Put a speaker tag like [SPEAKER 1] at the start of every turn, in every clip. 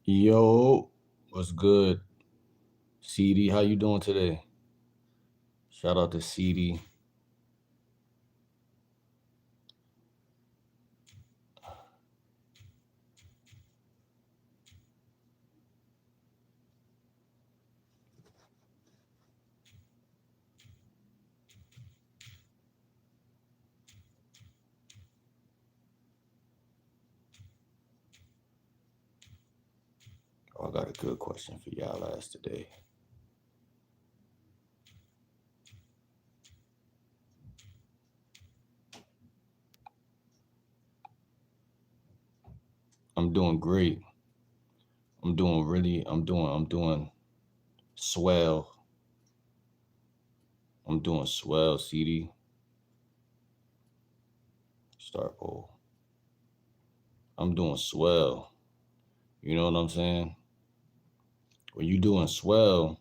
[SPEAKER 1] Yo, what's good? CD, how you doing today? Shout out to CD. Oh, I got a good question for y'all ass today. I'm doing great. I'm doing swell. I'm doing swell, CD. Start poll. I'm doing swell. You know what I'm saying? When you doing swell,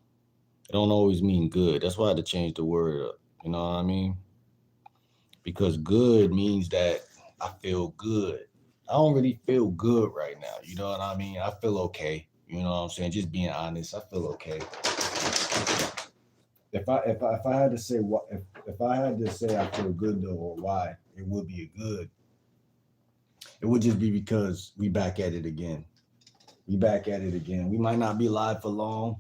[SPEAKER 1] it don't always mean good. That's why I had to change the word up. You know what I mean? Because good means that I feel good. I don't really feel good right now. You know what I mean? I feel okay. You know what I'm saying? Just being honest, I feel okay. If I had to say what if I had to say I feel good though or why it would be a good, it would just be because we back at it again. We back at it again. We might not be live for long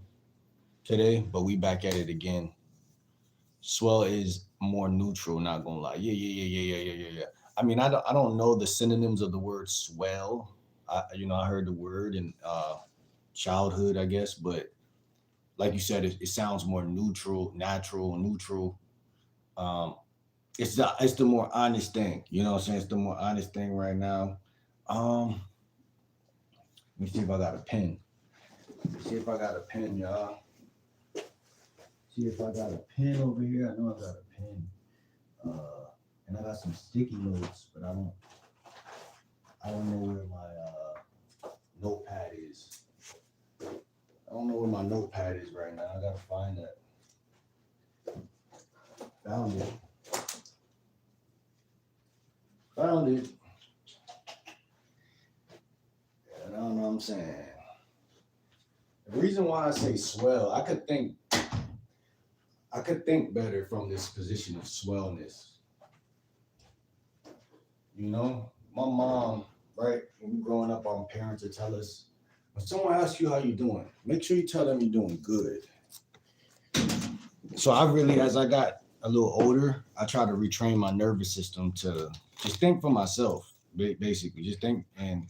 [SPEAKER 1] today, but we back at it again. Swell is more neutral, not gonna lie. Yeah. I mean, I don't know the synonyms of the word swell. I heard the word in childhood, I guess, but like you said, it sounds more neutral, natural, neutral. Um, it's the more honest thing. You know what I'm saying? It's the more honest thing right now. Um, Let me see if I got a pen. See if I got a pen, y'all. See if I got a pen over here. I know I got a pen. And I got some sticky notes, but I don't know where my notepad is. I don't know where my notepad is right now. I gotta find that. Found it. Found it. And I don't know what I'm saying. The reason why I say swell, I could think better from this position of swellness. You know, my mom, right? When we growing up, our parents would tell us, when someone asks you how you doing, make sure you tell them you're doing good. So I really, as I got a little older, I try to retrain my nervous system to just think for myself, basically, just think. And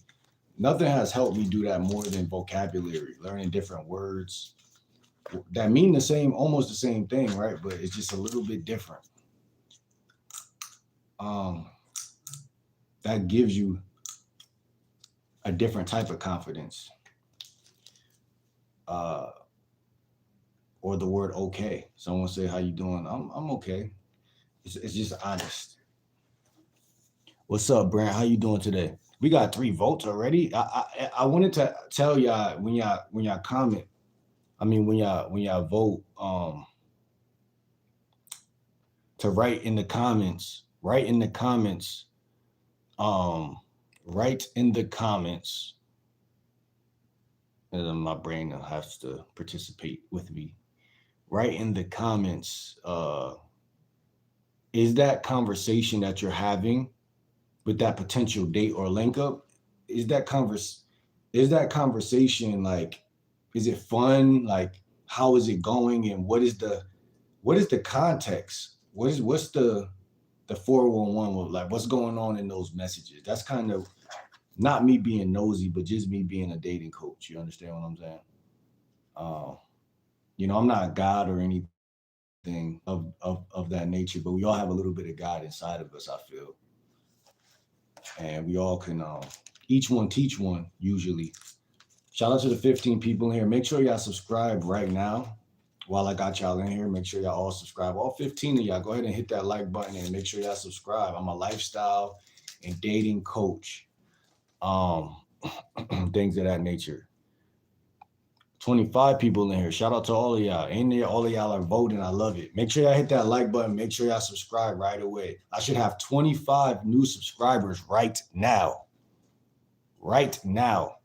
[SPEAKER 1] nothing has helped me do that more than vocabulary, learning different words that mean the same, almost the same thing, right? But it's just a little bit different. Um, that gives you a different type of confidence. Uh, or the word okay. Someone say, "How you doing?" I'm okay. It's just honest. What's up, Brand? How you doing today? We got 3 votes already. I wanted to tell y'all when y'all comment. I mean when y'all vote. To write in the comments. Write in the comments. Um, write in the comments. And then my brain has to participate with me. Write in the comments. Is that conversation that you're having with that potential date or link up, is that conversation like, is it fun, like how is it going, and what is the context, what's the 411, like what's going on in those messages? That's kind of not me being nosy, but just me being a dating coach. You understand what I'm saying? uh, I'm not God or anything of that nature, but we all have a little bit of God inside of us, I feel. And we all can each one teach one usually. Shout out to the 15 people in here. Make sure y'all subscribe right now. While I got y'all in here, make sure y'all all subscribe. All 15 of y'all, go ahead and hit that like button and make sure y'all subscribe. I'm a lifestyle and dating coach. Um, things of that nature. 25 people in here. Shout out to all of y'all. In there, all of y'all are voting. I love it. Make sure y'all hit that like button. Make sure y'all subscribe right away. I should have 25 new subscribers right now. Right now.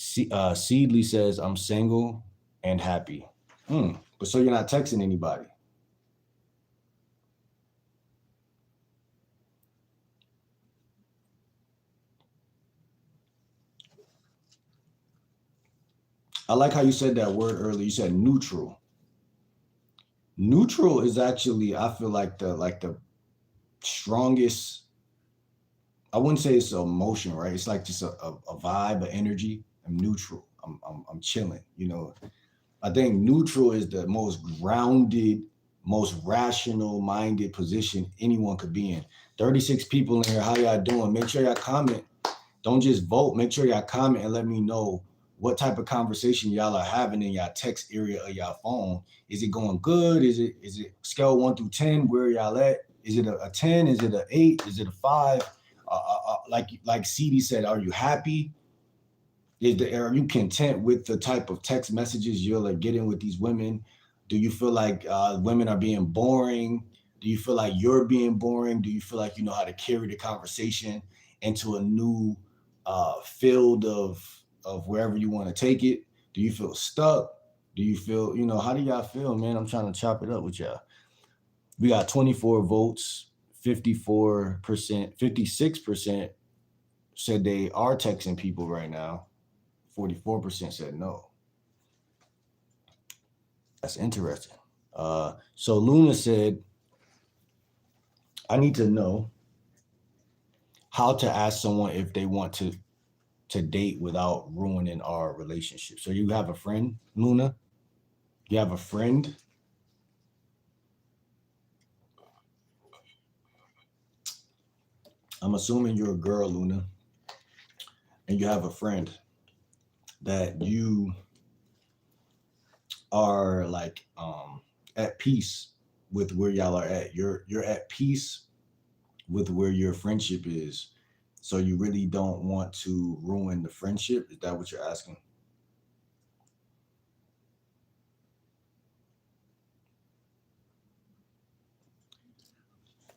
[SPEAKER 1] Seedly says, I'm single and happy. But so you're not texting anybody. I like how you said that word earlier. You said neutral. Neutral is actually, I feel like the strongest. I wouldn't say it's an emotion, right? It's like just a vibe, an energy. I'm neutral. I'm chilling. You know, I think neutral is the most grounded, most rational minded position anyone could be in. 36 people in here. How y'all doing? Make sure y'all comment. Don't just vote. Make sure y'all comment and let me know what type of conversation y'all are having in y'all text area of y'all phone. Is it going good? Is it scale 1 through 10? Where y'all at? Is it a 10? Is it a 8? Is it a 5? Like CD said, are you happy? Are you content with the type of text messages you're like getting with these women? Do you feel like women are being boring? Do you feel like you're being boring? Do you feel like you know how to carry the conversation into a new field of wherever you want to take it? Do you feel stuck? Do you feel, you know, how do y'all feel, man? I'm trying to chop it up with y'all. We got 24 votes, 54%, 56% said they are texting people right now. 44% said no. That's interesting. So Luna said, I need to know how to ask someone if they want to date without ruining our relationship. So you have a friend, Luna? You have a friend? I'm assuming you're a girl, Luna, and you have a friend that you are like at peace with where y'all are at. You're at peace with where your friendship is. So you really don't want to ruin the friendship? Is that what you're asking?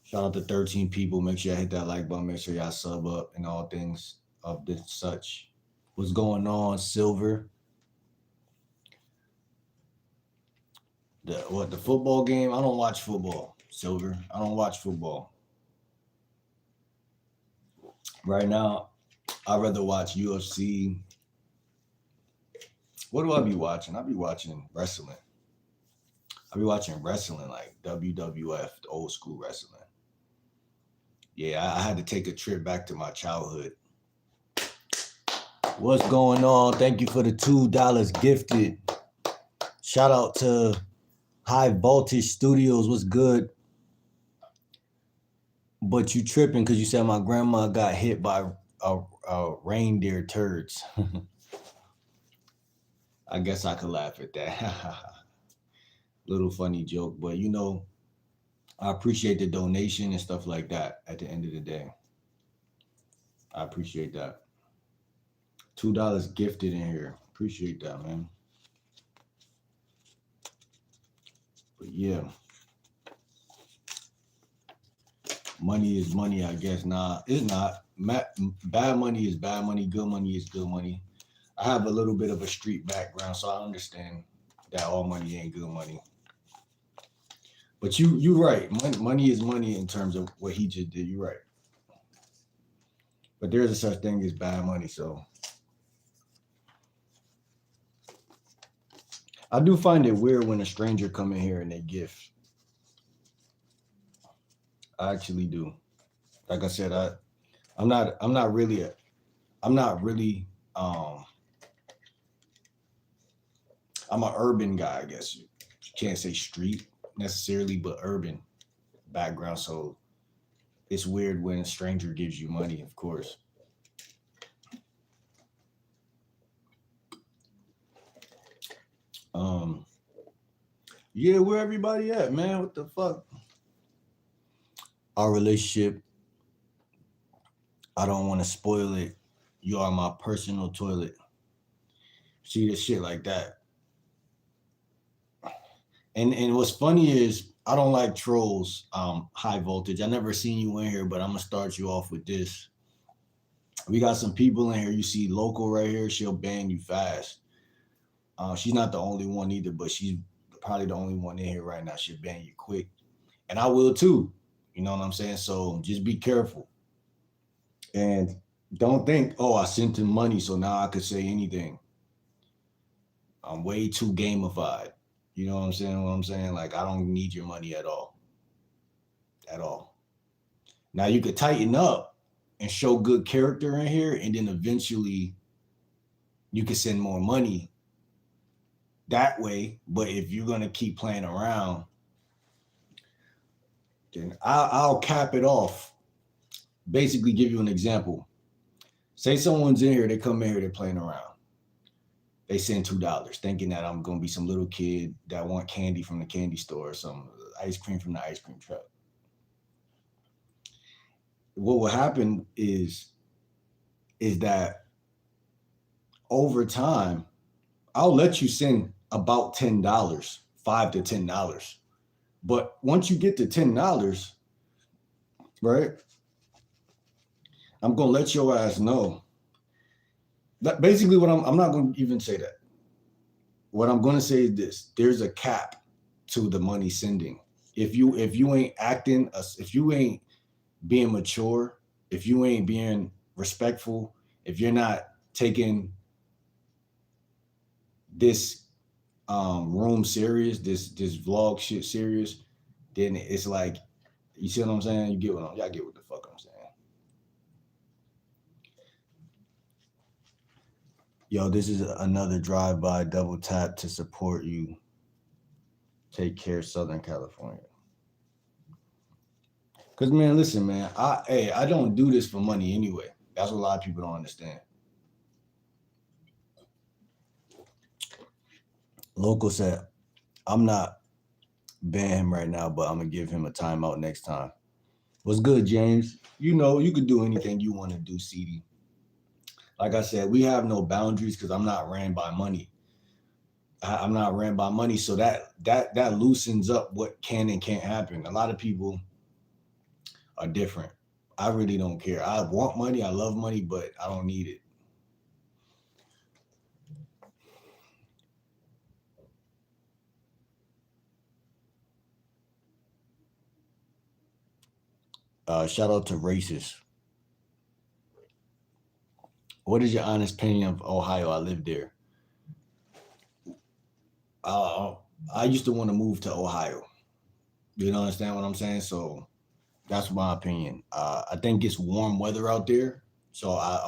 [SPEAKER 1] Shout out to 13 people. Make sure y'all hit that like button. Make sure y'all sub up and all things of this such. What's going on, Silver? The football game? I don't watch football, Silver. I don't watch football. Right now, I'd rather watch UFC. What do I be watching? I be watching wrestling. I be watching wrestling like WWF, the old school wrestling. Yeah, I had to take a trip back to my childhood. What's going on? Thank you for the $2 gifted. Shout out to High Voltage Studios. What's good? But you tripping because you said my grandma got hit by a reindeer turds. I guess I could laugh at that. Little funny joke, but you know, I appreciate the donation and stuff like that at the end of the day. I appreciate that. $2 gifted in here. Appreciate that, man. But yeah. Money is money, I guess. Nah, it's not. Bad money is bad money. Good money is good money. I have a little bit of a street background, so I understand that all money ain't good money. But you're right. Money is money in terms of what he just did. You're right. But there's a such thing as bad money, so I do find it weird when a stranger come in here and they gift. I actually do. Like I said, I'm not really I'm an urban guy, I guess. You can't say street necessarily, but urban background. So it's weird when a stranger gives you money, of course. Yeah, where everybody at, man? What the fuck? Our relationship, I don't want to spoil it. You are my personal toilet. See this shit like that. And what's funny is I don't like trolls. High voltage. I never seen you in here, but I'm gonna start you off with this. We got some people in here. You see local right here. She'll ban you fast. She's not the only one either, but she's probably the only one in here right now. She'll ban you quick. And I will too. You know what I'm saying? So just be careful. And don't think, oh, I sent him money, so now I could say anything. I'm way too gamified. You know what I'm saying? What I'm saying? Like, I don't need your money at all. At all. Now you could tighten up and show good character in here, and then eventually you can send more money that way. But if you're gonna keep playing around, then I'll cap it off. Basically, give you an example. Say someone's in here, they come in here, they're playing around. They send $2, thinking that I'm gonna be some little kid that want candy from the candy store or some ice cream from the ice cream truck. What will happen is that over time, I'll let you send about $10, $5 to $10. But once you get to $10, right? I'm gonna let your ass know. That basically what I'm not gonna even say that. What I'm gonna say is this: there's a cap to the money sending. If you ain't acting, if you ain't being mature, if you ain't being respectful, if you're not taking this room serious, this vlog shit serious, then it's like, you see what I'm saying? You get y'all get what the fuck I'm saying. Yo, this is another drive-by double tap to support you. Take care, Southern California. Cause man, listen, man, I don't do this for money anyway. That's what a lot of people don't understand. Local said, I'm not banning him right now, but I'm gonna give him a timeout next time. What's good, James? You know, you could do anything you want to do, CD. Like I said, we have no boundaries because I'm not ran by money. I'm not ran by money, so that loosens up what can and can't happen. A lot of people are different. I really don't care. I want money, I love money, but I don't need it. Shout out to Racist. What is your honest opinion of Ohio? I lived there. I used to want to move to Ohio. You understand what I'm saying? So that's my opinion. I think it's warm weather out there, so I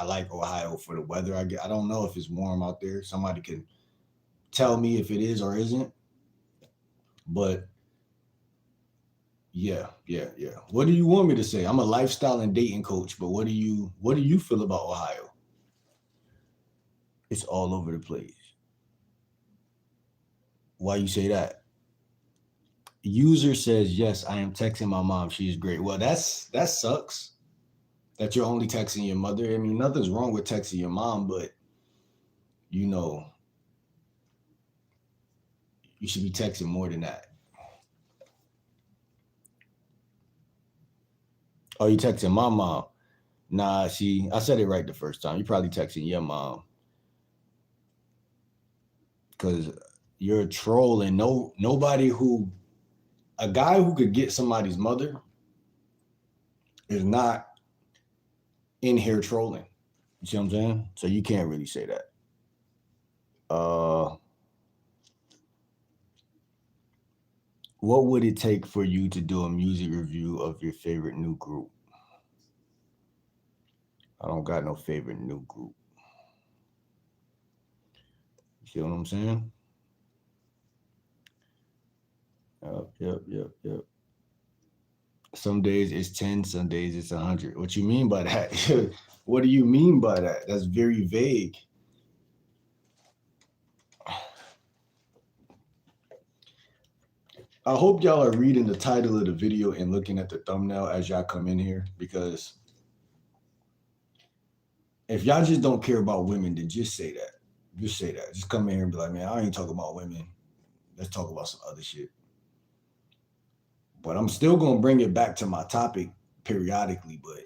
[SPEAKER 1] like Ohio for the weather. I don't know if it's warm out there. Somebody can tell me if it is or isn't. But yeah. What do you want me to say? I'm a lifestyle and dating coach, but what do you feel about Ohio? It's all over the place. Why you say that? User says, yes, I am texting my mom. She's great. Well, that sucks that you're only texting your mother. I mean, nothing's wrong with texting your mom, but you should be texting more than that. Oh, you texting my mom? Nah, see, I said it right the first time. You probably texting your mom because you're a troll, and a guy who could get somebody's mother is not in here trolling. You see what I'm saying? So you can't really say that. What would it take for you to do a music review of your favorite new group? I don't got no favorite new group. You see what I'm saying? Yep. Some days it's 10, some days it's 100. What you mean by that? What do you mean by that? That's very vague. I hope y'all are reading the title of the video and looking at the thumbnail as y'all come in here, because if y'all just don't care about women, then just say that. Just say that. Just come in here and be like, man, I ain't talking about women. Let's talk about some other shit. But I'm still going to bring it back to my topic periodically, but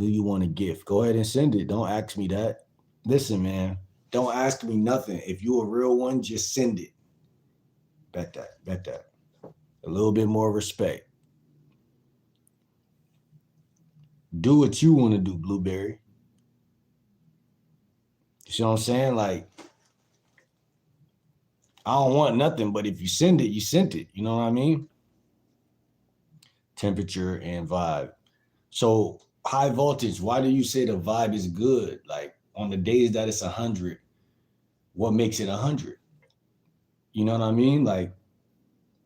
[SPEAKER 1] Do you want a gift? Go ahead and send it. Don't ask me that. Listen, man, don't ask me nothing. If you a real one, just send it. Bet that. Bet that. A little bit more respect. Do what you want to do, Blueberry. You see what I'm saying? Like, I don't want nothing, but if you send it, you sent it. You know what I mean? Temperature and vibe. So high voltage, why do you say the vibe is good? Like on the days that it's 100, what makes it 100? You know what I mean? Like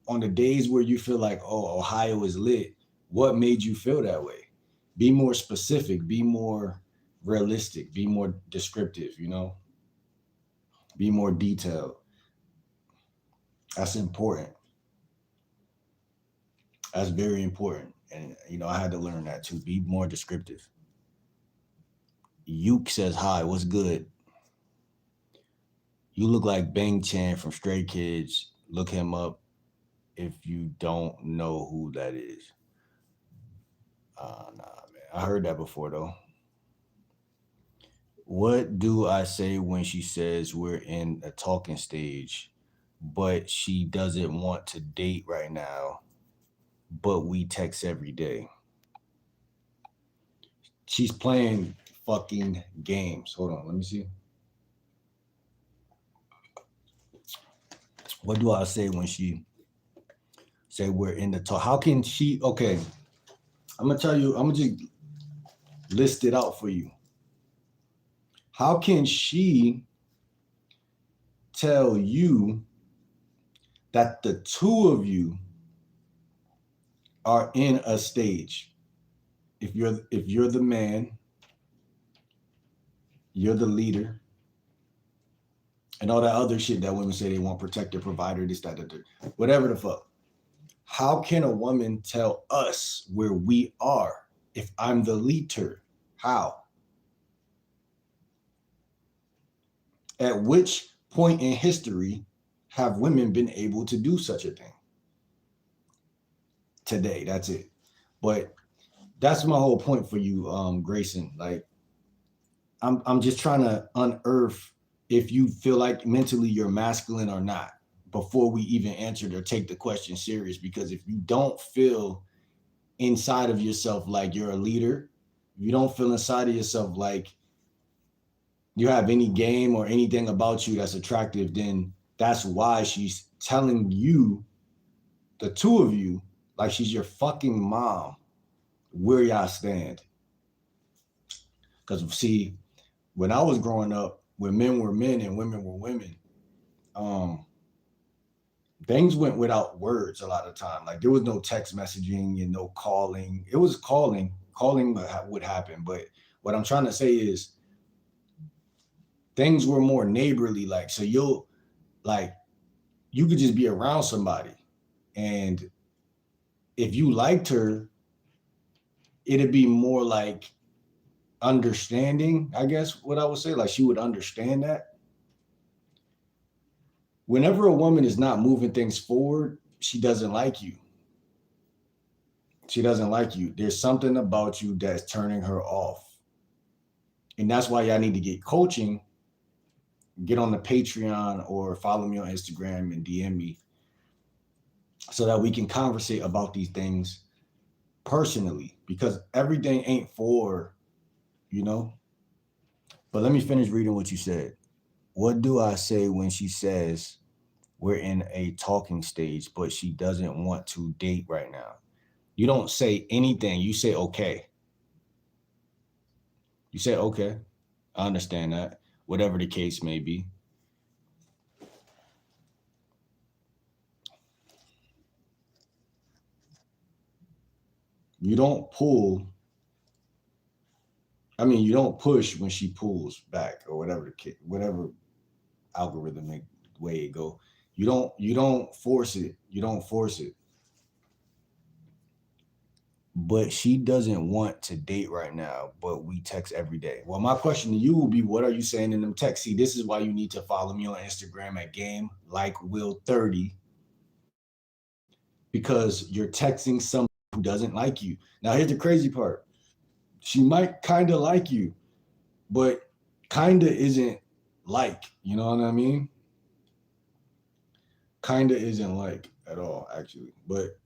[SPEAKER 1] on the days where you feel like, oh, Ohio is lit, what made you feel that way? Be more specific, be more realistic, be more descriptive, you know? Be more detailed. That's important. That's very important. And, you know, I had to learn that too. Be more descriptive. Yuke says, hi, what's good? You look like Bang Chan from Stray Kids. Look him up if you don't know who that is. Nah, man. I heard that before, though. What do I say when she says we're in a talking stage, but she doesn't want to date right now, but we text every day? She's playing fucking games. Hold on, let me see. What do I say when she say we're in the talk? How can she? Okay, I'm gonna tell you. I'm gonna just list it out for you. How can she tell you that the two of you are in a stage? If you're the man, you're the leader, and all that other shit that women say they want, protector, provider, this, that, whatever the fuck. How can a woman tell us where we are if I'm the leader? How? At which point in history have women been able to do such a thing? Today, that's it. But that's my whole point for you, Grayson. Like, I'm just trying to unearth if you feel like mentally you're masculine or not before we even answer or take the question serious. Because if you don't feel inside of yourself like you're a leader, if you don't feel inside of yourself like you have any game or anything about you that's attractive, then that's why she's telling you, the two of you, like she's your fucking mom, where y'all stand. Because see, when I was growing up, when men were men and women were women, things went without words a lot of the time. Like there was no text messaging and no calling. It was calling would happen. But what I'm trying to say is things were more neighborly. Like, so you could just be around somebody. And if you liked her, it'd be more like understanding, I guess what I would say. Like she would understand that. Whenever a woman is not moving things forward, she doesn't like you. She doesn't like you. There's something about you that's turning her off. And that's why y'all need to get coaching. Get on the Patreon or follow me on Instagram and DM me so that we can conversate about these things personally, because everything ain't for, you know. But let me finish reading what you said. What do I say when she says we're in a talking stage, but she doesn't want to date right now? You don't say anything. You say, okay. You say, okay. I understand that. Whatever the case may be. You don't pull. I mean, you don't push when she pulls back or whatever algorithmic way it go. You don't force it. You don't force it. But she doesn't want to date right now, but we text every day. Well, my question to you will be, what are you saying in them texts? See, this is why you need to follow me on Instagram at GameLikeWill30, because you're texting someone who doesn't like you. Now, here's the crazy part. She might kind of like you, but kind of isn't like, you know what I mean? Kind of isn't like at all, actually. But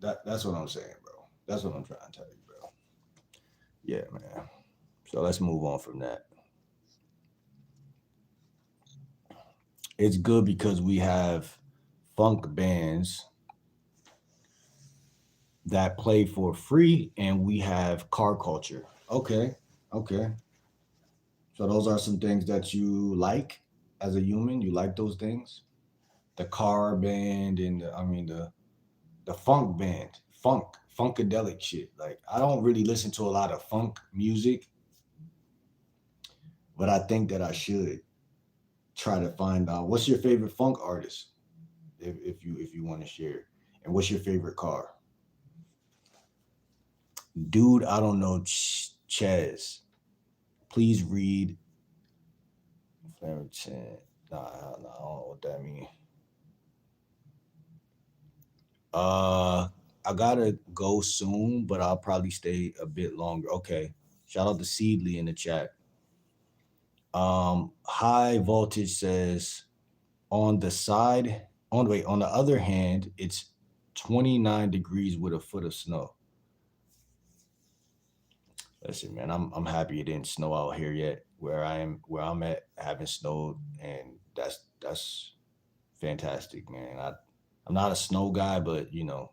[SPEAKER 1] that's what I'm saying, bro. That's what I'm trying to tell you, bro. Yeah, man. So let's move on from that. It's good because we have funk bands that play for free and we have car culture. Okay. Okay. So those are some things that you like as a human. You like those things? The car band and the funk band, funkadelic shit. Like I don't really listen to a lot of funk music, but I think that I should try to find out what's your favorite funk artist, if you want to share, and what's your favorite car, dude. I don't know, Ches. Please read. Nah, I don't know what that means. Uh, I gotta go soon, but I'll probably stay a bit longer. Okay. Shout out to Seedly in the chat. High voltage says on the side, on the other hand, it's 29 degrees with a foot of snow. Listen, man, I'm happy it didn't snow out here yet. Where I'm at, haven't snowed, and that's fantastic, man. I'm not a snow guy, but either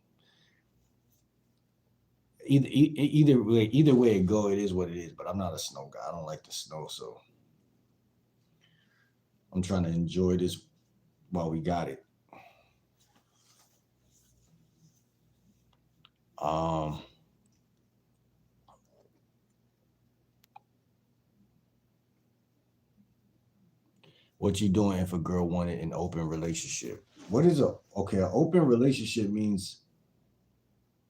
[SPEAKER 1] way it go, it is what it is. But I'm not a snow guy. I don't like the snow, so I'm trying to enjoy this while we got it. Um, what you doing if a girl wanted an open relationship? What is a okay? An open relationship means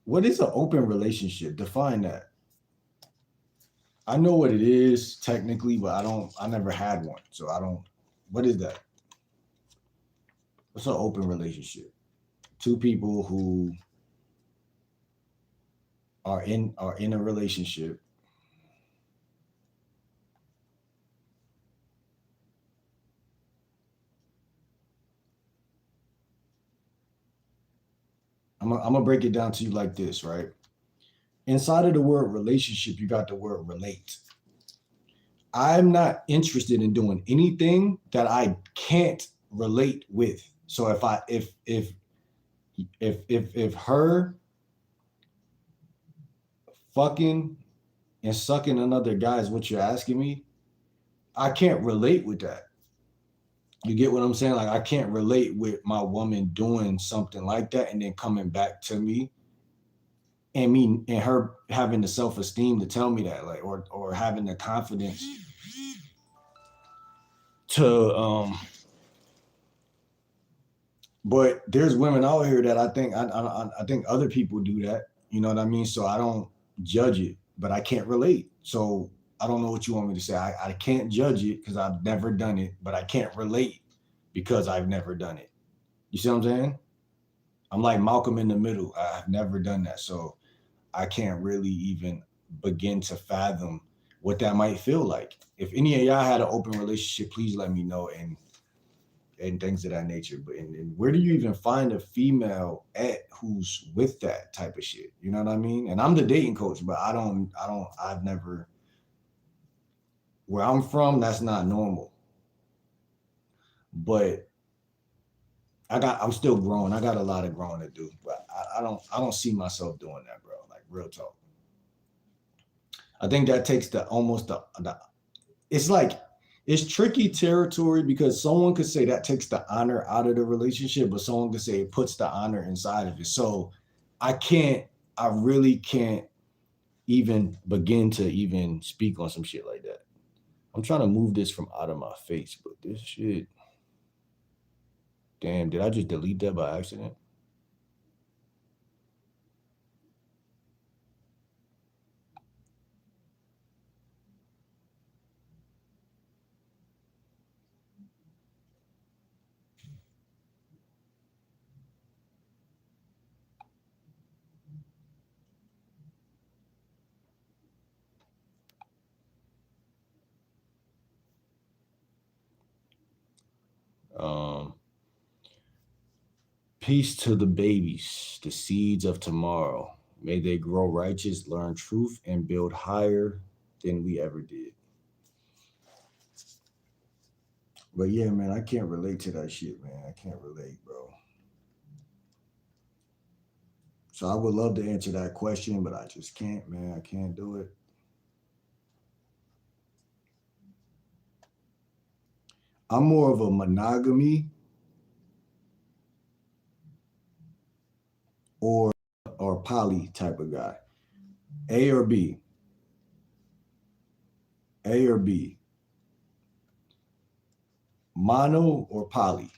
[SPEAKER 1] what is an open relationship? Define that. I know what it is technically, but I don't. I never had one, so I don't. What is that? What's an open relationship? Two people who are in a relationship. I'm gonna break it down to you like this, right? Inside of the word relationship, you got the word relate. I'm not interested in doing anything that I can't relate with. So if her fucking and sucking another guy is what you're asking me, I can't relate with that. You get what I'm saying? Like I can't relate with my woman doing something like that and then coming back to me and me and her having the self-esteem to tell me that, like, or having the confidence to but there's women out here that I think other people do that. You know what I mean? So I don't judge it, but I can't relate. So I don't know what you want me to say. I can't judge it because I've never done it, but I can't relate because I've never done it. You see what I'm saying? I'm like Malcolm in the middle. I've never done that. So I can't really even begin to fathom what that might feel like. If any of y'all had an open relationship, please let me know and things of that nature. But and where do you even find a female at who's with that type of shit? You know what I mean? And I'm the dating coach, but I've never where I'm from, that's not normal. But I'm still growing. I got a lot of growing to do, but I don't see myself doing that, bro. Like real talk. I think that takes the it's like it's tricky territory because someone could say that takes the honor out of the relationship, but someone could say it puts the honor inside of it. So I can't, I really can't even begin to even speak on some shit like that. I'm trying to move this from out of my face, but this shit, damn, did I just delete that by accident? Peace to the babies, the seeds of tomorrow. May they grow righteous, learn truth, and build higher than we ever did. But yeah, man, I can't relate to that shit, man. I can't relate, bro. So I would love to answer that question, but I just can't, man. I can't do it. I'm more of a monogamy or poly type of guy. A or B. A or B. Mono or poly.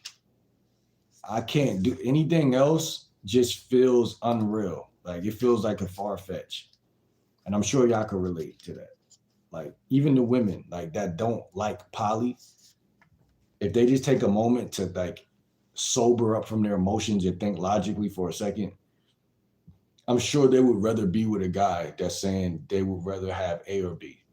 [SPEAKER 1] I can't do anything else, just feels unreal. Like it feels like a far fetch. And I'm sure y'all can relate to that. Like even the women like that don't like poly, if they just take a moment to like sober up from their emotions and think logically for a second, I'm sure they would rather be with a guy that's saying they would rather have A or B.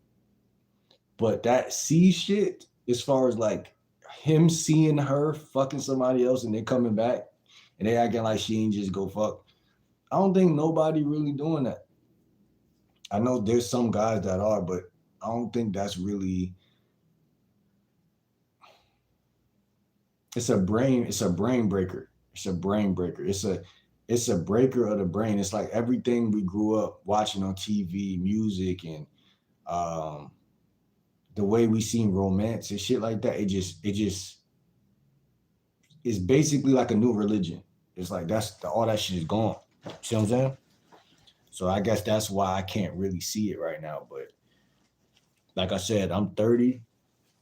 [SPEAKER 1] But that C shit, as far as like him seeing her fucking somebody else and they coming back and they acting like she ain't just go fuck, I don't think nobody really doing that. I know there's some guys that are, but I don't think that's really. It's a brain breaker. It's a brain breaker. It's a breaker of the brain. It's like everything we grew up watching on TV, music, and the way we seen romance and shit like that. It just it's basically like a new religion. It's like all that shit is gone. See what I'm saying? So I guess that's why I can't really see it right now. But like I said, I'm 30.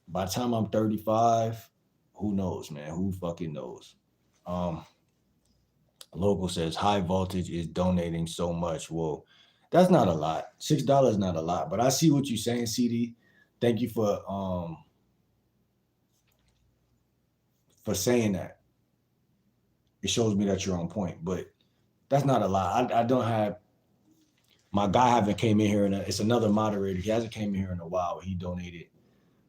[SPEAKER 1] By the time I'm 35, who knows, man? Who fucking knows? Local says high voltage is donating so much. Well, that's not a lot. $6 is not a lot, but I see what you're saying, CD. Thank you for saying that. It shows me that you're on point, but that's not a lot. I don't have my guy haven't came in here it's another moderator. He hasn't came in here in a while. He donated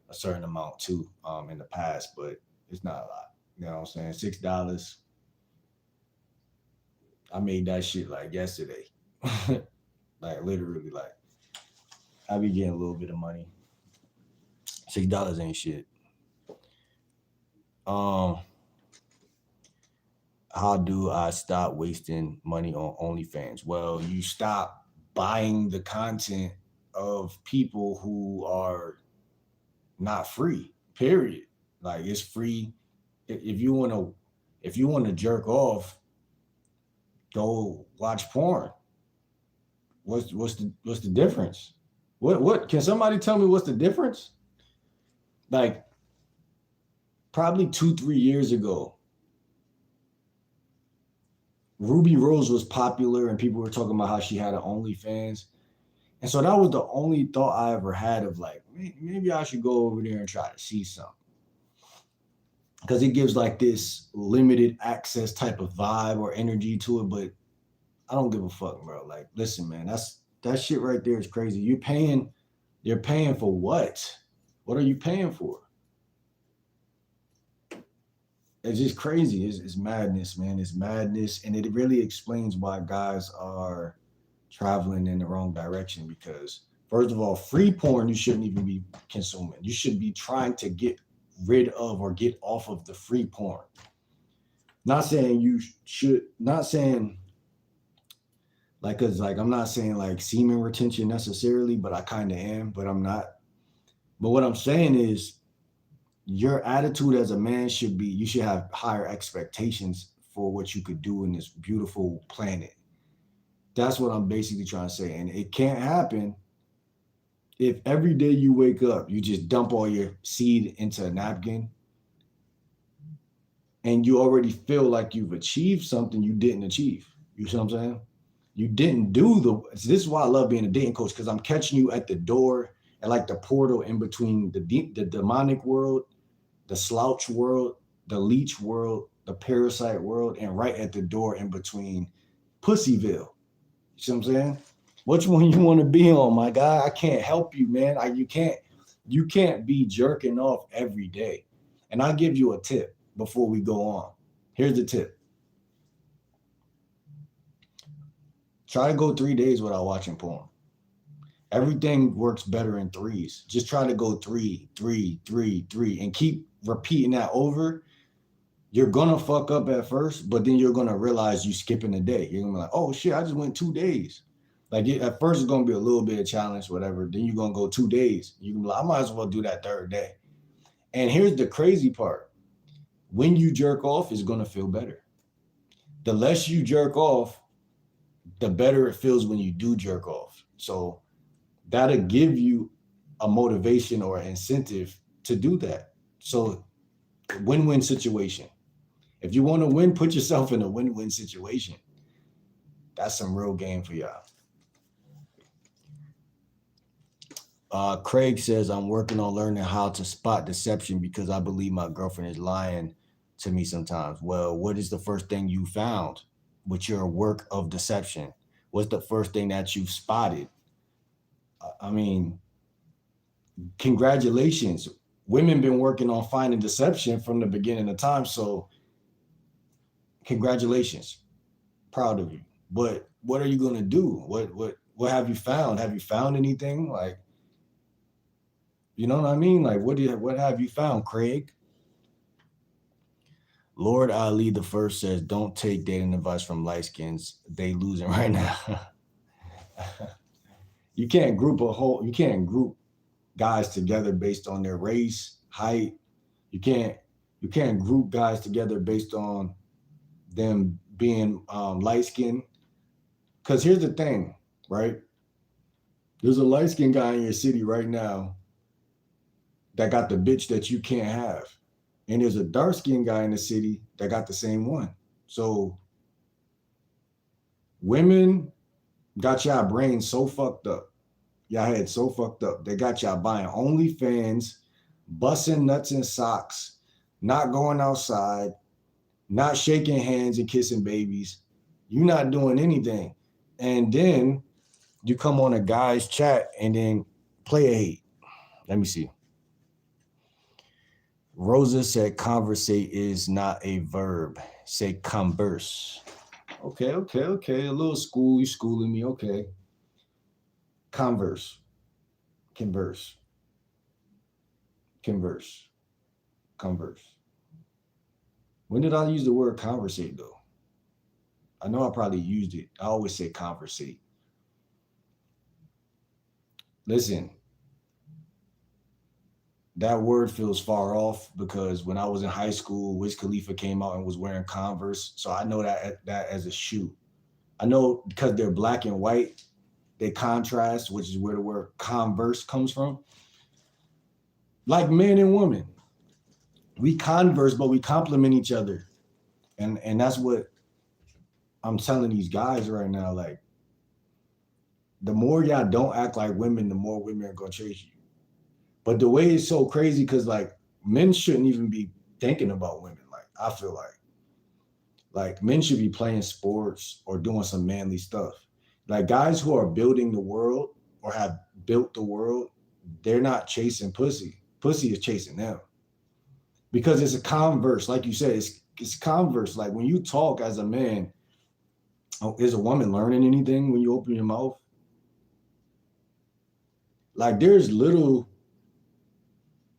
[SPEAKER 1] a certain amount too in the past, but it's not a lot. You know what I'm saying? $6. I made that shit like yesterday. Like literally, like I be getting a little bit of money. $6 ain't shit. How do I stop wasting money on OnlyFans? Well, you stop buying the content of people who are not free. Period. Like it's free. If you want to jerk off, go watch porn. What's the difference? What can somebody tell me what's the difference? Like probably 2-3 years ago, Ruby Rose was popular and people were talking about how she had an OnlyFans. And so that was the only thought I ever had of like, maybe I should go over there and try to see something. Because it gives like this limited access type of vibe or energy to it, but I don't give a fuck, bro. Like, listen, man, that shit right there is crazy. You're paying for what? What are you paying for? It's just crazy. It's madness, man. It's madness. And it really explains why guys are traveling in the wrong direction. Because first of all, free porn, you shouldn't even be consuming. You should be trying to get rid of or get off of the free porn. Not saying you should, not saying like, cause like, I'm not saying like semen retention necessarily, but I kind of am, but I'm not. But what I'm saying is, your attitude as a man should be, you should have higher expectations for what you could do in this beautiful planet. That's what I'm basically trying to say. And it can't happen if every day you wake up, you just dump all your seed into a napkin and you already feel like you've achieved something you didn't achieve. You see what I'm saying? You didn't do this is why I love being a dating coach, because I'm catching you at the door, at like the portal in between the demonic world, the slouch world, the leech world, the parasite world, and right at the door in between Pussyville. You see what I'm saying? Which one you want to be on, my guy? I can't help you, man. You can't be jerking off every day. And I'll give you a tip before we go on. Here's the tip. Try to go 3 days without watching porn. Everything works better in threes. Just try to go three, three, three, three, and keep repeating that over. You're gonna fuck up at first, but then you're gonna realize you skipping a day. You're gonna be like, oh shit, I just went 2 days. Like at first it's gonna be a little bit of challenge, whatever. Then you're gonna go 2 days. You can be like, I might as well do that third day. And here's the crazy part: when you jerk off, it's gonna feel better. The less you jerk off, the better it feels when you do jerk off. So that'll give you a motivation or an incentive to do that. So win-win situation. If you want to win, put yourself in a win-win situation. That's some real game for y'all. Craig says, I'm working on learning how to spot deception because I believe my girlfriend is lying to me sometimes. Well, what is the first thing you found with your work of deception? What's the first thing that you've spotted? I mean, congratulations. Women been working on finding deception from the beginning of time. So congratulations. Proud of you. But what are you gonna do? What have you found? Have you found anything? Like, you know what I mean? Like, what have you found, Craig? Lord Ali the First says, don't take dating advice from light skins. They losing right now. You can't group guys together based on their race, height. You can't group guys together based on them being light skinned. Because here's the thing, right? There's a light skinned guy in your city right now that got the bitch that you can't have. And there's a dark skinned guy in the city that got the same one. So women got y'all brains so fucked up. Y'all head so fucked up. They got y'all buying OnlyFans, busting nuts and socks, not going outside, not shaking hands and kissing babies. You're not doing anything. And then you come on a guy's chat and then play a hate. Let me see. Rosa said conversate is not a verb. Say converse. Okay. A little school, you schooling me. Okay. Converse. When did I use the word conversate though? I know I probably used it. I always say conversate. Listen, that word feels far off because when I was in high school, Wiz Khalifa came out and was wearing Converse. So I know that as a shoe. I know because they're black and white, they contrast, which is where the word converse comes from. Like men and women, we converse, but we complement each other. And that's what I'm telling these guys right now. Like, the more y'all don't act like women, the more women are going to chase you. But the way it's so crazy because, like, men shouldn't even be thinking about women. Like, I feel like men should be playing sports or doing some manly stuff. Like, guys who are building the world or have built the world, they're not chasing pussy. Pussy is chasing them. Because it's a converse. Like you said, it's converse. Like, when you talk as a man, is a woman learning anything when you open your mouth? Like, there's little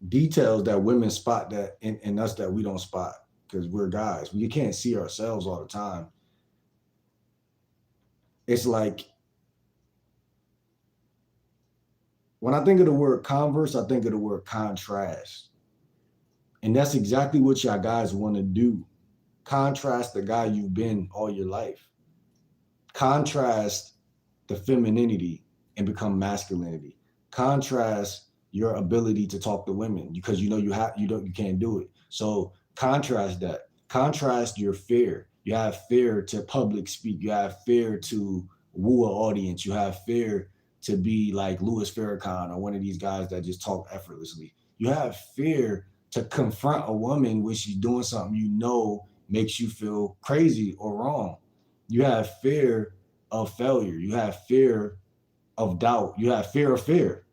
[SPEAKER 1] details that women spot that in us that we don't spot because we're guys. We can't see ourselves all the time. It's like, when I think of the word converse, I think of the word contrast. And that's exactly what y'all guys want to do. Contrast the guy you've been all your life. Contrast the femininity and become masculinity. Contrast your ability to talk to women because you can't do it. So contrast that. Contrast your fear. You have fear to public speak. You have fear to woo an audience. You have fear to be like Louis Farrakhan or one of these guys that just talk effortlessly. You have fear to confront a woman when she's doing something you know makes you feel crazy or wrong. You have fear of failure. You have fear of doubt. You have fear of fear.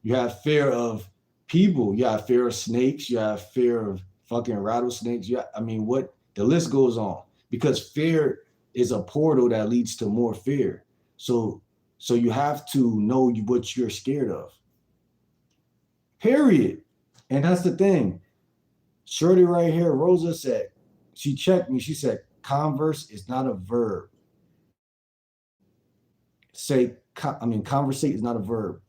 [SPEAKER 1] You have fear of people. You have fear of snakes. You have fear of fucking rattlesnakes. The list goes on because fear is a portal that leads to more fear. So you have to know what you're scared of. Period. And that's the thing. Shorty right here, Rosa said, she checked me. She said, converse is not a verb. Conversate is not a verb.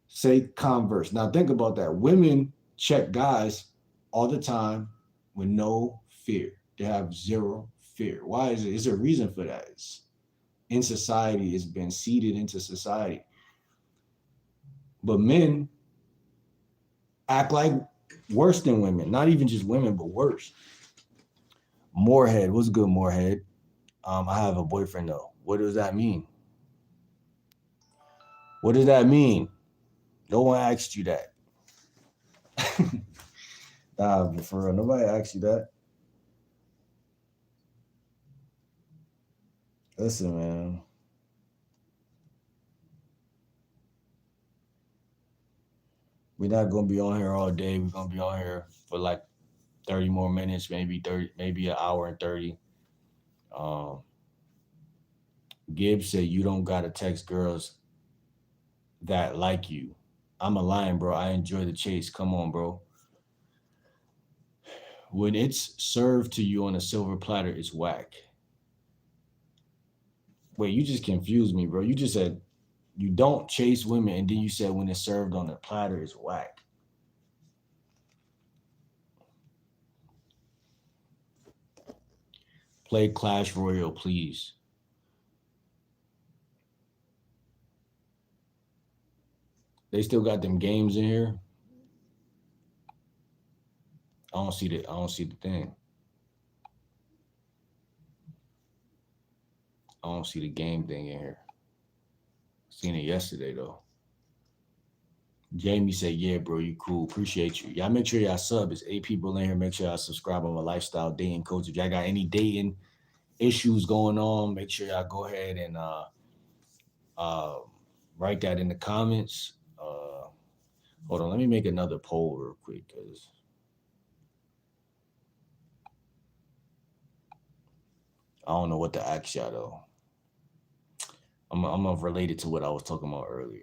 [SPEAKER 1] Say converse. Now think about that. Women check guys all the time with no fear. They have zero fear. Why is it? Is there a reason for that? It's in society, it's been seeded into society. But men act like worse than women. Not even just women, but worse. Moorhead, what's good, Moorhead? I have a boyfriend though. What does that mean? What does that mean? No one asked you that. Nah, but for real, nobody asked you that. Listen, man. We're not gonna be on here all day. We're gonna be on here for like 30 more minutes, maybe 30, maybe an hour and 30. Um, Gibbs said you don't gotta text girls that like you. I'm a lion, bro. I enjoy the chase. Come on, bro. When it's served to you on a silver platter, it's whack. Wait, you just confused me, bro. You just said you don't chase women, and then you said when it's served on a platter, it's whack. Play Clash Royale, please. They still got them games in here. I don't see the thing. I don't see the game thing in here. Seen it yesterday though. Jamie said, yeah, bro, you cool. Appreciate you. Y'all make sure y'all sub. It's 8 people in here. Make sure y'all subscribe. I'm a lifestyle dating coach. If y'all got any dating issues going on, make sure y'all go ahead and write that in the comments. Hold on, let me make another poll real quick because I don't know what to ask y'all though. I'm gonna relate it to what I was talking about earlier.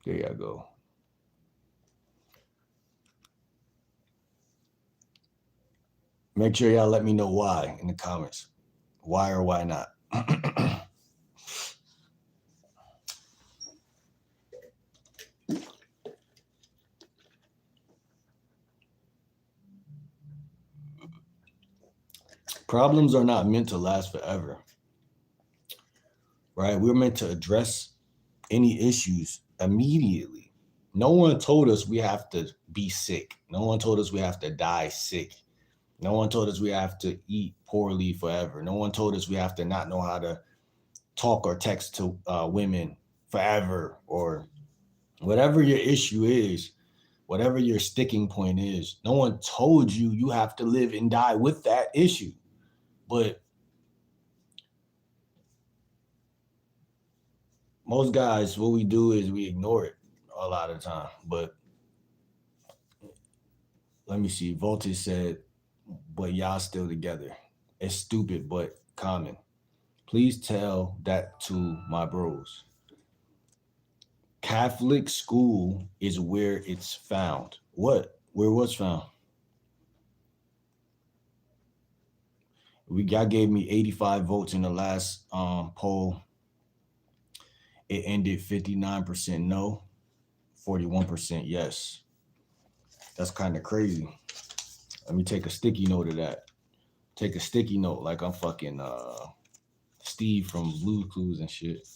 [SPEAKER 1] There y'all go. Make sure y'all let me know why in the comments. Why or why not? Problems are not meant to last forever, right? We're meant to address any issues immediately. No one told us we have to be sick. No one told us we have to die sick. No one told us we have to eat poorly forever. No one told us we have to not know how to talk or text to women forever, or whatever your issue is, whatever your sticking point is. No one told you you have to live and die with that issue. But most guys, what we do is we ignore it a lot of the time. But let me see. Voltage said, but y'all still together. It's stupid, but common. Please tell that to my bros. Catholic school is where it's found. What? Where was found? Y'all gave me 85 votes in the last poll. It ended 59% no, 41% yes. That's kind of crazy. Let me take a sticky note of that. Take a sticky note like I'm fucking Steve from Blue's Clues and shit.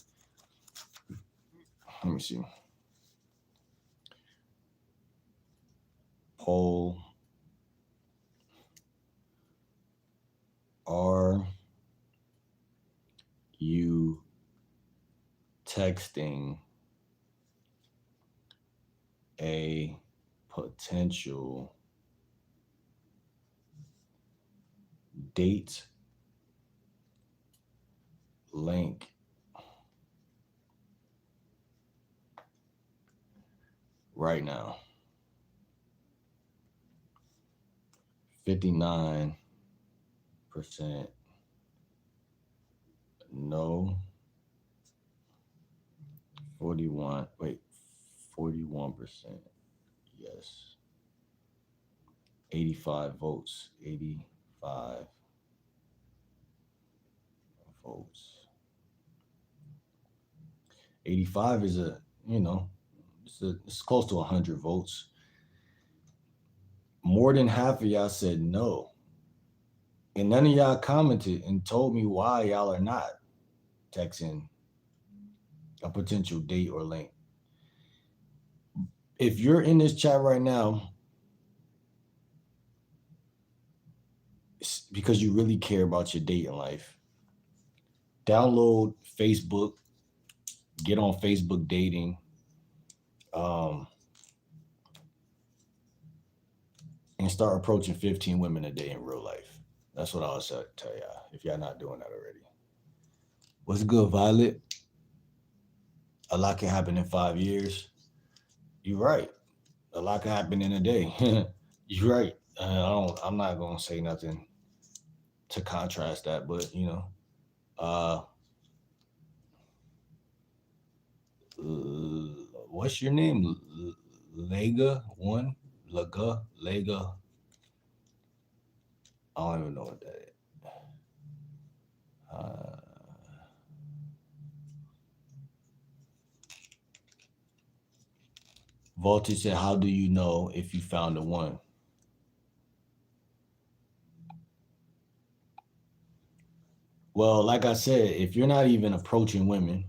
[SPEAKER 1] Let me see. Poll. Are you texting a potential date link right now. 59% no. 41% yes. 85 votes. 85 votes. 85 is it's close to 100 votes. More than half of y'all said no. And none of y'all commented and told me why y'all are not texting a potential date or link. If you're in this chat right now, it's because you really care about your dating life. Download Facebook, get on Facebook dating, and start approaching 15 women a day in real life. That's what I'll tell y'all if y'all not doing that already. What's good, Violet? A lot can happen in 5 years. You're right. A lot can happen in a day. You're right. I'm not gonna say nothing to contrast that, but what's your name? Lega one, Lega. I don't even know what that is. Voltage said, "How do you know if you found the one?" Well, like I said, if you're not even approaching women,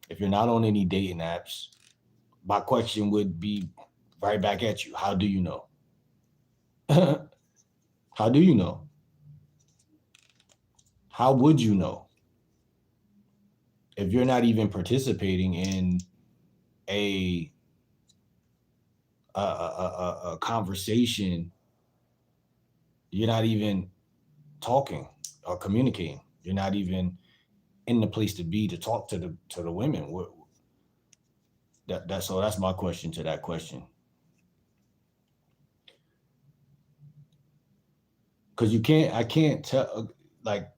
[SPEAKER 1] if you're not on any dating apps, my question would be right back at you. How do you know? How do you know? How would you know? If you're not even participating in a conversation, you're not even talking or communicating. You're not even in the place to be to talk to the women. So that's my question to that question. Because I can't tell, like,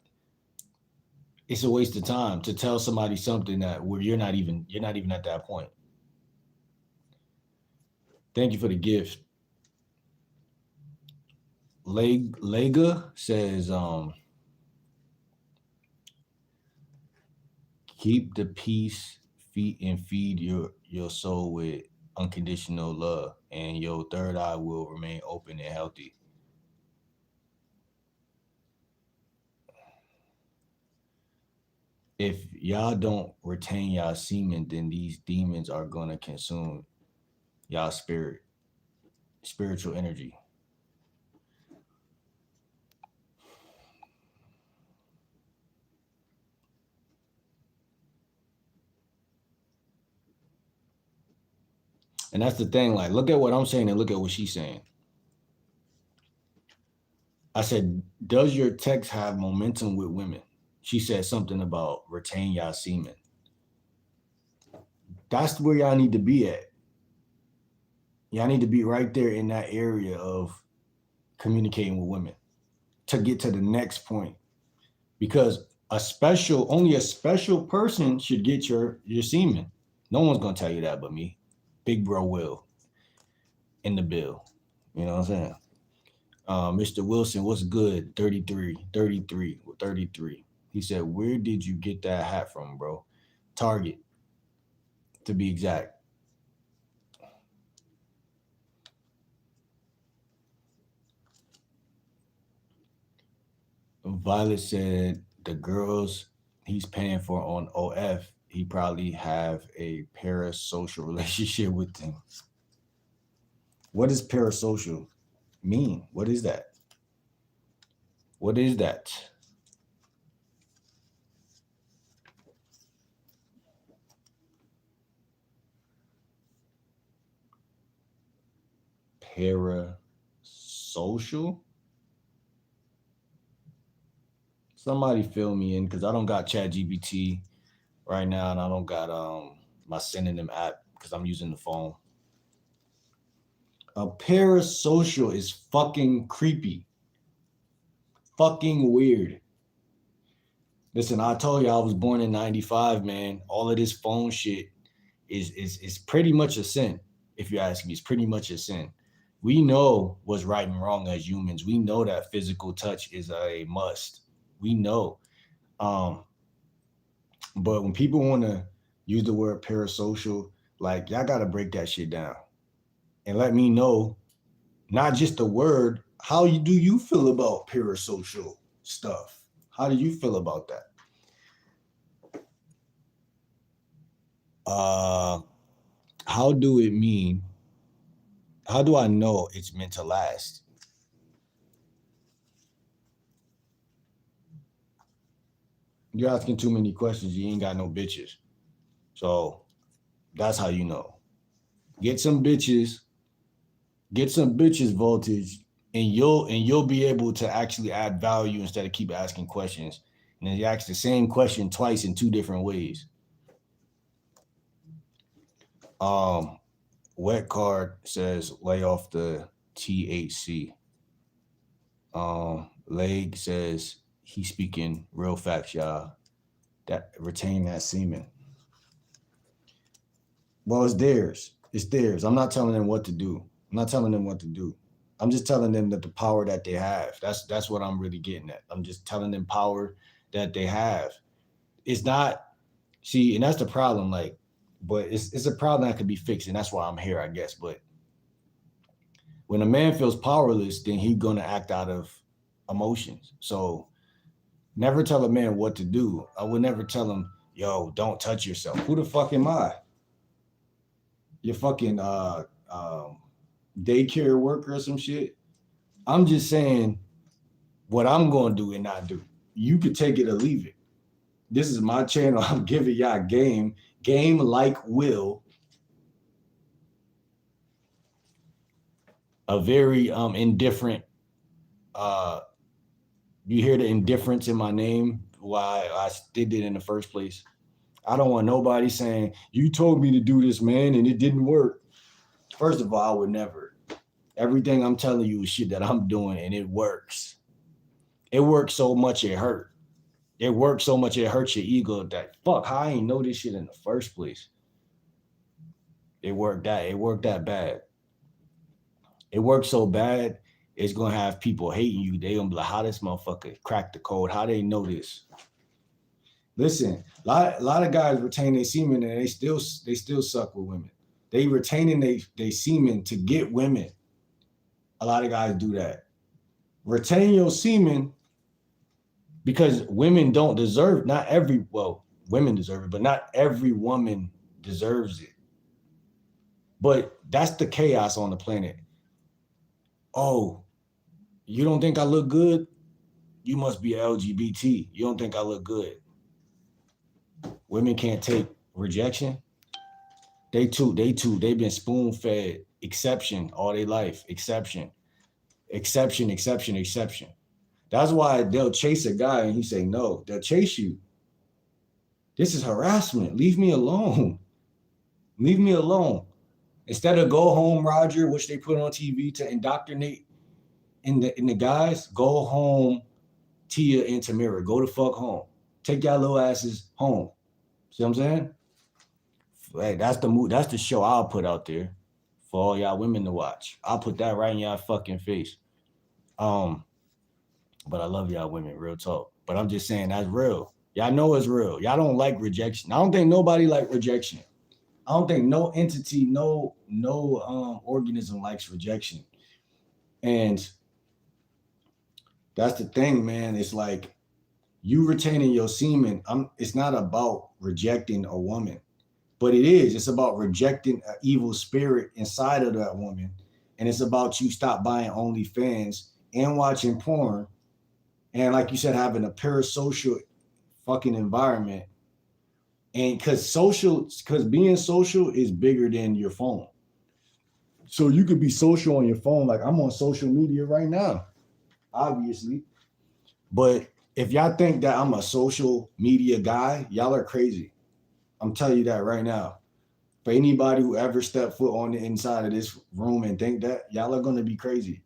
[SPEAKER 1] it's a waste of time to tell somebody something that where you're not even at that point. Thank you for the gift. Lega says, keep the peace, feed your soul with unconditional love, and your third eye will remain open and healthy. If y'all don't retain y'all semen, then these demons are gonna consume y'all spiritual energy. And that's the thing, like, look at what I'm saying and look at what she's saying. I said, does your text have momentum with women? She said something about retain y'all semen. That's where y'all need to be at. Y'all need to be right there in that area of communicating with women to get to the next point. Because only a special person should get your semen. No one's gonna tell you that but me. Big bro will in the bill. You know what I'm saying? Mr. Wilson, what's good? 33. He said, where did you get that hat from, bro? Target, to be exact. Violet said, the girls he's paying for on OF, he probably have a parasocial relationship with them. What does parasocial mean? What is that? What is that? parasocial. Somebody fill me in because I don't got ChatGPT right now, and I don't got my synonym app because I'm using the phone. A parasocial is fucking creepy, fucking weird. Listen, I told you I was born in '95, man. All of this phone shit is pretty much a sin. If you ask me, it's pretty much a sin. We know what's right and wrong as humans. We know that physical touch is a must. We know. But when people want to use the word parasocial, like y'all got to break that shit down and let me know, not just the word, how do you feel about parasocial stuff? How do you feel about that? How do it mean? How do I know it's meant to last? You're asking too many questions. You ain't got no bitches. So that's how you know. Get some bitches voltage, and you'll be able to actually add value instead of keep asking questions. And then you ask the same question twice in two different ways. Wet card says lay off the THC. Leg says he's speaking real facts, y'all. That retain that semen. Well, it's theirs. It's theirs. I'm not telling them what to do. I'm just telling them that the power that they have. That's what I'm really getting at. I'm just telling them power that they have. It's not, see, and that's the problem. Like, but it's a problem that could be fixed, and that's why I'm here, I guess. But when a man feels powerless, then he's gonna act out of emotions. So never tell a man what to do. I would never tell him, yo, don't touch yourself. Who the fuck am I? You're fucking daycare worker or some shit. I'm just saying what I'm gonna do and not do. You could take it or leave it. This is my channel. I'm giving y'all game like Will. A very indifferent. You hear the indifference in my name? Why I did it in the first place. I don't want nobody saying, you told me to do this, man, and it didn't work. First of all, I would never. Everything I'm telling you is shit that I'm doing, and it works. It works so much it hurt. It works so much it hurts your ego that, fuck, how I ain't know this shit in the first place. It worked that bad. It worked so bad, it's going to have people hating you. They going to be like, how this motherfucker cracked the code? How they know this? Listen, a lot of guys retain their semen and they still suck with women. They retaining their semen to get women. A lot of guys do that. Retain your semen because women don't deserve, women deserve it, but not every woman deserves it. But that's the chaos on the planet. Oh, you don't think I look good? You must be LGBT. You don't think I look good. Women can't take rejection. They've been spoon-fed exception all their life. Exception. That's why they'll chase a guy and he say no. They'll chase you. This is harassment. Leave me alone. Instead of go home, Roger, which they put on TV to indoctrinate in the guys, go home, Tia and Tamira. Go the fuck home. Take y'all little asses home. See what I'm saying? Hey, that's the show I'll put out there for all y'all women to watch. I'll put that right in y'all fucking face. But I love y'all women, real talk. But I'm just saying that's real. Y'all know it's real. Y'all don't like rejection. I don't think nobody like rejection. I don't think no entity, no organism likes rejection. And that's the thing, man. It's like you retaining your semen. It's not about rejecting a woman, but it is. It's about rejecting an evil spirit inside of that woman. And it's about you stop buying OnlyFans and watching porn. And like you said, having a parasocial fucking environment. And because being social is bigger than your phone. So you could be social on your phone. Like I'm on social media right now, obviously. But if y'all think that I'm a social media guy, y'all are crazy. I'm telling you that right now. For anybody who ever stepped foot on the inside of this room and think that, y'all are gonna be crazy.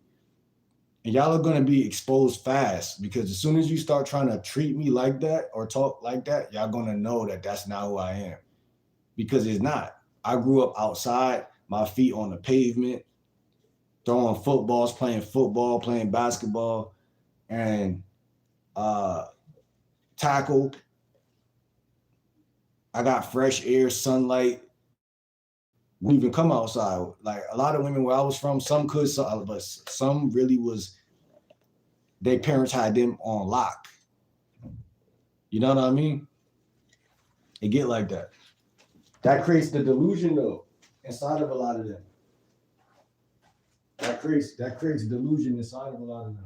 [SPEAKER 1] And y'all are gonna be exposed fast because as soon as you start trying to treat me like that or talk like that, y'all gonna know that that's not who I am. Because it's not. I grew up outside, my feet on the pavement, throwing footballs, playing football, playing basketball, and uh, tackle. I got fresh air, sunlight. We didn't even come outside. Like a lot of women where I was from, some could, but some really was. Their parents had them on lock. You know what I mean? It get like that. That creates the delusion though inside of a lot of them. That creates delusion inside of a lot of them.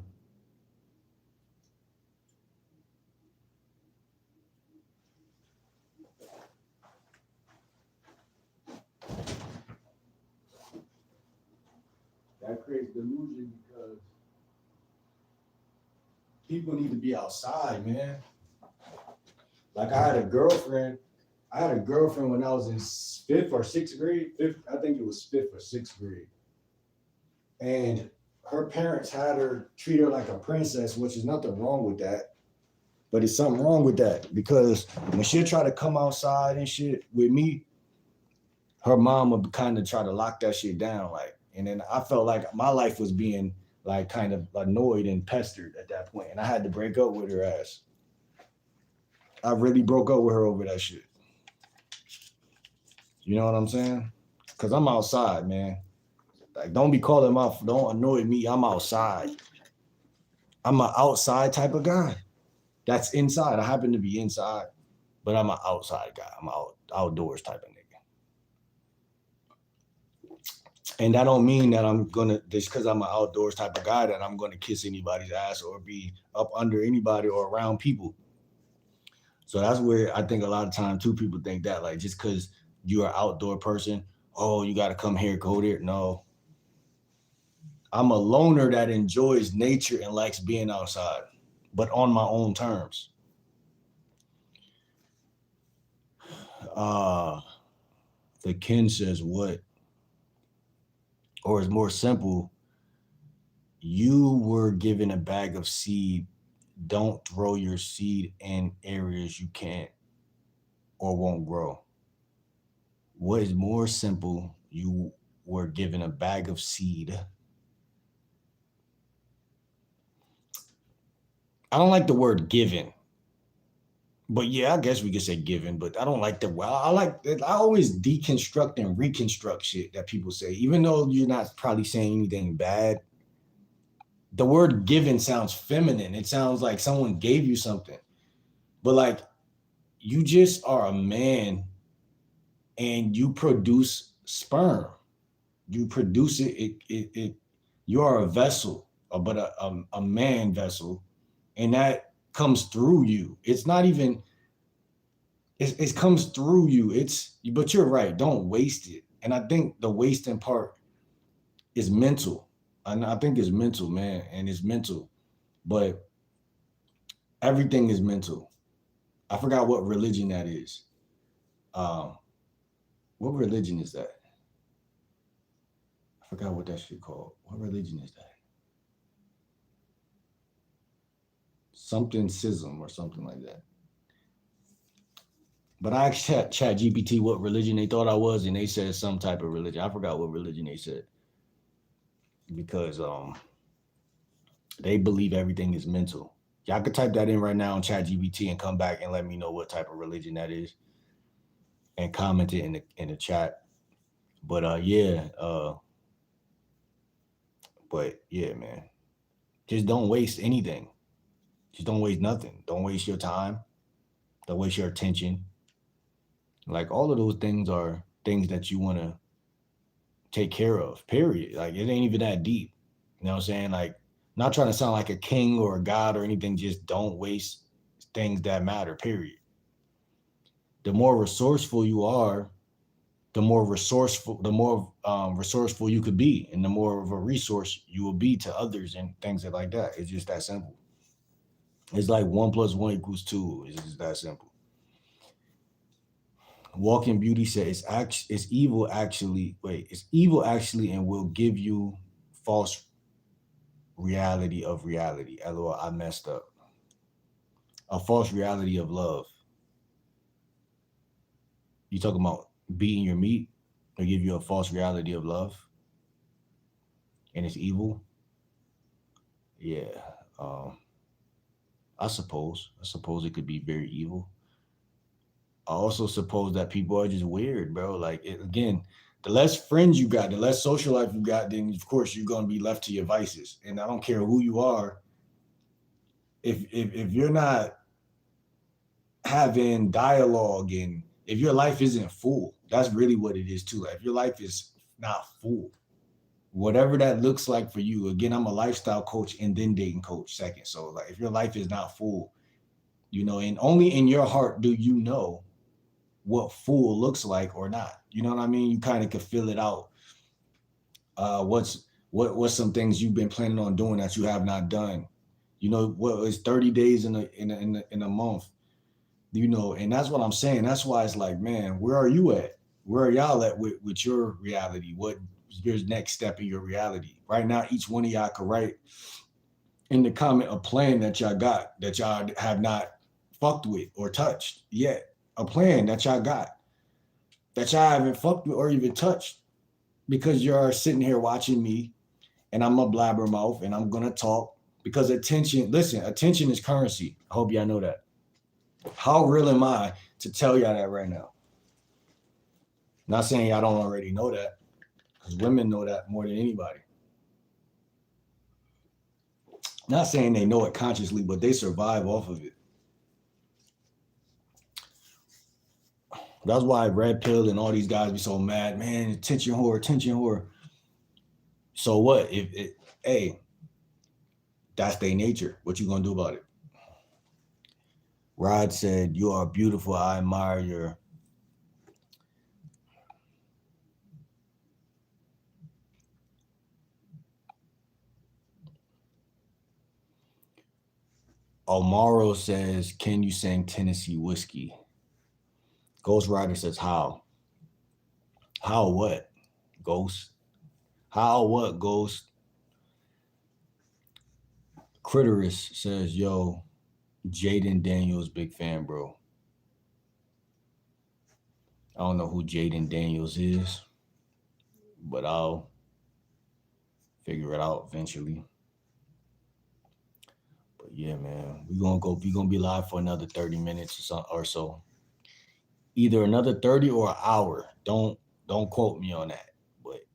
[SPEAKER 1] That creates delusion because people need to be outside, man. Like I had a girlfriend. I had a girlfriend when I was in fifth or sixth grade. Fifth, I think it was fifth or sixth grade. And her parents had her treat her like a princess, which is nothing wrong with that. But it's something wrong with that because when she'll try to come outside and shit with me, her mom would kind of try to lock that shit down. Like, and then I felt like my life was being like kind of annoyed and pestered at that point, and I had to break up with her ass. I really broke up with her over that shit. You know what I'm saying? Cause I'm outside, man. Like, don't be calling my, don't annoy me. I'm outside. I'm an outside type of guy. That's inside. I happen to be inside, but I'm an outside guy. I'm outdoors type of nigga. And that don't mean that I'm gonna just because I'm an outdoors type of guy that I'm gonna kiss anybody's ass or be up under anybody or around people. So that's where I think a lot of times too people think that like just because you're an outdoor person, oh you gotta come here, go there. No. I'm a loner that enjoys nature and likes being outside, but on my own terms. Uh the Ken says what? Or it's more simple. You were given a bag of seed. Don't throw your seed in areas you can't or won't grow. What is more simple? You were given a bag of seed. I don't like the word given, but yeah, I guess we could say given, but I don't like the well. I always deconstruct and reconstruct shit that people say, even though you're not probably saying anything bad. The word given sounds feminine. It sounds like someone gave you something. But like you just are a man and you produce sperm. You produce it. You are a vessel, but a man vessel, and that comes through you. It's not even. It comes through you. But you're right. Don't waste it. And I think the wasting part is mental. And I think it's mental, man, and it's mental. But everything is mental. I forgot what religion that is. Um, what religion is that? I forgot what that shit called. What religion is that? Something schism or something like that. But I asked Chat GPT what religion they thought I was, and they said some type of religion. I forgot what religion they said because they believe everything is mental. Y'all could type that in right now on Chat GPT and come back and let me know what type of religion that is, and comment it in the chat. But yeah, man, just don't waste anything. Just don't waste nothing. Don't waste your time. Don't waste your attention. Like all of those things are things that you want to take care of, period. Like it ain't even that deep. You know what I'm saying? Like not trying to sound like a king or a god or anything, just don't waste things that matter, period. The more resourceful you are, the more resourceful you could be, and the more of a resource you will be to others and things like that. It's just that simple. It's like 1 + 1 = 2. It's just that simple. Walking Beauty said it's evil actually. Wait, it's evil actually, and will give you false reality of reality. LOL, I messed up. A false reality of love. You talking about beating your meat or give you a false reality of love, and it's evil? Yeah. Um, I suppose. I suppose it could be very evil. I also suppose that people are just weird, bro. Like again, the less friends you got, the less social life you got, then of course you're gonna be left to your vices. And I don't care who you are, if you're not having dialogue, and if your life isn't full, that's really what it is too. Like if your life is not full, whatever that looks like for you. Again, I'm a lifestyle coach and then dating coach second. So like if your life is not full, and only in your heart do you know what full looks like or not. You know what I mean? You kind of can feel it out. What's some things you've been planning on doing that you have not done? What is 30 days in a month? And that's what I'm saying. That's why it's like, man, where are you at? Where are y'all at with your reality? What is your next step in your reality? Right now, each one of y'all could write in the comment a plan that y'all got that y'all have not fucked with or touched yet. A plan that y'all got that y'all haven't fucked with or even touched, because you're sitting here watching me and I'm a blabbermouth and I'm gonna talk because attention is currency. I hope y'all know that. How real am I to tell y'all that right now? Not saying y'all don't already know that, because women know that more than anybody. Not saying they know it consciously, but they survive off of it. That's why Red Pill and all these guys be so mad, man. Attention whore. So what? Hey, that's their nature. What you gonna do about it? Rod said, "You are beautiful. I admire your." Omaro says, "Can you sing Tennessee Whiskey?" Ghost Rider says, "How? How what? Ghost? How what? Ghost?" Critterus says, "Yo, Jaden Daniels, big fan, bro." I don't know who Jaden Daniels is, but I'll figure it out eventually. But yeah, man, we're gonna be live for another 30 minutes or so. Either another 30 or an hour. Don't quote me on that. But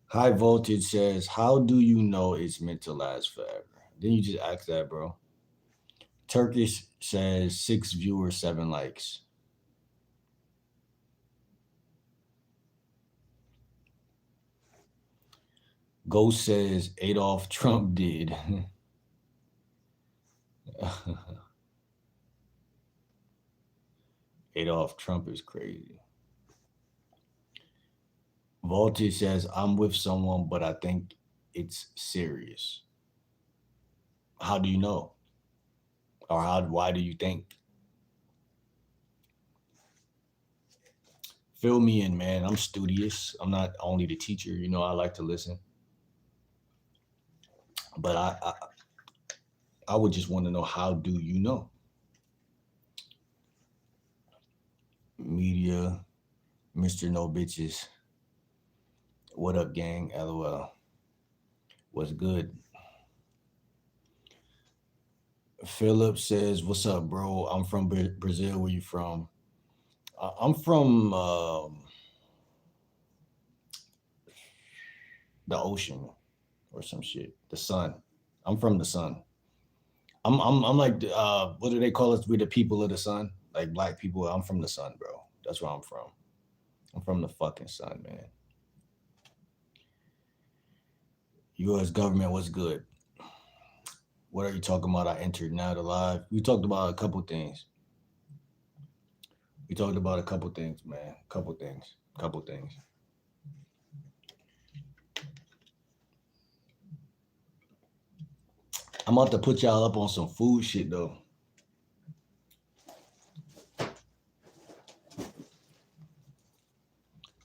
[SPEAKER 1] High Voltage says, "How do you know it's meant to last forever?" Then you just ask that, bro. Turkish says 6 viewers, 7 likes. Ghost says Adolf Trump did. Adolf Trump is crazy. Voltage says, "I'm with someone, but I think it's serious." How do you know? Or why do you think? Fill me in, man. I'm studious. I'm not only the teacher. I like to listen. But I would just want to know, how do you know? Media, Mr. No Bitches. What up, gang? LOL. What's good? Philip says, "What's up, bro? I'm from Brazil. Where you from?" I'm from the ocean or some shit. The sun. I'm from the sun. I'm like, what do they call us? We the people of the sun, like black people. I'm from the sun, bro. That's where I'm from. I'm from the fucking sun, man. U.S. government, what's good? What are you talking about? I entered now to live. We talked about a couple things. We talked about a couple things, man. Couple things. Couple things. I'm about to put y'all up on some food shit though.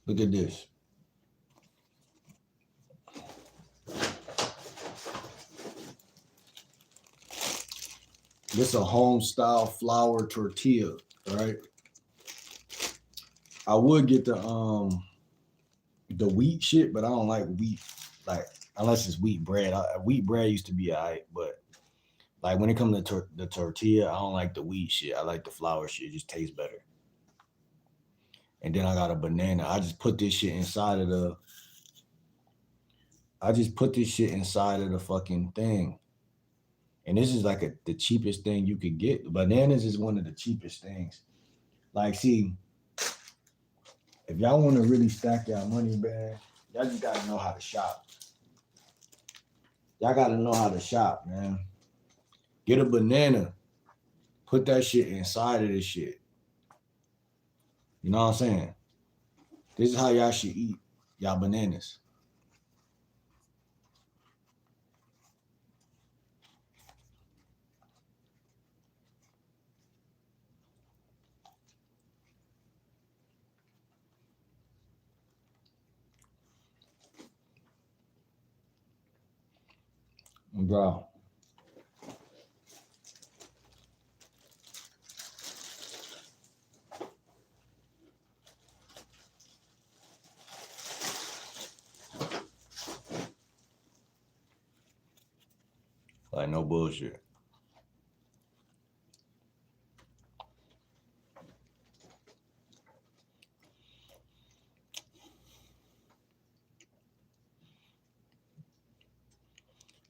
[SPEAKER 1] Look at this. This a home style flour tortilla, right? I would get the wheat shit, but I don't like wheat, like unless it's wheat bread. Wheat bread used to be alright, but like when it comes to the tortilla, I don't like the wheat shit. I like the flour shit. It just tastes better. And then I got a banana. I just put this shit inside of the. I just put this shit inside of the fucking thing. And this is like the cheapest thing you could get. Bananas is one of the cheapest things. Like, see, if y'all want to really stack y'all money, man, y'all just gotta know how to shop. Y'all gotta know how to shop, man. Get a banana. Put that shit inside of this shit. You know what I'm saying? This is how y'all should eat y'all bananas. Bro. Like, no bullshit.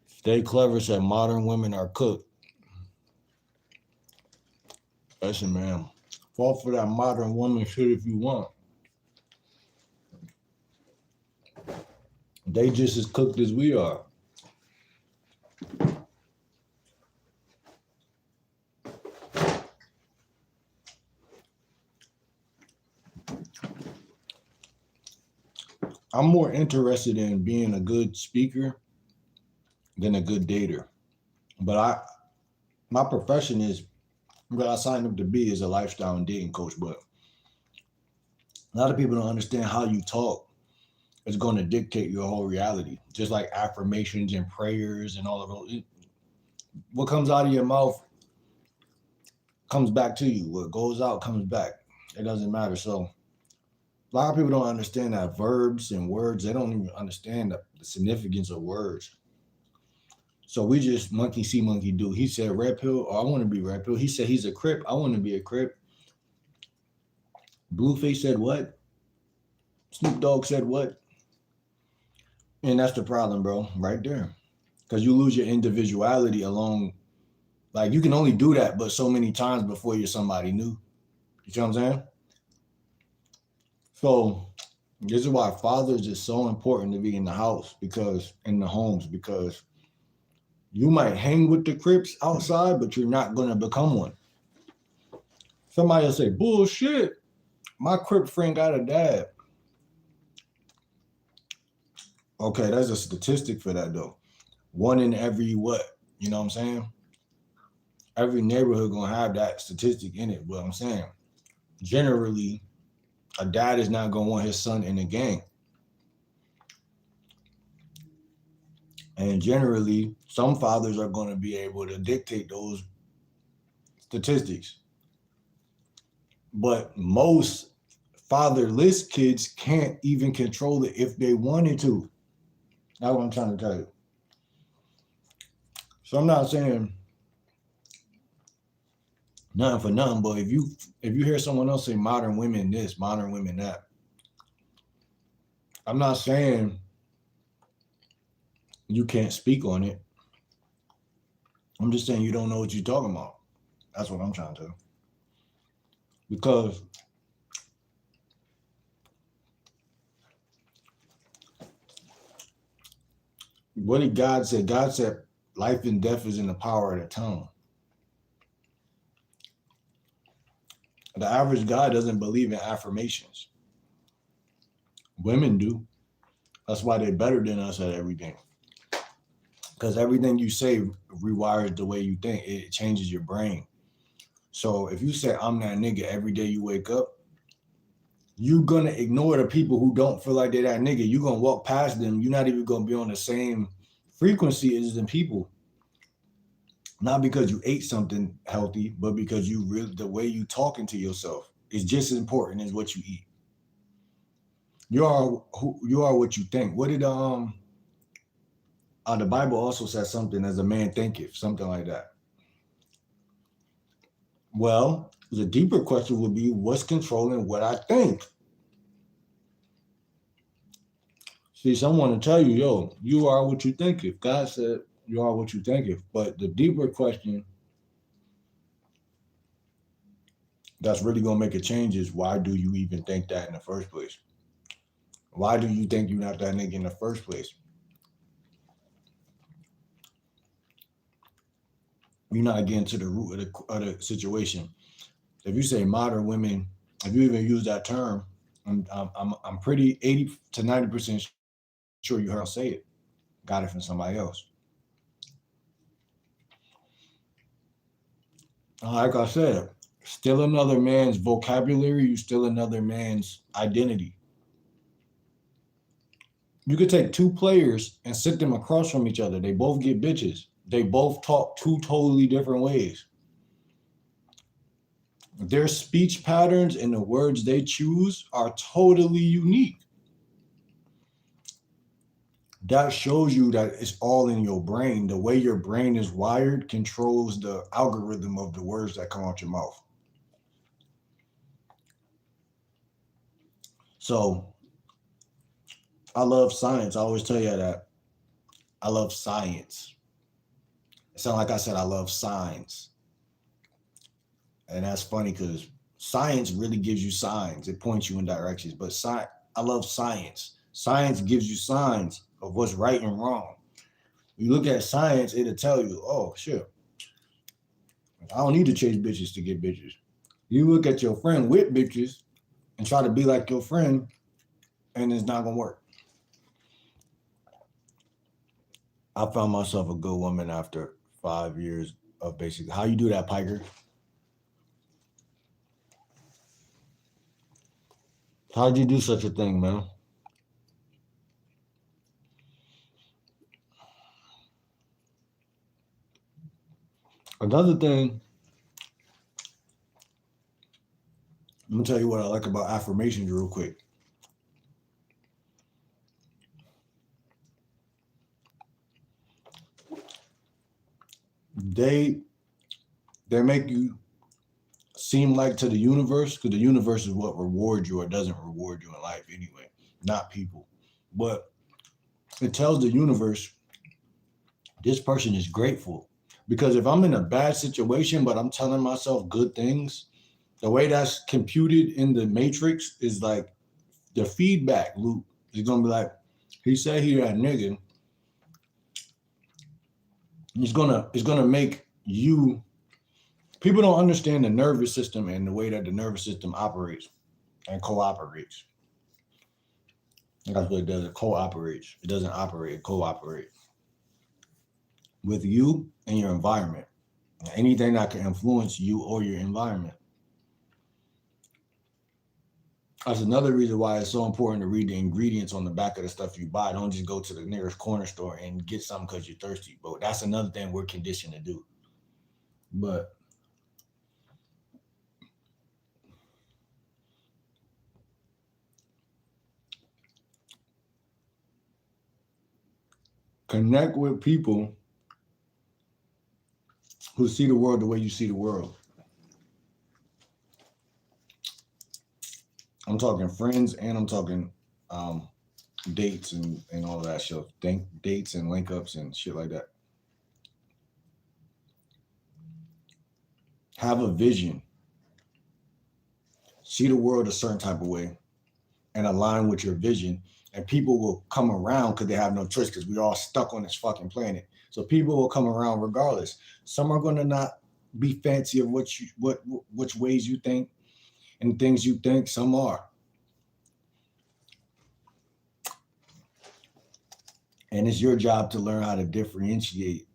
[SPEAKER 1] Stay Clever said modern women are cooked. Listen, man. Fall for that modern woman shit if you want. They just as cooked as we are. I'm more interested in being a good speaker than a good dater. But my profession is what I signed up to be is a lifestyle and dating coach. But a lot of people don't understand how you talk is going to dictate your whole reality. Just like affirmations and prayers and all of those. What comes out of your mouth comes back to you. What goes out comes back. It doesn't matter. So a lot of people don't understand that verbs and words, they don't even understand the significance of words. So we just monkey see, monkey do. He said red pill, oh, I want to be red pill. He said he's a Crip. I want to be a Crip. Blueface said what? Snoop Dogg said what? And that's the problem, bro, right there. Because you lose your individuality along. Like, you can only do that but so many times before you're somebody new. You see what I'm saying? So this is why fathers is so important to be in the house, because in the homes, because you might hang with the Crips outside, but you're not going to become one. Somebody will say, bullshit, my Crip friend got a dad. Okay, that's a statistic for that, though. One in every what? You know what I'm saying? Every neighborhood going to have that statistic in it. But I'm saying, generally, a dad is not going to want his son in the gang. And generally, some fathers are going to be able to dictate those statistics. But most fatherless kids can't even control it if they wanted to. That's what I'm trying to tell you. So I'm not saying nothing for nothing, but if you hear someone else say modern women this, modern women that, I'm not saying you can't speak on it. I'm just saying you don't know what you're talking about. That's what I'm trying to. Because what did God say? God said life and death is in the power of the tongue. The average guy doesn't believe in affirmations. Women do. That's why they're better than us at everything. Because everything you say rewires the way you think. It changes your brain. So if you say I'm that nigga every day you wake up, you're gonna ignore the people who don't feel like they're that nigga. You're gonna walk past them. You're not even gonna be on the same frequency as them people. Not because you ate something healthy, but because you really the way you talking to yourself is just as important as what you eat. You are what you think. What did the Bible also says something as a man thinketh, something like that. Well, the deeper question would be what's controlling what I think? See, someone will tell you, yo, you are what you think if. God said you are what you think if. But the deeper question that's really gonna make a change is why do you even think that in the first place? Why do you think you're not that nigga in the first place? You're not getting to the root of the situation. If you say modern women, if you even use that term, I'm pretty 80 to 90% sure you heard say it. Got it from somebody else. Like I said, steal another man's vocabulary, you steal another man's identity. You could take two players and sit them across from each other. They both get bitches. They both talk two totally different ways. Their speech patterns and the words they choose are totally unique. That shows you that it's all in your brain. The way your brain is wired controls the algorithm of the words that come out your mouth. So I love science. I always tell you that. I love science. It sounds like I said I love signs. And that's funny because science really gives you signs. It points you in directions. But I love science. Science gives you signs of what's right and wrong. You look at science, it'll tell you, oh shit, I don't need to chase bitches to get bitches. You look at your friend with bitches and try to be like your friend, and it's not gonna work. I found myself a good woman after 5 years of basically how you do that, Piker. How'd you do such a thing, man? Another thing, I'm gonna tell you what I like about affirmations real quick. They make you seem like to the universe, because the universe is what rewards you or doesn't reward you in life anyway, not people. But it tells the universe this person is grateful. Because if I'm in a bad situation, but I'm telling myself good things, the way that's computed in the matrix is like the feedback loop is gonna be like, he said he that nigga. It's gonna make you people don't understand the nervous system and the way that the nervous system operates and cooperates. That's what it does. It cooperates. It doesn't operate, it cooperates with you and your environment. Anything that can influence you or your environment. That's another reason why it's so important to read the ingredients on the back of the stuff you buy. Don't just go to the nearest corner store and get something because you're thirsty. But that's another thing we're conditioned to do. But connect with people who see the world the way you see the world. I'm talking friends and I'm talking dates and all that shit. Dates and link ups and shit like that. Have a vision. See the world a certain type of way and align with your vision. And people will come around because they have no choice because we're all stuck on this fucking planet. So people will come around regardless. Some are going to not be fancy of which ways you think. and things you think, some are. And it's your job to learn how to differentiate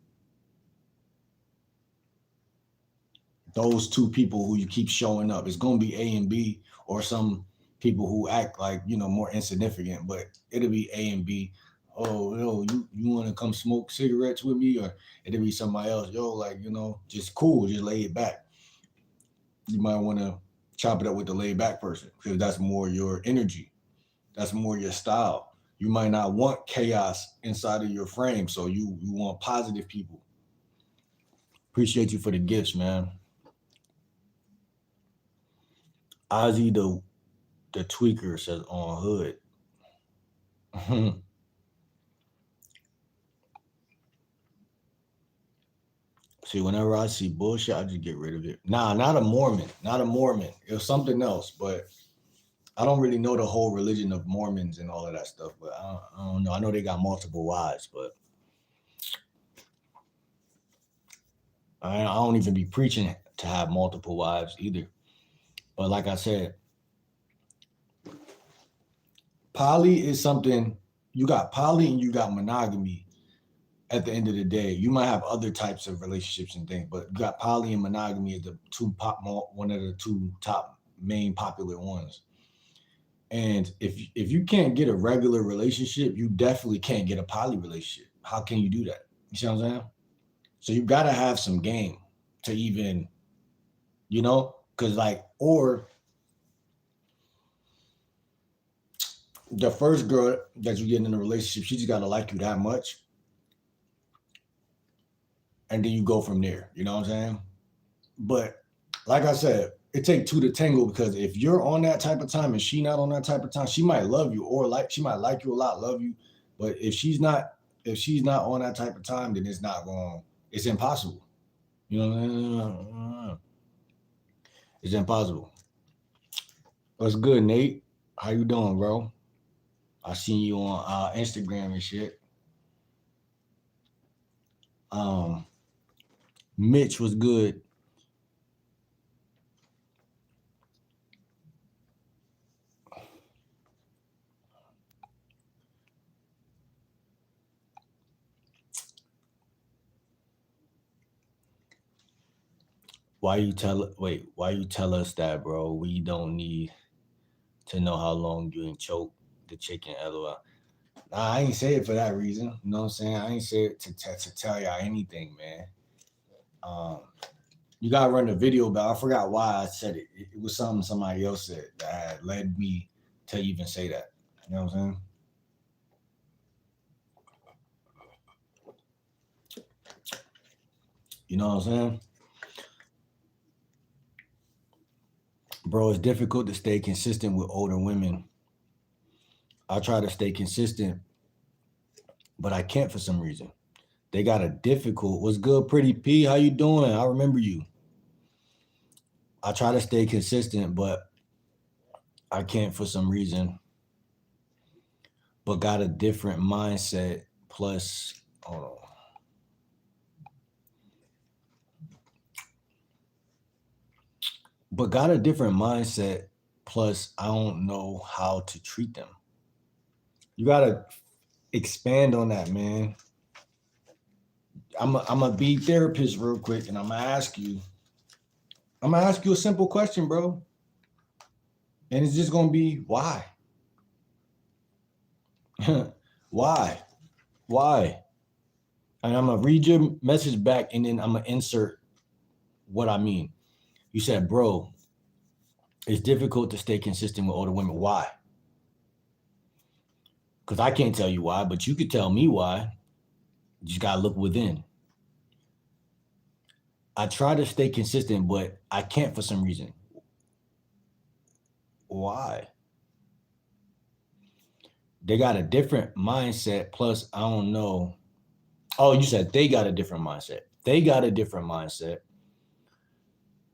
[SPEAKER 1] those two people who you keep showing up. It's going to be A and B, or some people who act like, more insignificant, but it'll be A and B. Oh, yo, you want to come smoke cigarettes with me? Or it'll be somebody else. Yo, like, just cool, just lay it back. You might want to chop it up with the laid back person, because that's more your energy. That's more your style. You might not want chaos inside of your frame, so you want positive people. Appreciate you for the gifts, man. Ozzy the tweaker says on hood. See, whenever I see bullshit, I just get rid of it. Nah, not a Mormon. Not a Mormon. It was something else, but I don't really know the whole religion of Mormons and all of that stuff. But I don't know. I know they got multiple wives, but I don't even be preaching to have multiple wives either. But like I said, poly is something. You got poly and you got monogamy. At the end of the day, you might have other types of relationships and things, but you got poly and monogamy is one of the two top main popular ones. And if you can't get a regular relationship, you definitely can't get a poly relationship. How can you do that? You see what I'm saying? So you gotta have some game to even, because or the first girl that you get in a relationship, she just gotta like you that much. And then you go from there. You know what I'm saying? But like I said, it takes two to tango, because if you're on that type of time and she not on that type of time, she might love you, or she might like you a lot, love you. But if she's not on that type of time, then it's impossible. You know what I mean? It's impossible. What's good, Nate? How you doing, bro? I seen you on Instagram and shit. Mitch was good. Why you tell us that, bro? We don't need to know how long you ain't choke the chicken, LOL. Nah, I ain't say it for that reason. You know what I'm saying? I ain't say it to tell y'all anything, man. You gotta run the video, but I forgot why I said it. It was something somebody else said that had led me to even say that. You know what I'm saying? You know what I'm saying? Bro, it's difficult to stay consistent with older women. I try to stay consistent, but I can't for some reason. They got a difficult. What's good, Pretty P? How you doing? I remember you. I try to stay consistent, but I can't for some reason. But got a different mindset. Plus, hold on. But got a different mindset. Plus, I don't know how to treat them. You gotta expand on that, man. I'm a be therapist real quick, and I'm gonna ask you a simple question, bro. And it's just gonna be why? Why? And I'm gonna read your message back, and then I'm gonna insert what I mean. You said, bro, it's difficult to stay consistent with older women. Why? Because I can't tell you why, but you could tell me why. You just gotta look within. I try to stay consistent, but I can't for some reason. Why? They got a different mindset. Plus, I don't know. Oh, you said they got a different mindset. They got a different mindset.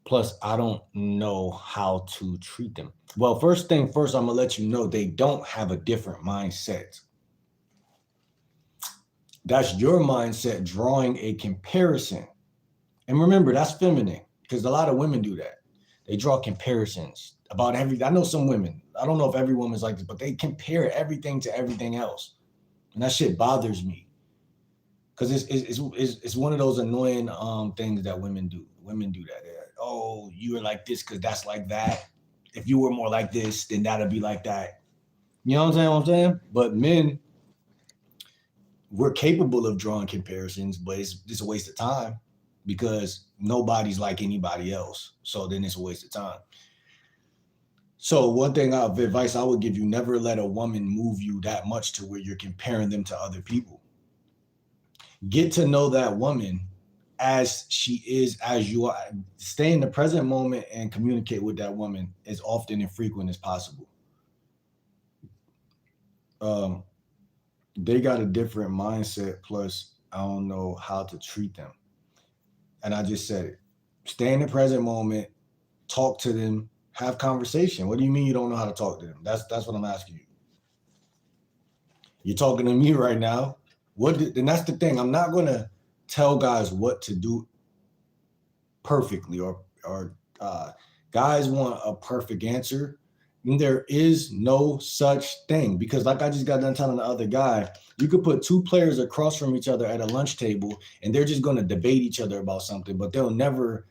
[SPEAKER 1] Plus, I don't know how to treat them. Well, first thing first, I'm going to let you know they don't have a different mindset. That's your mindset drawing a comparison. And remember, that's feminine, because a lot of women do that. They draw comparisons about every. I know some women. I don't know if every woman's like this, but they compare everything to everything else, and that shit bothers me because it's one of those annoying things that women do. Women do that. They're like, oh, you are like this because that's like that. If you were more like this, then that'd be like that. You know what I'm saying? But men, we're capable of drawing comparisons, but it's a waste of time because nobody's like anybody else. So then it's a waste of time. So one thing of advice I would give you, never let a woman move you that much to where you're comparing them to other people. Get to know that woman as she is, as you are. Stay in the present moment and communicate with that woman as often and frequent as possible. Um, they got a different mindset, plus I don't know how to treat them. And I just said it. Stay in the present moment, talk to them, have conversation. What do you mean you don't know how to talk to them? That's what I'm asking you. You're talking to me right now. And that's the thing. I'm not gonna tell guys what to do perfectly, or guys want a perfect answer. And there is no such thing, because like I just got done telling the other guy, you could put two players across from each other at a lunch table and they're just going to debate each other about something, but they'll never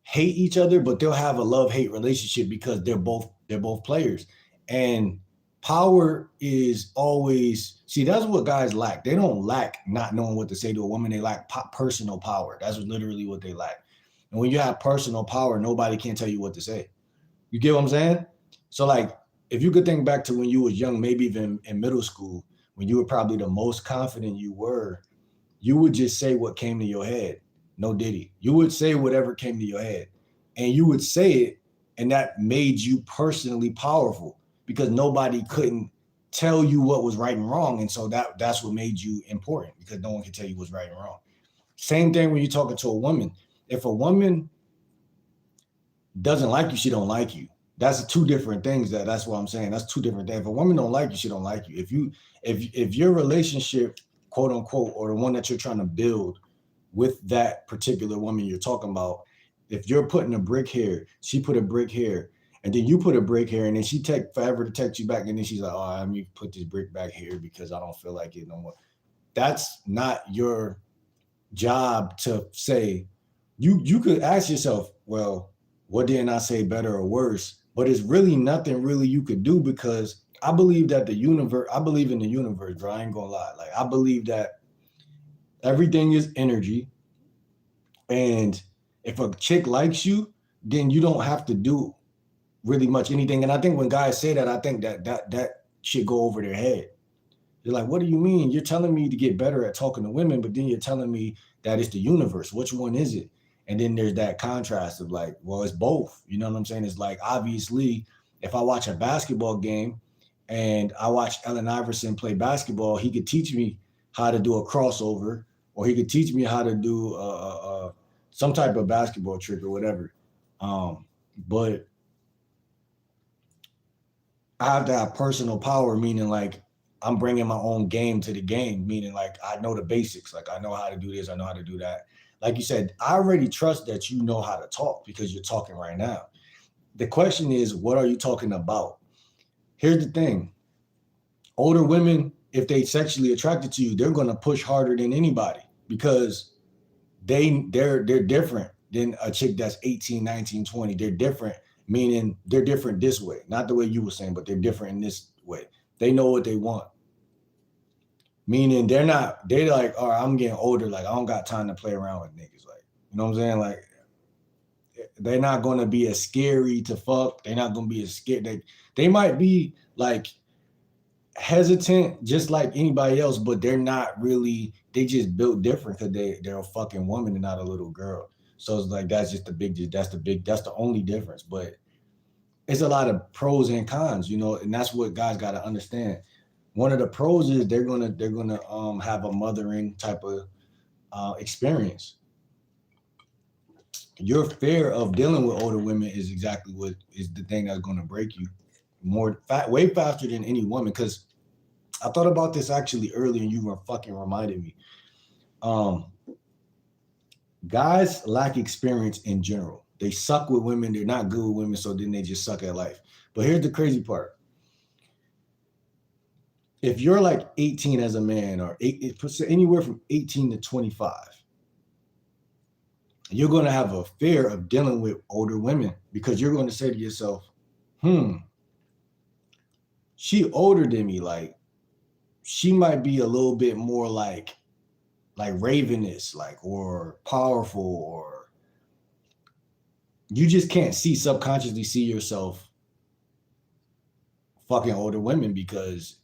[SPEAKER 1] hate each other, but they'll have a love-hate relationship because they're both players. And power is always, see, that's what guys lack. They don't lack not knowing what to say to a woman. They lack personal power. That's literally what they lack. And when you have personal power, nobody can tell you what to say. You get what I'm saying? So like, if you could think back to when you was young, maybe even in middle school, when you were probably the most confident you were, you would just say what came to your head. No diddy. You would say whatever came to your head. And you would say it, and that made you personally powerful because nobody couldn't tell you what was right and wrong. And so that's what made you important, because no one can tell you what's right and wrong. Same thing when you're talking to a woman. If a woman doesn't like you, she don't like you. That's two different things. That's what I'm saying. That's two different things. If a woman don't like you, she don't like you. If your relationship, quote unquote, or the one that you're trying to build with that particular woman you're talking about, if you're putting a brick here, she put a brick here, and then you put a brick here, and then she take forever to text you back, and then she's like, oh, let me put this brick back here because I don't feel like it no more. That's not your job to say. You could ask yourself, well, what didn't I say better or worse? But it's really nothing really you could do, because I believe that I believe in the universe, bro. I ain't gonna lie. Like, I believe that everything is energy. And if a chick likes you, then you don't have to do really much anything. And I think when guys say that, I think that should go over their head. They're like, what do you mean? You're telling me to get better at talking to women, but then you're telling me that it's the universe. Which one is it? And then there's that contrast of like, well, it's both. You know what I'm saying? It's like, obviously, if I watch a basketball game and I watch Allen Iverson play basketball, he could teach me how to do a crossover, or he could teach me how to do some type of basketball trick or whatever. But I have to have personal power, meaning like I'm bringing my own game to the game, meaning like I know the basics. Like I know how to do this, I know how to do that. Like you said, I already trust that you know how to talk because you're talking right now. The question is, what are you talking about? Here's the thing. Older women, if they sexually attracted to you, they're going to push harder than anybody because they're different than a chick that's 18, 19, 20. They're different, meaning they're different this way. Not the way you were saying, but they're different in this way. They know what they want. Meaning they're like, all right, I'm getting older. Like, I don't got time to play around with niggas. Like, you know what I'm saying? Like, they're not going to be as scary to fuck. They're not going to be as scared. They might be like hesitant just like anybody else, but they're not really, they just built different because they're a fucking woman and not a little girl. So it's like, that's the only difference. But it's a lot of pros and cons, you know, and that's what guys got to understand. One of the pros is they're gonna have a mothering type of experience. Your fear of dealing with older women is exactly what is the thing that's gonna break you way faster than any woman. Because I thought about this actually earlier, and you were fucking reminding me. Guys lack experience in general. They suck with women. They're not good with women, so then they just suck at life. But here's the crazy part. If you're like 18 as a man, or anywhere from 18 to 25, you're going to have a fear of dealing with older women because you're going to say to yourself, she older than me. Like, she might be a little bit more like Ravenous, like, or powerful, or you just can't subconsciously see yourself fucking older women because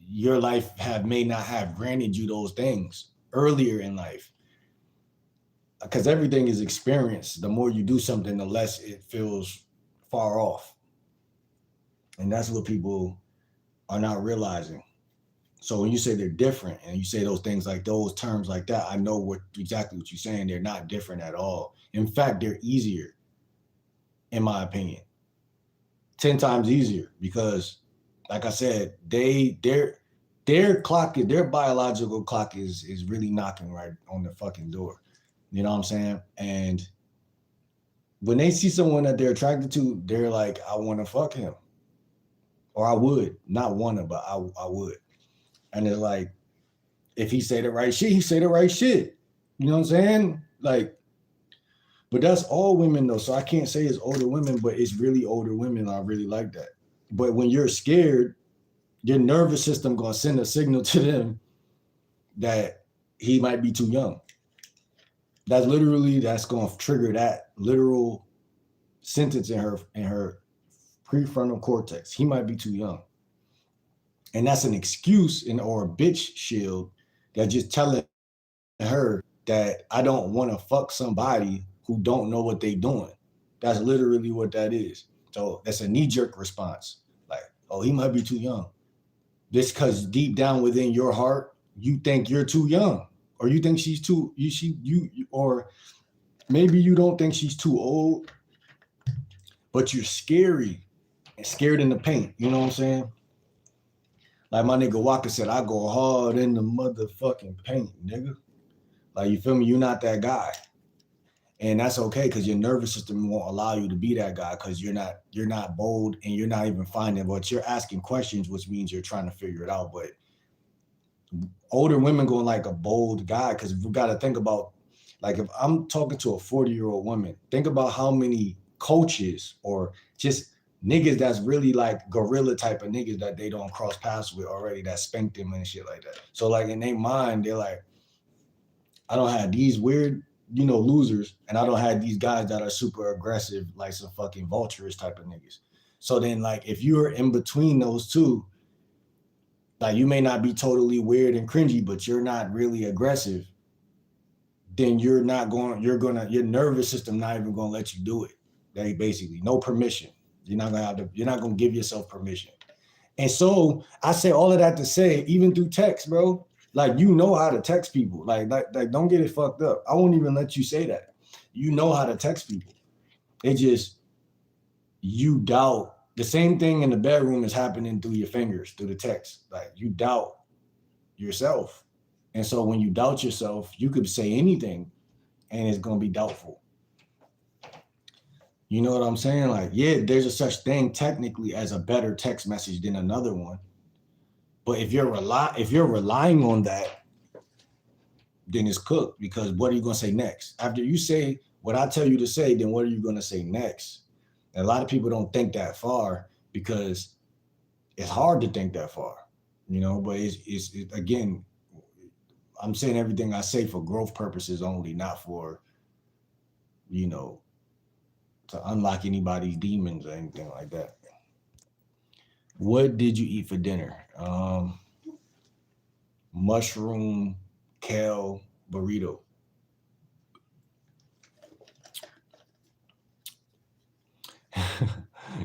[SPEAKER 1] your life may not have granted you those things earlier in life. Because everything is experience. The more you do something, the less it feels far off. And that's what people are not realizing. So when you say they're different and you say those things like those terms like that, I know exactly what you're saying. They're not different at all. In fact, they're easier, in my opinion. 10 times easier because, like I said, their clock, their biological clock is really knocking right on the fucking door. You know what I'm saying? And when they see someone that they're attracted to, they're like, I want to fuck him. Or I would. Not want to, but I would. And it's like, if he say the right shit, he say the right shit. You know what I'm saying? Like, but that's all women though. So I can't say it's older women, but it's really older women. I really like that. But when you're scared, your nervous system gonna send a signal to them that he might be too young. That's gonna trigger that literal sentence in her prefrontal cortex. He might be too young. And that's an excuse or a bitch shield that just telling her that I don't want to fuck somebody who don't know what they doing. That's literally what that is. So that's a knee-jerk response. Like, oh, he might be too young. Just because deep down within your heart, you think you're too young. Or you think she's too, or maybe you don't think she's too old, but you're scared in the paint. You know what I'm saying? Like my nigga Walker said, I go hard in the motherfucking paint, nigga. Like, you feel me? You're not that guy. And that's okay because your nervous system won't allow you to be that guy because you're not bold and you're not even finding, but you're asking questions, which means you're trying to figure it out. But older women going like a bold guy because we got to think about, like, if I'm talking to a 40-year-old woman, think about how many coaches or just niggas that's really like gorilla type of niggas that they don't cross paths with already that spanked them and shit like that. So like in their mind, they're like, I don't have these weird, losers, and I don't have these guys that are super aggressive, like some fucking vultures type of niggas. So then, like, if you're in between those two, like, you may not be totally weird and cringy, but you're not really aggressive, then your nervous system not even gonna let you do it. They basically no permission. You're not gonna give yourself permission. And so I say all of that to say, even through text, bro, like, you know how to text people. Like don't get it fucked up. I won't even let you say that. You know how to text people. It just, you doubt. The same thing in the bedroom is happening through your fingers, through the text. Like, you doubt yourself. And so when you doubt yourself, you could say anything and it's going to be doubtful. You know what I'm saying? Like, yeah, there's a such thing technically as a better text message than another one. But if you're relying on that, then it's cooked, because what are you going to say next? After you say what I tell you to say, then what are you going to say next? And a lot of people don't think that far because it's hard to think that far, but it's again, I'm saying everything I say for growth purposes only, not for, to unlock anybody's demons or anything like that. What did you eat for dinner? Mushroom kale burrito.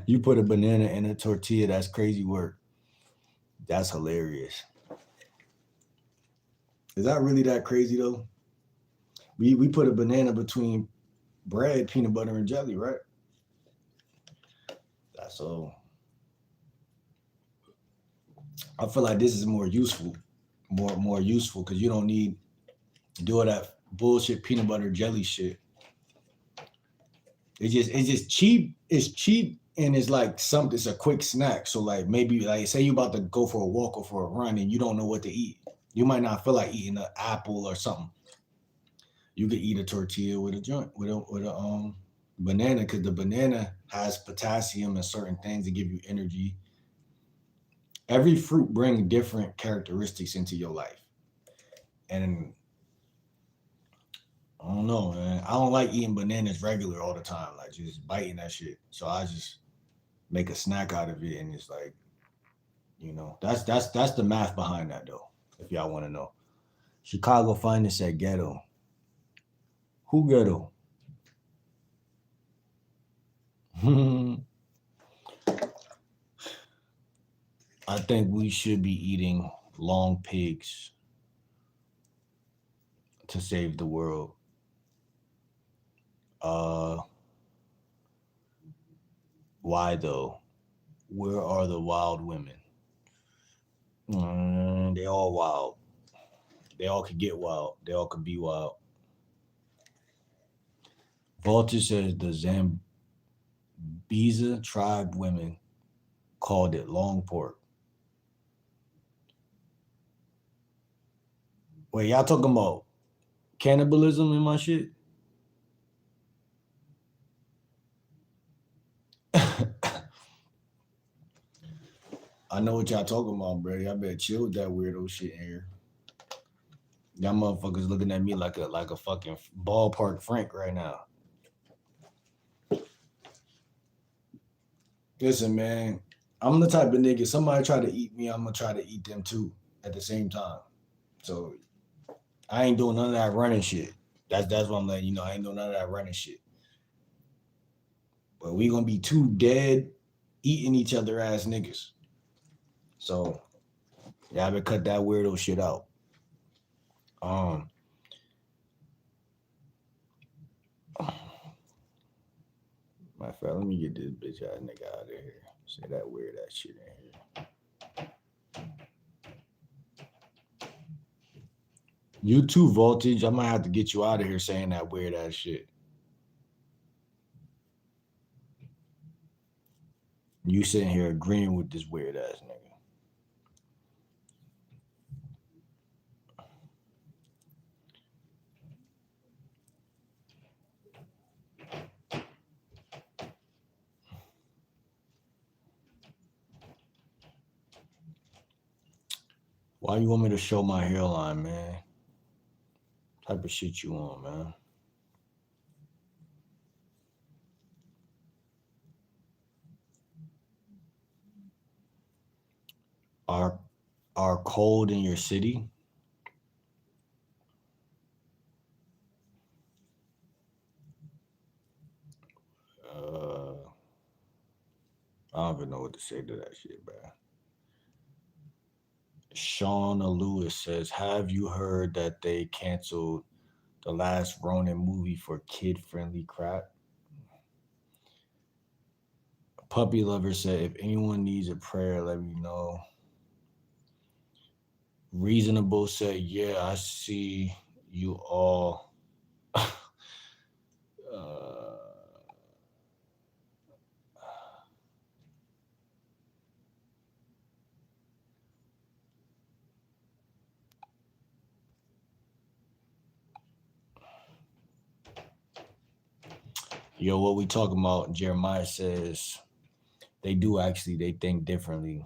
[SPEAKER 1] You put a banana in a tortilla. That's crazy work. That's hilarious. Is that really that crazy though? We put a banana between bread, peanut butter, and jelly, right? That's all. I feel like this is more useful because you don't need to do all that bullshit peanut butter jelly shit. It's just cheap. It's cheap and it's like something. It's a quick snack. So like maybe like say you about to go for a walk or for a run and you don't know what to eat. You might not feel like eating an apple or something. You could eat a tortilla with a joint with a banana because the banana has potassium and certain things to give you energy. Every fruit brings different characteristics into your life, and I don't know, man. I don't like eating bananas regular all the time, like just biting that shit. So I just make a snack out of it, and it's like, that's the math behind that though. If y'all want to know, Chicago finest at ghetto. Who ghetto? I think we should be eating long pigs to save the world. Uh, why though? Where are the wild women? They all wild. They all could get wild. They all could be wild. Voltage says the Zambiza tribe women called it long pork. Wait, y'all talking about cannibalism in my shit? I know what y'all talking about, bro. Y'all better chill with that weirdo shit in here. Y'all motherfuckers looking at me like a fucking ballpark Frank right now. Listen, man, I'm the type of nigga. Somebody try to eat me, I'm gonna try to eat them too at the same time. So I ain't doing none of that running shit. That's what I'm letting you know. I ain't doing none of that running shit. But we gonna be two dead, eating each other ass niggas. So y'all better cut that weirdo shit out. Um, my friend, let me get this bitch ass nigga out of here. Say that weird ass shit in here. You too, Voltage. I might have to get you out of here saying that weird ass shit. You sitting here agreeing with this weird ass nigga. Why you want me to show my hairline, man? Type of shit you on, man? Are are cold in your city? Uh, I don't even know what to say to that shit, bro. Shauna Lewis says, "Have you heard that they canceled the last Ronin movie for kid-friendly crap?" Puppy Lover said, "If anyone needs a prayer, let me know." Reasonable said, "Yeah, I see you all." Yo, what we talking about? Jeremiah says they do actually. They think differently.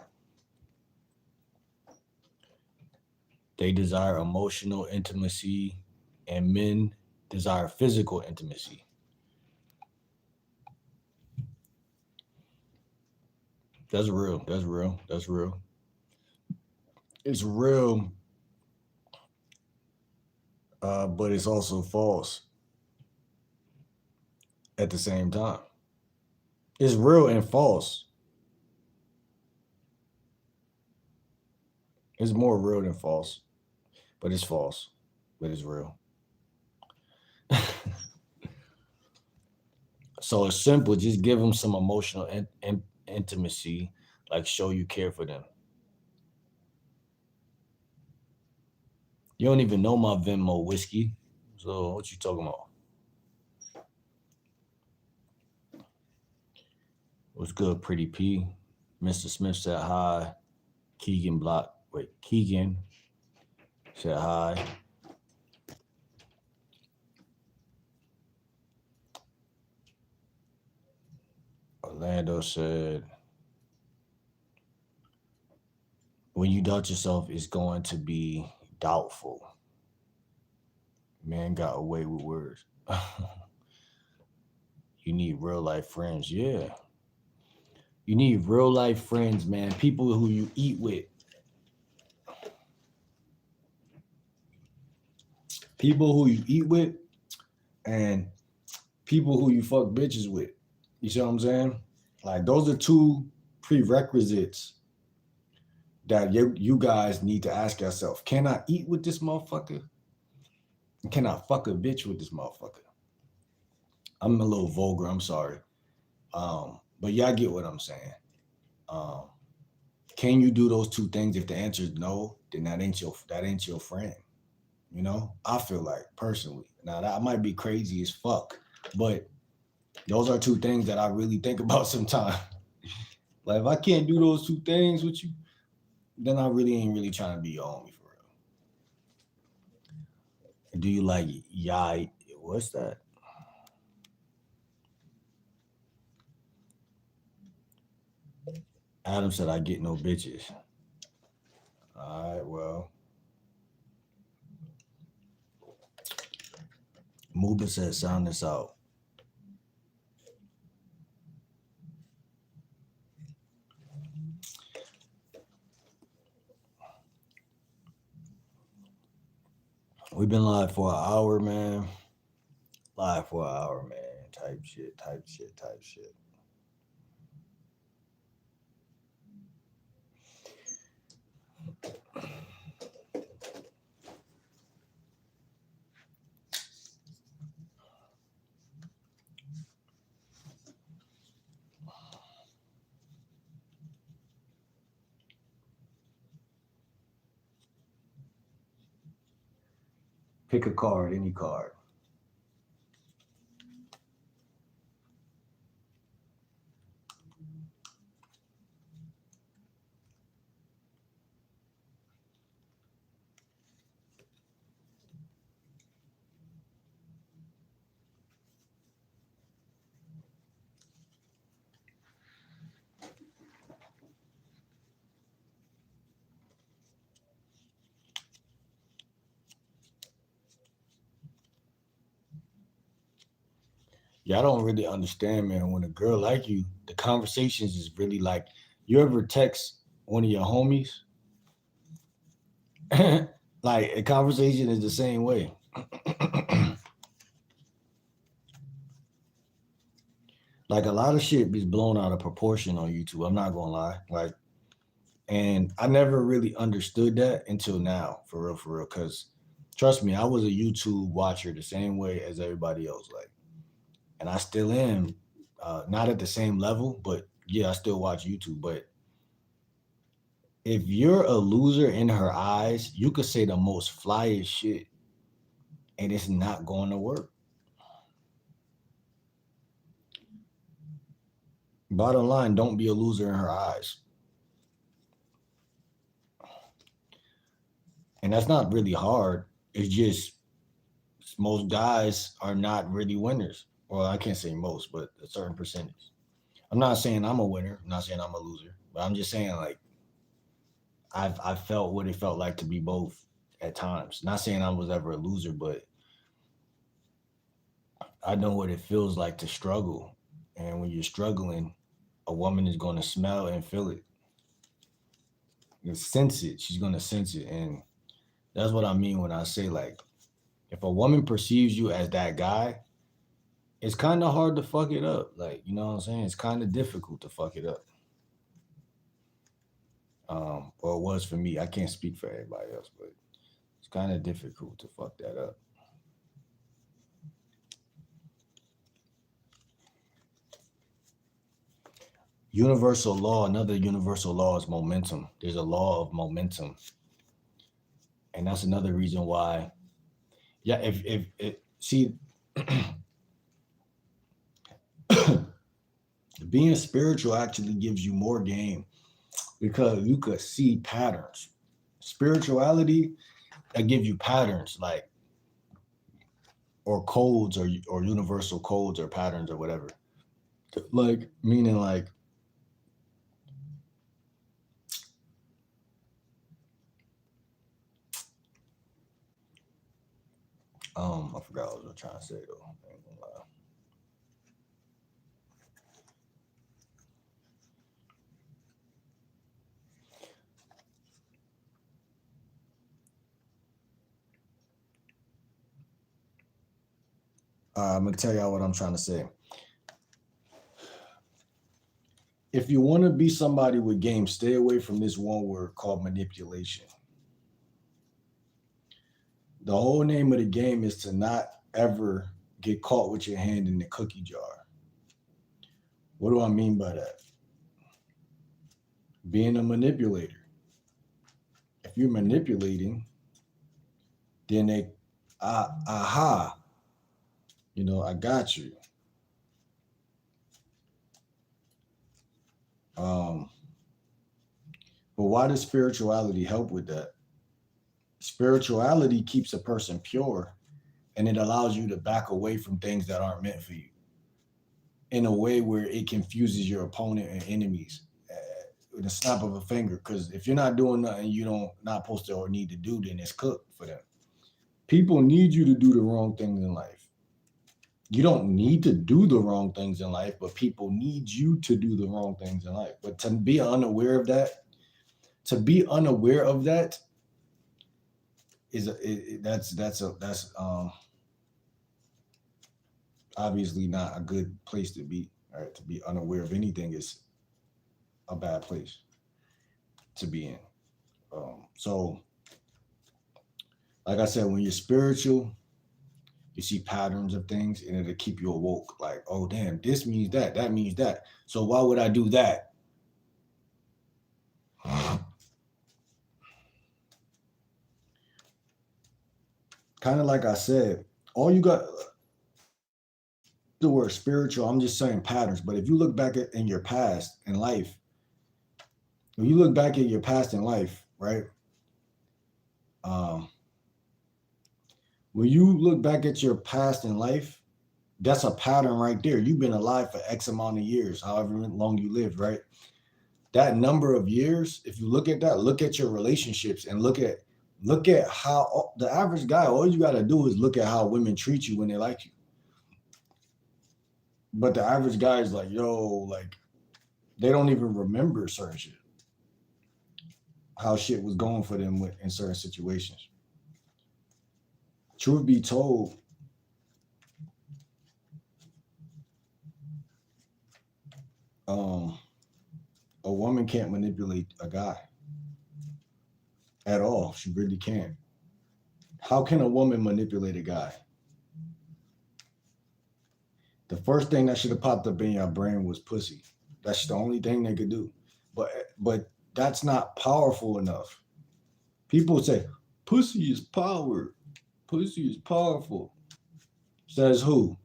[SPEAKER 1] They desire emotional intimacy, and men desire physical intimacy. That's real. That's real. That's real. It's real, but it's also false at the same time. It's real and false. It's more real than false, but it's false, but it's real. So it's simple. Just give them some emotional intimacy, like show you care for them. You don't even know my Venmo whiskey, so what you talking about? What's good, Pretty P? Mr. Smith said hi. Keegan said hi. Orlando said, when you doubt yourself, it's going to be doubtful. Man got away with words. You need real life friends. Yeah. You need real life friends, man. People who you eat with. People who you eat with and people who you fuck bitches with. You see what I'm saying? Like, those are two prerequisites that you guys need to ask yourself. Can I eat with this motherfucker? Can I fuck a bitch with this motherfucker? I'm a little vulgar, I'm sorry. But y'all get what I'm saying. Can you do those two things? If the answer is no, then that ain't your friend. You know, I feel like personally. Now that might be crazy as fuck, but those are two things that I really think about sometimes. Like, if I can't do those two things with you, then I really ain't really trying to be your homie for real. Do you like yai? What's that? Adam said I get no bitches. All right, well. Muba said sound this out. We've been live for an hour, man. Live for an hour, man. Type shit. Pick a card, any card. Yeah, I don't really understand, man. When a girl like you, the conversations is really like, you ever text one of your homies? Like, a conversation is the same way. Like, a lot of shit is blown out of proportion on YouTube. I'm not gonna lie. Like, and I never really understood that until now, for real. Cause trust me, I was a YouTube watcher the same way as everybody else. Like, and I still am, not at the same level, but yeah, I still watch YouTube. But if you're a loser in her eyes, you could say the most flyest shit, and it's not going to work. Bottom line, don't be a loser in her eyes. And that's not really hard. It's just most guys are not really winners. Well, I can't say most, but a certain percentage. I'm not saying I'm a winner. I'm not saying I'm a loser, but I'm just saying, like, I've felt what it felt like to be both at times. Not saying I was ever a loser, but I know what it feels like to struggle. And when you're struggling, a woman is going to smell and feel it. You sense it. She's going to sense it. And that's what I mean when I say, like, if a woman perceives you as that guy, it's kind of hard to fuck it up. Like, you know what I'm saying? It's kind of difficult to fuck it up. Or it was for me. I can't speak for everybody else, but it's kind of difficult to fuck that up. Universal law, another universal law is momentum. There's a law of momentum. And that's another reason why, yeah, if see, Being spiritual actually gives you more game because you could see patterns. Spirituality, that give you patterns, like, or codes, or universal codes or patterns or whatever. Like, meaning like, I forgot what I was trying to say though. I ain't gonna lie. I'm gonna tell y'all what I'm trying to say. If you want to be somebody with game, stay away from this one word called manipulation. The whole name of the game is to not ever get caught with your hand in the cookie jar. What do I mean by that? Being a manipulator. If you're manipulating, then aha, I got you. But why does spirituality help with that? Spirituality keeps a person pure, and it allows you to back away from things that aren't meant for you in a way where it confuses your opponent and enemies with a snap of a finger. Because if you're not doing nothing you don't not supposed to or need to do, then it's cooked for them. People need you to do the wrong things in life. You don't need to do the wrong things in life, but people need you to do the wrong things in life. But to be unaware of that, that's obviously not a good place to be. Right? To be unaware of anything is a bad place to be in. So, like I said, when you're spiritual, you see patterns of things, and it'll keep you awoke. Like, oh damn, this means that. That means that. So why would I do that? Kind of like I said, all you got the word spiritual. I'm just saying patterns. But if you look back in your past in life, when you look back at your past in life, right? Um, when you look back at your past in life, that's a pattern right there. You've been alive for X amount of years, however long you lived, right? That number of years, if you look at that, look at your relationships and look at how the average guy, all you got to do is look at how women treat you when they like you. But the average guy is like, yo, like, they don't even remember certain shit, how shit was going for them in certain situations. Truth be told, a woman can't manipulate a guy at all. She really can't. How can a woman manipulate a guy? The first thing that should have popped up in your brain was pussy. That's the only thing they could do. But that's not powerful enough. People say pussy is power. Pussy is powerful. Says who?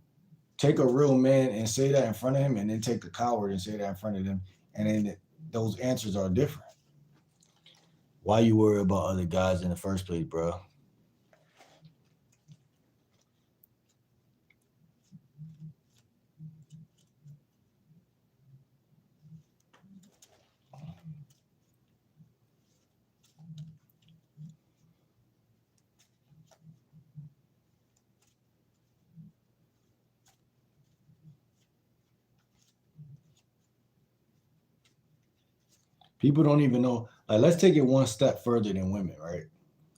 [SPEAKER 1] Take a real man and say that in front of him, and then take a coward and say that in front of them, and then those answers are different. Why you worry about other guys in the first place, bro? People don't even know. Like, let's take it one step further than women, right?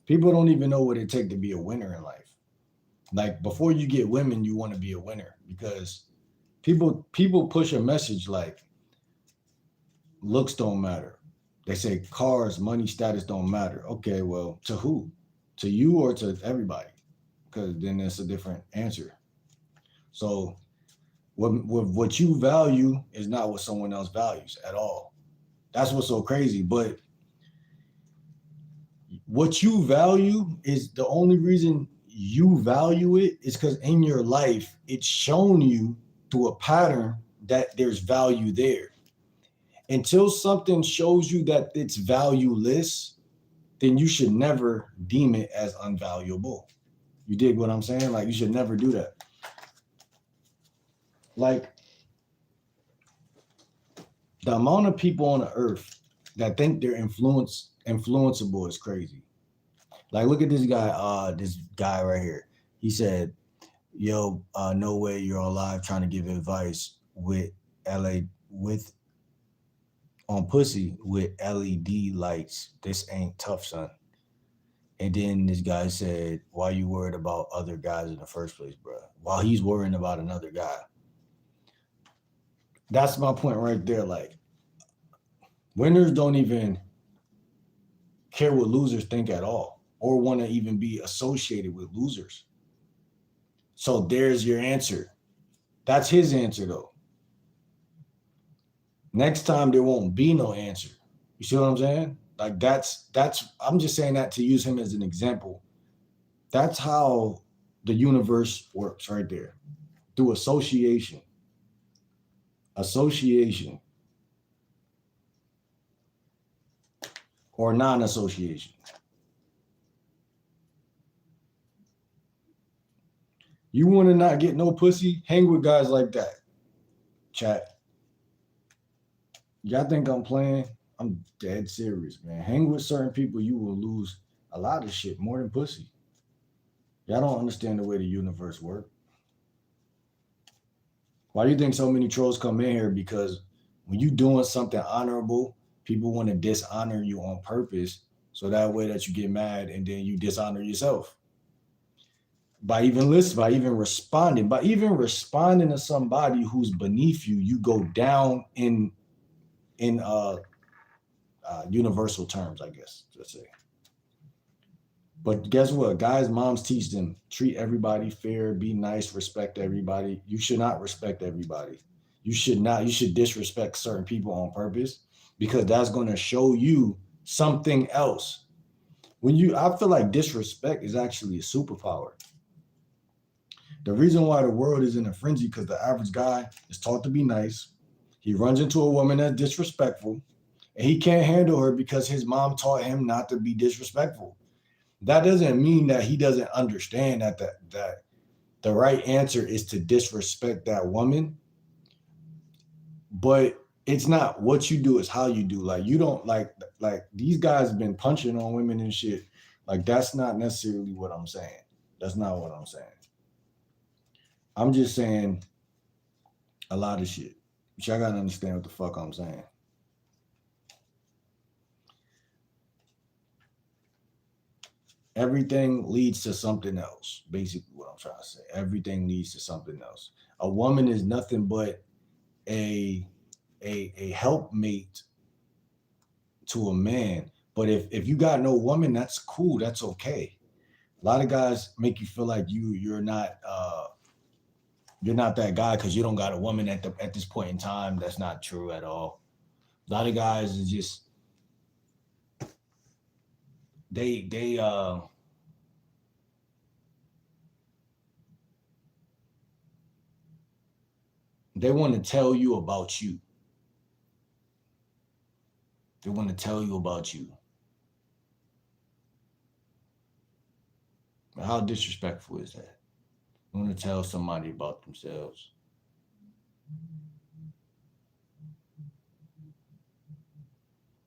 [SPEAKER 1] People don't even know what it takes to be a winner in life. Like, before you get women, you want to be a winner, because people push a message like looks don't matter. They say cars, money, status don't matter. Okay, well, to who? To you or to everybody? Because then that's a different answer. So what you value is not what someone else values at all. That's what's so crazy. But what you value is the only reason you value it is because in your life it's shown you through a pattern that there's value there. Until something shows you that it's valueless, then you should never deem it as unvaluable. You dig what I'm saying? Like, you should never do that. Like, the amount of people on the earth that think they're influenceable is crazy. Like, look at this guy right here. He said, "Yo, no way you're on live trying to give advice with LA with on pussy with LED lights. This ain't tough, son." And then this guy said, "Why you worried about other guys in the first place, bro?" While he's worrying about another guy. That's my point right there. Like, winners don't even care what losers think at all, or want to even be associated with losers. So there's your answer. That's his answer, though. Next time there won't be no answer. You see what I'm saying? Like, that's I'm just saying that to use him as an example. That's how the universe works right there. Through association. Association. Or non-association. You want to not get no pussy? Hang with guys like that. Chat. Y'all think I'm playing? I'm dead serious, man. Hang with certain people, you will lose a lot of shit more than pussy. Y'all don't understand the way the universe works. Why do you think so many trolls come in here? Because when you doing something honorable, people want to dishonor you on purpose, so that way that you get mad and then you dishonor yourself. By even listening, by even responding to somebody who's beneath you, you go down in universal terms, I guess, let's say. But guess what? Guys, moms teach them, treat everybody fair, be nice, respect everybody. You should not respect everybody. You should disrespect certain people on purpose, because that's going to show you something else. I feel like disrespect is actually a superpower. The reason why the world is in a frenzy, because the average guy is taught to be nice. He runs into a woman that's disrespectful, and he can't handle her because his mom taught him not to be disrespectful. That doesn't mean that he doesn't understand that the right answer is to disrespect that woman. But it's not what you do, it's how you do. Like, you don't like these guys have been punching on women and shit. Like, that's not necessarily what I'm saying. That's not what I'm saying. I'm just saying a lot of shit. But y'all gotta understand what the fuck I'm saying. Everything leads to something else. Basically, what I'm trying to say. Everything leads to something else. A woman is nothing but a helpmate to a man. But if you got no woman, that's cool. That's okay. A lot of guys make you feel like you're not that guy because you don't got a woman at this point in time. That's not true at all. A lot of guys is just they want to tell you about you. They want to tell you about you. How disrespectful is that? You want to tell somebody about themselves.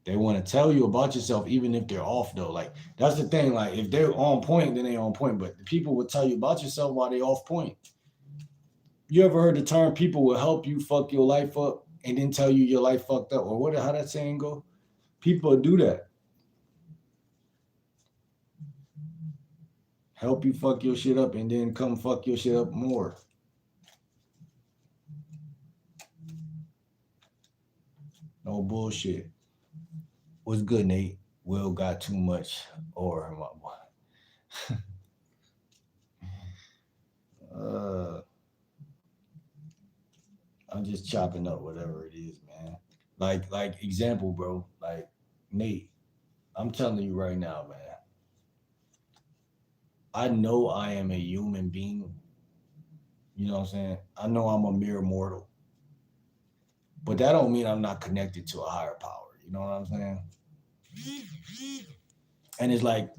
[SPEAKER 1] They want to tell you about yourself even if they're off, though. Like, that's the thing. Like, if they're on point, then they're on point. But the people will tell you about yourself while they're off point. You ever heard the term people will help you fuck your life up and then tell you your life fucked up? Or how that saying go? People do that. Help you fuck your shit up and then come fuck your shit up more. No bullshit. What's good, Nate? Will got too much or my boy. I'm just chopping up whatever it is, man. Like example, bro. Like, Nate, I'm telling you right now, man. I know I am a human being. You know what I'm saying? I know I'm a mere mortal. But that don't mean I'm not connected to a higher power. You know what I'm saying? And it's like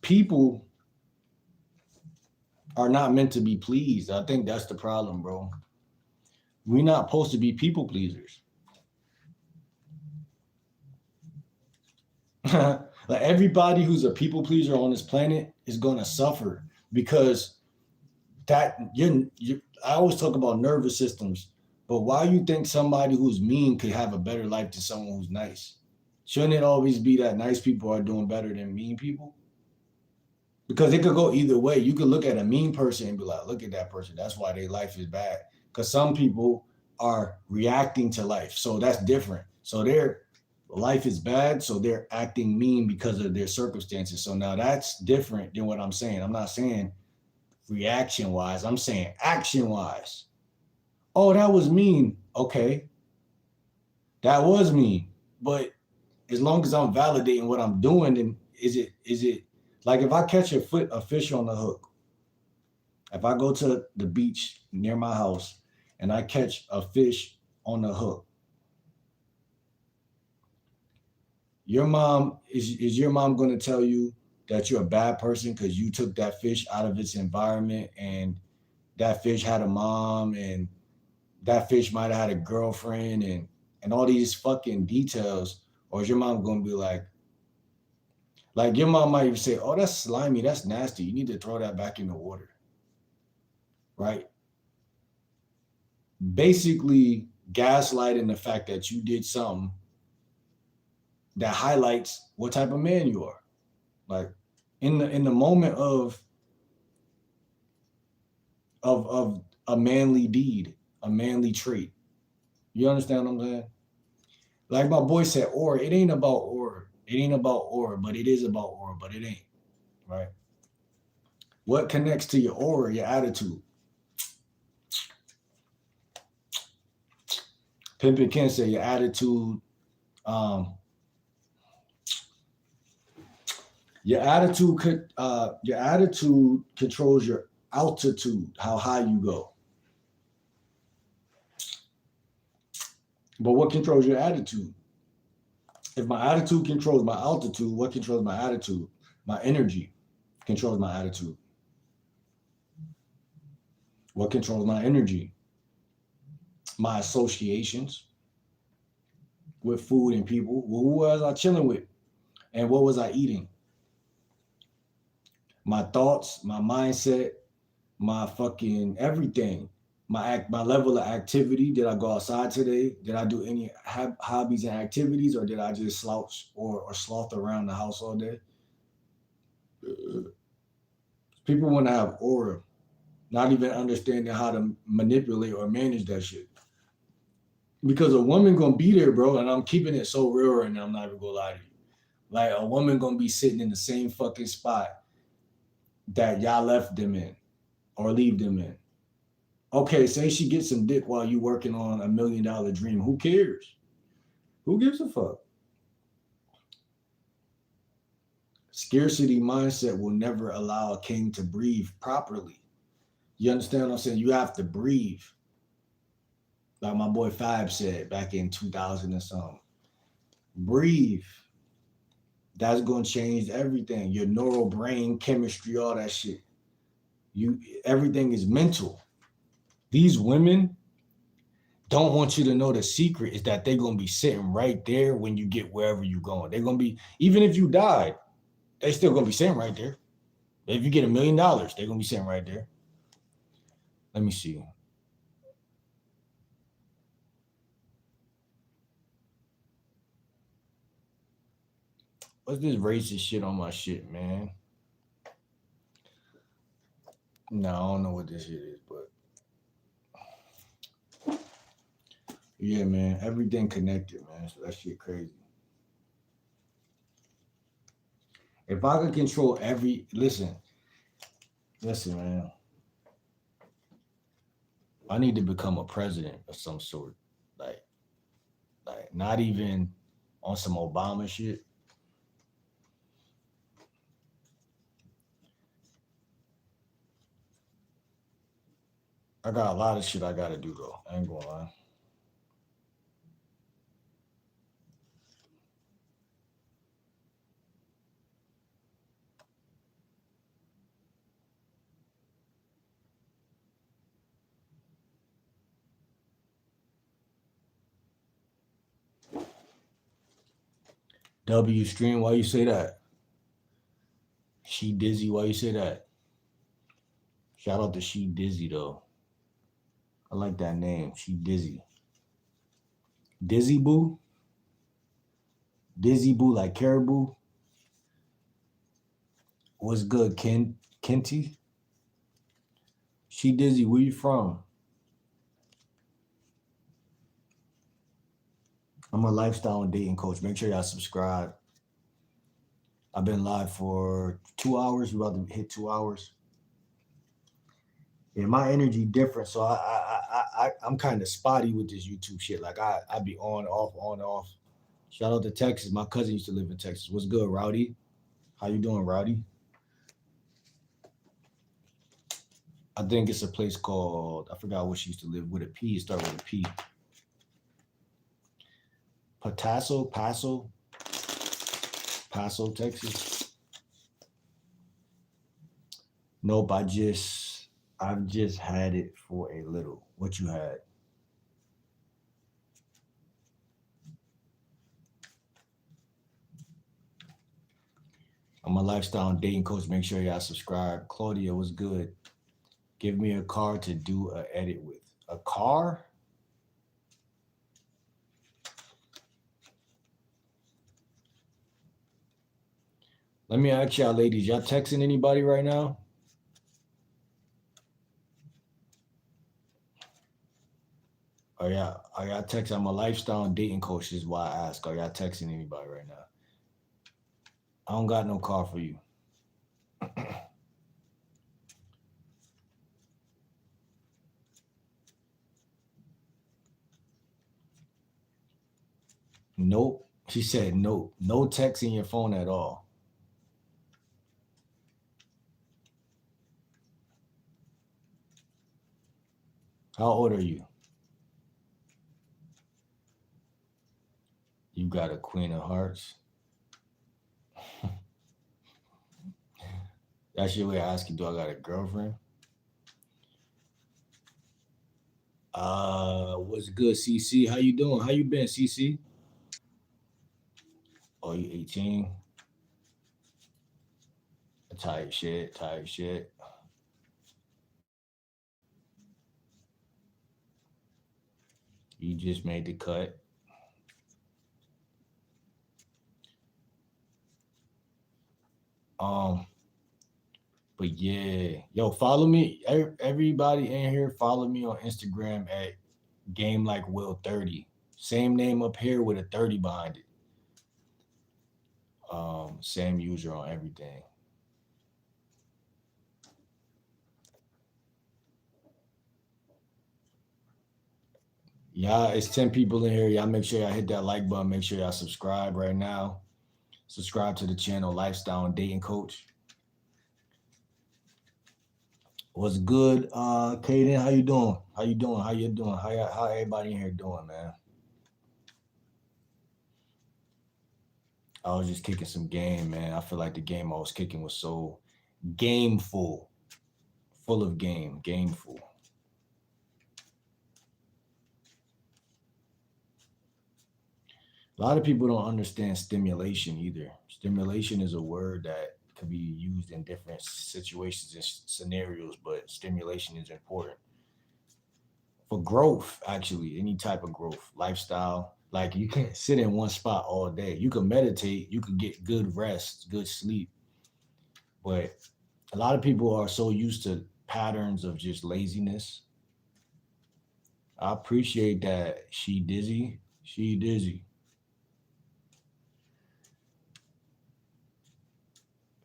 [SPEAKER 1] people are not meant to be pleased. I think that's the problem, bro. We're not supposed to be people pleasers. Like everybody who's a people pleaser on this planet is gonna suffer because that you I always talk about nervous systems, but why you think somebody who's mean could have a better life than someone who's nice? Shouldn't it always be that nice people are doing better than mean people? Because it could go either way. You could look at a mean person and be like, look at that person. That's why their life is bad. Because some people are reacting to life. So that's different. So their life is bad. So they're acting mean because of their circumstances. So now that's different than what I'm saying. I'm not saying reaction wise, I'm saying action wise. Oh, that was mean. Okay. That was mean. But as long as I'm validating what I'm doing, then is it like if I catch a fish on the hook, if I go to the beach near my house and I catch a fish on the hook, is your mom going to tell you that you're a bad person because you took that fish out of its environment and that fish had a mom and that fish might have had a girlfriend and all these fucking details? Or is your mom going to be like your mom might even say, oh, that's slimy, that's nasty, you need to throw that back in the water, right? Basically gaslighting the fact that you did something that highlights what type of man you are. Like in the moment of a manly deed, a manly trait. You understand what I'm saying? Like my boy said, or it ain't about or. It ain't about or, but it is about or, but it ain't. Right? What connects to your aura? Your attitude. Pimpin' Ken said your attitude, um, your attitude controls your altitude, how high you go. But what controls your attitude? If my attitude controls my altitude, what controls my attitude? My energy controls my attitude. What controls my energy? My associations with food and people. Well, who was I chilling with? And what was I eating? My thoughts, my mindset, my fucking everything. My level of activity. Did I go outside today? Did I do any hobbies and activities, or did I just slouch or sloth around the house all day? People want to have aura, not even understanding how to manipulate or manage that shit. Because a woman gonna be there, bro, and I'm keeping it so real right now. I'm not even gonna lie to you. Like a woman gonna be sitting in the same fucking spot that y'all left them in or leave them in. Okay, say she gets some dick while you working on $1 million dream. Who cares? Who gives a fuck? Scarcity mindset will never allow a king to breathe properly. You understand what I'm saying? You have to breathe. Like my boy Fab said back in 2000 or something. Breathe. That's going to change everything. Your neural brain chemistry, all that shit. Everything is mental. These women don't want you to know the secret is that they're going to be sitting right there when you get wherever you're going. They're going to be, even if you died, they still going to be sitting right there. If you get $1 million, they're going to be sitting right there. Let me see. What's this racist shit on my shit, man? No, I don't know what this shit is, but yeah, man, everything connected, man. So that shit crazy. If I could control listen, man. I need to become a president of some sort. Like not even on some Obama shit. I got a lot of shit I gotta do though. I ain't gonna lie. W stream, why you say that? She dizzy, why you say that? Shout out to She Dizzy though. I like that name. She Dizzy. Dizzy Boo? Dizzy Boo like Caribou? What's good, Kenty? She Dizzy, where you from? I'm a lifestyle and dating coach. Make sure y'all subscribe. I've been live for 2 hours. We about to hit 2 hours. Yeah, my energy different, so I'm kind of spotty with this YouTube shit. Like I be on off on off. Shout out to Texas. My cousin used to live in Texas. What's good, Rowdy? How you doing, Rowdy? I think it's a place called, I forgot what she used to live with a P. It start with a P. Paso, Texas. Nope, I've just had it for a little. What you had? I'm a lifestyle and dating coach. Make sure y'all subscribe. Claudia, what's good? Give me a car to do a edit with. A car? Let me ask y'all, ladies. Y'all texting anybody right now? Are y'all texting? I'm a lifestyle and dating coach. This is why I ask. Are y'all texting anybody right now? I don't got no car for you. Nope. She said nope. No texting your phone at all. How old are you? You got a Queen of Hearts. That's your way of asking, do I got a girlfriend? What's good, CC? How you doing? How you been, CC? Oh, you 18? Tight shit, tight shit. You just made the cut. Um, but yeah, yo, follow me. Everybody in here, follow me on Instagram at Game Like Will 30. Same name up here with a 30 behind it. Same user on everything. Y'all, it's 10 people in here. Y'all make sure y'all hit that like button. Make sure y'all subscribe right now. Subscribe to the channel Lifestyle and Dating Coach. What's good, Kaden? How you doing? How you doing? How you doing? How everybody in here doing, man? I was just kicking some game, man. I feel like the game I was kicking was so gameful, full of gameful. A lot of people don't understand stimulation either. Stimulation is a word that could be used in different situations and scenarios, but stimulation is important for growth, actually, any type of growth, lifestyle. Like you can't sit in one spot all day. You can meditate, you can get good rest, good sleep, but a lot of people are so used to patterns of just laziness. I appreciate that. She dizzy. She dizzy.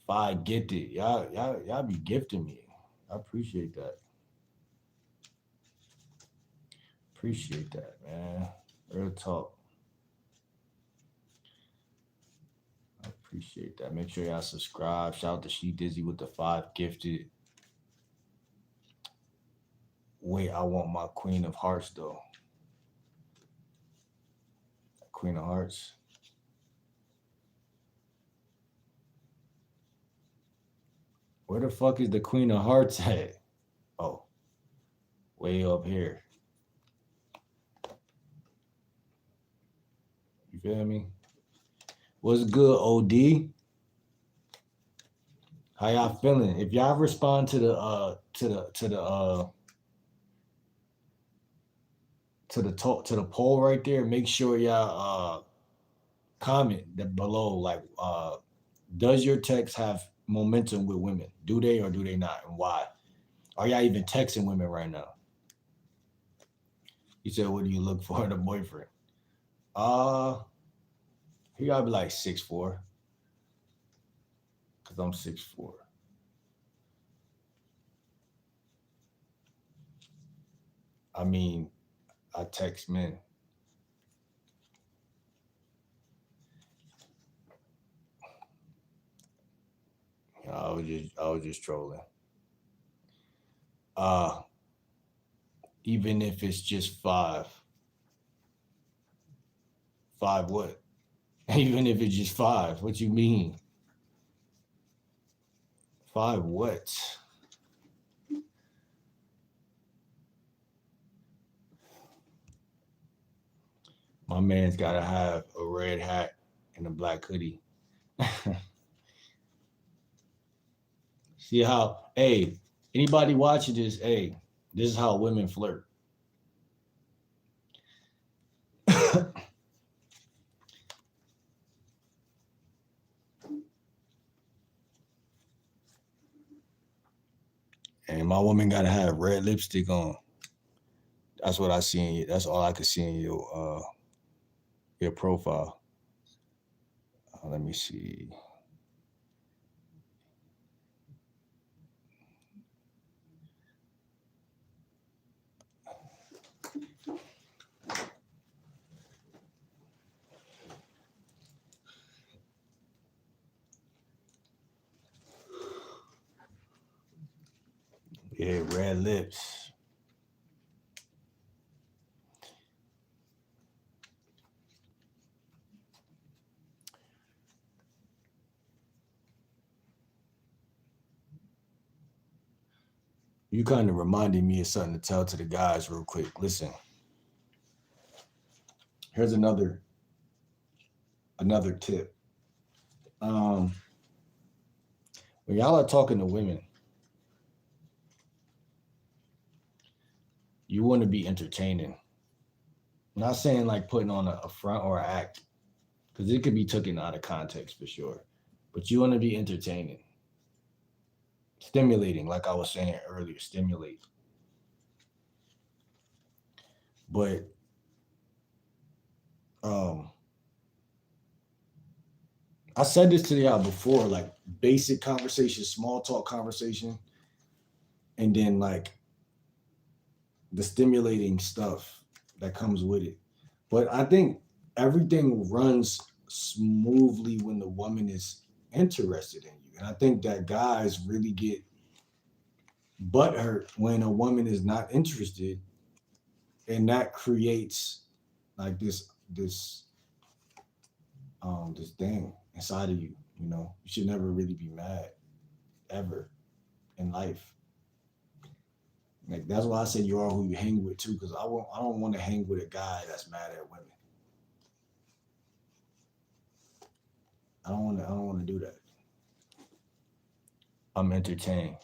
[SPEAKER 1] If I get it, y'all be gifting me. I appreciate that. Appreciate that, man. Real talk. I appreciate that. Make sure y'all subscribe. Shout out to She Dizzy with the 5 gifted. Wait, I want my Queen of Hearts though. Queen of Hearts. Where the fuck is the Queen of Hearts at? Oh, way up here. You feel me? What's good, OD? How y'all feeling? If y'all respond to the poll right there, make sure y'all comment that below, like, does your text have momentum with women? Do they or do they not, and why? Are y'all even texting women right now? He said, what do you look for in a boyfriend? He gotta be like 6'4", cause I'm 6'4". I mean, I text men. I was just trolling. Even if it's just 5. 5 what? Even if it's just 5, what you mean? 5 what? My man's gotta have a red hat and a black hoodie. See how, hey, anybody watching this, hey, this is how women flirt. And my woman gotta have red lipstick on. That's what I see in you. That's all I could see in your profile. Let me see. Yeah, red lips. You kind of reminded me of something to tell to the guys real quick. Listen, here's another tip. When y'all are talking to women, you want to be entertaining. I'm not saying like putting on a front or an act, because it could be taken out of context for sure. But you want to be entertaining, stimulating, like I was saying earlier, stimulate. But I said this to y'all before, like basic conversation, small talk conversation, and then like the stimulating stuff that comes with it. But I think everything runs smoothly when the woman is interested in you. And I think that guys really get butthurt when a woman is not interested, and that creates like this thing inside of you. You know, you should never really be mad ever in life. Like that's why I said you are who you hang with too, because I don't want to hang with a guy that's mad at women. I don't want to do that. I'm entertained.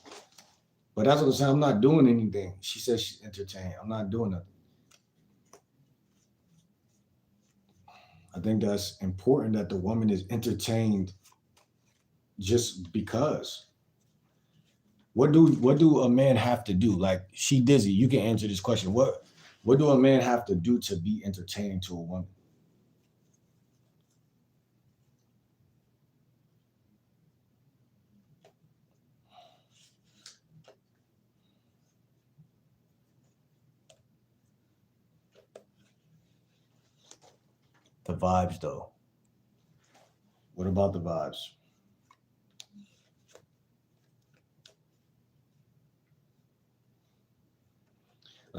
[SPEAKER 1] But that's what I'm saying. I'm not doing anything. She says she's entertained. I'm not doing nothing. I think that's important that the woman is entertained just because. What do a man have to do? Like she dizzy. You can answer this question. What do a man have to do to be entertaining to a woman? The vibes though. What about the vibes?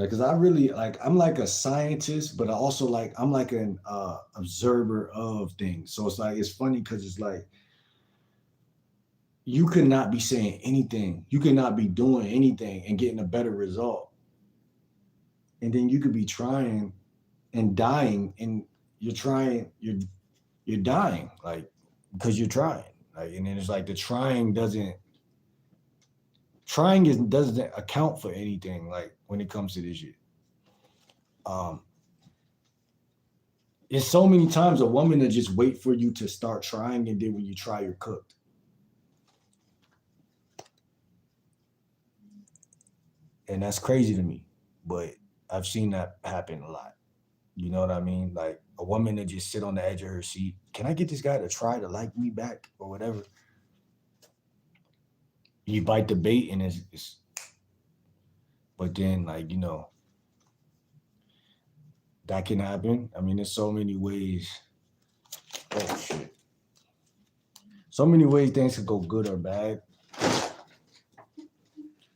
[SPEAKER 1] Because I really like, I'm like a scientist, but I also like, I'm like an observer of things. So it's like, it's funny because it's like, you could not be saying anything, you could not be doing anything and getting a better result. And then you could be trying and dying, and you're dying, like, because you're trying. Like, and then it's like the trying is doesn't account for anything, like when it comes to this shit. Um, it's so many times a woman to just wait for you to start trying, and then when you try, you're cooked. And that's crazy to me. But I've seen that happen a lot. You know what I mean? Like a woman to just sit on the edge of her seat. Can I get this guy to try to like me back or whatever? You bite the bait, and it's but then, like, that can happen. I mean, there's so many ways. Oh shit. So many ways things could go good or bad.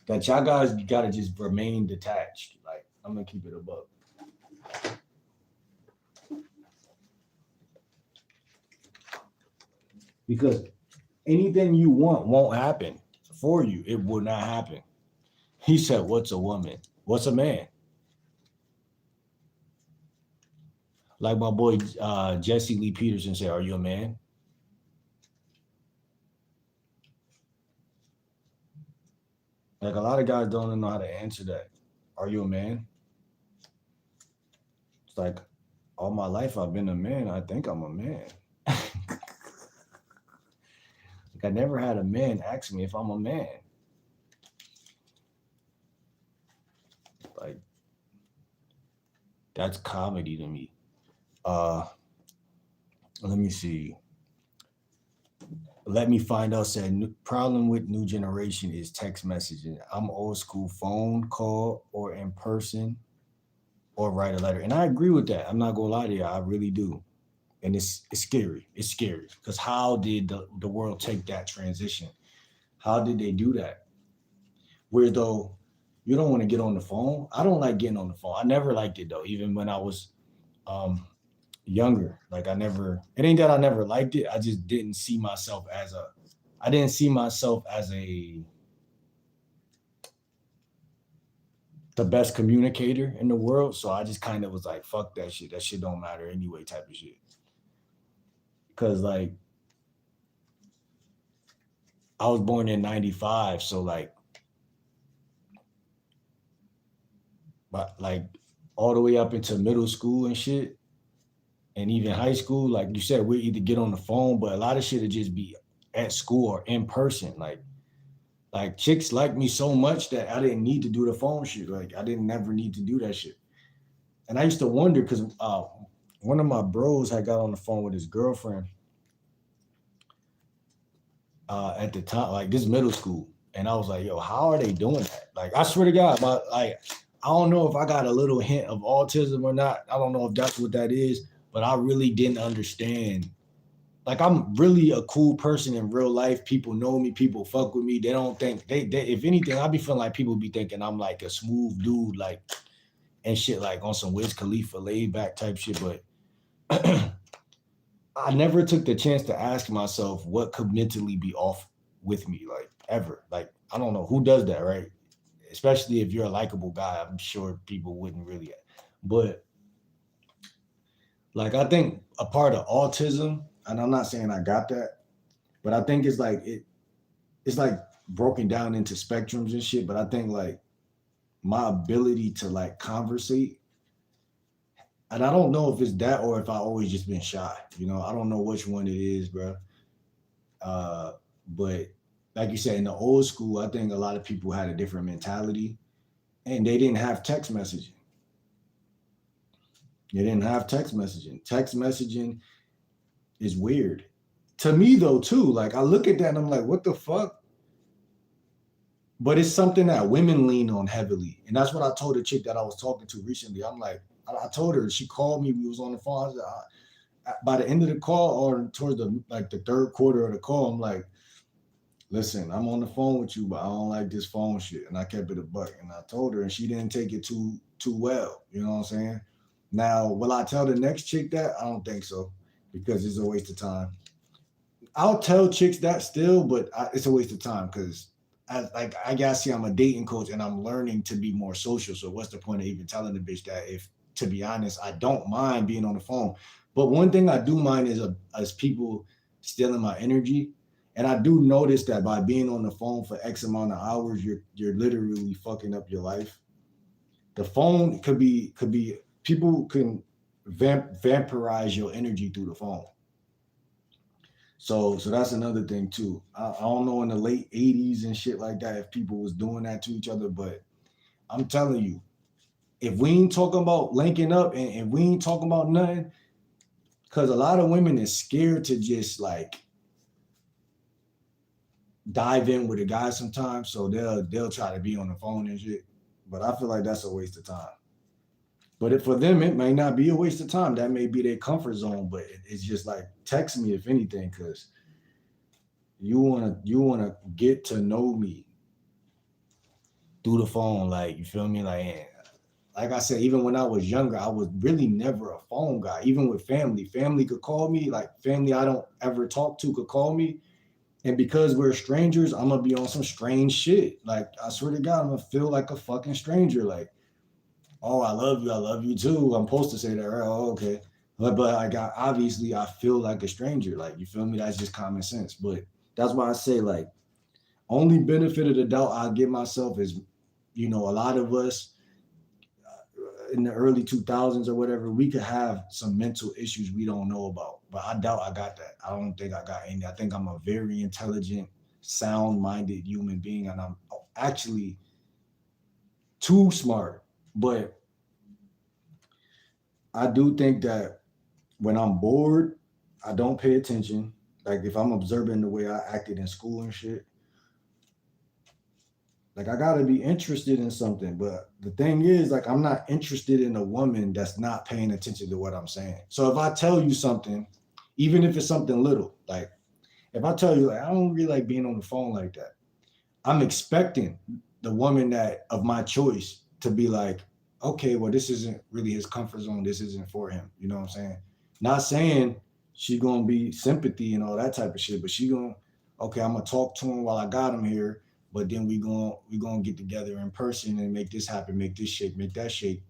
[SPEAKER 1] That y'all guys gotta just remain detached. Like, I'm gonna keep it above. Because anything you want won't happen for you. It will not happen. He said, "What's a woman? What's a man?" Like my boy Jesse Lee Peterson said, "Are you a man?" Like a lot of guys don't know how to answer that. Are you a man? It's like, all my life I've been a man. I think I'm a man. Like, I never had a man ask me if I'm a man. Like, that's comedy to me. Uh, let me see. Let me find out. Said problem with new generation is text messaging. I'm old school, phone call or in person or write a letter, and I agree with that. I'm not gonna lie to you, I really do. And it's scary. It's scary because how did the world take that transition? How did they do that? Where though you don't want to get on the phone. I don't like getting on the phone. I never liked it though, even when I was um younger. Like, I never, it ain't that I never liked it. I just didn't see myself as a I didn't see myself as the best communicator in the world. So I just kind of was like, fuck that shit. That shit don't matter anyway, type of shit. Cause like I was born in 95. So like all the way up into middle school and shit, and even high school, like you said, we either get on the phone, but a lot of shit would just be at school or in person. Like chicks like me so much that I didn't need to do the phone shit. Like I didn't never need to do that shit. And I used to wonder because one of my bros had got on the phone with his girlfriend at the time, like this middle school. And I was like, yo, how are they doing that? Like, I swear to God, like, I don't know if I got a little hint of autism or not. I don't know if that's what that is, but I really didn't understand. Like, I'm really a cool person in real life. People know me. People fuck with me. They don't think they if anything, I be feeling like people be thinking I'm like a smooth dude, like, and shit, like on some Wiz Khalifa laid back type shit. But I never took the chance to ask myself what could mentally be off with me, like ever. Like, I don't know who does that, right? Especially if you're a likable guy, I'm sure people wouldn't really. But like, I think a part of autism, and I'm not saying I got that, but I think it's like broken down into spectrums and shit. But I think like my ability to like conversate, and I don't know if it's that or if I always just been shy. I don't know which one it is, bro. But like you said, in the old school, I think a lot of people had a different mentality, and they didn't have text messaging. They didn't have text messaging. Text messaging is weird to me though too. Like, I look at that and I'm like, what the fuck? But it's something that women lean on heavily, and that's what I told a chick that I was talking to recently. I'm like, I told her, she called me. We was on the phone. I was like, by the end of the call or towards the third quarter of the call, I'm like, listen, I'm on the phone with you, but I don't like this phone shit. And I kept it a buck. And I told her, and she didn't take it too well. You know what I'm saying? Now, will I tell the next chick that? I don't think so, because it's a waste of time. I'll tell chicks that still, but it's a waste of time because I gotta see I'm a dating coach and I'm learning to be more social. So what's the point of even telling the bitch that if, to be honest, I don't mind being on the phone. But one thing I do mind is as people stealing my energy. And I do notice that by being on the phone for X amount of hours, you're literally fucking up your life. The phone could be people can vampirize your energy through the phone. So that's another thing too. I don't know in the late '80s and shit like that if people was doing that to each other, but I'm telling you, if we ain't talking about linking up and we ain't talking about nothing, because a lot of women is scared to just like dive in with a guy sometimes, so they'll try to be on the phone and shit. But I feel like that's a waste of time. But if for them, it may not be a waste of time. That may be their comfort zone. But it's just like text me if anything, because you wanna get to know me through the phone. Like, you feel me? Like I said, even when I was younger, I was really never a phone guy. Even with family, family could call me. Like family I don't ever talk to could call me, and because we're strangers, I'm gonna be on some strange shit. Like I swear to God, I'm gonna feel like a fucking stranger. Like, oh, I love you too. I'm supposed to say that, right? Oh, okay. But I got obviously I feel like a stranger. Like, you feel me? That's just common sense. But that's why I say, like, only benefit of the doubt I give myself is, a lot of us in the early 2000s or whatever, we could have some mental issues we don't know about. But I doubt I got that. I don't think I got any. I think I'm a very intelligent, sound-minded human being, and I'm actually too smart. But I do think that when I'm bored, I don't pay attention. Like if I'm observing the way I acted in school and shit, like I gotta be interested in something. But the thing is, like, I'm not interested in a woman that's not paying attention to what I'm saying. So if I tell you something, even if it's something little, like if I tell you, like, I don't really like being on the phone like that, I'm expecting the woman that of my choice to be like, okay, well, this isn't really his comfort zone. This isn't for him. You know what I'm saying? Not saying she gonna be sympathy and all that type of shit, but she gonna, okay, I'm gonna talk to him while I got him here, but then we gonna get together in person and make this happen, make this shake, make that shake.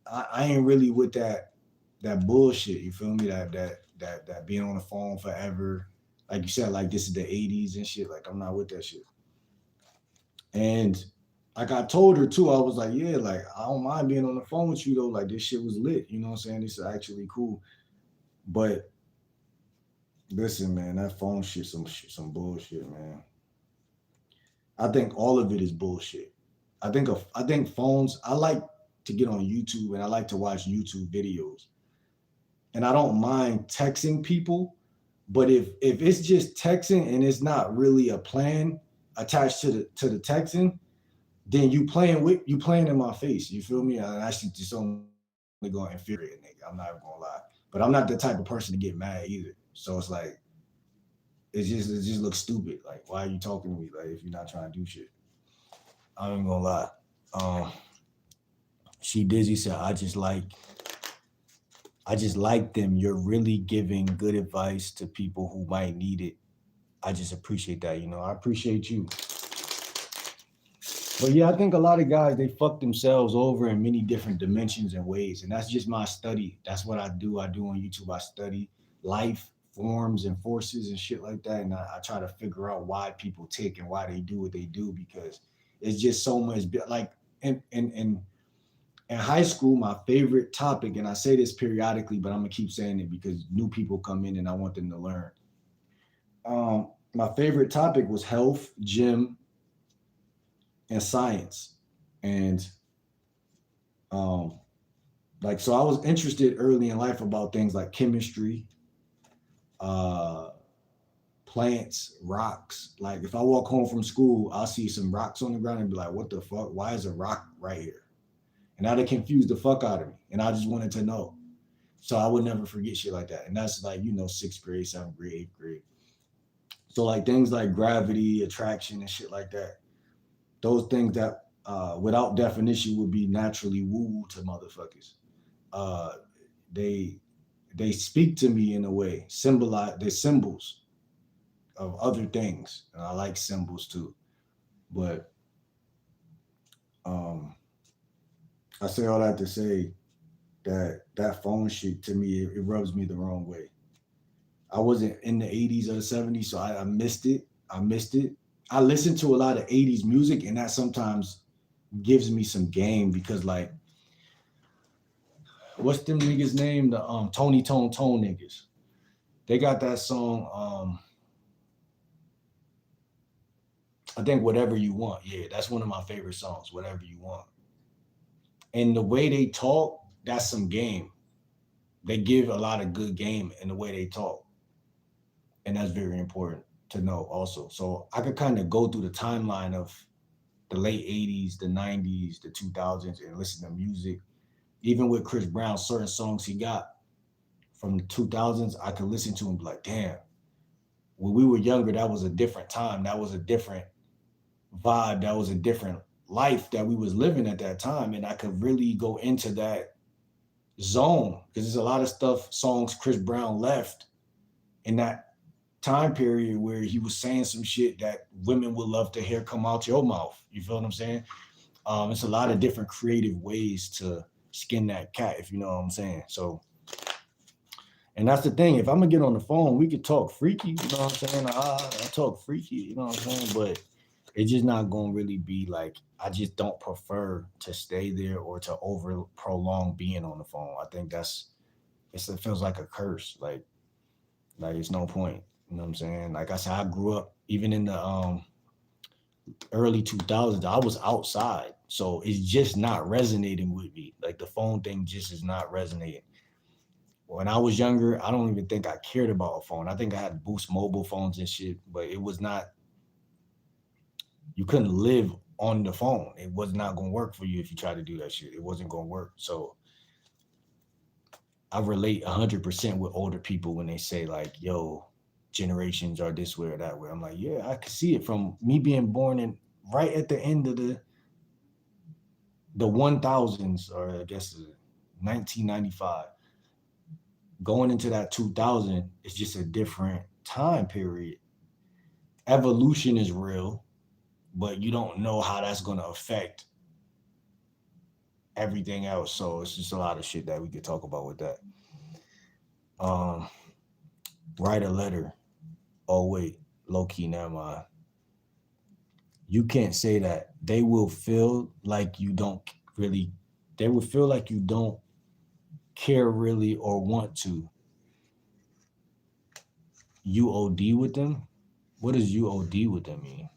[SPEAKER 1] I ain't really with that bullshit. You feel me? That being on the phone forever. Like you said, like this is the '80s and shit. Like I'm not with that shit. And like I told her too, I was like, yeah, like I don't mind being on the phone with you though. Like this shit was lit. You know what I'm saying? This is actually cool. But listen, man, that phone some bullshit, man. I think all of it is bullshit. I think phones. I like to get on YouTube and I like to watch YouTube videos, and I don't mind texting people. But if it's just texting and it's not really a plan attached to the texting, then you playing in my face. You feel me? And I should just only go and infuriate a nigga. I'm not even gonna lie. But I'm not the type of person to get mad either. So it's like it just looks stupid. Like, why are you talking to me? Like, if you're not trying to do shit. I ain't gonna lie. Um, she Dizzy said, I just like them. You're really giving good advice to people who might need it. I just appreciate that. I appreciate you. But yeah, I think a lot of guys they fuck themselves over in many different dimensions and ways, and that's just my study. That's what I do. I do on YouTube. I study life forms and forces and shit like that, and I try to figure out why people tick and why they do what they do because it's just so much. Like in high school, my favorite topic, and I say this periodically, but I'm gonna keep saying it because new people come in and I want them to learn. My favorite topic was health, gym, and science, and um, like so I was interested early in life about things like chemistry, uh, plants, rocks. Like if I walk home from school, I'll see some rocks on the ground and be like, "What the fuck? Why is a rock right here?" And that confused the fuck out of me, and I just wanted to know. So I would never forget shit like that. And that's like sixth grade, seventh grade, eighth grade. So like things like gravity, attraction, and shit like that. Those things that without definition would be naturally woo to motherfuckers. Uh, they they speak to me in a way, symbolize they're symbols of other things. And I like symbols too. But um I say all that to say that that phone shit to me it rubs me the wrong way. I wasn't in the 80s or the 70s, so I missed it. I missed it. I listen to a lot of 80s music, and that sometimes gives me some game because, like, what's them niggas name? The Tony Tone Tone niggas. They got that song. I think Whatever You Want. Yeah, that's one of my favorite songs. Whatever You Want. And the way they talk, that's some game. They give a lot of good game in the way they talk, and that's very important to know also. So I could kind of go through the timeline of the late 80s, the 90s, the 2000s, and listen to music. Even with Chris Brown, certain songs he got from the 2000s, I could listen to and be like, damn, when we were younger, that was a different time. That was a different vibe. That was a different life that we was living at that time. And I could really go into that zone because there's a lot of stuff, songs Chris Brown left in that time period where he was saying some shit that women would love to hear come out your mouth. You feel what I'm saying? It's a lot of different creative ways to skin that cat, if you know what I'm saying. So, and that's the thing. If I'm gonna get on the phone, we could talk freaky. You know what I'm saying? I talk freaky. You know what I'm saying? But it's just not gonna really be like. I just don't prefer to stay there or to over prolong being on the phone. I think it feels like a curse. Like it's no point. You know what I'm saying? Like I said, I grew up even in the early 2000s. I was outside, so it's just not resonating with me. Like the phone thing just is not resonating. When I was younger, I don't even think I cared about a phone. I think I had Boost mobile phones and shit, but it was not. You couldn't live on the phone. It was not gonna work for you if you tried to do that shit. It wasn't gonna work. So I relate 100% with older people when they say like, "Yo, generations are this way or that way." I'm like, yeah, I can see it from me being born in right at the end of the 1000s, or I guess 1995, going into that 2000. It's just a different time period. Evolution is real, but you don't know how that's going to affect everything else. So it's just a lot of shit that we could talk about with that. Um, Write a letter. Oh wait, low key, never mind. You can't say that. They will feel like you don't really. They will feel like you don't care really or want to. UOD with them. What does UOD with them mean?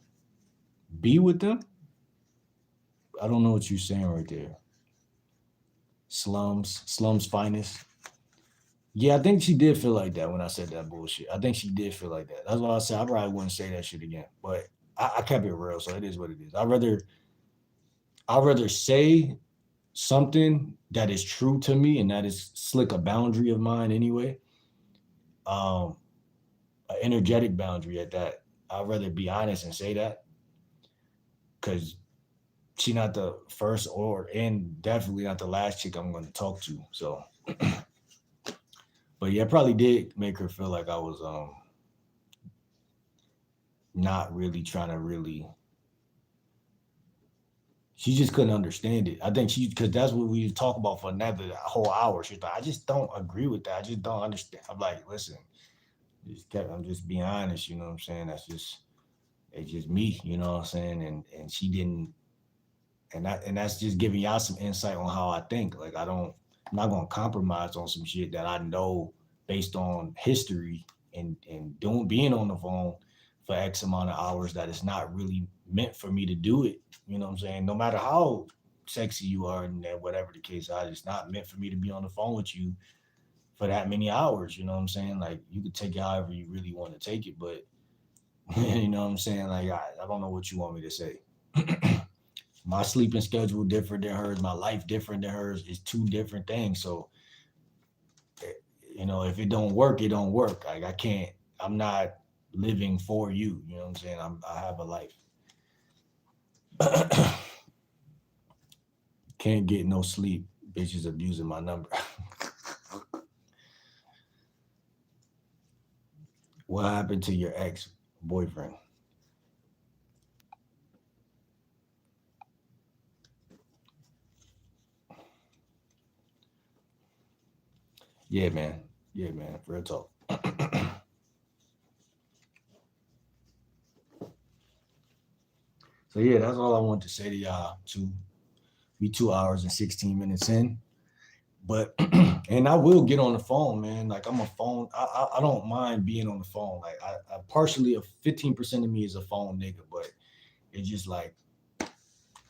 [SPEAKER 1] Be with them? I don't know what you're saying right there. Slums finest. Yeah, I think she did feel like that when I said that bullshit. I think she did feel like that. That's why I said I probably wouldn't say that shit again. But I kept it real, so it is what it is. I'd rather say something that is true to me and that is slick a boundary of mine anyway. Um, an energetic boundary at that. I'd rather be honest and say that because she not the first or and definitely not the last chick I'm going to talk to. So, but yeah, it probably did make her feel like I was not really trying to really. She just couldn't understand it. I think she because that's what we talk about for another whole hour. She's like, I just don't agree with that. I just don't understand. I'm like, listen, I'm just being honest. You know what I'm saying? It's just me. You know what I'm saying? And she didn't. And that's just giving y'all some insight on how I think. Like I'm not gonna compromise on some shit that I know based on history and doing being on the phone for X amount of hours that it's not really meant for me to do it. You know what I'm saying? No matter how sexy you are and whatever the case, it's not meant for me to be on the phone with you for that many hours. You know what I'm saying? Like you could take it however you really want to take it, but you know what I'm saying? Like I don't know what you want me to say. My sleeping schedule different than hers, my life different than hers. It's two different things. So if it don't work, it don't work. Like I can't. I'm not. living for you. You know what I'm saying? I have a life. Can't get no sleep. Bitches abusing my number. What happened to your ex boyfriend? Yeah, man. Yeah, man. Real talk. So yeah, that's all I want to say to y'all. Be 2 hours and 16 minutes in, but and I will get on the phone, man. Like I'm a phone. I don't mind being on the phone. Like I partially, a 15% of me is a phone nigga, but it's just like,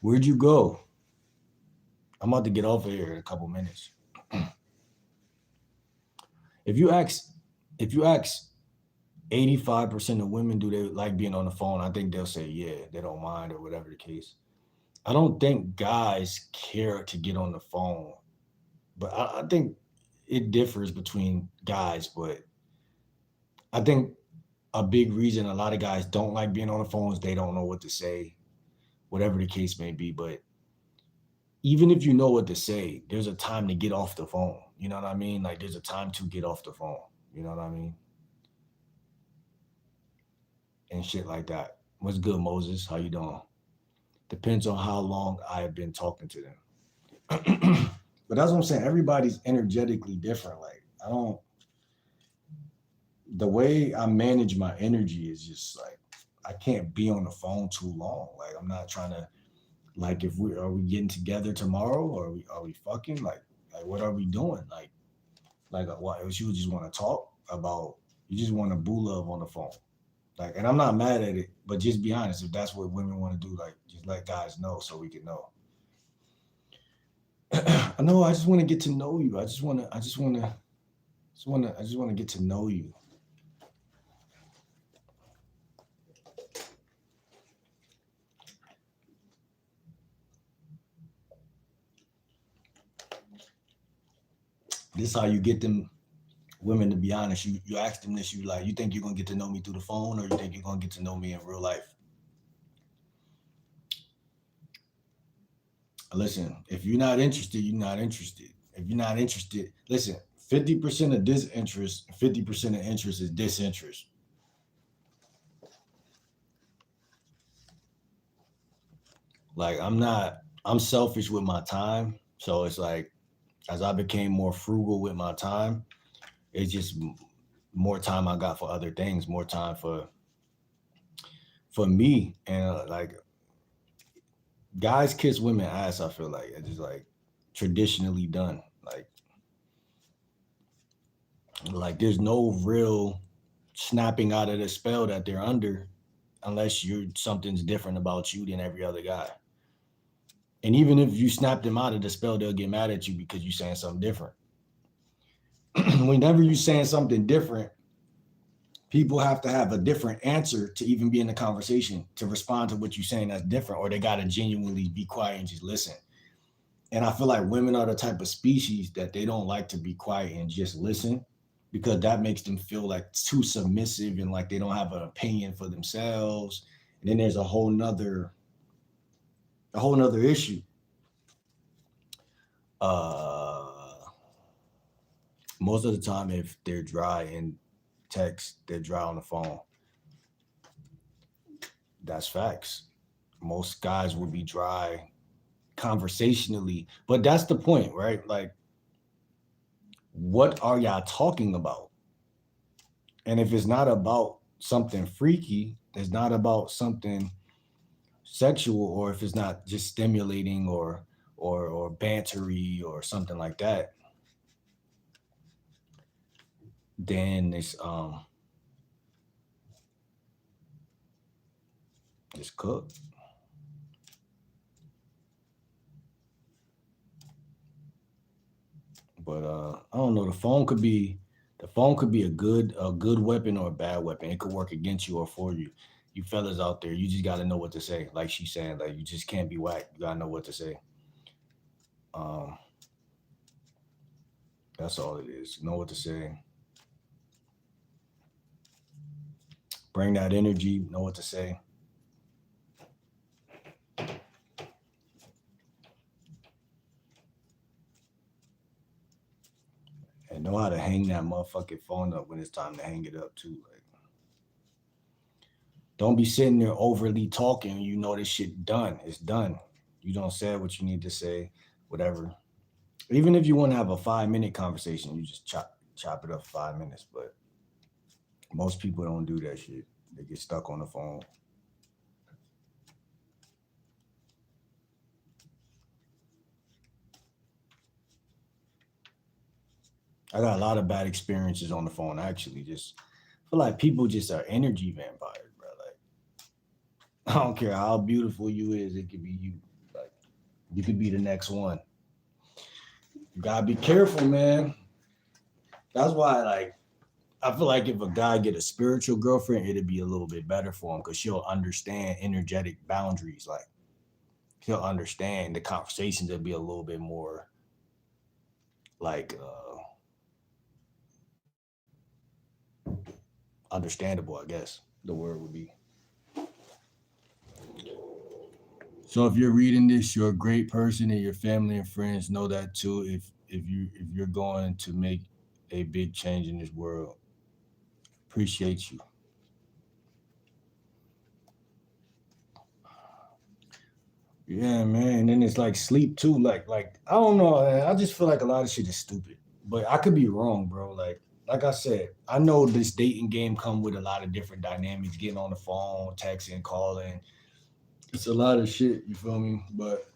[SPEAKER 1] where'd you go? I'm about to get off of here in a couple minutes. If you ask, if you ask 85% of women, do they like being on the phone? I think they'll say yeah, they don't mind or whatever the case. I don't think guys care to get on the phone, but I think it differs between guys. But I think a big reason a lot of guys don't like being on the phone is they don't know what to say, whatever the case may be. But even if you know what to say, there's a time to get off the phone. You know what I mean? Like there's a time to get off the phone. You know what I mean? And shit like that. What's good, Moses? How you doing? Depends on how long I have been talking to them. But that's what I'm saying. Everybody's energetically different. Like I don't. The way I manage my energy is just like I can't be on the phone too long. Like I'm not trying to, like, if we getting together tomorrow, or are we fucking, like what are we doing? Like what, you just want to talk about, you just want to boo love on the phone. Like, and I'm not mad at it, but just be honest. If that's what women want to do, like just let guys know so we can know. I know. I just want to get to know you. I just want to get to know you. This is how you get them women to be honest. You ask them this. You like, you think you're gonna get to know me through the phone, or you think you're gonna get to know me in real life? Listen, if you're not interested, you're not interested. If you're not interested, listen. 50% of disinterest, 50% of interest is disinterest. Like I'm not. I'm selfish with my time, so it's like as I became more frugal with my time, it's just more time I got for other things, more time for me, and like guys kiss women ass. I feel like it's just like traditionally done. Like there's no real snapping out of the spell that they're under unless you're something's different about you than every other guy. And even if you snap them out of the spell, they'll get mad at you because you're saying something different. Whenever you're saying something different, people have to have a different answer to even be in the conversation to respond to what you're saying that's different, or they gotta genuinely be quiet and just listen. And I feel like women are the type of species that they don't like to be quiet and just listen, because that makes them feel like too submissive and like they don't have an opinion for themselves. And then there's a whole nother issue. Uh, Most of the time, if they're dry in text, they're dry on the phone. That's facts. Most guys would be dry conversationally, but that's the point, right? Like, what are y'all talking about? And if it's not about something freaky, it's not about something sexual, or if it's not just stimulating or bantery or something like that, then it's cooked. But I don't know. The phone could be a good weapon or a bad weapon. It could work against you or for you. You fellas out there, you just gotta know what to say. Like she's saying, like you just can't be whack. You gotta know what to say. Um, that's all it is. Know what to say. Bring that energy, know what to say. And know how to hang that motherfucking phone up when it's time to hang it up too. Like, don't be sitting there overly talking. You know this shit done. It's done. You don't say what you need to say, whatever. Even if you want to have a 5 minute conversation, you just chop it up 5 minutes. But most people don't do that shit. They get stuck on the phone. I got a lot of bad experiences on the phone. Actually, just feel like people just are energy vampires, bro. Like I don't care how beautiful you is, it could be you. Like you could be the next one. You gotta be careful, man. That's why, like, I feel like if a guy get a spiritual girlfriend, it'd be a little bit better for him because she'll understand energetic boundaries. Like he'll understand the conversations will be a little bit more like understandable, I guess the word would be. So if you're reading this, you're a great person, and your family and friends know that too. If you're going to make a big change in this world, appreciate you. Yeah, man. And then it's like sleep too. Like I don't know. Man. I just feel like a lot of shit is stupid, but I could be wrong, bro. Like I said, I know this dating game come with a lot of different dynamics. Getting on the phone, texting, calling. It's a lot of shit. You feel me? But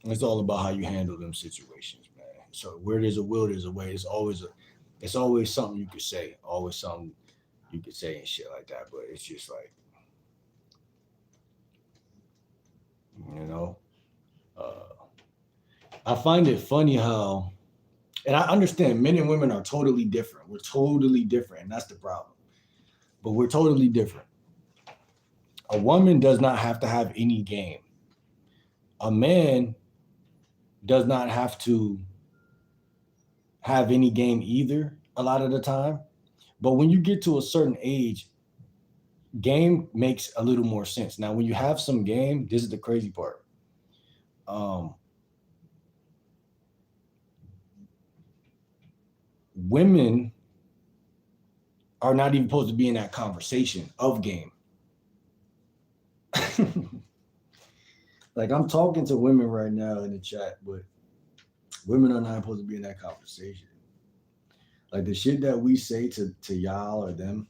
[SPEAKER 1] it's all about how you handle them situations, man. So where there's a will, there's a way. It's always something you could say. Always something you could say and shit like that. But it's just like, you know, uh, I find it funny how, and I understand men and women are totally different. We're totally different, and that's the problem. But we're totally different. A woman does not have to have any game. A man does not have to have any game either a lot of the time. But when you get to a certain age, game makes a little more sense. Now, when you have some game, this is the crazy part. Um, Women are not even supposed to be in that conversation of game. Like I'm talking to women right now in the chat, but women are not supposed to be in that conversation. Like the shit that we say to y'all or them,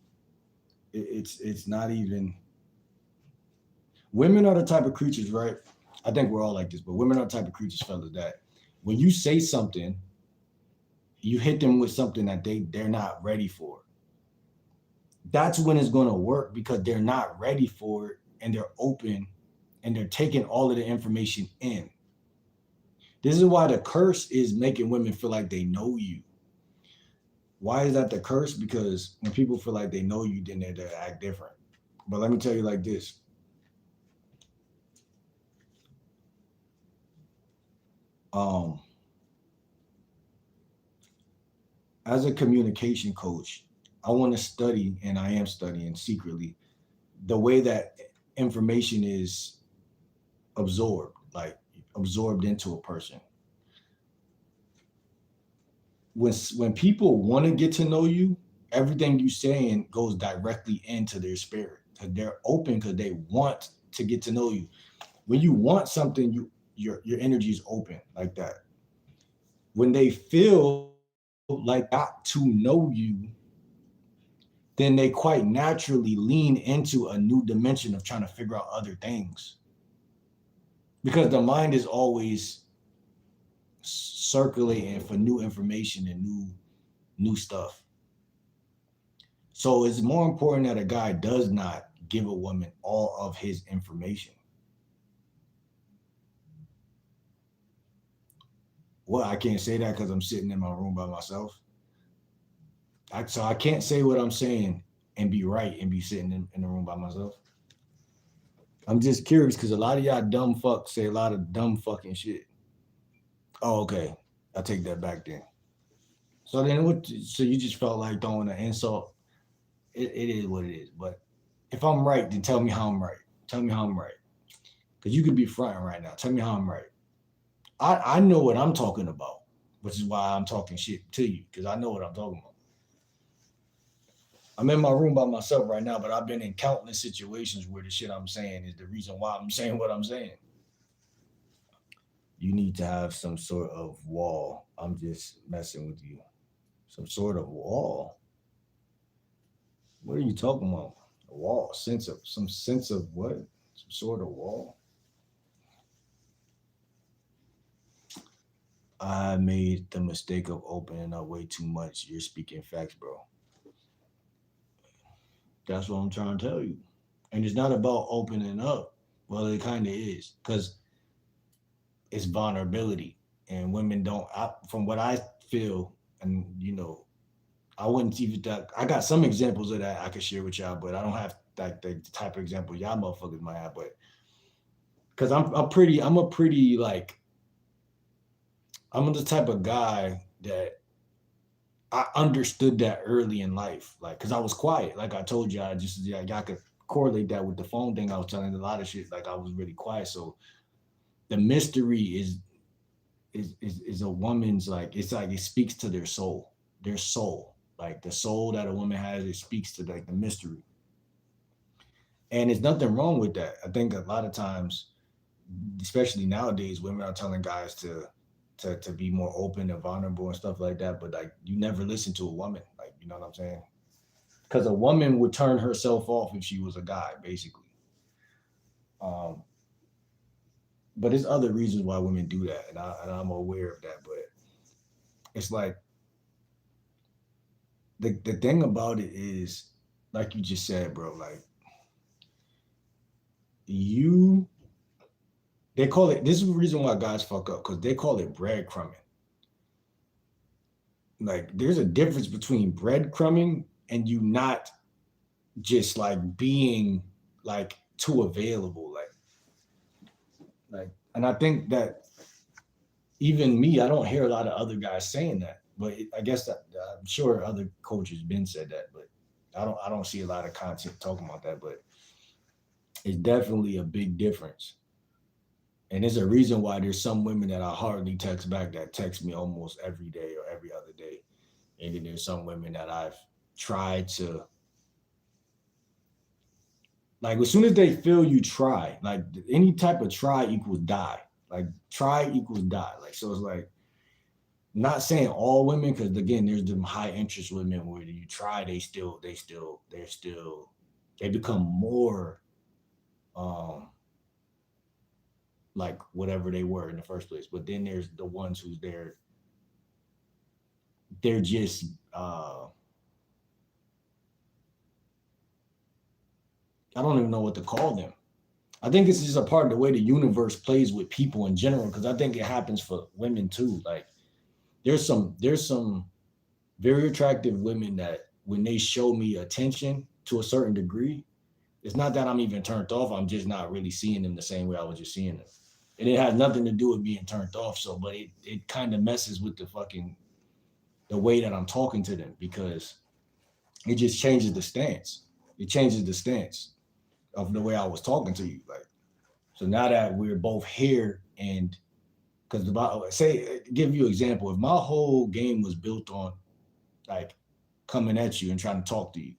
[SPEAKER 1] it's not even. Women are the type of creatures, right? I think we're all like this, but women are the type of creatures, fellas, that when you say something, you hit them with something that they're not ready for. That's when it's going to work because they're not ready for it and they're open and they're taking all of the information in. This is why the curse is making women feel like they know you. Why is that the curse? Because when people feel like they know you, then they act different. But let me tell you like this. Um, as a communication coach, I want to study, and I am studying secretly, the way that information is absorbed, like absorbed into a person. When people want to get to know you, everything you saying goes directly into their spirit. Cause they're open because they want to get to know you. When you want something, your energy is open like that. When they feel like they got to know you, then they quite naturally lean into a new dimension of trying to figure out other things. Because the mind is always circulating for new information and new stuff. So it's more important that a guy does not give a woman all of his information. Well, I can't say that because I'm sitting in my room by myself. So I can't say what I'm saying and be right and be sitting in the room by myself. I'm just curious because a lot of y'all dumb fucks say a lot of dumb fucking shit. Oh, okay. I take that back then. So then what? So you just felt like throwing an insult it is what it is. But if I'm right, then tell me how I'm right. Tell me how I'm right. Because you could be fronting right now. Tell me how I'm right. I know what I'm talking about, which is why I'm talking shit to you, because I know what I'm talking about. I'm in my room by myself right now, but I've been in countless situations where the shit I'm saying is the reason why I'm saying what I'm saying. You need to have some sort of wall. I'm just messing with you. Some sort of wall. What are you talking about? A wall. Sense of some sense of what? Some sort of wall. I made the mistake of opening up way too much. You're speaking facts, bro. That's what I'm trying to tell you. And it's not about opening up. Well, it kind of is, because it's vulnerability, and women don't. From what I feel, and I wouldn't even that. I got some examples of that I could share with y'all, but I don't have like the type of example y'all motherfuckers might have. But because I'm a pretty like I'm the type of guy that I understood that early in life, like because I was quiet. Like I told you, I just y'all could correlate that with the phone thing. I was telling a lot of shit. Like I was really quiet, so the mystery is a woman's, like it speaks to their soul, like the soul that a woman has. It speaks to like the mystery, and there's nothing wrong with that. I think a lot of times, especially nowadays, women are telling guys to be more open and vulnerable and stuff like that. But like you never listen to a woman, like you know what I'm saying? Because a woman would turn herself off if she was a guy, basically. Um, but there's other reasons why women do that, and I'm aware of that. But it's like the thing about it is, like you just said, bro. Like you, they call it. This is the reason why guys fuck up, because they call it breadcrumbing. Like there's a difference between breadcrumbing and you not just like being like too available, like. And I think that even me, I don't hear a lot of other guys saying that, but I guess that I'm sure other coaches been said that, but I don't see a lot of content talking about that. But it's definitely a big difference, and there's a reason why there's some women that I hardly text back that text me almost every day or every other day, and then there's some women that I've tried to, like, as soon as they feel you try, like any type of try equals die, like try equals die, like so it's like, not saying all women, because again, there's them high interest women where you try, they become more um like whatever they were in the first place. But then there's the ones who's they're just I don't even know what to call them. I think this is a part of the way the universe plays with people in general, because I think it happens for women too. Like there's some very attractive women that when they show me attention to a certain degree, it's not that I'm even turned off. I'm just not really seeing them the same way I was just seeing them. And it has nothing to do with being turned off. So, but it kind of messes with the way that I'm talking to them, because it just changes the stance. It changes the stance of the way I was talking to you. Like, so now that we're both here, and because say, give you an example, if my whole game was built on like coming at you and trying to talk to you,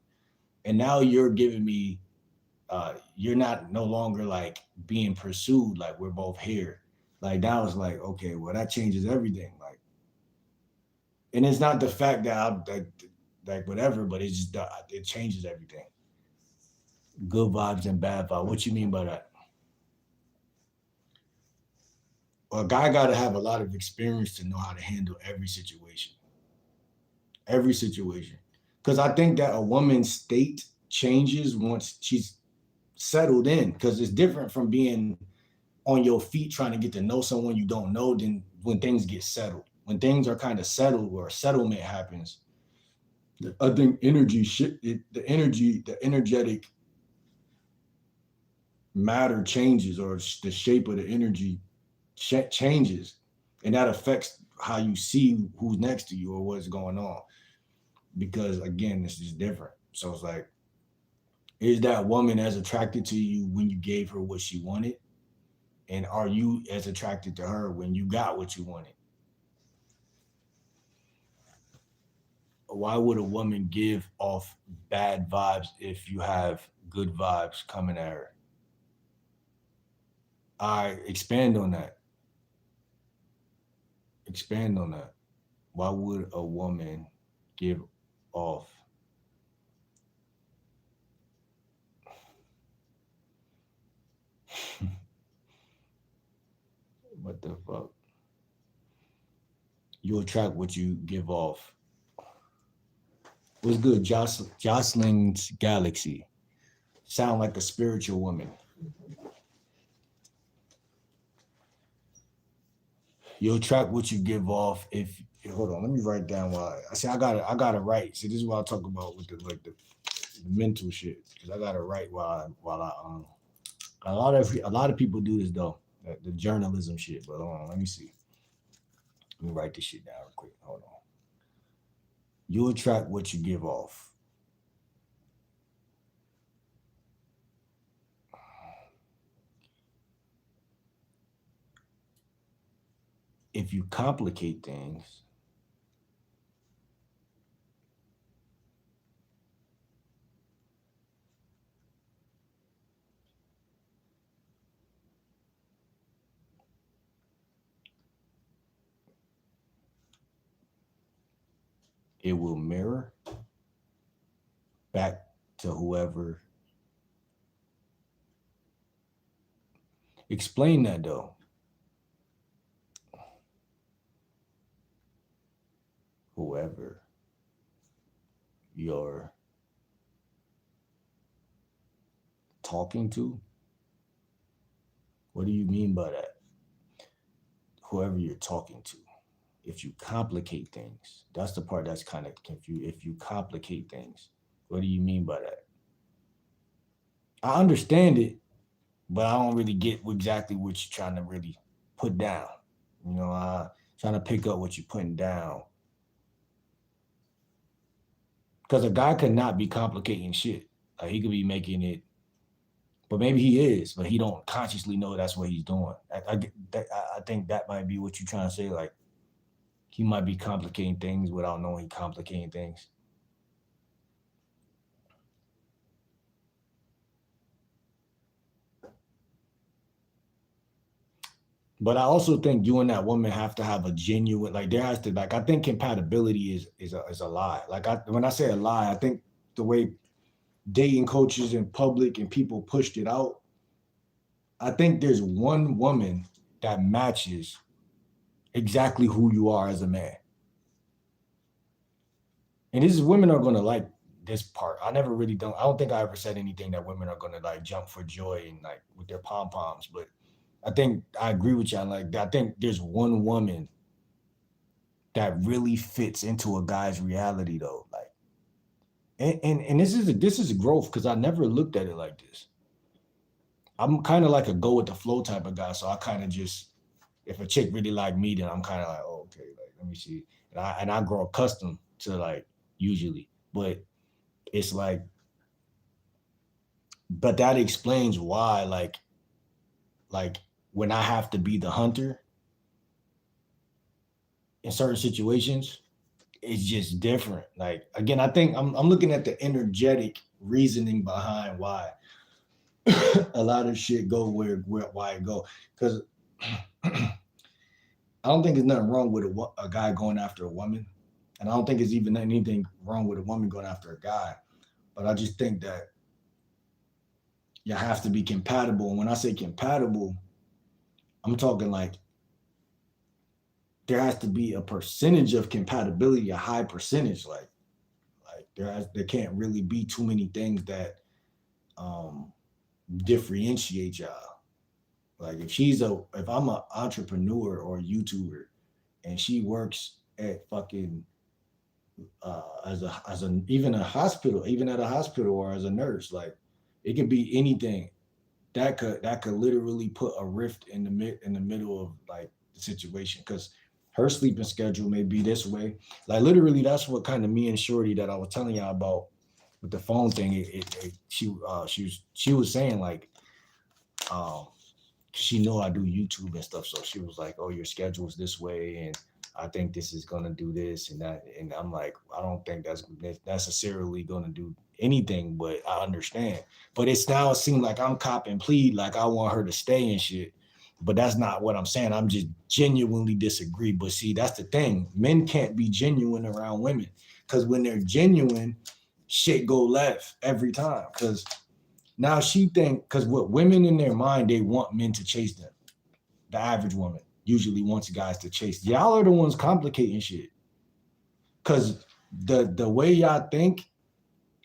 [SPEAKER 1] and now you're giving me you're not no longer like being pursued, like we're both here, like now it's like, okay, well that changes everything, like. And it's not the fact that I'm like whatever, but it's just it changes everything. Good vibes and bad vibes. What you mean by that? Well, a guy got to have a lot of experience to know how to handle every situation. Every situation. Because I think that a woman's state changes once she's settled in, because it's different from being on your feet trying to get to know someone you don't know than when things get settled. When things are kind of settled or settlement happens, I think the energetic matter changes, or the shape of the energy changes, and that affects how you see who's next to you or what's going on. Because again, this is different. So it's like, is that woman as attracted to you when you gave her what she wanted? And are you as attracted to her when you got what you wanted? Why would a woman give off bad vibes if you have good vibes coming at her? I expand on that. Expand on that. Why would a woman give off what the fuck? You attract what you give off. What's good, Jocelyn's Galaxy? Sound like a spiritual woman. You attract what you give off. If hold on, let me write down why. I say I gotta write. See, this is what I talk about with the mental shit. Because I gotta write while I a lot of people do this though. The journalism shit. But hold on, let me see. Let me write this shit down real quick. Hold on. You attract what you give off. If you complicate things, it will mirror back to whoever. Explain that though. Whoever you're talking to. What do you mean by that? Whoever you're talking to. If you complicate things, that's the part that's kind of confused. If you complicate things, what do you mean by that? I understand it, but I don't really get exactly what you're trying to really put down. Trying to pick up what you're putting down. Because a guy could not be complicating shit. Like he could be making it, but maybe he is, but he don't consciously know that's what he's doing. I think that might be what you're trying to say. Like he might be complicating things without knowing he complicating things. But I also think you and that woman have to have a genuine, like there has to, like I think compatibility is a lie. Like when I say a lie, I think the way dating coaches in public and people pushed it out, I think there's one woman that matches exactly who you are as a man. And these women are gonna like this part. I don't think I ever said anything that women are gonna like jump for joy and like with their pom poms, but I think I agree with you. Like I think there's one woman that really fits into a guy's reality though. Like and this is a growth because I never looked at it like this. I'm kind of like a go with the flow type of guy. So I kind of just if a chick really like me, then I'm kind of like, oh, okay, like let me see. And I grow accustomed to like usually, but it's like, but that explains why like when I have to be the hunter in certain situations, it's just different. Like again, I think I'm looking at the energetic reasoning behind why a lot of shit go where why it go. Because I don't think there's nothing wrong with a guy going after a woman, and I don't think there's even anything wrong with a woman going after a guy. But I just think that you have to be compatible. And when I say compatible, I'm talking like there has to be a percentage of compatibility, a high percentage. Like there can't really be too many things that differentiate y'all. Like if I'm an entrepreneur or a YouTuber and she works at fucking as a even a hospital, even at a hospital or as a nurse, like it could be anything that could literally put a rift in the middle of like the situation because her sleeping schedule may be this way. Like literally, that's what kind of me and Shorty that I was telling y'all about. with the phone thing, she was saying like, she know I do YouTube and stuff, so she was like, "Oh, your schedule's this way, and I think this is gonna do this and that." And I'm like, I don't think that's necessarily gonna do anything, but I understand. But it's now it seems like I'm cop and plead, like I want her to stay and shit. But that's not what I'm saying. I'm just genuinely disagree. But see, that's the thing. Men can't be genuine around women because when they're genuine, shit go left every time. Because now she think, because what women in their mind, they want men to chase them. The average woman usually wants guys to chase. Y'all are the ones complicating shit. Cause the way y'all think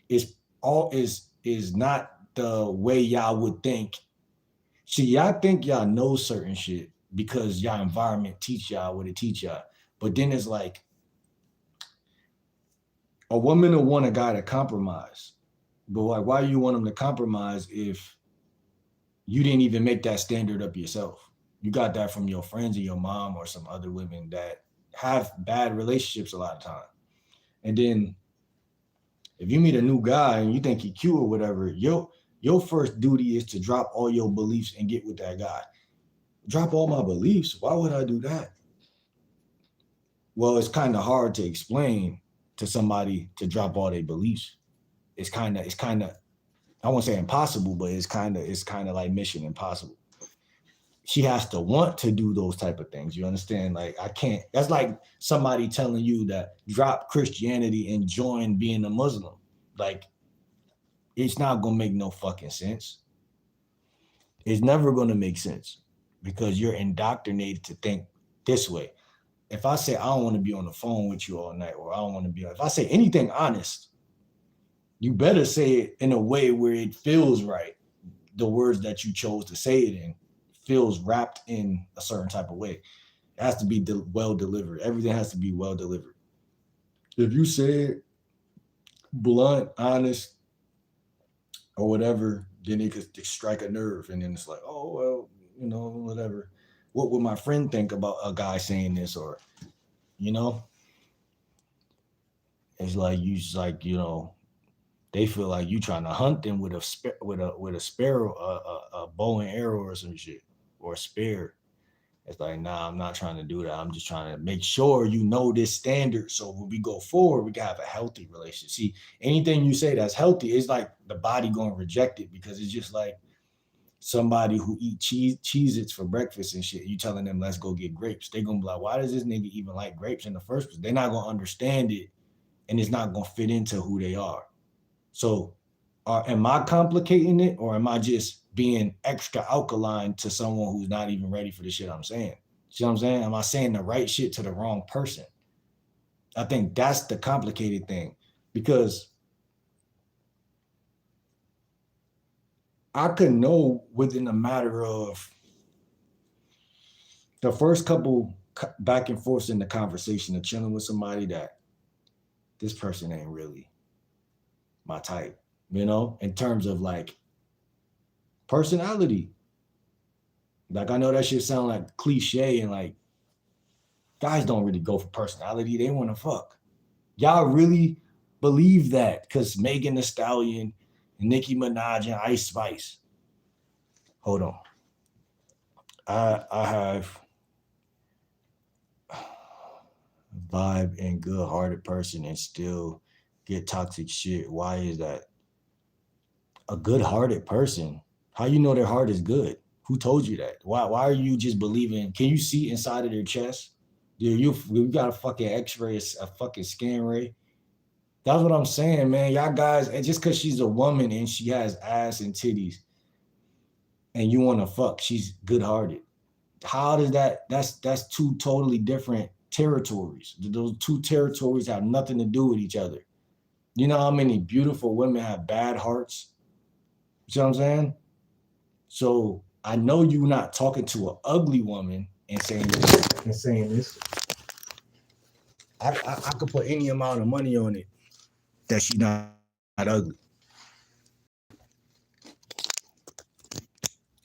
[SPEAKER 1] is not the way y'all would think. See, y'all think y'all know certain shit because y'all environment teach y'all what it teach y'all. But then it's like a woman will want a guy to compromise. But like, why you want him to compromise if you didn't even make that standard up yourself? You got that from your friends or your mom or some other women that have bad relationships a lot of time. And then if you meet a new guy and you think he cute or whatever, your first duty is to drop all your beliefs and get with that guy. Drop all my beliefs? Why would I do that? Well, it's kind of hard to explain to somebody to drop all their beliefs. It's kind of I won't say impossible, but it's kind of like mission impossible. She has to want to do those type of things. You understand? Like I can't. That's like somebody telling you that drop Christianity and join being a Muslim. Like it's not gonna make no fucking sense. It's never gonna make sense because you're indoctrinated to think this way. If I say I don't want to be on the phone with you all night, or I don't want to be, if I say anything honest, you better say it in a way where it feels right. The words that you chose to say it in feels wrapped in a certain type of way. It has to be well delivered. Everything has to be well delivered. If you say it blunt, honest, or whatever, then it could strike a nerve, and then it's like, oh well, whatever. What would my friend think about a guy saying this, or you know? It's like you just like they feel like you trying to hunt them with a sparrow, a bow and arrow or some shit, or a spear. It's like, nah, I'm not trying to do that. I'm just trying to make sure you know this standard. So when we go forward, we can have a healthy relationship. See, anything you say that's healthy, it's like the body going to reject it because it's just like somebody who eat Cheez-Its for breakfast and shit. You telling them, let's go get grapes. They're going to be like, why does this nigga even like grapes in the first place? They're not going to understand it, and it's not going to fit into who they are. So am I complicating it, or am I just being extra alkaline to someone who's not even ready for the shit I'm saying? See what I'm saying? Am I saying the right shit to the wrong person? I think that's the complicated thing, because I could know within a matter of the first couple back and forth in the conversation of chilling with somebody that this person ain't really my type, in terms of like personality. Like I know that shit sound like cliche, and like guys don't really go for personality. They want to fuck. Y'all really believe that because Megan Thee Stallion, Nicki Minaj, and Ice Spice. Hold on. I have vibe and good-hearted person and still get toxic shit. Why is that? A good-hearted person? How you know their heart is good? Who told you that? Why are you just believing? Can you see inside of their chest? Dude, you got a fucking X-ray, a fucking scan ray. That's what I'm saying, man. Y'all guys, and just because she's a woman and she has ass and titties, and you want to fuck, she's good-hearted. How does that? That's two totally different territories. Those two territories have nothing to do with each other. You know how many beautiful women have bad hearts? You know what I'm saying? So I know you're not talking to an ugly woman and saying this. I could put any amount of money on it that she's not ugly.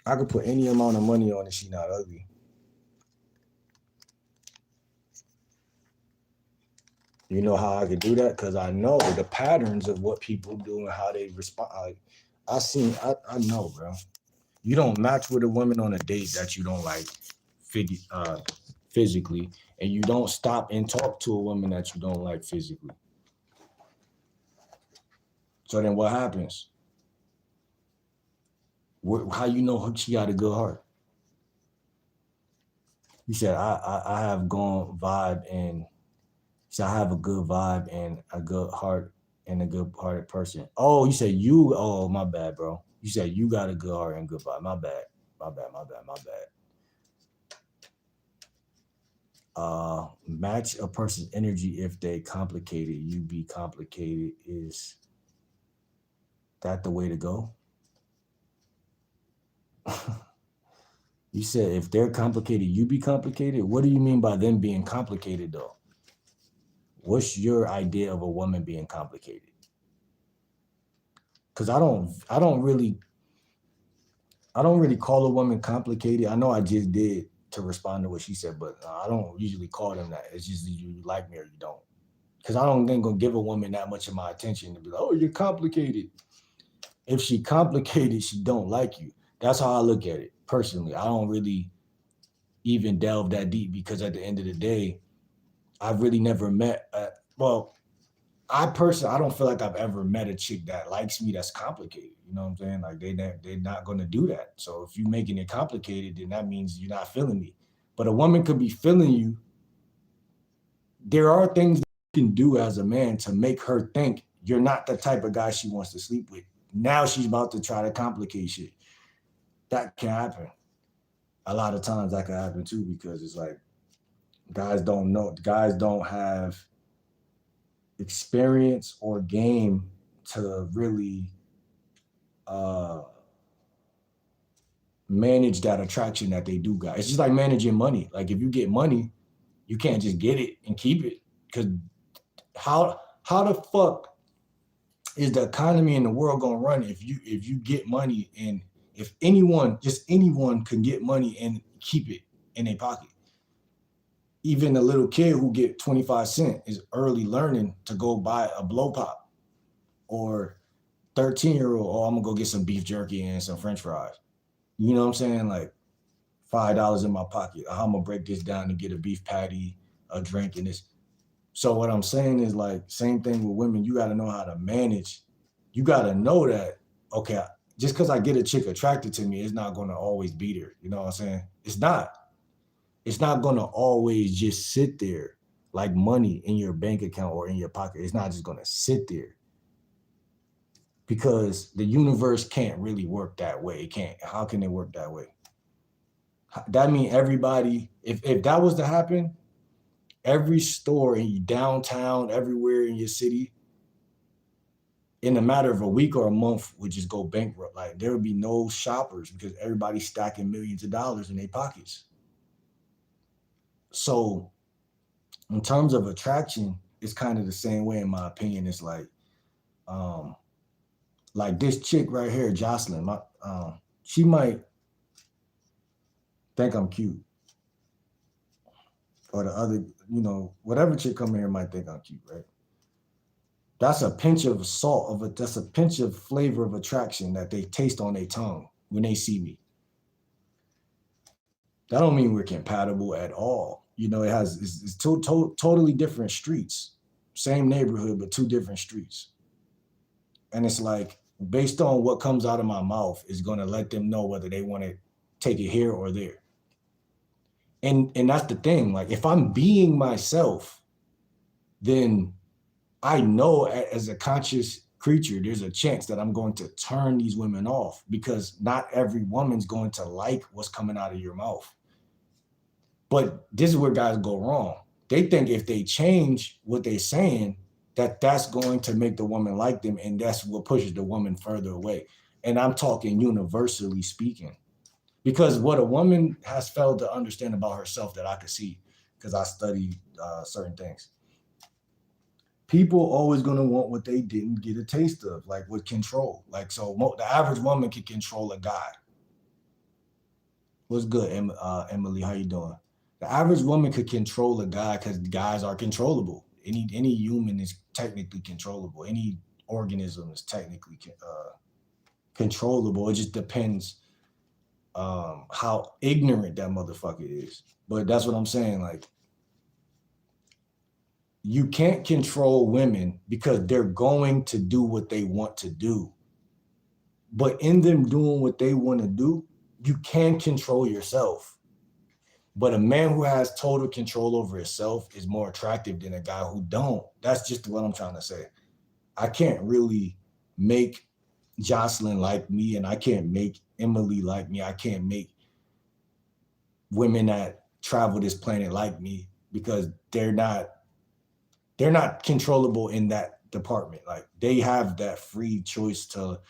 [SPEAKER 1] I could put any amount of money on it she's not ugly. You know how I could do that? Because I know the patterns of what people do and how they respond. I know, bro. You don't match with a woman on a date that you don't like physically, and you don't stop and talk to a woman that you don't like physically. So then what happens? How you know she got a good heart? You said I have gone vibe and so I have a good vibe and a good heart and a good hearted person. Oh, you said you. Oh, my bad, bro. You said you got a good heart and good vibe. My bad. My bad. My bad. My bad. Match a person's energy if they complicated. You be complicated. Is that the way to go? You said if they're complicated, you be complicated. What do you mean by them being complicated, though? What's your idea of a woman being complicated? Because I don't really call a woman complicated. I know I just did to respond to what she said, but I don't usually call them that. It's just you like me or you don't. Because I don't think gonna give a woman that much of my attention to be like, oh, you're complicated. If she complicated, she don't like you. That's how I look at it personally. I don't really even delve that deep because at the end of the day, I've really never met. I personally, I don't feel like I've ever met a chick that likes me that's complicated. You know what I'm saying? Like they're not going to do that. So if you're making it complicated, then that means you're not feeling me. But a woman could be feeling you. There are things that you can do as a man to make her think you're not the type of guy she wants to sleep with. Now she's about to try to complicate shit. That can happen. A lot of times that can happen too because it's like guys don't know. Guys don't have experience or game to really manage that attraction that they do got. It's just like managing money. Like if you get money, you can't just get it and keep it. Because how the fuck is the economy in the world gonna run if you get money and if anyone can get money and keep it in their pocket? Even a little kid who get 25 cents is early learning to go buy a blow pop, or 13-year-old, oh, I'm gonna go get some beef jerky and some French fries. You know what I'm saying? Like $5 in my pocket. I'm gonna break this down and get a beef patty, a drink, and this. So what I'm saying is like same thing with women. You got to know how to manage. You got to know that okay, just because I get a chick attracted to me, it's not gonna always be there. You know what I'm saying? It's not. It's not gonna always just sit there like money in your bank account or in your pocket. It's not just gonna sit there. Because the universe can't really work that way. It can't. How can it work that way? That means everybody, if that was to happen, every store in downtown, everywhere in your city, in a matter of a week or a month would just go bankrupt. Like there would be no shoppers because everybody's stacking millions of dollars in their pockets. So in terms of attraction, it's kind of the same way in my opinion. It's like this chick right here, Jocelyn, she might think I'm cute. Or the other, whatever chick come here might think I'm cute, right? That's a pinch of salt that's a pinch of flavor of attraction that they taste on their tongue when they see me. That don't mean we're compatible at all. It's totally different streets, same neighborhood, but two different streets. And it's like, based on what comes out of my mouth is going to let them know whether they want to take it here or there. And that's the thing. Like, if I'm being myself, then I know as a conscious creature, there's a chance that I'm going to turn these women off because not every woman's going to like what's coming out of your mouth. But this is where guys go wrong. They think if they change what they're saying, that's going to make the woman like them, and that's what pushes the woman further away. And I'm talking universally speaking. Because what a woman has failed to understand about herself that I could see, because I study certain things. People always going to want what they didn't get a taste of, like with control. Like, so the average woman can control a guy. What's good, Emily? How you doing? The average woman could control a guy because guys are controllable. Any human is technically controllable. Any organism is technically controllable. It just depends how ignorant that motherfucker is. But that's what I'm saying. Like, you can't control women because they're going to do what they want to do. But in them doing what they want to do, you can control yourself. But a man who has total control over himself is more attractive than a guy who don't. That's just what I'm trying to say. I can't really make Jocelyn like me, and I can't make Emily like me. I can't make women that travel this planet like me because they're not controllable in that department. Like, they have that free choice to,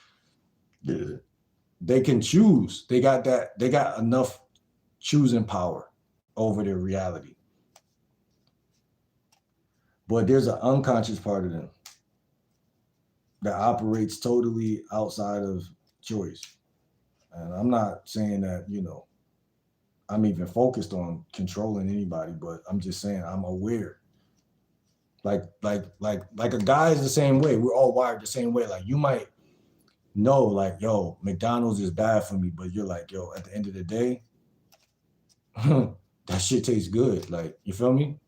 [SPEAKER 1] they can choose. They got enough choosing power over their reality. But there's an unconscious part of them that operates totally outside of choice. And I'm not saying that, I'm even focused on controlling anybody, but I'm just saying I'm aware. Like a guy is the same way. We're all wired the same way. Like, you might know, like, yo, McDonald's is bad for me, but you're like, yo, at the end of the day, that shit tastes good. Like, you feel me?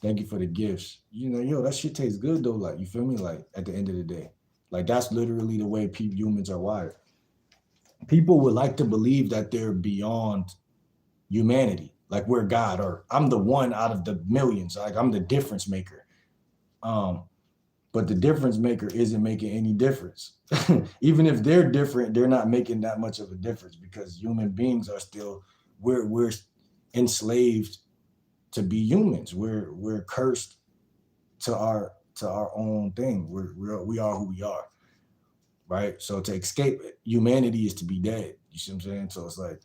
[SPEAKER 1] Thank you for the gifts. Yo, that shit tastes good though. Like, you feel me? Like, at the end of the day, like, that's literally the way humans are wired. People would like to believe that they're beyond humanity, like we're God, or I'm the one out of the millions, like I'm the difference maker. But the difference maker isn't making any difference. Even if they're different, they're not making that much of a difference, because human beings are still, we're enslaved to be humans. We're cursed to our own thing. We are who we are. Right? So to escape humanity is to be dead. You see what I'm saying? So it's like,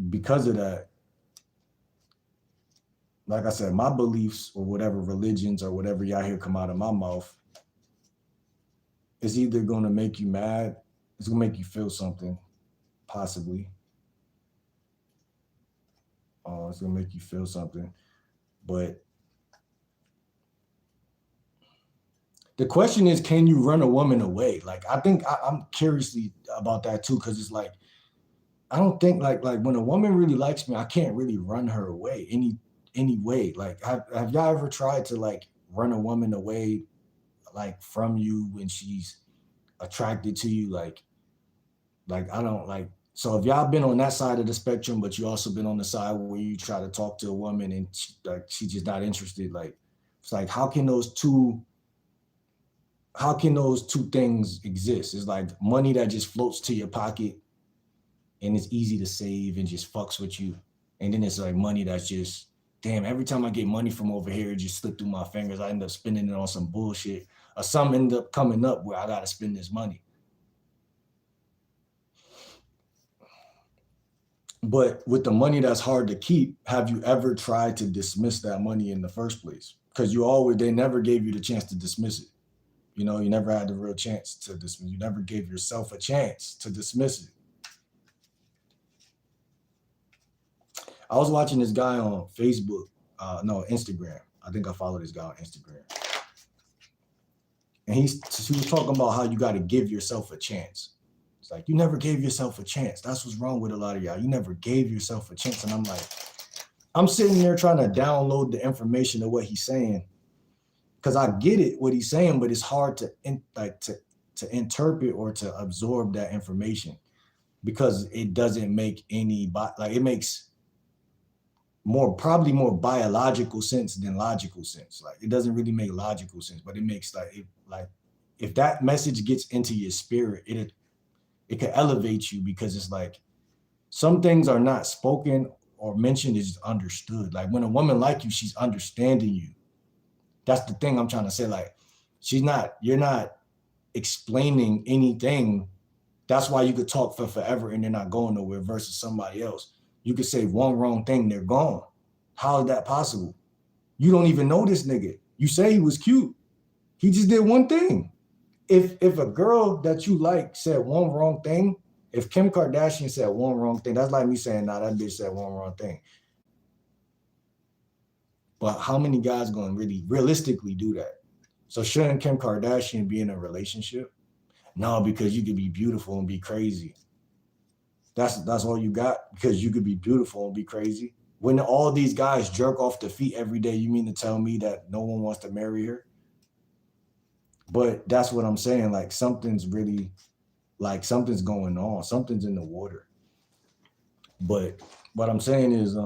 [SPEAKER 1] because of that, like I said, my beliefs or whatever religions or whatever y'all hear come out of my mouth is either going to make you mad, it's going to make you feel something, possibly. It's going to make you feel something. But the question is, can you run a woman away? Like, I think I'm curiously about that too, because it's like, I don't think like when a woman really likes me, I can't really run her away any way. Like, have y'all ever tried to like run a woman away, like, from you when she's attracted to you? Like I don't like. So if y'all been on that side of the spectrum, but you also been on the side where you try to talk to a woman and she's just not interested, like, it's like, how can those two things exist? It's like money that just floats to your pocket and it's easy to save and just fucks with you. And then it's like money that's just, damn, every time I get money from over here, it just slipped through my fingers. I end up spending it on some bullshit, or something end up coming up where I got to spend this money. But with the money that's hard to keep, have you ever tried to dismiss that money in the first place? Because they never gave you the chance to dismiss it. You never had the real chance to dismiss. You never gave yourself a chance to dismiss it. I was watching this guy on Facebook, Instagram. I think I follow this guy on Instagram. And he was talking about how you got to give yourself a chance. It's like, you never gave yourself a chance. That's what's wrong with a lot of y'all. You never gave yourself a chance. And I'm like, I'm sitting there trying to download the information of what he's saying, because I get it, what he's saying, but it's hard to interpret or to absorb that information, because it doesn't make it makes probably more biological sense than logical sense. Like, it doesn't really make logical sense, but it makes if that message gets into your spirit, it can elevate you, because it's like, some things are not spoken or mentioned, is understood. Like, when a woman like you, she's understanding you. That's the thing I'm trying to say. Like, you're not explaining anything. That's why you could talk for forever and they're not going nowhere, versus somebody else. You could say one wrong thing, they're gone. How is that possible? You don't even know this nigga. You say he was cute. He just did one thing. If a girl that you like said one wrong thing, if Kim Kardashian said one wrong thing, that's like me saying, nah, that bitch said one wrong thing. But how many guys gonna really realistically do that? So shouldn't Kim Kardashian be in a relationship? No, because you could be beautiful and be crazy. That's all you got? Because you could be beautiful and be crazy? When all these guys jerk off the feet every day, you mean to tell me that no one wants to marry her? But that's what I'm saying. Like something's really, like something's going on. Something's in the water. But what I'm saying is,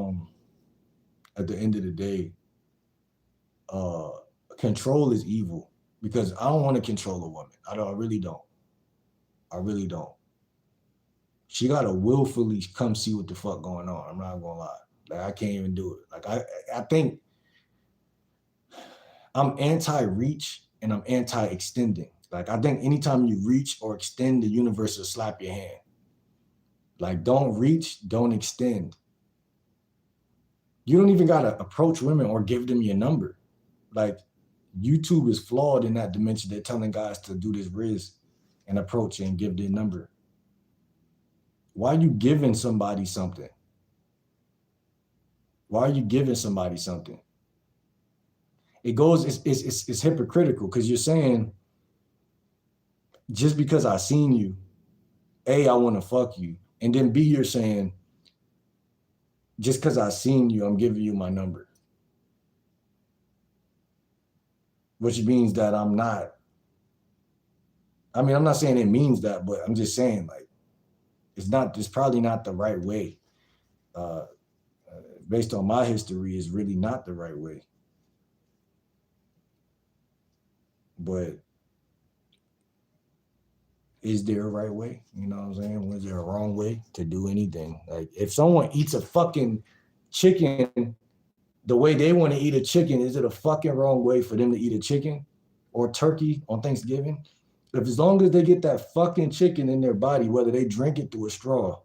[SPEAKER 1] at the end of the day, uh, control is evil because I don't want to control a woman. I really don't. I really don't. She gotta willfully come see what the fuck going on. I'm not gonna lie. Like I can't even do it. Like I think I'm anti-reach and I'm anti-extending. Like I think anytime you reach or extend, the universe will slap your hand. Like don't reach, don't extend. You don't even gotta approach women or give them your number. Like YouTube is flawed in that dimension. They're telling guys to do this Rizz and approach and give their number. Why are you giving somebody something? Why are you giving somebody something? It goes, it's hypocritical because you're saying, just because I seen you, A, I want to fuck you. And then B, you're saying, just because I seen you, I'm giving you my number. Which means that I'm not, I mean, I'm not saying it means that, but I'm just saying like, it's probably not the right way. Based on my history, is really not the right way. But is there a right way? You know what I'm saying? Was there a wrong way to do anything? Like if someone eats a fucking chicken the way they want to eat a chicken, is it a fucking wrong way for them to eat a chicken or turkey on Thanksgiving? If as long as they get that fucking chicken in their body, whether they drink it through a straw,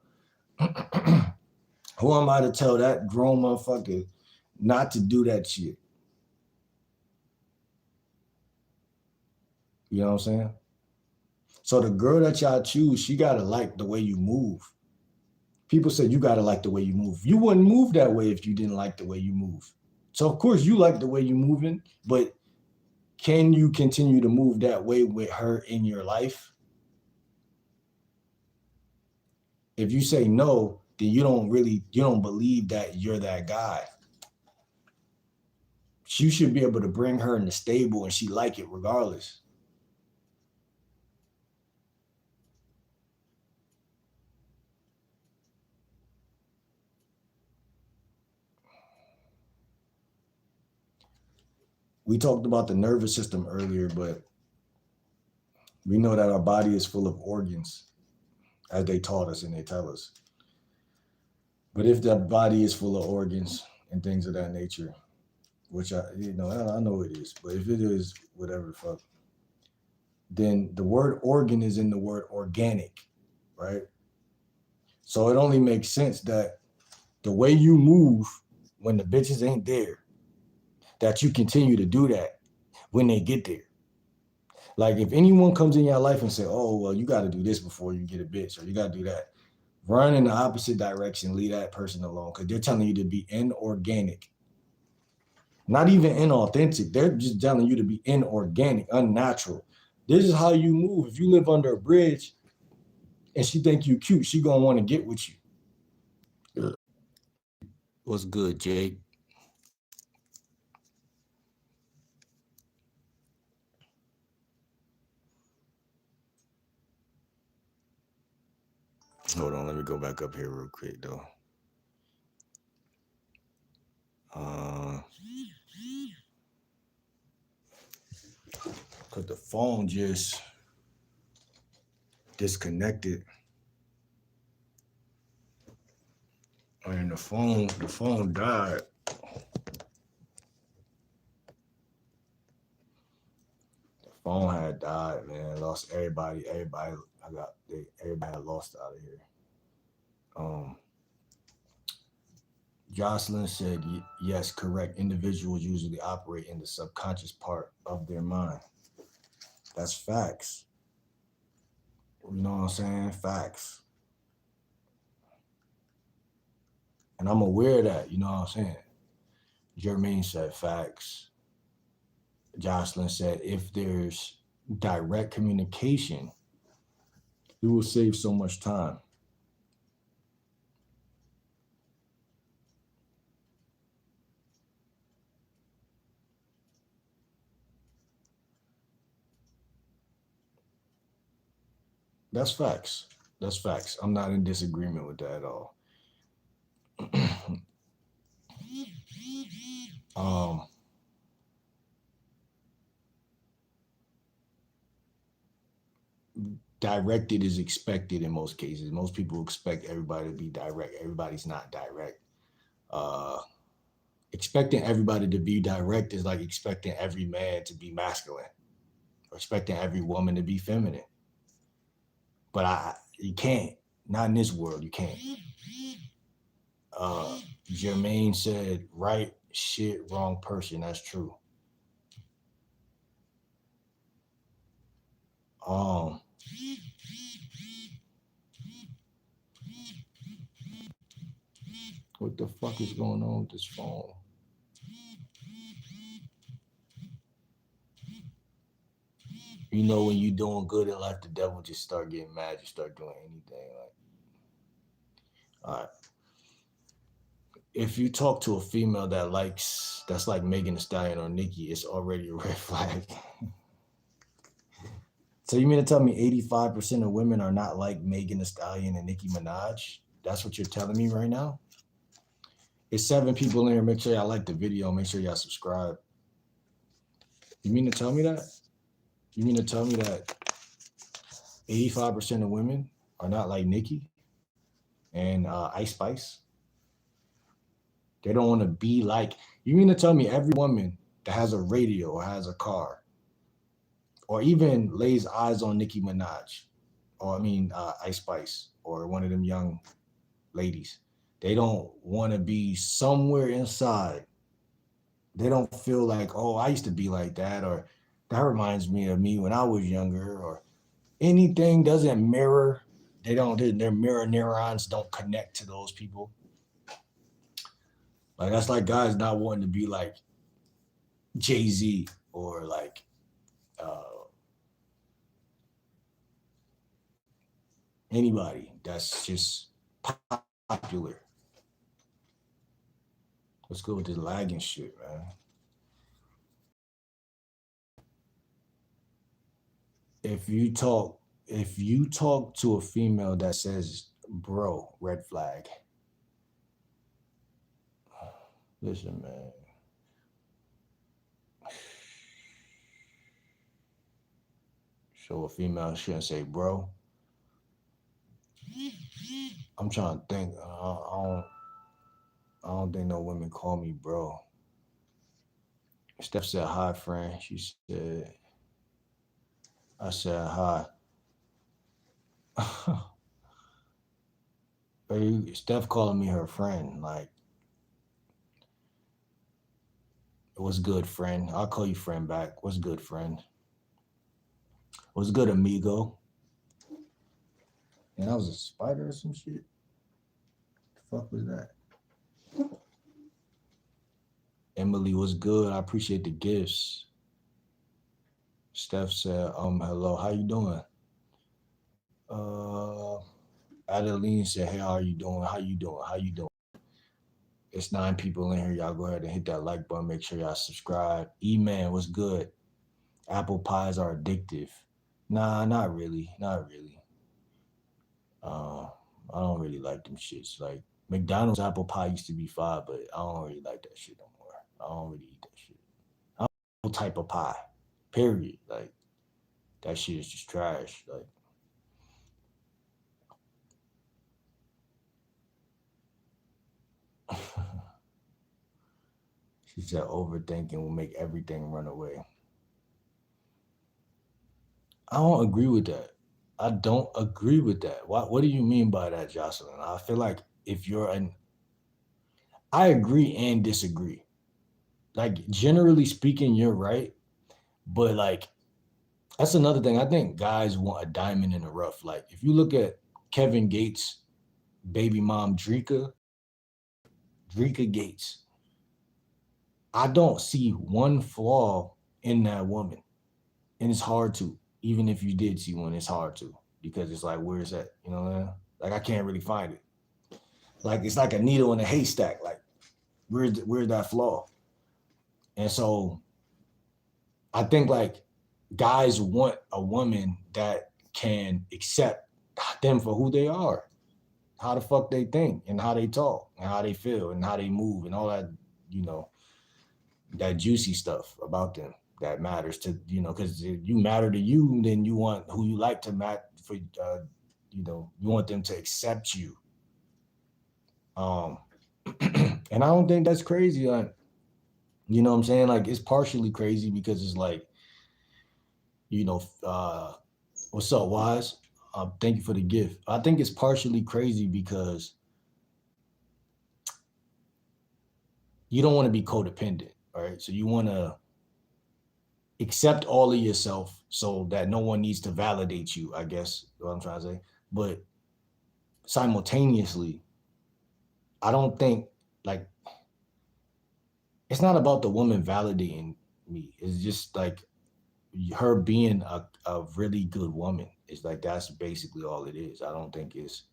[SPEAKER 1] who am I to tell that grown motherfucker not to do that shit? You know what I'm saying? So the girl that y'all choose, she gotta like the way you move. People say you gotta like the way you move. You wouldn't move that way if you didn't like the way you move. So of course you like the way you moving, but can you continue to move that way with her in your life? If you say no, then you don't believe that you're that guy. You should be able to bring her in the stable and she like it regardless. We talked about the nervous system earlier, but we know that our body is full of organs, as they taught us and they tell us. But if that body is full of organs and things of that nature, which I know it is, but if it is, whatever the fuck, then the word organ is in the word organic, right? So it only makes sense that the way you move when the bitches ain't there, that you continue to do that when they get there. Like if anyone comes in your life and say, oh, well, you got to do this before you get a bitch, or you got to do that, run in the opposite direction, leave that person alone, because they're telling you to be inorganic. Not even inauthentic. They're just telling you to be inorganic, unnatural. This is how you move. If you live under a bridge and she think you cute, she gonna want to get with you. What's good, Jake? Hold on, let me go back up here real quick though. Cause the phone just disconnected. And the phone died. The phone had died, man. Lost everybody. Everybody had lost out of here. Jocelyn said, yes, correct. Individuals usually operate in the subconscious part of their mind. That's facts. You know what I'm saying? Facts. And I'm aware of that, you know what I'm saying? Jermaine said facts. Jocelyn said if there's direct communication, it will save so much time. That's facts. That's facts. I'm not in disagreement with that at all. um, Directed is expected in most cases. Most people expect everybody to be direct. Everybody's not direct. Uh, Expecting everybody to be direct is like expecting every man to be masculine or expecting every woman to be feminine. But you can't. Not in this world. You can't. Jermaine said, right shit, wrong person. That's true. Um, what the fuck is going on with this phone? You know, when you doing good in life, the devil just start getting mad. You start doing anything. Like, all right. If you talk to a female that's like Megan Thee Stallion or Nicki, it's already a red flag. So you mean to tell me 85% of women are not like Megan Thee Stallion and Nicki Minaj? That's what you're telling me right now? It's 7 people in here. Make sure y'all like the video. Make sure y'all subscribe. You mean to tell me that? You mean to tell me that 85% of women are not like Nicki and Ice Spice? They don't want to be like. You mean to tell me every woman that has a radio or has a car or even lays eyes on Nicki Minaj or Ice Spice or one of them young ladies, they don't want to be somewhere inside. They don't feel like, oh, I used to be like that, or that reminds me of me when I was younger, or anything doesn't mirror. Their mirror neurons don't connect to those people. Like that's like guys not wanting to be like Jay-Z or like anybody that's just popular. Let's go with this lagging shit, man. If you talk to a female that says bro, red flag. Listen, man. So a female shouldn't say bro. I'm trying to think. I don't think no women call me bro. Steph said hi, friend. She said, I said hi. Steph calling me her friend. Like, what's good, friend? I'll call you friend back. What's good, friend? What's good, amigo? And that was a spider or some shit? The fuck was that? Emily, what's good? I appreciate the gifts. Steph said, hello, how you doing? Adeline said, hey, how are you doing? How you doing? How you doing? It's 9 people in here. Y'all go ahead and hit that like button. Make sure y'all subscribe. E-Man, what's good? Apple pies are addictive. Nah, not really. Not really. I don't really like them shits. Like McDonald's apple pie used to be $5, but I don't really like that shit no more. I don't really eat that shit. I don't know type of pie. Period. Like that shit is just trash. Like she said overthinking will make everything run away. I don't agree with that. I don't agree with that. What do you mean by that, Jocelyn? I feel like if you're I agree and disagree. Like generally speaking, you're right. But like that's another thing. I think guys want a diamond in the rough. Like if you look at Kevin Gates' baby mom Drika Gates, I don't see one flaw in that woman. And it's hard to, even if you did see one, it's hard to, because it's like, where's that? You know what I mean? Like, I can't really find it. Like, it's like a needle in a haystack. Like, where's that flaw? And so I think like guys want a woman that can accept them for who they are, how the fuck they think, and how they talk, and how they feel, and how they move, and all that, you know, that juicy stuff about them that matters to, you know, because you matter to you, then you want who you like to match for, you know, you want them to accept you. Um, and I don't think that's crazy. Like, you know what I'm saying? Like, it's partially crazy because it's like, you know, what's up, Wise? Thank you for the gift. I think it's partially crazy because you don't want to be codependent, right? So you want to accept all of yourself so that no one needs to validate you, I guess, what I'm trying to say. But simultaneously, I don't think, like, it's not about the woman validating me. It's just like her being a really good woman. It's like that's basically all it is. I don't think it's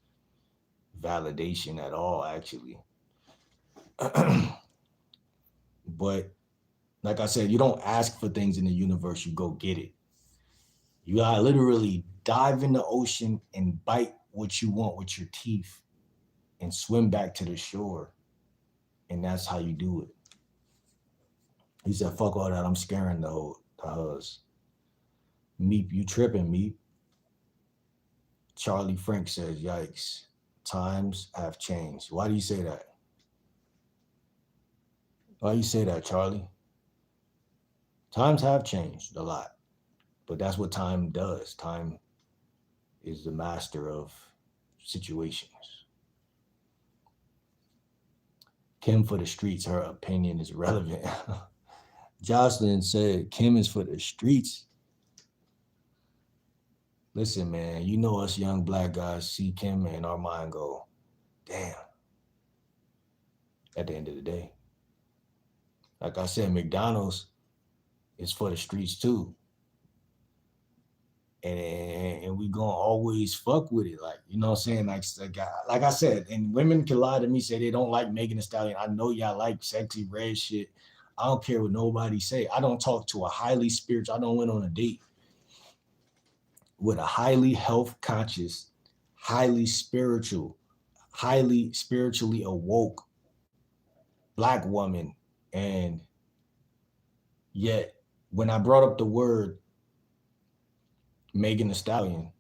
[SPEAKER 1] validation at all, actually. But like I said, you don't ask for things in the universe, you go get it. You gotta literally dive in the ocean and bite what you want with your teeth and swim back to the shore. And that's how you do it. He said, fuck all that. I'm scaring the huz. Meep, you tripping, Meep. Charlie Frank says, yikes. Times have changed. Why do you say that? Why do you say that, Charlie? Times have changed a lot. But that's what time does. Time is the master of situations. Kim for the streets, her opinion is relevant. Jocelyn said, Kim is for the streets. Listen, man, you know us young black guys see Kim and our mind go, damn. At the end of the day. Like I said, McDonald's is for the streets too. And we gonna always fuck with it. Like, you know what I'm saying? Like I said, and women can lie to me, say they don't like Megan Thee Stallion. I know y'all like sexy red shit. I don't care what nobody say. I don't talk to a highly spiritual, I don't went on a date with a highly health conscious, highly spiritually awoke black woman. And yet, when I brought up the word Megan Thee Stallion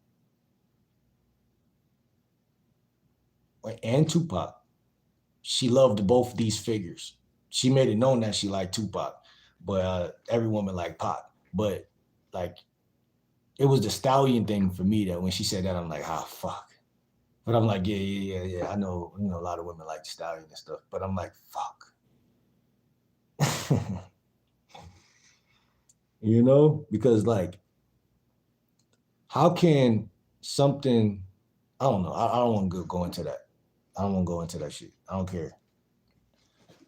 [SPEAKER 1] and Tupac, she loved both these figures. She made it known that she liked Tupac, but every woman liked Pac. But like, it was the Stallion thing for me that when she said that, I'm like, fuck. But I'm like, yeah. I know, a lot of women like Stallion and stuff, but I'm like, fuck. You know, because like, how can something, I don't know. I don't want to go into that. I don't want to go into that shit. I don't care.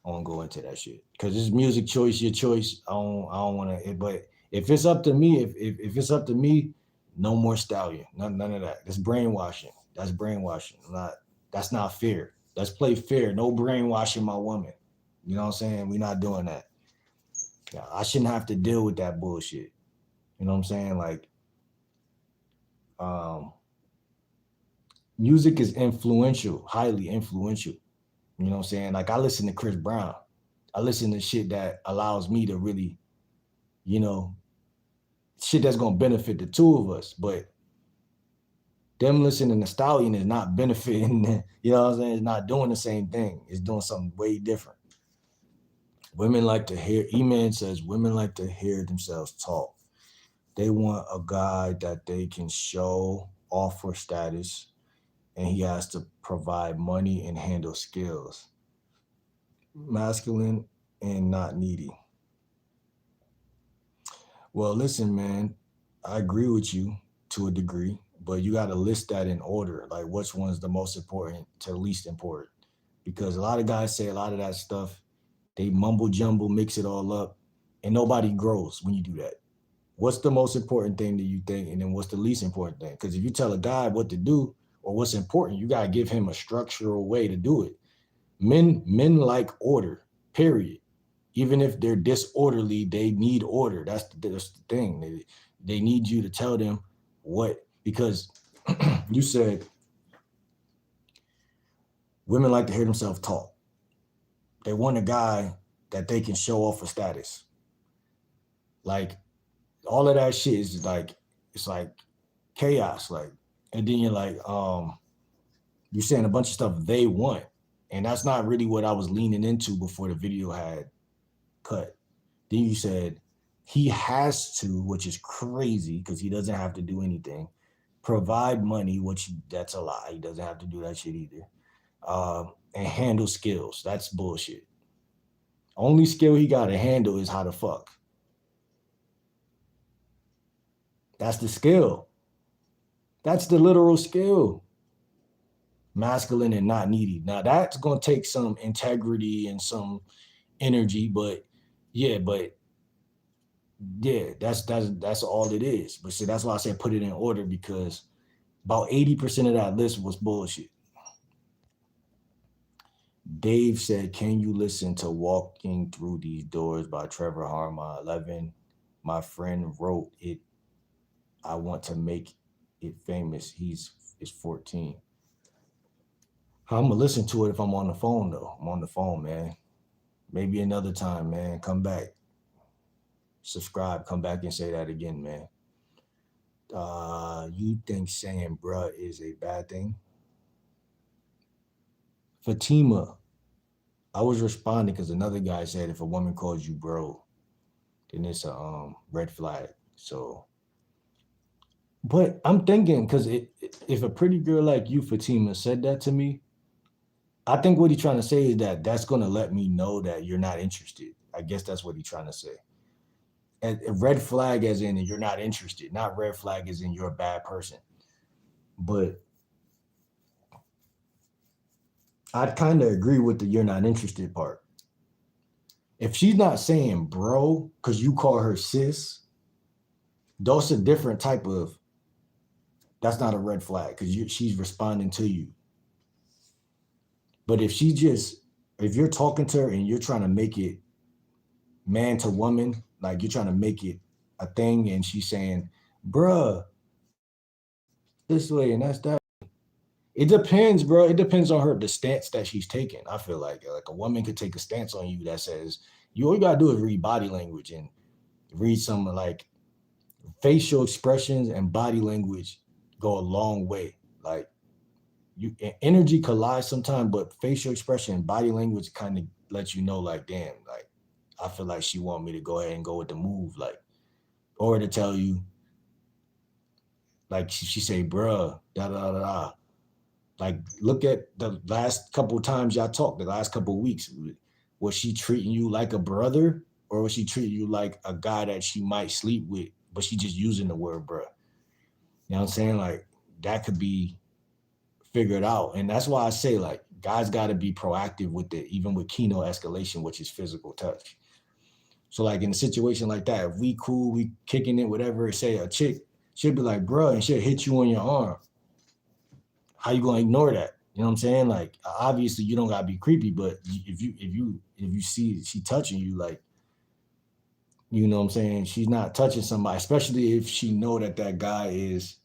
[SPEAKER 1] I won't go into that shit because it's music choice, your choice. I don't want to. But if it's up to me, if it's up to me, no more Stallion. None of that. That's brainwashing. That's brainwashing. That's not fair. Let's play fair. No brainwashing my woman. You know what I'm saying? We're not doing that. Yeah, I shouldn't have to deal with that bullshit. You know what I'm saying? Like, music is influential, highly influential. You know what I'm saying? Like, I listen to Chris Brown. I listen to shit that allows me to really, you know, shit that's gonna benefit the two of us. But them listening to Stallion is not benefiting, you know what I'm saying? It's not doing the same thing. It's doing something way different. Women like to hear, E-Man says, women like to hear themselves talk. They want a guy that they can show off for status, and he has to provide money and handle skills. Masculine and not needy. Well, listen, man, I agree with you to a degree, but you got to list that in order. Like, which one's the most important to least important? Because a lot of guys say a lot of that stuff They mumble jumble, mix it all up, and nobody grows when you do that. What's the most important thing that you think, and then what's the least important thing? Because if you tell a guy what to do or what's important, you gotta give him a structural way to do it. Men like order, period. Even if they're disorderly, they need order. That's the thing. They need you to tell them what, because you said women like to hear themselves talk. They want a guy that they can show off for status. Like all of that shit is like, it's like chaos. Like, and then you're like, you're saying a bunch of stuff they want. And that's not really what I was leaning into before the video had cut. Then you said he has to, which is crazy because he doesn't have to do anything, provide money, which that's a lie. He doesn't have to do that shit either. And handle skills. That's bullshit. Only skill he got to handle is how to fuck. That's the skill. That's the literal skill. Masculine and not needy. Now that's going to take some integrity and some energy, but that's all it is. But see, that's why I said put it in order, because about 80% of that list was bullshit. Dave said, can you listen to Walking Through These Doors by Trevor Harmon 11? My friend wrote it. I want to make it famous. He's 14. I'm gonna listen to it if I'm on the phone though. I'm on the phone, man. Maybe another time, man. Come back. Subscribe, come back and say that again, man. You think saying bruh is a bad thing? Fatima, I was responding because another guy said if a woman calls you bro, then it's a red flag. So, but I'm thinking, because if a pretty girl like you, Fatima, said that to me, I think what he's trying to say is that that's going to let me know that you're not interested. I guess that's what he's trying to say. And a red flag as in you're not interested, not red flag as in you're a bad person. But I'd kind of agree with the you're not interested part. If she's not saying bro because you call her sis, that's a different type of, that's not a red flag because she's responding to you. But if you're talking to her and you're trying to make it man to woman, like you're trying to make it a thing and she's saying, bruh, this way and that's that. It depends, bro. It depends on the stance that she's taking. I feel like a woman could take a stance on you that says, all you gotta do is read body language and read some like facial expressions, and body language go a long way. Like energy could lie sometimes, but facial expression and body language kind of lets you know, like, damn, like I feel like she want me to go ahead and go with the move, like, or to tell you, like she say, bruh, da da da da. Like, look at the last couple of times y'all talked, the last couple of weeks. Was she treating you like a brother, or was she treating you like a guy that she might sleep with, but she just using the word bruh? You know what I'm saying? Like, that could be figured out. And that's why I say, like, guys got to be proactive with it, even with keno escalation, which is physical touch. So, like, in a situation like that, if we cool, we kicking it, whatever, say a chick, she'll be like, bruh, and she'll hit you on your arm. How you gonna ignore that? You know what I'm saying? Like, obviously you don't gotta be creepy, but if you see she touching you, like, you know what I'm saying, she's not touching somebody, especially if she know that guy is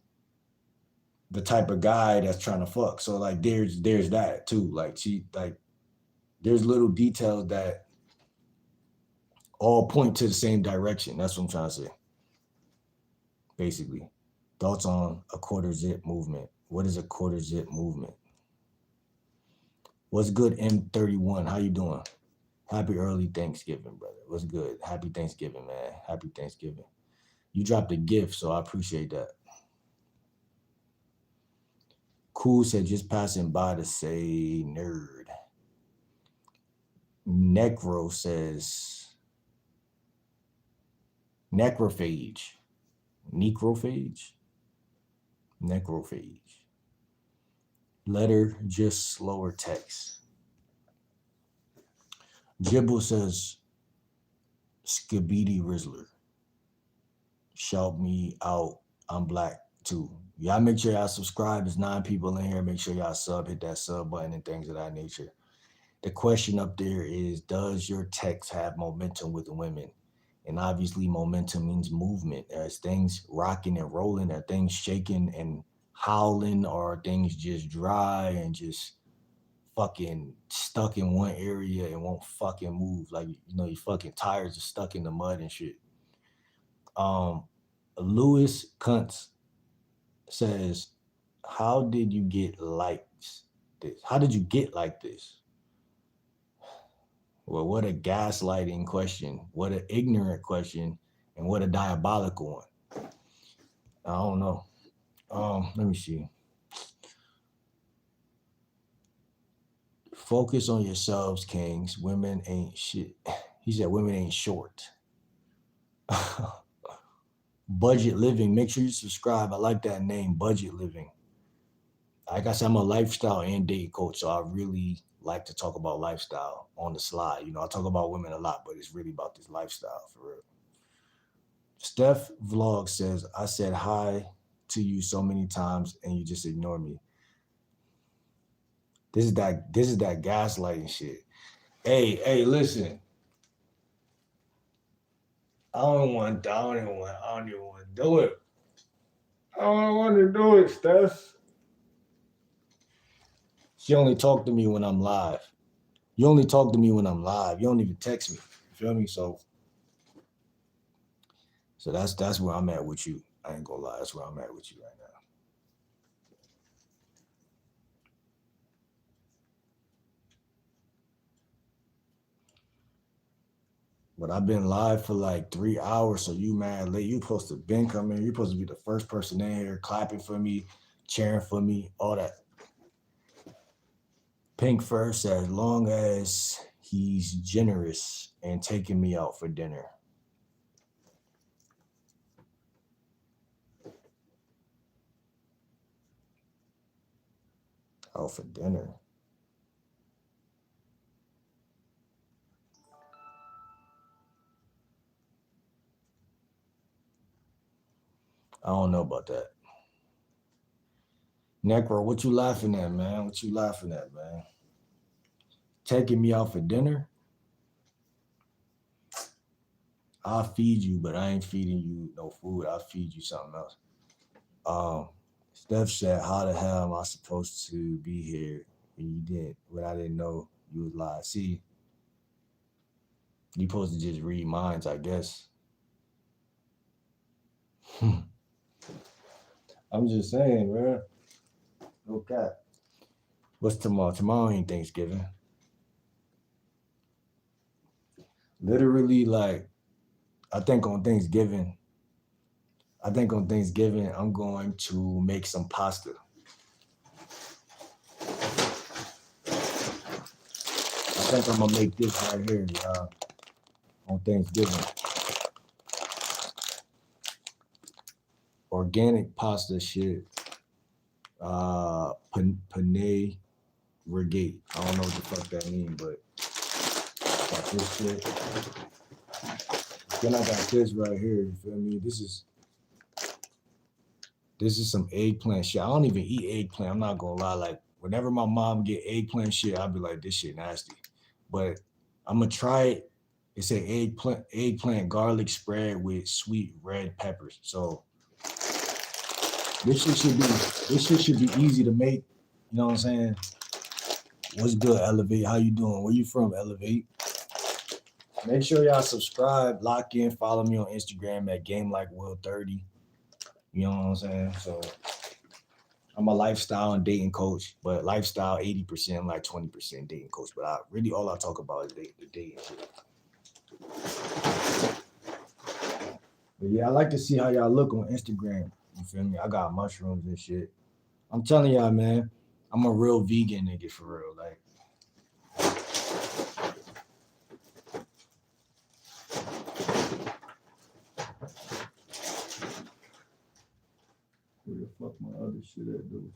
[SPEAKER 1] the type of guy that's trying to fuck. So like there's that too. Like there's little details that all point to the same direction. That's what I'm trying to say. Basically. Thoughts on a quarter zip movement. What is a quarter zip movement? What's good, M31? How you doing? Happy early Thanksgiving, brother. What's good? Happy Thanksgiving, man. Happy Thanksgiving. You dropped a gift, so I appreciate that. Cool said, just passing by to say nerd. Necro says necrophage. Necrophage? Necrophage. Letter, just slower text. Jibble says, Skibidi Rizzler. Shout me out. I'm black too. Y'all make sure y'all subscribe. There's 9 people in here. Make sure y'all hit that sub button and things of that nature. The question up there is, does your text have momentum with women? And obviously momentum means movement. As things rocking and rolling, are things shaking and howling, or are things just dry and just fucking stuck in one area and won't fucking move? Like, your fucking tires are stuck in the mud and shit. Lewis Kuntz says, how did you get like this? How did you get like this? Well, what a gaslighting question. What an ignorant question. And what a diabolical one. I don't know. Let me see. Focus on yourselves, kings. Women ain't shit. He said women ain't short. Budget living. Make sure you subscribe. I like that name, budget living. Like I said, I'm a lifestyle and dating coach, so I really like to talk about lifestyle on the slide. I talk about women a lot, but it's really about this lifestyle for real. Steph Vlog says, I said hi to you so many times and you just ignore me. This is that gaslighting shit. Hey, listen. I don't even want to do it. I don't want to do it, Steph. She only talk to me when I'm live. You only talk to me when I'm live. You don't even text me. You feel me? So that's where I'm at with you. I ain't gonna lie. That's where I'm at with you right now. But I've been live for like 3 hours, so you mad late. You supposed to been coming. You're supposed to be the first person in here clapping for me, cheering for me, all that. Pink Fur said, as long as he's generous and taking me out for dinner. Out for dinner. I don't know about that. Necro, what you laughing at, man? What you laughing at, man? Taking me out for dinner? I'll feed you, but I ain't feeding you no food. I'll feed you something else. Steph said, how the hell am I supposed to be here when I didn't know you was live? See, you supposed to just read minds, I guess. I'm just saying, man. No cap. What's tomorrow? Tomorrow ain't Thanksgiving. Literally, like, I think on Thanksgiving, I'm going to make some pasta. I think I'm gonna make this right here, y'all, on Thanksgiving. Organic pasta shit. Panay Regate. I don't know what the fuck that means, but got this shit. Then I got this right here. You feel me? This is some eggplant shit. I don't even eat eggplant. I'm not gonna lie. Like, whenever my mom get eggplant shit, I'll be like, this shit nasty. But I'm gonna try it. It's an eggplant garlic spread with sweet red peppers. So this shit should be easy to make. You know what I'm saying? What's good, Elevate? How you doing? Where you from, Elevate? Make sure y'all subscribe, lock in, follow me on Instagram at GameLikeWill30. You know what I'm saying? So I'm a lifestyle and dating coach, but lifestyle 80%, like 20% dating coach. But all I talk about is the dating shit. But yeah, I like to see how y'all look on Instagram. You feel me? I got mushrooms and shit. I'm telling y'all, man, I'm a real vegan nigga for real. Like, where the fuck my other shit at, dude?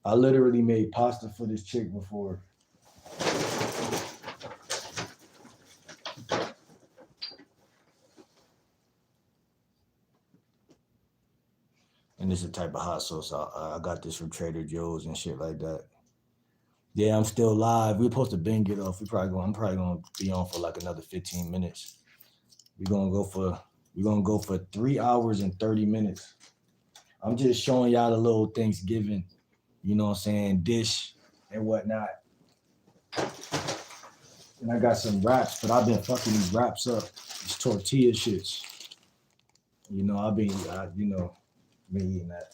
[SPEAKER 1] I literally made pasta for this chick before. And this is the type of hot sauce I got this from Trader Joe's and shit like that. Yeah, I'm still live. We're supposed to bang it off. I'm probably gonna be on for like another 15 minutes. We're gonna go for 3 hours and 30 minutes. I'm just showing y'all the little Thanksgiving, you know what I'm saying, dish and whatnot. And I got some wraps, but I've been fucking these wraps up. These tortilla shits. I've been eating that.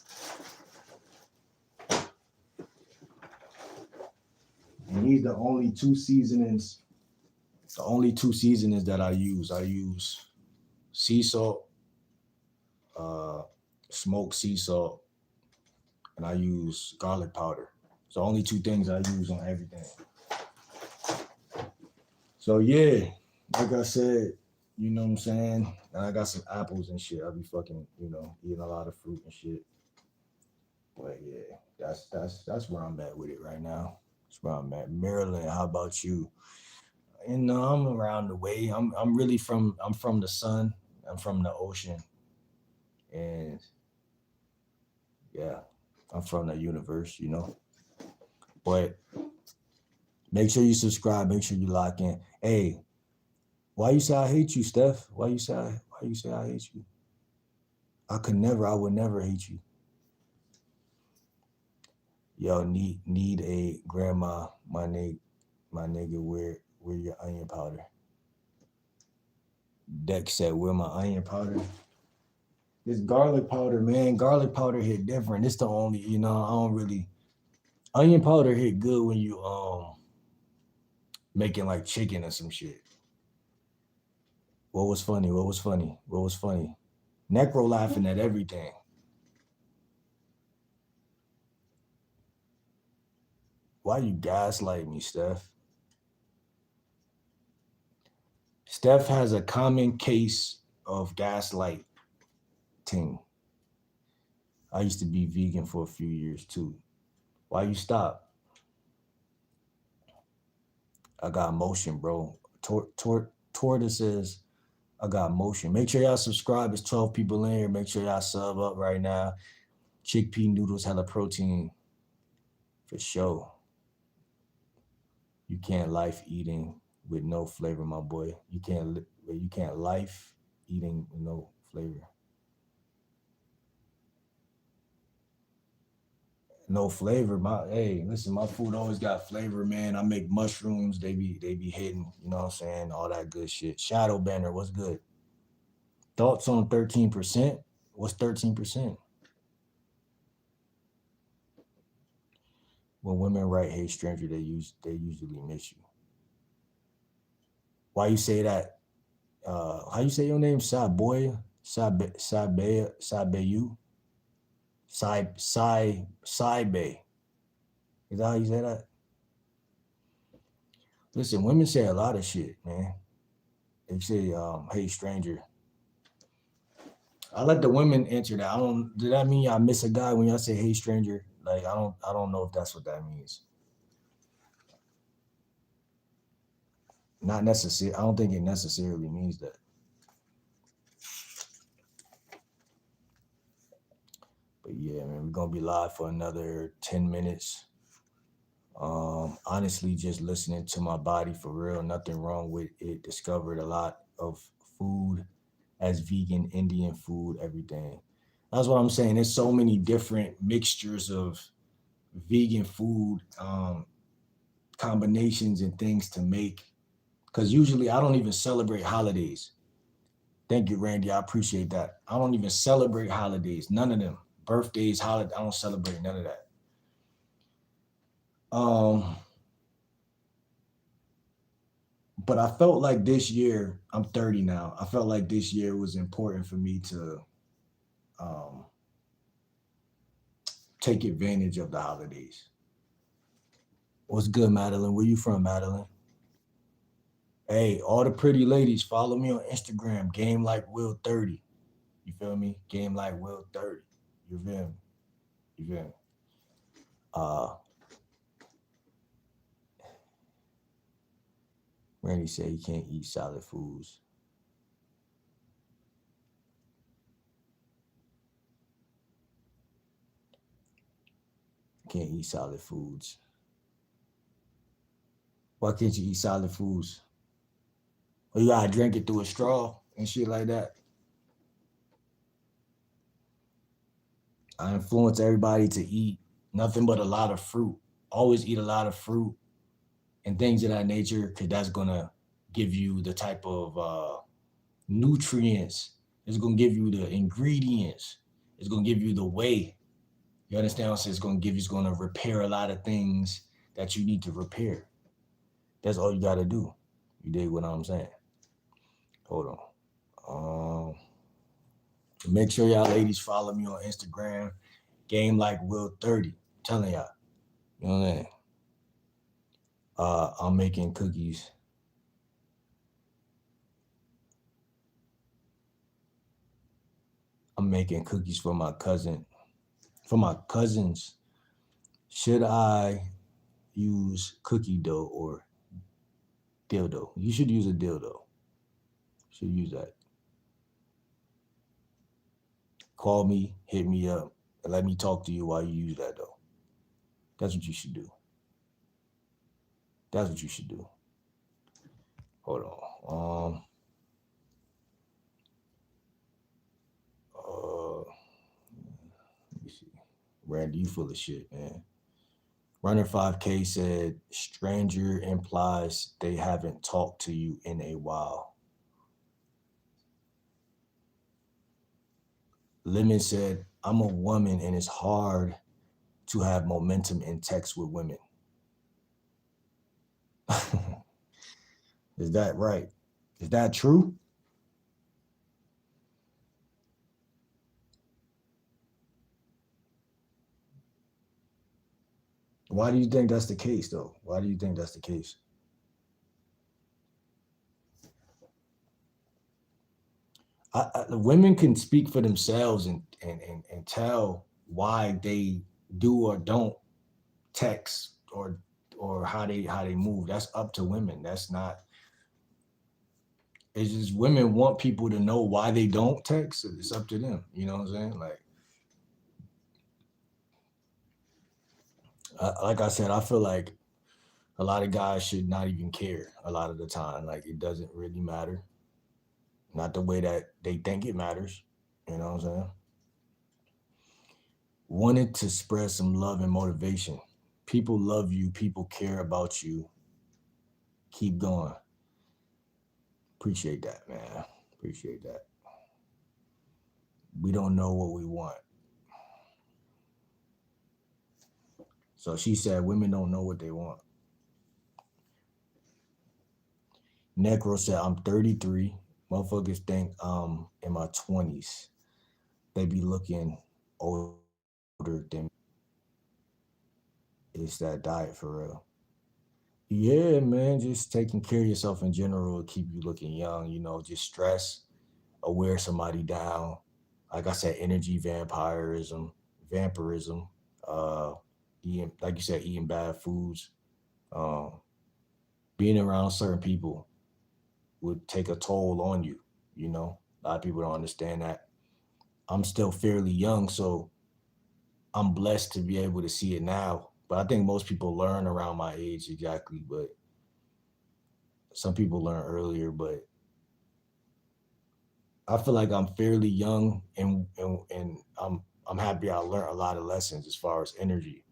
[SPEAKER 1] And these the only two seasonings. The only two seasonings that I use. I use sea salt, uh, smoked sea salt, and I use garlic powder. It's the only two things I use on everything. So yeah, like I said, you know what I'm saying? And I got some apples and shit. I be fucking, eating a lot of fruit and shit. But yeah, that's where I'm at with it right now. That's where I'm at. Maryland, how about you? And I'm around the way. I'm from the sun. I'm from the ocean. And yeah, I'm from the universe. But make sure you subscribe, make sure you lock in. Hey, why you say I hate you, Steph? Why you say I hate you? I would never hate you. Yo, need a grandma, my nigga, where your onion powder? Deck said, where my onion powder? This garlic powder, man. Garlic powder hit different. It's the only, I don't really onion powder hit good when you making like chicken or some shit. What was funny? Necro laughing at everything. Why you gaslight me, Steph? Steph has a common case of gaslighting. I used to be vegan for a few years too. Why you stop? I got motion, bro. Torta says, I got motion. Make sure y'all subscribe. It's 12 people in here. Make sure y'all sub up right now. Chickpea noodles, hella protein. For sure. You can't life eating with no flavor, my boy. You can't life eating with no flavor. No flavor. Listen, my food always got flavor, man. I make mushrooms. They be hitting, you know what I'm saying? All that good shit. Shadow Banner, what's good? Thoughts on 13%? What's 13%? When women write "Hey stranger," they usually miss you. Why you say that? How you say your name? Saboya? Sabeyu? Saibe. Is that how you say that? Listen, women say a lot of shit, man. They say, "Hey stranger." I let the women answer that. Did that mean I miss a guy when y'all say "Hey stranger"? Like I don't know if that's what that means. Not necessary. I don't think it necessarily means that. But yeah, man, we're gonna be live for another 10 minutes. Honestly, just listening to my body for real. Nothing wrong with it. Discovered a lot of food as vegan, Indian food, everything. That's what I'm saying. There's so many different mixtures of vegan food, combinations and things to make. Because usually I don't even celebrate holidays. Thank you, Randy. I appreciate that. I don't even celebrate holidays. None of them. Birthdays, holidays. I don't celebrate none of that. But I felt like this year, I'm 30 now. I felt like this year was important for me to take advantage of the holidays. What's good, Madeline? Where you from, Madeline? Hey, all the pretty ladies, follow me on Instagram, Game Like Will 30. You feel me? Game Like Will 30. You feel me?
[SPEAKER 2] Uh, Randy said he can't eat solid foods. Can't eat solid foods. Why can't you eat solid foods? Well, you gotta drink it through a straw and shit like that. I influence everybody to eat nothing but a lot of fruit. Always eat a lot of fruit and things of that nature, because that's gonna give you the type of nutrients. It's gonna give you the ingredients. It's gonna give you the way. You understand what I'm saying? It's gonna repair a lot of things that you need to repair. That's all you gotta do. You dig what I'm saying? Hold on. Make sure y'all ladies follow me on Instagram. Game like Will 30. I'm telling y'all. You know what I'm saying? I'm making cookies. I'm making cookies for my cousin. For my cousins. Should I use cookie dough or dildo? You should use a dildo. Should use that. Call me, hit me up, and let me talk to you while you use that though. That's what you should do. That's what you should do. Hold on. Let me see. Randy, you full of shit, man. Runner 5K said, stranger implies they haven't talked to you in a while. Lemon said, I'm a woman and it's hard to have momentum in text with women. Is that right? Is that true? Why do you think that's the case, though? Why do you think that's the case? Women can speak for themselves and tell why they do or don't text or how they move. That's up to women. That's not. It's just women want people to know why they don't text. It's up to them. You know what I'm saying? Like I said, I feel like a lot of guys should not even care a lot of the time. Like it doesn't really matter. Not the way that they think it matters. You know what I'm saying? Wanted to spread some love and motivation. People love you. People care about you. Keep going. Appreciate that, man. Appreciate that. We don't know what we want. So she said women don't know what they want. Necro said, I'm 33. Motherfuckers think I'm in my 20s. They be looking older than it's that diet for real. Yeah, man, just taking care of yourself in general will keep you looking young, just stress or wear somebody down. Like I said, energy vampirism, uh, eating, like you said, eating bad foods, um, being around certain people would take a toll on you. A lot of people don't understand that. I'm still fairly young, so I'm blessed to be able to see it now. But I think most people learn around my age exactly, but some people learn earlier. But I feel like I'm fairly young, and I'm happy I learned a lot of lessons as far as energy,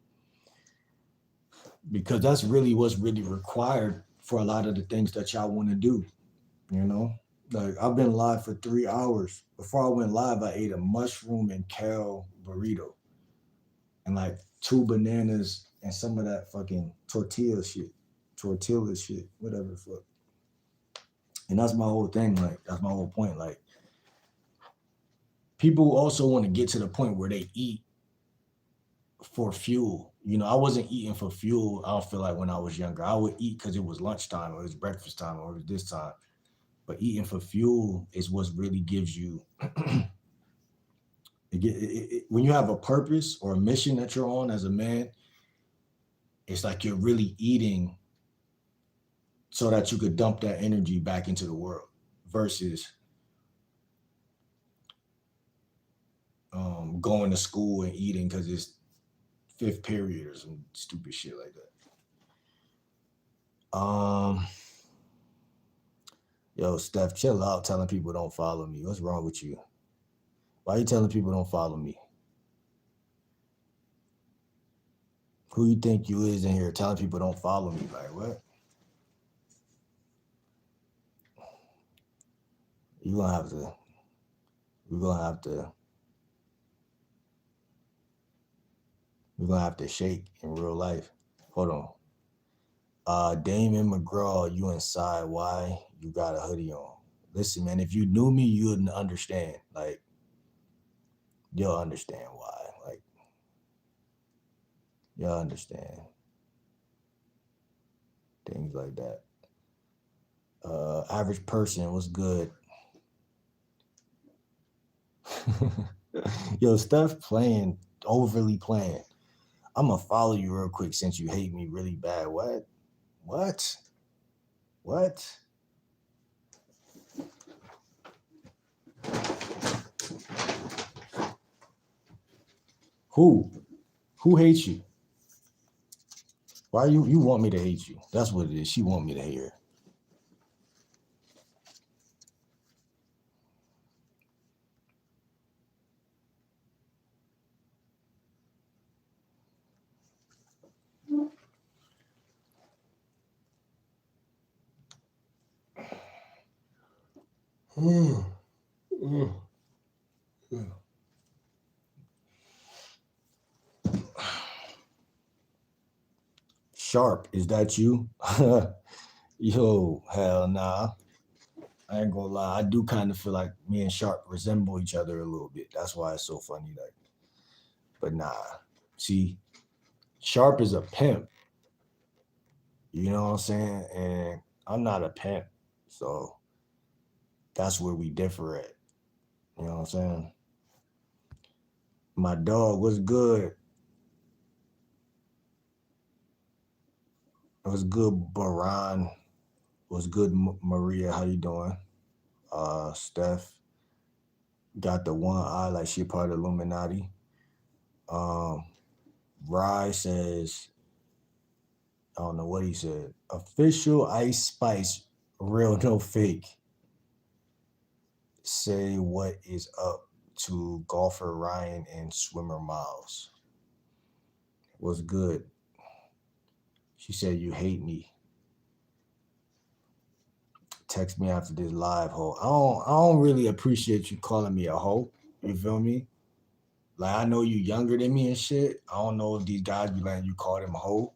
[SPEAKER 2] because that's really what's really required for a lot of the things that y'all want to do. You know, like I've been live for 3 hours. Before I went live, I ate a mushroom and kale burrito and like two bananas and some of that fucking tortilla shit, whatever the fuck. And that's my whole thing. Like that's my whole point. Like people also want to get to the point where they eat for fuel. I wasn't eating for fuel. I don't feel like when I was younger. I would eat because it was lunchtime or it was breakfast time or it was this time. But eating for fuel is what really gives you. When you have a purpose or a mission that you're on as a man, it's like you're really eating so that you could dump that energy back into the world versus going to school and eating because it's fifth period or some stupid shit like that. Yo, Steph, chill out telling people don't follow me. What's wrong with you? Why are you telling people don't follow me? Who you think you is in here telling people don't follow me? Like, what? You're gonna have to, we're gonna have to shake in real life. Hold on. Damon McGraw, you inside. Why you got a hoodie on? Listen, man, if you knew me, you wouldn't understand. Like, you'll understand why. Like, you'll understand. Things like that. Average person, what's good? Yo, Steph playing, overly playing. I'm gonna follow you real quick since you hate me really bad. What? What? What? Who? Who hates you? Why you want me to hate you? That's what it is. She want me to hate her. Sharp, is that you? Yo, hell nah. I ain't gonna lie. I do kind of feel like me and Sharp resemble each other a little bit. That's why it's so funny. Like, but nah. See, Sharp is a pimp. You know what I'm saying? And I'm not a pimp. So that's where we differ at. You know what I'm saying? My dog, what's good? What's good, Baran? What's good, Maria? How you doing? Steph got the one eye like she part of Illuminati. Rye says, I don't know what he said. Official Ice Spice, real no fake. Say what is up to golfer Ryan and swimmer Miles. What's good? She said you hate me. Text me after this live, hoe. I don't really appreciate you calling me a hoe. You feel me? Like, I know you younger than me and shit. I don't know if these guys be letting you call them a hoe.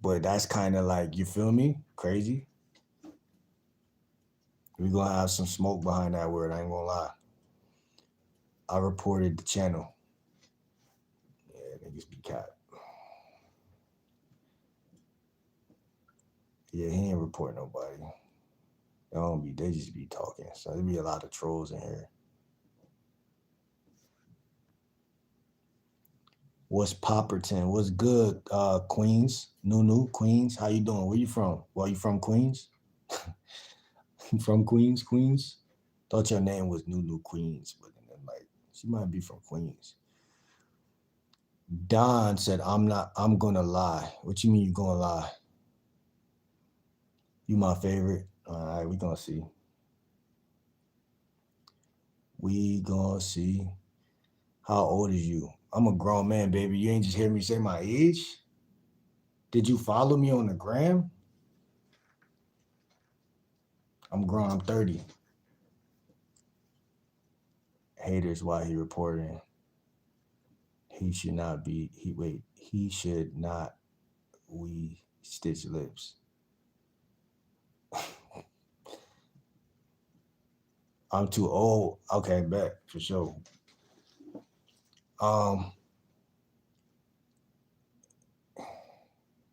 [SPEAKER 2] But that's kind of like, you feel me? Crazy. We're going to have some smoke behind that word. I ain't going to lie. I reported the channel. Yeah, niggas be cat. Yeah, he ain't report nobody. They just be talking. So there be a lot of trolls in here. What's Popperton? What's good, Queens? Nunu, Queens. How you doing? Where you from? Well, you from Queens? From Queens? Thought your name was Nunu Queens, but then like she might be from Queens. Don said, I'm gonna lie. What you mean you gonna lie? You my favorite. All right, we gonna see. We gonna see. How old is you? I'm a grown man, baby. You ain't just hear me say my age? Did you follow me on the gram? I'm grown. I'm 30. Haters, why he reporting? He should not be. He should not. We stitch lips. I'm too old. Okay, bet for sure.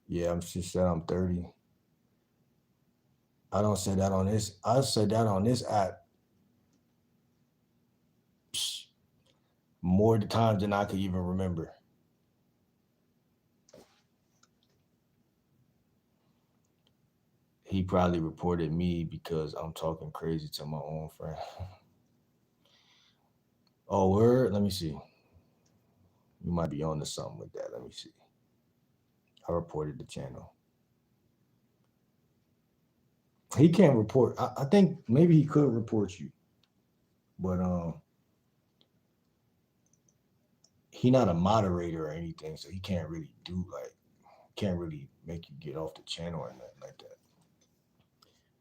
[SPEAKER 2] Yeah, I'm just said I'm 30. I don't say that on this. I said that on this app more times than I could even remember. he probably reported me because I'm talking crazy to my own friend. Oh, word? Let me see. You might be on to something with that. Let me see. I reported the channel. He can't report. I think maybe he could report you, but he not a moderator or anything, so he can't really do like can't really make you get off the channel or nothing like that.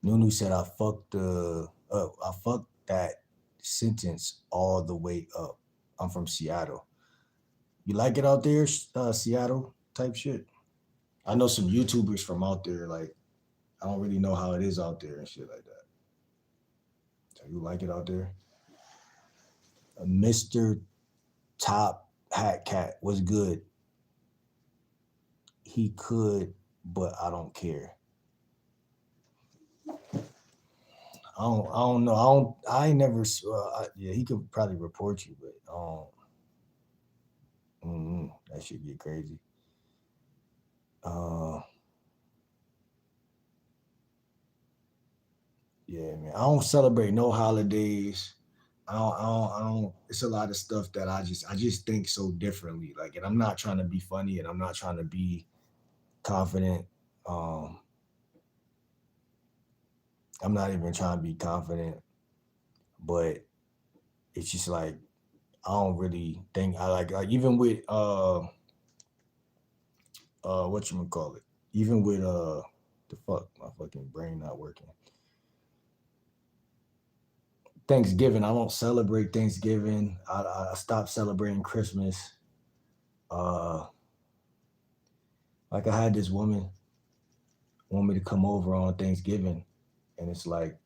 [SPEAKER 2] Nunu said I fucked that sentence all the way up. I'm from Seattle. You like it out there, Seattle type shit? I know some YouTubers from out there. Like I don't really know how it is out there and shit like that. So you like it out there? Mr. Top Hat Cat was good. He could, but I don't care. I don't know. I ain't never. Yeah, he could probably report you, but that should get crazy. Yeah, man. I don't celebrate no holidays. I don't. It's a lot of stuff that I just think so differently. Like, and I'm not trying to be funny, and I'm not trying to be confident. I'm not even trying to be confident, but it's just like I don't really think I like even with whatchamacallit, even with the fuck, my fucking brain not working. Thanksgiving, I don't celebrate Thanksgiving. I stopped celebrating Christmas. Like I had this woman want me to come over on Thanksgiving, and it's like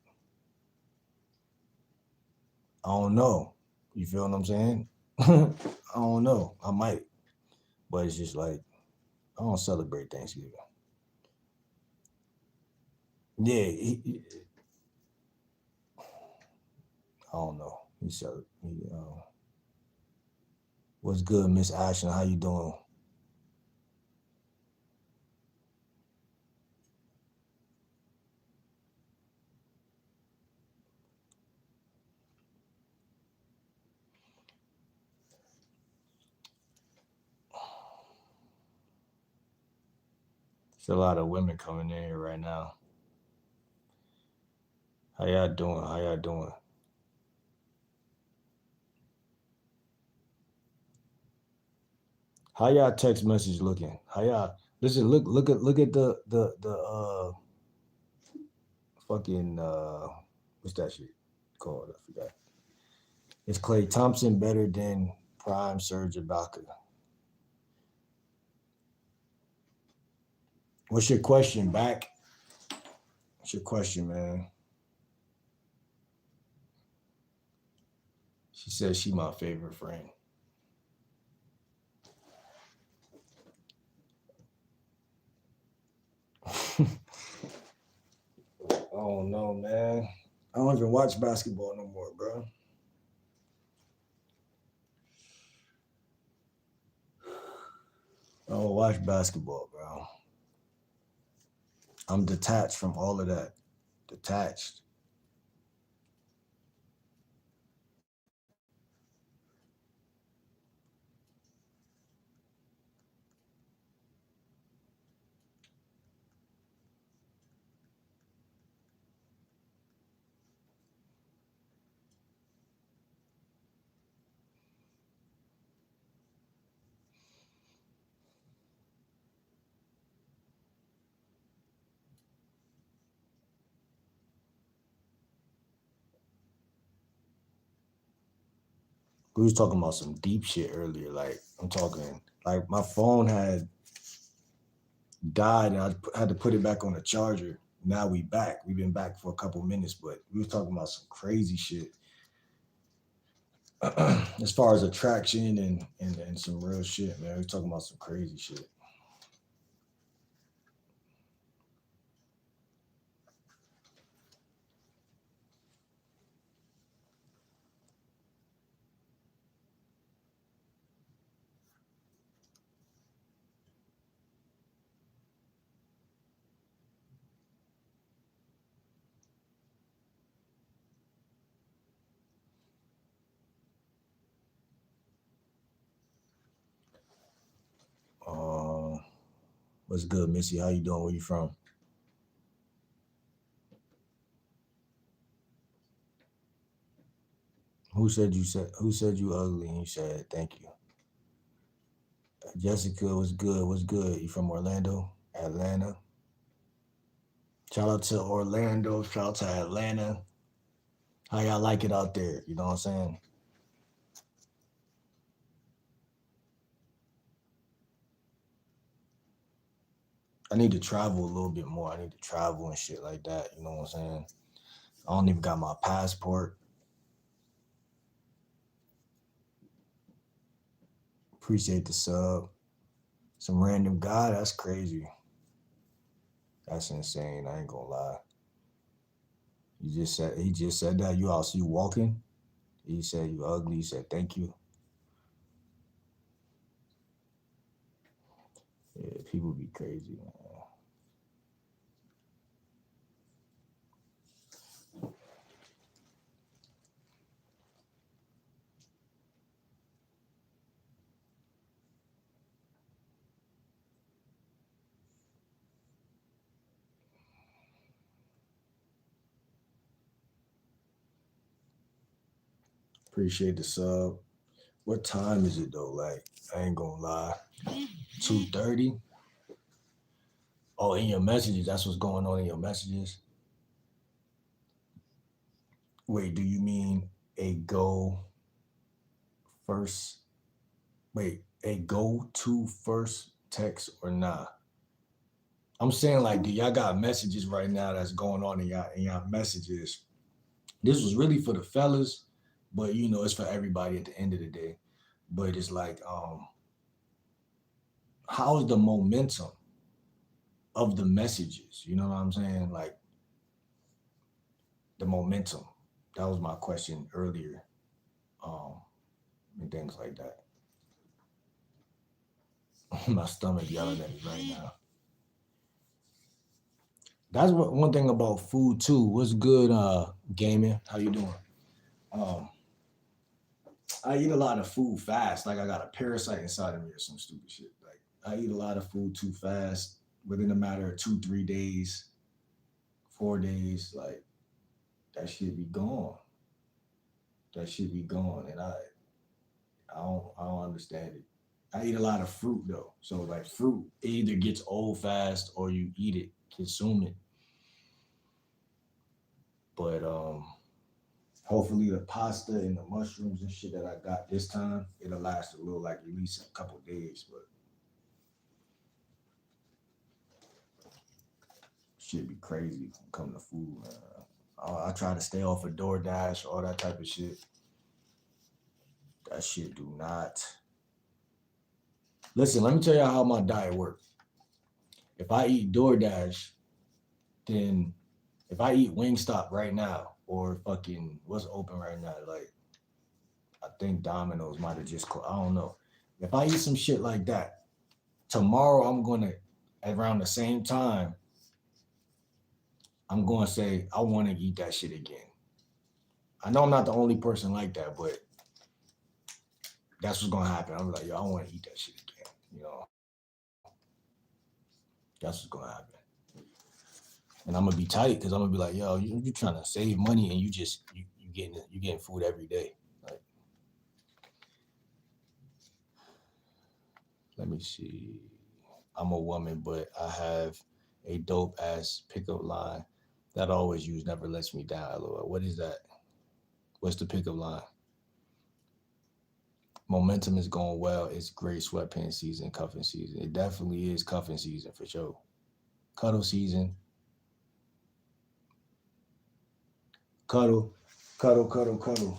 [SPEAKER 2] I don't know. You feel what I'm saying? I don't know. I might, but it's just like I don't celebrate Thanksgiving. Yeah, I don't know. What's good, Miss Ashton? How you doing? There's a lot of women coming in here right now. How y'all doing? How y'all doing? How y'all text message looking? How y'all listen? Look at the fucking what's that shit called? I forgot. Is Klay Thompson better than prime Serge Ibaka? What's your question back? What's your question, man? She says she my favorite friend. I don't know, man. I don't even watch basketball no more, bro. I don't watch basketball, bro. I'm detached from all of that. Detached. We was talking about some deep shit earlier. Like I'm talking, like my phone had died and I had to put it back on the charger. Now we back. We've been back for a couple minutes, but we was talking about some crazy shit. As far as attraction and some real shit, man. We're talking about some crazy shit. What's good, Missy? How you doing? Where you from? Who said you ugly? And you said thank you. Jessica, what's good? What's good? You from Orlando? Atlanta? Shout out to Orlando. Shout out to Atlanta. How y'all like it out there? You know what I'm saying? I need to travel a little bit more. I need to travel and shit like that. You know what I'm saying? I don't even got my passport. Appreciate the sub. Some random guy. That's crazy. That's insane. I ain't gonna lie. He just said that you also you walking. He said you ugly. He said thank you. Yeah, people be crazy, man. Appreciate the sub. What time is it though? Like, I ain't gonna lie. 2:30. Oh, in your messages, that's what's going on in your messages. Wait, do you mean a go first? Wait, a go to first text or not? I'm saying like, do y'all got messages right now that's going on in y'all messages? This was really for the fellas, but you know, it's for everybody at the end of the day. But it's like, how's the momentum of the messages? You know what I'm saying? Like the momentum. That was my question earlier. Um, and things like that. My stomach yelling at me right now. That's what one thing about food too. What's good, gaming? How you doing? Um, I eat a lot of food fast. Like I got a parasite inside of me or some stupid shit. Like I eat a lot of food too fast within a matter of 2, 3 days, 4 days. Like that shit be gone. That shit be gone, and I don't understand it. I eat a lot of fruit though, so like fruit it either gets old fast or you eat it, consume it. But hopefully the pasta and the mushrooms and shit that I got this time, it'll last a little, like at least a couple days. But shit be crazy when it come to food, man. I try to stay off of DoorDash, all that type of shit. That shit do not. Listen, let me tell y'all how my diet works. If I eat DoorDash, then if I eat Wingstop right now, or fucking what's open right now, like I think Domino's might have just closed. I don't know. If I eat some shit like that, tomorrow I'm gonna around the same time, I'm gonna say I want to eat that shit again. I know I'm not the only person like that, but that's what's gonna happen. I'm like, yo, I want to eat that shit again. You know, that's what's gonna happen. And I'm gonna be tight because I'm gonna be like, yo, you trying to save money and you getting food every day. Like, let me see. I'm a woman, but I have a dope ass pickup line that I always use, never lets me down. LOL. What is that? What's the pickup line? Momentum is going well. It's great sweatpants season, cuffing season. It definitely is cuffing season for sure. Cuddle season. Cuddle, cuddle, cuddle, cuddle.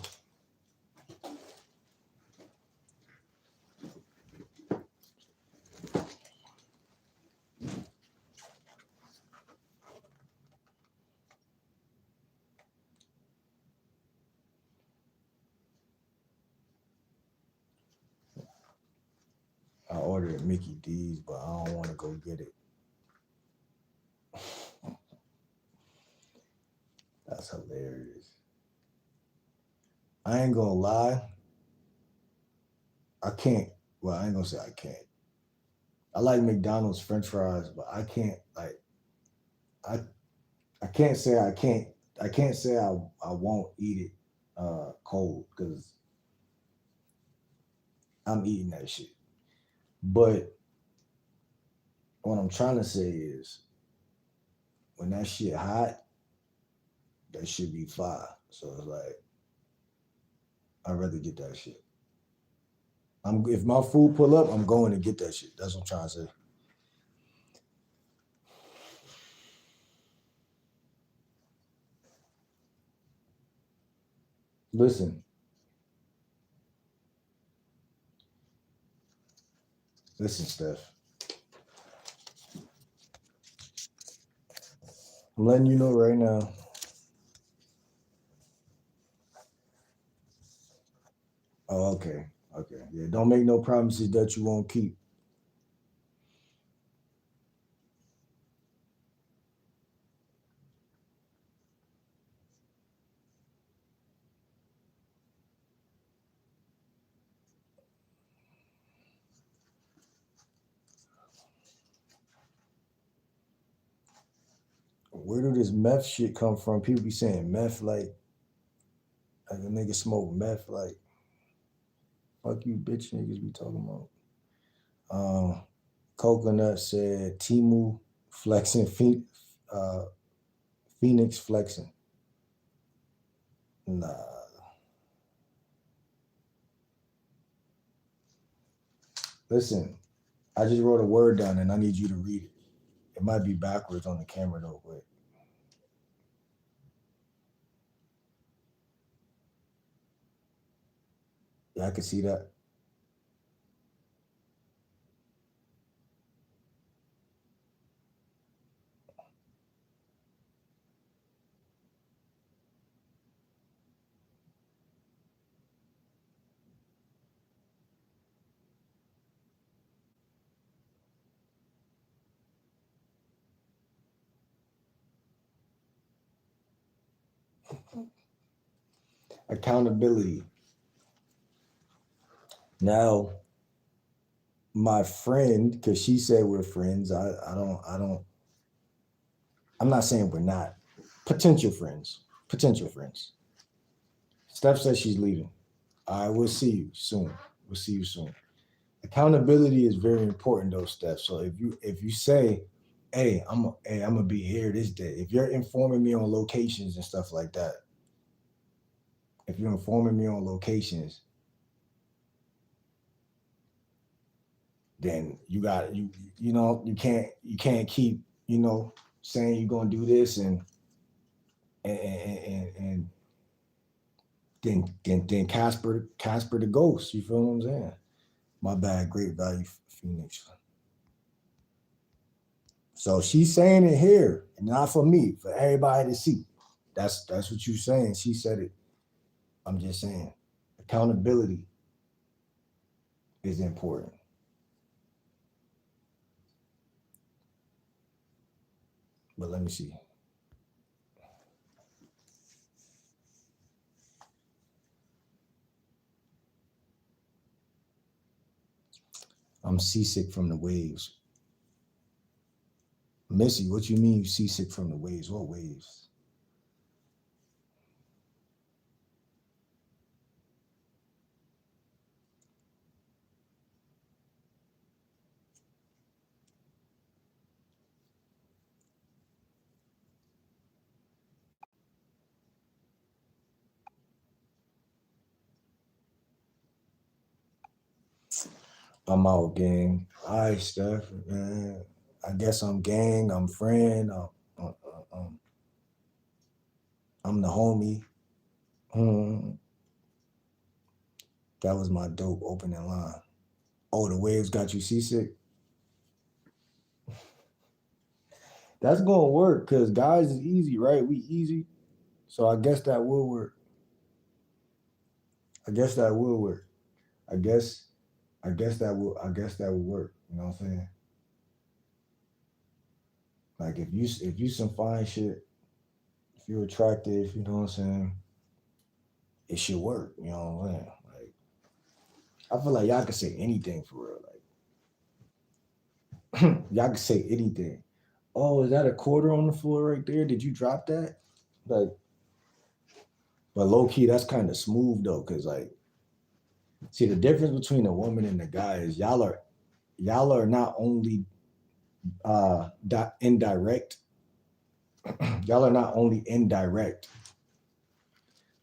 [SPEAKER 2] I ordered Mickey D's, but I don't want to go get it. That's hilarious. I ain't gonna lie. I can't. Well, I ain't gonna say I can't.
[SPEAKER 1] I like McDonald's French fries, but I can't like I I can't say I can't say I won't eat it cold because I'm eating that shit. But what I'm trying to say is when that shit hot, that should be fire. So it's like I'd rather get that shit. If my food pull up, I'm going to get that shit. That's what I'm trying to say. Listen, listen, Steph. I'm letting you know right now. Oh, okay. Okay. Yeah. Don't make no promises that you won't keep. Where do this meth shit come from? People be saying meth like a nigga smoke meth like fuck you bitch niggas be talking about. Um Coconut said Timu flexing uh Phoenix flexing. Nah. Listen, I just wrote a word down and I need you to read it. It might be backwards on the camera though, but yeah, I can see that. Accountability. Now, my friend, because she said we're friends, I'm not saying we're not. Potential friends. Potential friends. Steph says she's leaving. I will see you soon. We'll see you soon. Accountability is very important though, Steph. So if you say, hey, I'm gonna be here this day. If you're informing me on locations and stuff like that, if you're informing me on locations, then you can't keep saying you're gonna do this and then Casper the ghost. You feel what I'm saying? My bad. Great value Phoenix. So she's saying it here, not for me, for everybody to see. That's what you're saying. She said it. I'm just saying, accountability is important. But let me see. I'm seasick from the waves. Missy, what you mean you seasick from the waves? What waves? I'm out, gang. All right, Steph. Man. I guess I'm gang. I'm friend. I'm the homie. Hmm. That was my dope opening line. Oh, the waves got you seasick? That's gonna work because guys is easy, right? We easy. So I guess that will work. I guess that will work. I guess I guess that will work. You know what I'm saying? Like if you some fine shit, if you're attractive, you know what I'm saying, it should work. You know what I'm saying? Like I feel like y'all can say anything for real. Like Y'all can say anything. Oh, is that a quarter on the floor right there? Did you drop that? Like, but low key, that's kind of smooth though, cause like, see, the difference between a woman and a guy is y'all are not only indirect, y'all are not only indirect,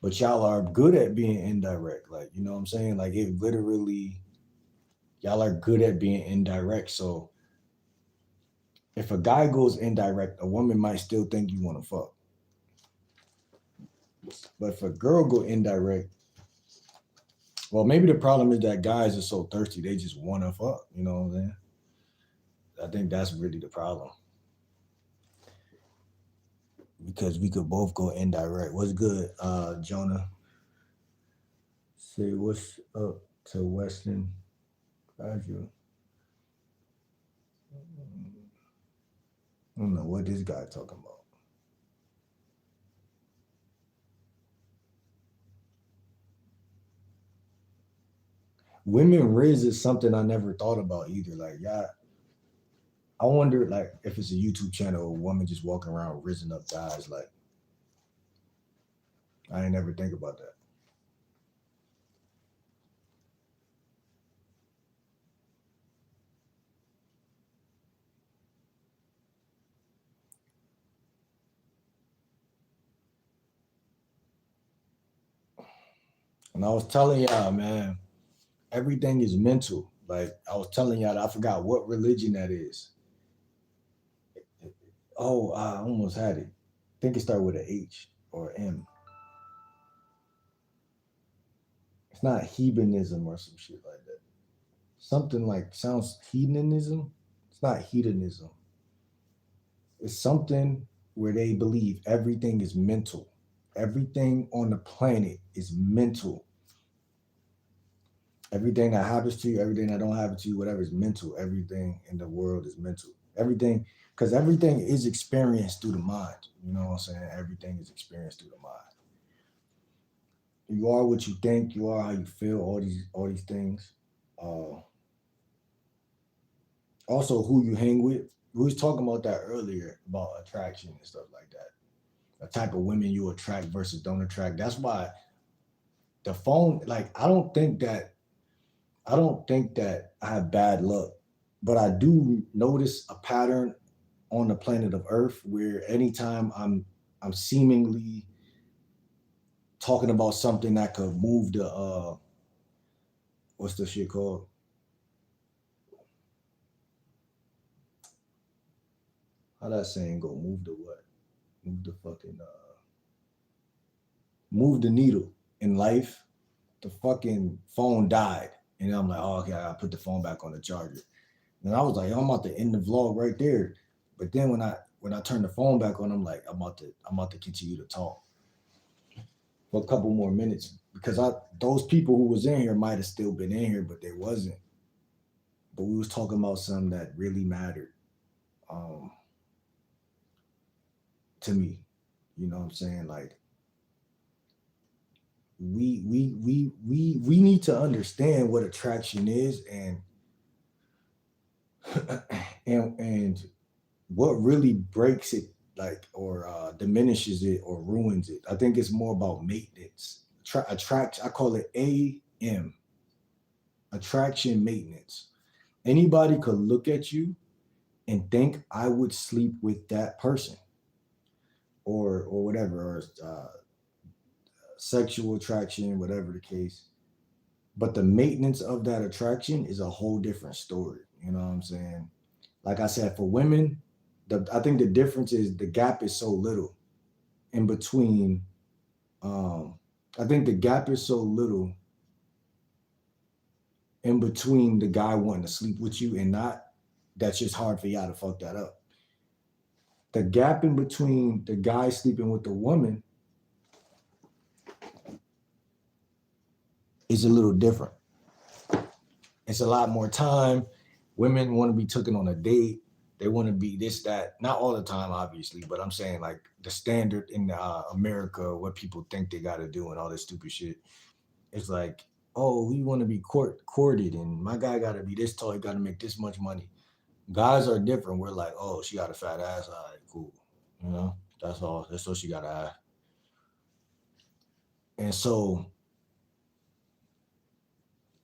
[SPEAKER 1] but y'all are good at being indirect. Like, you know what I'm saying? Like, it literally, y'all are good at being indirect. So if a guy goes indirect, a woman might still think you want to fuck. But if a girl go indirect, well, maybe the problem is that guys are so thirsty they just want to fuck. You know what I'm saying? I think that's really the problem because we could both go indirect. What's good, Jonah? Say what's up to Western Graduate. I don't know what this guy talking about. Women Rizz is something I never thought about either. Like, yeah, I wonder like if it's a YouTube channel, a woman just walking around rizzing up guys. Like, I ain't never think about that. And I was telling y'all, man, everything is mental. Like I was telling y'all, I forgot what religion that is. Oh, I almost had it. I think it started with a H or M. It's not hedonism or some shit like that. Something like sounds hedonism. It's not hedonism. It's something where they believe everything is mental. Everything on the planet is mental. Everything that happens to you, everything that don't happen to you, whatever is mental. Everything in the world is mental. Everything, because everything is experienced through the mind. You know what I'm saying? Everything is experienced through the mind. You are what you think. You are how you feel. All these things. Uh, Also, who you hang with. We was talking about that earlier about attraction and stuff like that. The type of women you attract versus don't attract. That's why the phone. Like, I don't think that I have bad luck, but I do notice a pattern on the planet of Earth where anytime I'm seemingly talking about something that could move the what's the shit called? How that saying go? Move the what? Move the fucking move the needle in life. The fucking phone died. And I'm like, oh, okay, I put the phone back on the charger. And I was like, I'm about to end the vlog right there. But then when I turned the phone back on, I'm like, I'm about to continue to talk for a couple more minutes because those people who was in here might have still been in here, but they wasn't. But we was talking about something that really mattered um, to me. You know what I'm saying? Like we need to understand what attraction is and what really breaks it like or diminishes it or ruins it. I think it's more about maintenance. Attract. I call it AM, attraction maintenance. Anybody could look at you and think I would sleep with that person or whatever or sexual attraction, whatever the case. But the maintenance of that attraction is a whole different story. You know what I'm saying? Like I said, for women, I think the difference is the gap is so little in between. Um, I think the gap is so little in between the guy wanting to sleep with you and not. That's just hard for y'all to fuck that up. The gap in between the guy sleeping with the woman is a little different. It's a lot more time. Women want to be taken on a date. They want to be this, that. Not all the time, obviously, but I'm saying like the standard in America, what people think they got to do and all this stupid shit. It's like, oh, we want to be courted, and my guy got to be this tall. He got to make this much money.
[SPEAKER 2] Guys are different. We're like, oh, she got a fat ass. All right, cool. You know, that's all. That's all she got to have. And so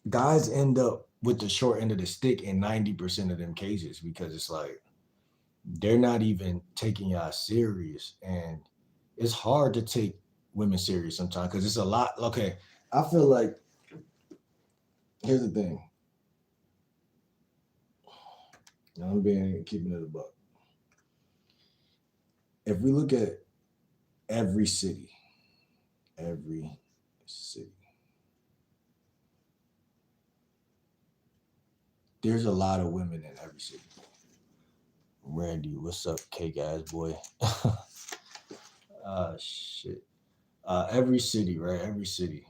[SPEAKER 2] guys end up with the short end of the stick in 90% of them cases because it's like they're not even taking y'all serious. And it's hard to take women serious sometimes because it's a lot. Okay, I feel like here's the thing. I'm being keeping it a buck. If we look at every city, every city, there's a lot of women in every city. Randy, what's up, cake ass boy? Shit. Every city, right? Every city.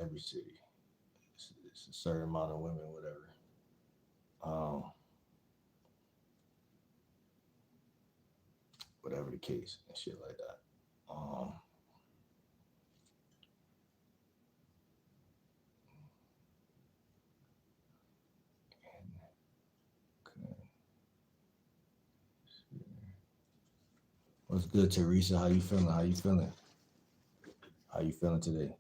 [SPEAKER 2] It's a certain amount of women, whatever. Um, whatever the case and shit like that. What's good, Teresa? How you feeling? How you feeling? How you feeling today?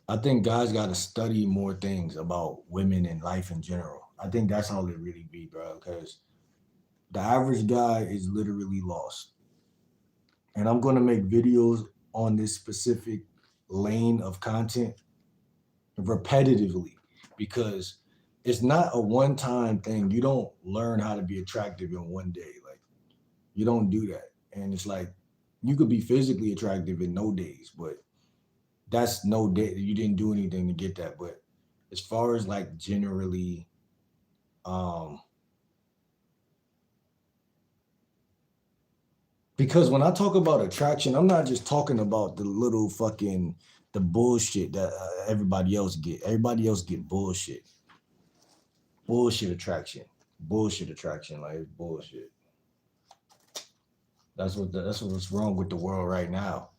[SPEAKER 2] I think guys got to study more things about women and life in general. I think that's how it really be, bro. Because the average guy is literally lost. And I'm gonna make videos on this specific lane of content repetitively because it's not a one-time thing. You don't learn how to be attractive in one day. Like you don't do that. And it's like you could be physically attractive in no days, but that's no day. You didn't do anything to get that. But as far as like generally, um, because when I talk about attraction, I'm not just talking about the little fucking the bullshit that everybody else get. Everybody else get bullshit. Bullshit attraction. Bullshit attraction. Like it's bullshit. That's what's wrong with the world right now.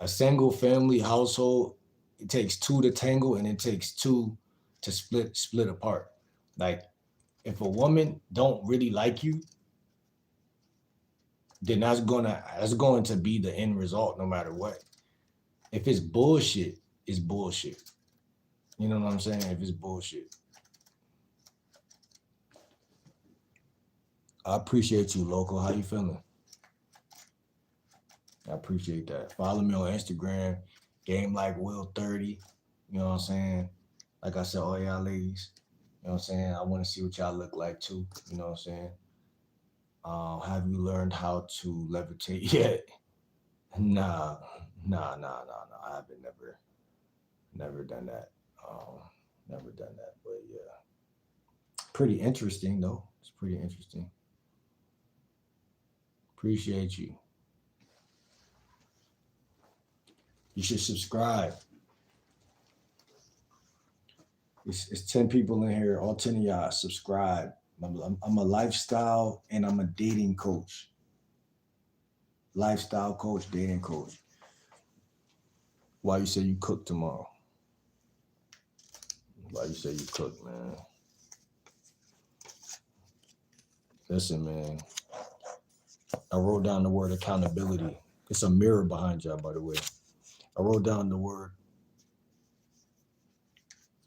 [SPEAKER 2] A single family household, it takes two to tangle and it takes two to split apart. Like if a woman don't really like you, then that's going to be the end result no matter what. If it's bullshit, it's bullshit. You know what I'm saying? If it's bullshit. I appreciate you, local. How you feeling? I appreciate that. Follow me on Instagram, Game Like Will 30. You know what I'm saying? Like I said, all y'all ladies. You know what I'm saying? I want to see what y'all look like too. You know what I'm saying? Have you learned how to levitate yet? Nah. I haven't never done that. Um, Never done that. But yeah. Pretty interesting though. It's pretty interesting. Appreciate you. You should subscribe. It's 10 people in here. All 10 of y'all subscribe. I'm a lifestyle and I'm a dating coach. Lifestyle coach, dating coach. Why you say you cook tomorrow? Why you say you cook, man? Listen, man. I wrote down the word accountability. It's a mirror behind y'all, by the way. I wrote down the word.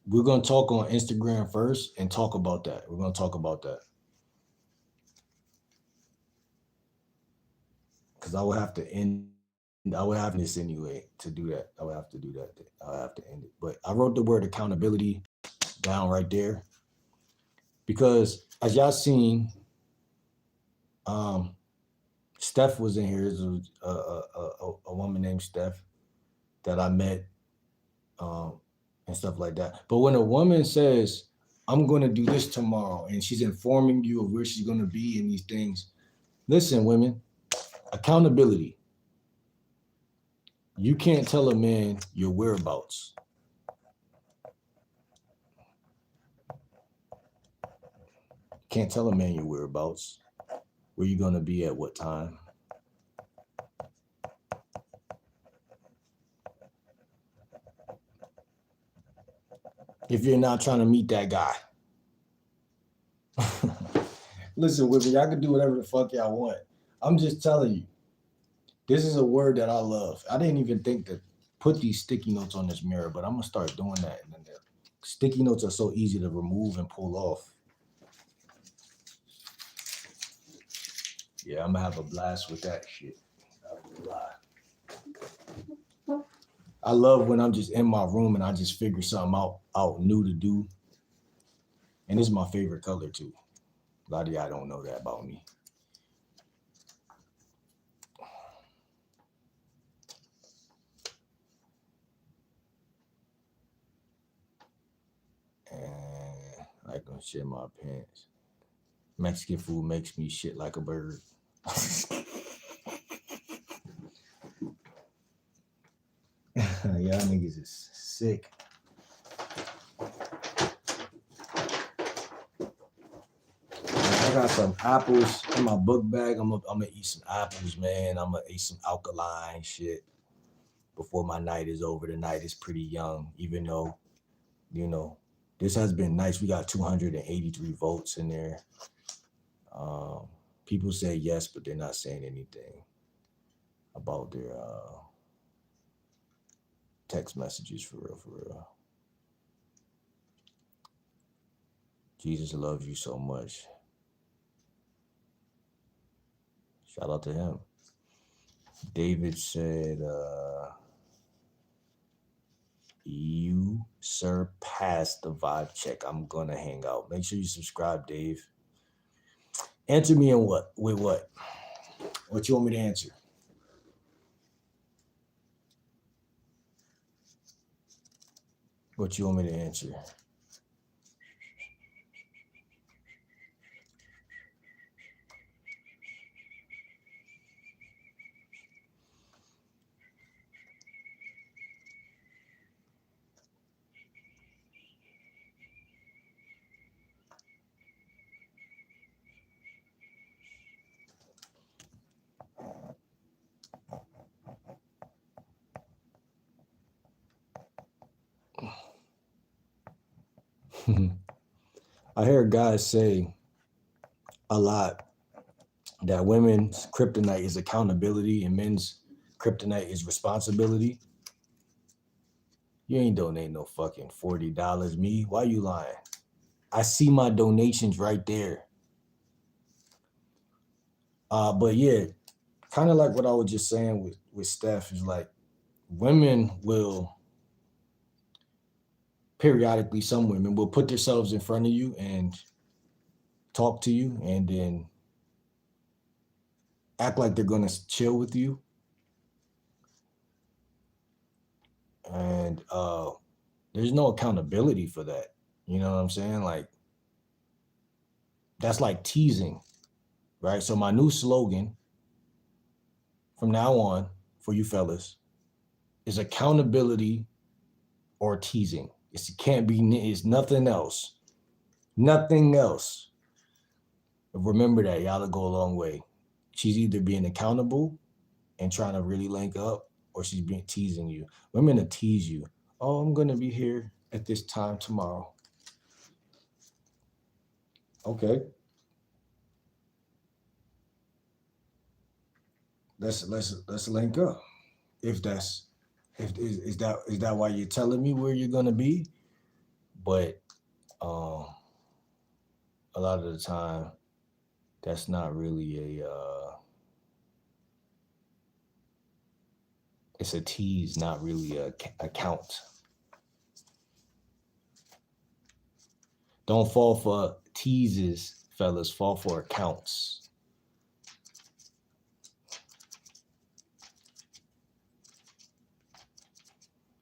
[SPEAKER 2] We're going to talk on Instagram first and talk about that. We're going to talk about that. Because I would have to end. I would have this anyway to do that. I would have to do that. I would have to end it. But I wrote the word accountability down right there. Because as y'all seen, Steph was in here. There's a woman named Steph that I met and stuff like that. But when a woman says, I'm going to do this tomorrow, and she's informing you of where she's going to be and these things, listen, women, accountability. You can't tell a man your whereabouts. Can't tell a man your whereabouts. where you gonna be at what time. If you're not trying to meet that guy. Listen, with me, y'all can do whatever the fuck y'all want. I'm just telling you, this is a word that I love. I didn't even think to put these sticky notes on this mirror, but I'm gonna start doing that. And the sticky notes are so easy to remove and pull off. Yeah, I'm gonna have a blast with that shit. I love when I'm just in my room and I just figure something out new to do. And this is my favorite color too. A lot of y'all don't know that about me. And I gonna shit my pants. Mexican food makes me shit like a bird. Y'all niggas is sick. I got some apples in my book bag. I'm gonna eat some apples, man. I'm gonna eat some alkaline shit before my night is over. The night is pretty young, even though, you know, this has been nice. We got 283 votes in there. People say yes, but they're not saying anything about their text messages, for real, for real. Jesus loves you so much. Shout out to him. David said, you surpassed the vibe check. I'm gonna hang out. Make sure you subscribe, Dave. Answer me in what? With what? What you want me to answer? What you want me to answer? I hear guys say a lot that women's kryptonite is accountability and men's kryptonite is responsibility. You ain't donate no fucking $40, me. Why you lying? I see my donations right there. But yeah, kind of like what I was just saying with Steph is like women will periodically, some women will put themselves in front of you and talk to you and then act like they're going to chill with you. And there's no accountability for that. You know what I'm saying? Like, that's like teasing, right? So my new slogan from now on for you fellas is accountability or teasing. It can't be, it's nothing else. Nothing else. Remember that, y'all will go a long way. She's either being accountable and trying to really link up, or she's being teasing you. Women to tease you. Oh, I'm gonna be here at this time tomorrow. Okay. Let's link up. If that's is that why you're telling me where you're gonna be? But a lot of the time, that's not really it's a tease, not really a count. Don't fall for teases, fellas. Fall for accounts.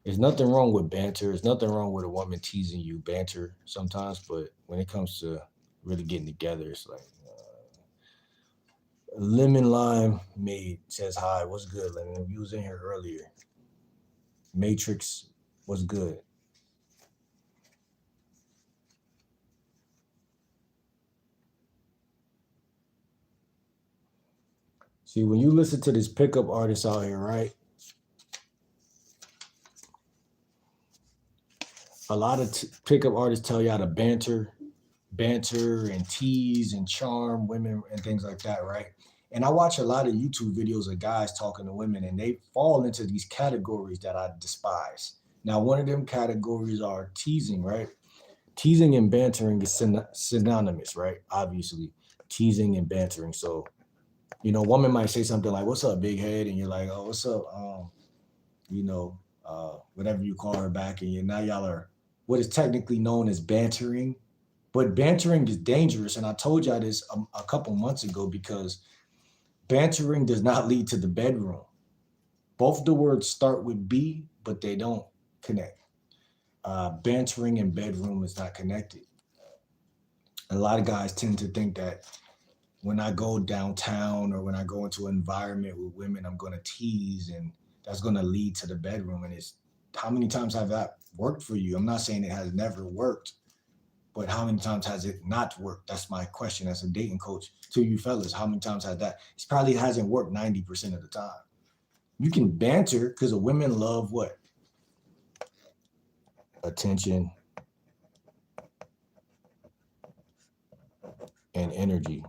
[SPEAKER 2] There's nothing wrong with banter. There's nothing wrong with a woman teasing you. Banter sometimes, but when it comes to really getting together, it's like Lemon Lime Made says hi. What's good, Lemon? You was in here earlier. Matrix, what's good? See, when you listen to this pickup artist out here, right? A lot of pickup artists tell you how to banter and tease and charm women and things like that, right? And I watch a lot of YouTube videos of guys talking to women, and they fall into these categories that I despise. Now, one of them categories are teasing, right? Teasing and bantering is synonymous, right? Obviously, teasing and bantering. So, you know, woman might say something like, "What's up, big head?" And you're like, "Oh, what's up?" You know, whatever you call her back, and now y'all are what is technically known as bantering. But bantering is dangerous, and I told y'all this a couple months ago because bantering does not lead to the bedroom. Both the words start with B, but they don't connect. Bantering and bedroom is not connected. A lot of guys tend to think that when I go downtown or when I go into an environment with women, I'm going to tease and that's going to lead to the bedroom. And it's how many times have that worked for you? I'm not saying it has never worked, but how many times has it not worked? That's my question as a dating coach to you fellas. How many times has that? It probably hasn't worked 90% of the time. You can banter because women love what? Attention and energy.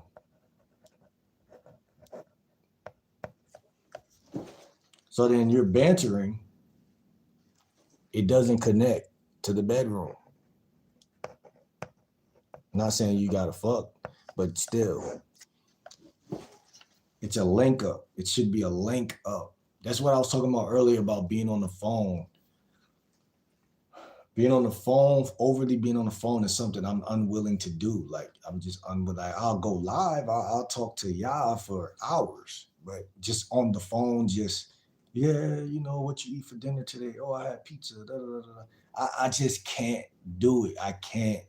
[SPEAKER 2] So then you're bantering, it doesn't connect to the bedroom. I'm not saying you gotta fuck, but still, it's a link up. It should be a link up. That's what I was talking about earlier about being on the phone. Being on the phone, overly being on the phone is something I'm unwilling to do. Like I'm just unwilling. I'll go live. I'll talk to y'all for hours, but just on the phone, just yeah, you know what you eat for dinner today? Oh, I had pizza. Da, da, da, da. I just can't do it. I can't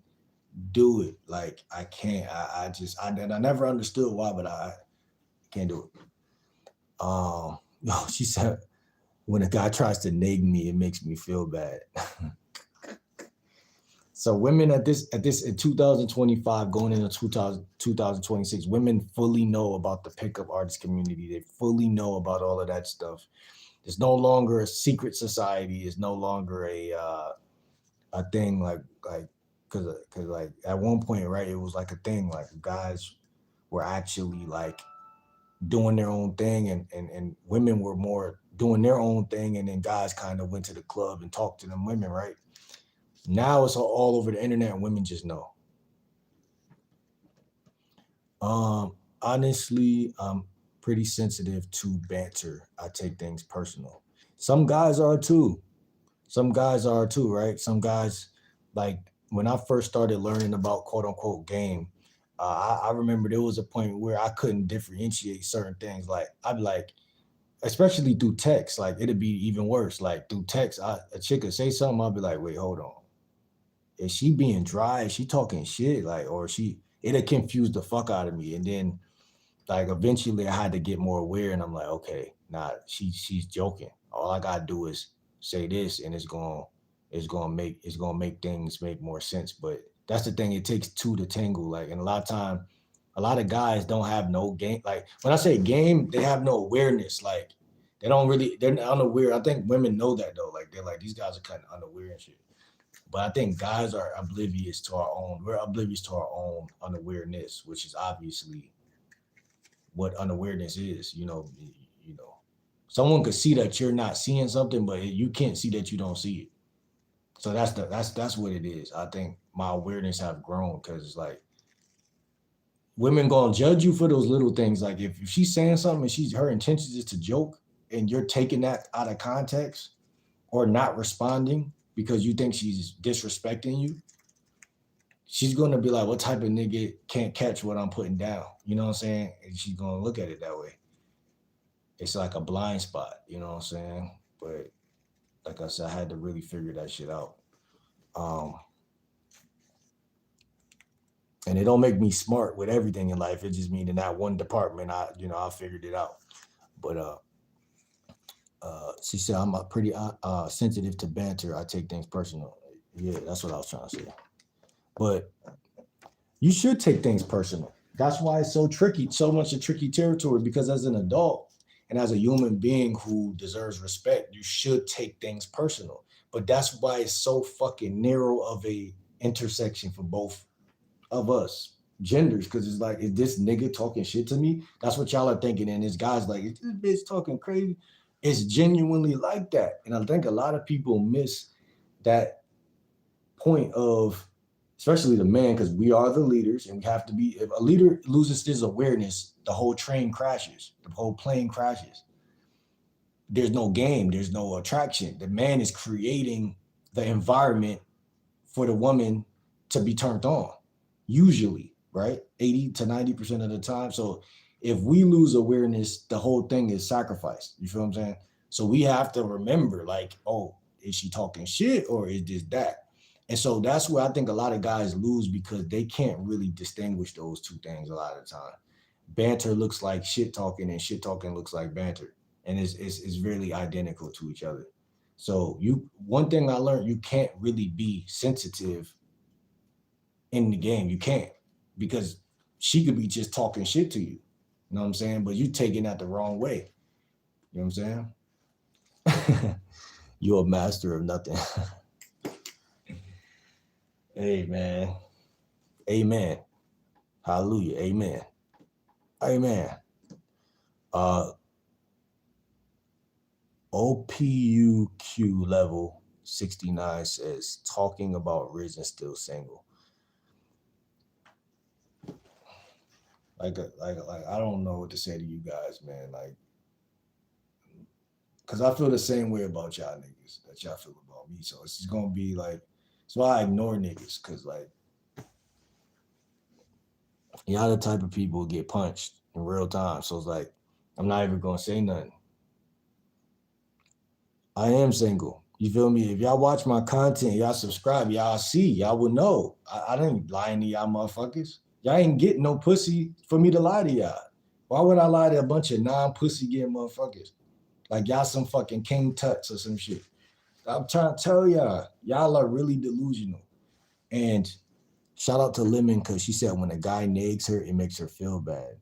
[SPEAKER 2] do it. Like I can't. I never understood why, but I can't do it. She said when a guy tries to nag me, it makes me feel bad. So women at this in 2025, going into 2026, women fully know about the pickup artist community. They fully know about all of that stuff. There's no longer a secret society. It's no longer a thing like because like at one point, right, it was like a thing like guys were actually like doing their own thing and women were more doing their own thing, and then guys kind of went to the club and talked to them women, right? Now it's all over the internet and women just know. Honestly, I'm pretty sensitive to banter. I take things personal. Some guys are too. Right? Some guys, like when I first started learning about quote unquote game, I remember there was a point where I couldn't differentiate certain things. Like I'd be like, especially through text, like it'd be even worse. Like through text, a chick would say something, I'll be like, wait, hold on. Is she being dry? Is she talking shit? Like, or it'll confuse the fuck out of me. And then like eventually I had to get more aware and I'm like, okay, nah, she's joking. All I gotta do is say this and it's gonna make things make more sense. But that's the thing, it takes two to tangle. Like, and a lot of time, a lot of guys don't have no game. Like when I say game, they have no awareness. Like they're unaware. I think women know that though. Like they're like, these guys are kind of unaware and shit. But I think guys are oblivious to our own. We're oblivious to our own unawareness, which is obviously what unawareness is. You know, someone could see that you're not seeing something, but you can't see that you don't see it. So that's what it is. I think my awareness have grown because it's like women gonna judge you for those little things. Like if she's saying something and her intentions is to joke and you're taking that out of context or not responding because you think she's disrespecting you, she's going to be like, what type of nigga can't catch what I'm putting down? You know what I'm saying? And she's going to look at it that way. It's like a blind spot, you know what I'm saying? But like I said, I had to really figure that shit out. And it don't make me smart with everything in life. It just means in that one department, I figured it out. But she said I'm pretty sensitive to banter. I take things personal. Yeah, that's what I was trying to say. But you should take things personal. That's why it's so tricky, so much a tricky territory, because as an adult and as a human being who deserves respect, you should take things personal. But that's why it's so fucking narrow of a intersection for both of us genders, because it's like, is this nigga talking shit to me? That's what y'all are thinking, and this guy's like, is this bitch talking crazy? It's genuinely like that, and I think a lot of people miss that point of, especially the man, because we are the leaders and we have to be. If a leader loses his awareness, the whole train crashes, the whole plane crashes. There's no game, there's no attraction. The man is creating the environment for the woman to be turned on, usually, right? 80 to 90% of the time. So if we lose awareness, the whole thing is sacrificed. You feel what I'm saying? So we have to remember, like, oh, is she talking shit or is this that? And so that's where I think a lot of guys lose, because they can't really distinguish those two things a lot of the time. Banter looks like shit talking, and shit talking looks like banter. And it's really identical to each other. So one thing I learned, you can't really be sensitive in the game. You can't, because she could be just talking shit to you. You know what I'm saying? But you taking that the wrong way. You know what I'm saying? You're a master of nothing. Hey, man. Amen. Hallelujah. Amen. Amen. OPUQ level 69 says, talking about Rizz and still single. Like I don't know what to say to you guys, man. Like, because I feel the same way about y'all niggas that y'all feel about me. So it's just gonna be like, that's why I ignore niggas, because like, y'all the type of people who get punched in real time. So it's like, I'm not even gonna say nothing. I am single. You feel me? If y'all watch my content, y'all subscribe, y'all see, y'all would know. I didn't lie to y'all motherfuckers. Y'all ain't getting no pussy for me to lie to y'all. Why would I lie to a bunch of non-pussy getting motherfuckers? Like y'all some fucking King Tuts or some shit. I'm trying to tell y'all are really delusional. And shout out to Lemon, because she said when a guy nags her, it makes her feel bad.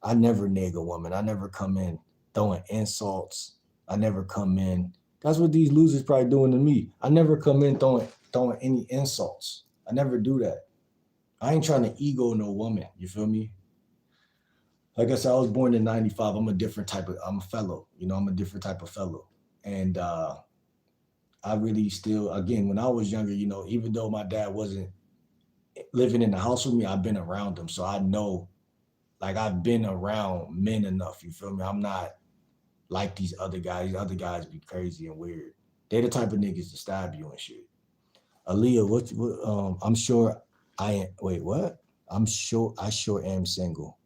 [SPEAKER 2] I never nag a woman. I never come in throwing insults. I never come in. That's what these losers probably doing to me. I never come in throwing any insults. I never do that. I ain't trying to ego no woman. You feel me? Like I said, I was born in 95. I'm a fellow. You know, I'm a different type of fellow. And I really still, again, when I was younger, you know, even though my dad wasn't living in the house with me, I've been around him. So I know, like, I've been around men enough. You feel me? I'm not like these other guys. These other guys be crazy and weird. They're the type of niggas to stab you and shit. Aaliyah, what I'm sure I am, wait, what? I sure am single.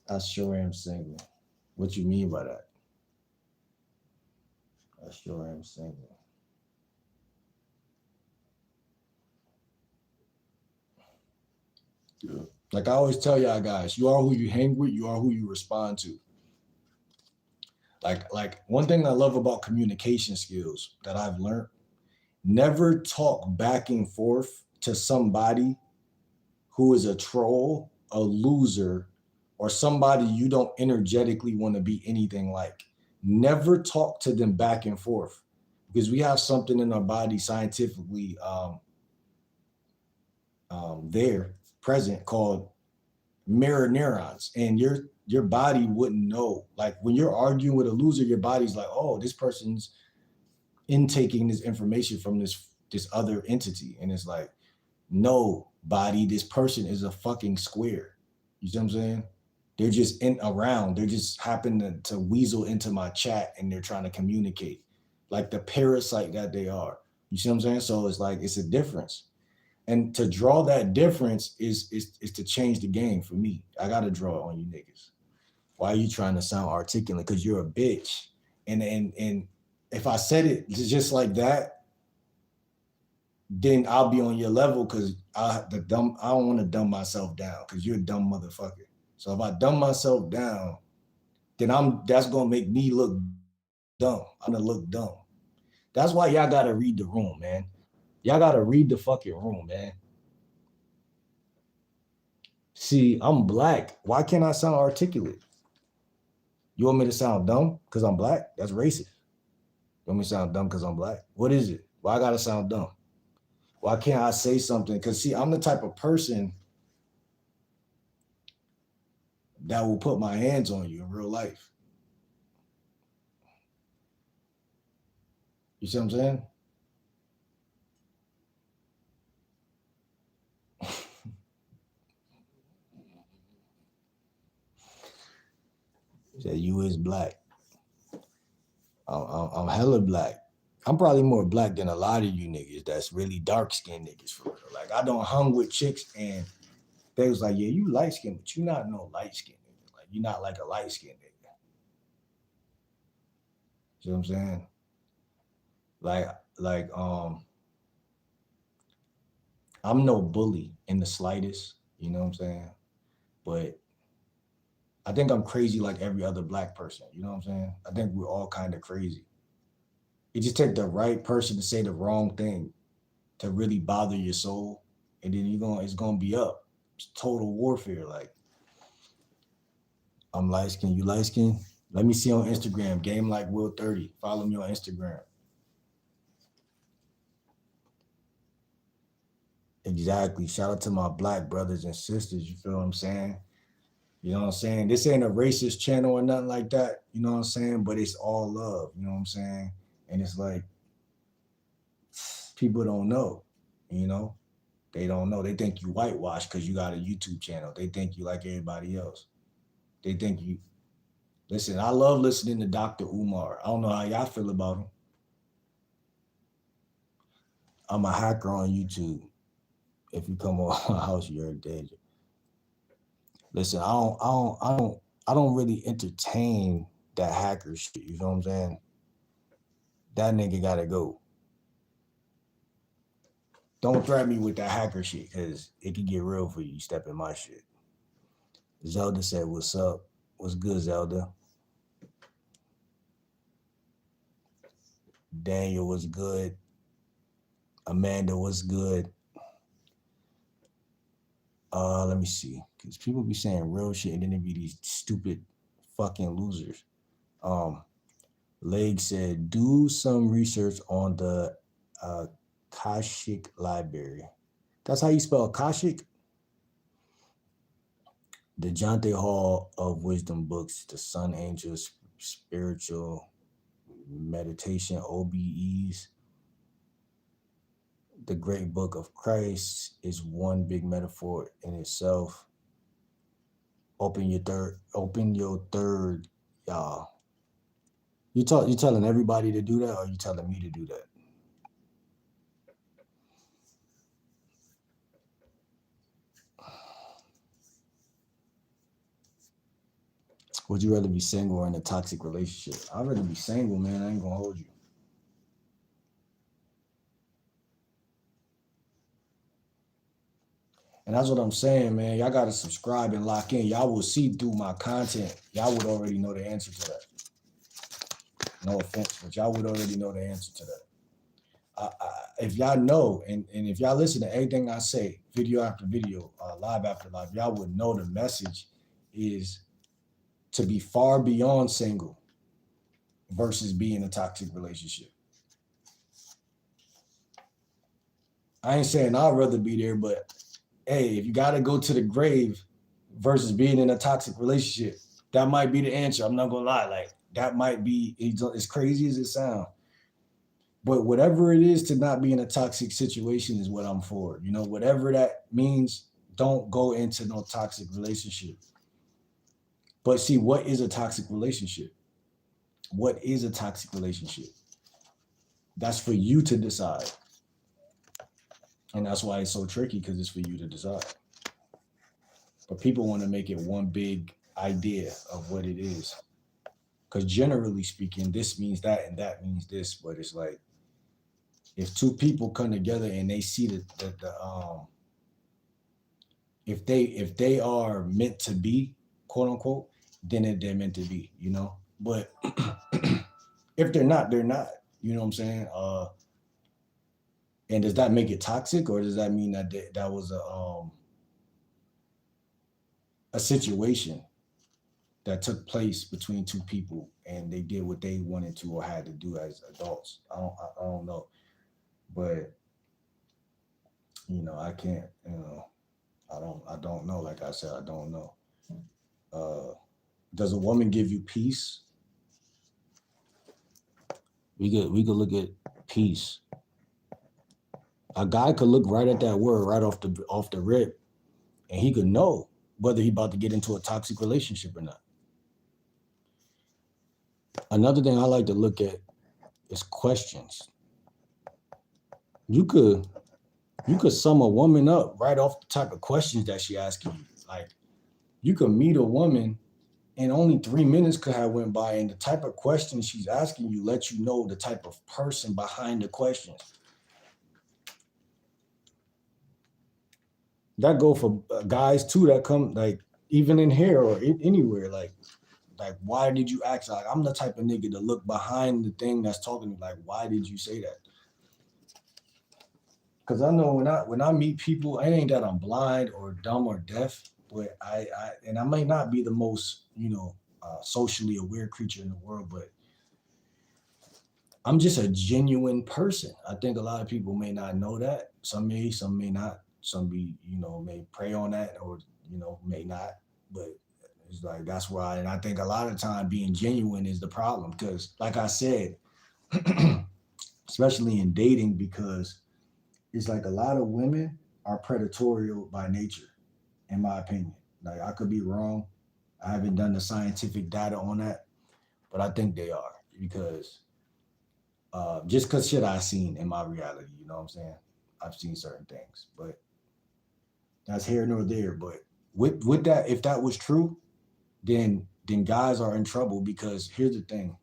[SPEAKER 2] I sure am single. What you mean by that? I sure am single. Yeah. Like I always tell y'all guys, you are who you hang with, you are who you respond to. Like one thing I love about communication skills that I've learned, never talk back and forth to somebody who is a troll, a loser, or somebody you don't energetically want to be anything like. Never talk to them back and forth, because we have something in our body scientifically there present called mirror neurons, and your body wouldn't know. Like when you're arguing with a loser, your body's like, oh, this person's intaking this information from this other entity, and it's like, no, body, this person is a fucking square. You see what I'm saying? They're just around. They're just happen to weasel into my chat, and they're trying to communicate like the parasite that they are. You see what I'm saying? So it's like, it's a difference. And to draw that difference is to change the game for me. I got to draw on you niggas. Why are you trying to sound articulate? Because you're a bitch. And if I said it just like that, then I'll be on your level, because I don't want to dumb myself down, because you're a dumb motherfucker. So if I dumb myself down, then that's gonna make me look dumb. I'm gonna look dumb. That's why y'all gotta read the room, man. Y'all gotta read the fucking room, man. See, I'm black. Why can't I sound articulate? You want me to sound dumb because I'm black? That's racist. You want me to sound dumb because I'm black? What is it? Why I gotta sound dumb? Why can't I say something? Because see, I'm the type of person that will put my hands on you in real life. You see what I'm saying? Say you is black. I'm hella black. I'm probably more black than a lot of you niggas that's really dark skinned niggas for real. Like I don't hung with chicks and they was like, yeah, you light skinned, but you not no light skinned nigga. Like you not like a light skinned nigga. See what I'm saying? Like I'm no bully in the slightest, you know what I'm saying? But I think I'm crazy like every other black person, you know what I'm saying? I think we're all kind of crazy. It just take the right person to say the wrong thing to really bother your soul, and then it's gonna be up. It's total warfare. Like I'm light skinned, you light skinned. Let me see on Instagram, game like Will 30. Follow me on Instagram. Exactly. Shout out to my black brothers and sisters. You feel what I'm saying? You know what I'm saying? This ain't a racist channel or nothing like that. You know what I'm saying? But it's all love. You know what I'm saying? And it's like people don't know. You know, they don't know. They think you whitewashed because you got a YouTube channel. They think you like everybody else. They think you. Listen, I love listening to Dr. Umar. I don't know how y'all feel about him. I'm a hacker on YouTube. If you come on my house, you're in danger. Listen, I don't really entertain that hacker shit. You know what I'm saying? That nigga gotta go. Don't threaten me with that hacker shit, cause it can get real for you. You step in my shit. Zelda said, "What's up? What's good, Zelda?" Daniel was good. Amanda was good. Let me see, cause people be saying real shit and then they be these stupid fucking losers. Leg said, do some research on the Akashic Library. That's how you spell Akashic? The Jonte Hall of Wisdom books, the Sun Angels, Spiritual Meditation, OBEs. The Great Book of Christ is one big metaphor in itself. Open your third, y'all. You telling everybody to do that, or you telling me to do that? Would you rather be single or in a toxic relationship? I'd rather be single, man. I ain't gonna hold you. And that's what I'm saying, man. Y'all gotta subscribe and lock in. Y'all will see through my content. Y'all would already know the answer to that. No offense, but y'all would already know the answer to that. If y'all know, and if y'all listen to anything I say, video after video, live after live, y'all would know the message is to be far beyond single versus being in a toxic relationship. I ain't saying I'd rather be there, but hey, if you got to go to the grave versus being in a toxic relationship, that might be the answer. I'm not gonna lie, like that might be as crazy as it sounds. But whatever it is to not be in a toxic situation is what I'm for. You know, whatever that means, don't go into no toxic relationship. But see, what is a toxic relationship? What is a toxic relationship? That's for you to decide. And that's why it's so tricky, because it's for you to decide. But people want to make it one big idea of what it is. Because generally speaking, this means that and that means this. But it's like, if two people come together and they see if they are meant to be, quote unquote, then they're meant to be, you know. But if they're not, they're not. You know what I'm saying? And does that make it toxic, or does that mean that that was a
[SPEAKER 1] a situation that took place between two people and they did what they wanted to or had to do as adults. I don't know, but I can't. I don't know. Like I said, I don't know. Does a woman give you peace?
[SPEAKER 2] We could look at peace. A guy could look right at that word right off the rip, and he could know whether he about to get into a toxic relationship or not. Another thing I like to look at is questions. You could sum a woman up right off the type of questions that she asking you. Like, you could meet a woman and only 3 minutes could have went by, and the type of questions she's asking you let you know the type of person behind the questions. That go for guys too that come, like, even in here or anywhere, like why did you ask? Like, I'm the type of nigga to look behind the thing that's talking to me, like, why did you say that? Because I know when I meet people, it ain't that I'm blind or dumb or deaf, but I may not be the most socially aware creature in the world, but I'm just a genuine person. I think a lot of people may not know that. Some may not. Some may prey on that, or may not. But it's like, that's why, and I think a lot of time being genuine is the problem, because like I said, especially in dating, because it's like a lot of women are predatorial by nature, in my opinion. Like, I could be wrong. I haven't done the scientific data on that, but I think they are, because just because shit I've seen in my reality, you know what I'm saying? I've seen certain things, but that's here nor there. But with that, if that was true, then guys are in trouble, because here's the thing.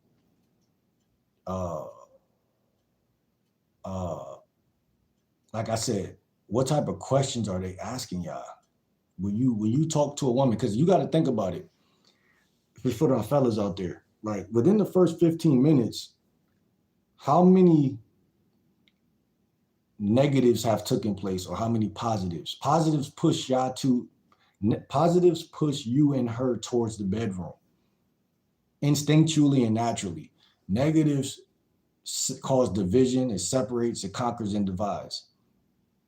[SPEAKER 2] Like I said, what type of questions are they asking y'all? When you talk to a woman, because you got to think about it. For the fellas out there, like, within the first 15 minutes, how many negatives have taken place, or how many positives? Positives push you and her towards the bedroom, instinctually and naturally. Negatives cause division. It separates, it conquers, and divides.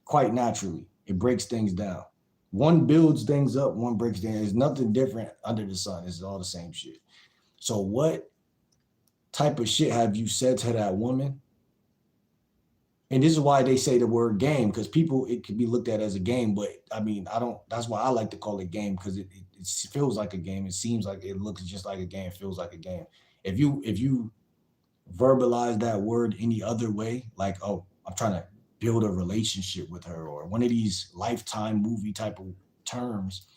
[SPEAKER 2] Quite naturally, it breaks things down. One builds things up, one breaks down. There's nothing different under the sun. It's all the same shit. So what type of shit have you said to that woman? And this is why they say the word game, because people, it can be looked at as a game, but I mean, that's why I like to call it game, because it feels like a game. It seems like, it looks just like a game, feels like a game. If you verbalize that word any other way, like, oh, I'm trying to build a relationship with her, or one of these Lifetime movie type of terms,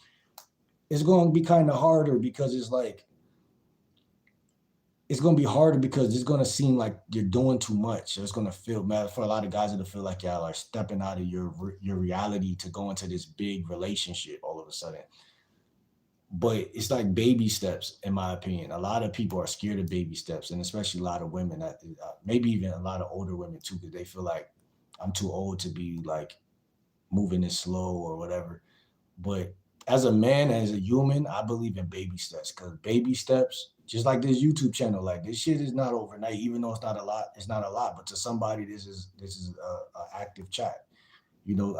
[SPEAKER 2] it's going to be kind of harder, because it's like, it's going to be harder because it's going to seem like you're doing too much. It's going to feel, for a lot of guys, it'll feel like y'all are stepping out of your reality to go into this big relationship all of a sudden. But it's like baby steps, in my opinion. A lot of people are scared of baby steps, and especially a lot of women, maybe even a lot of older women too, because they feel like, I'm too old to be like moving this slow or whatever. But as a man, as a human, I believe in baby steps, because baby steps, just like this YouTube channel, like, this shit is not overnight, even though it's not a lot, but to somebody, this is a active chat.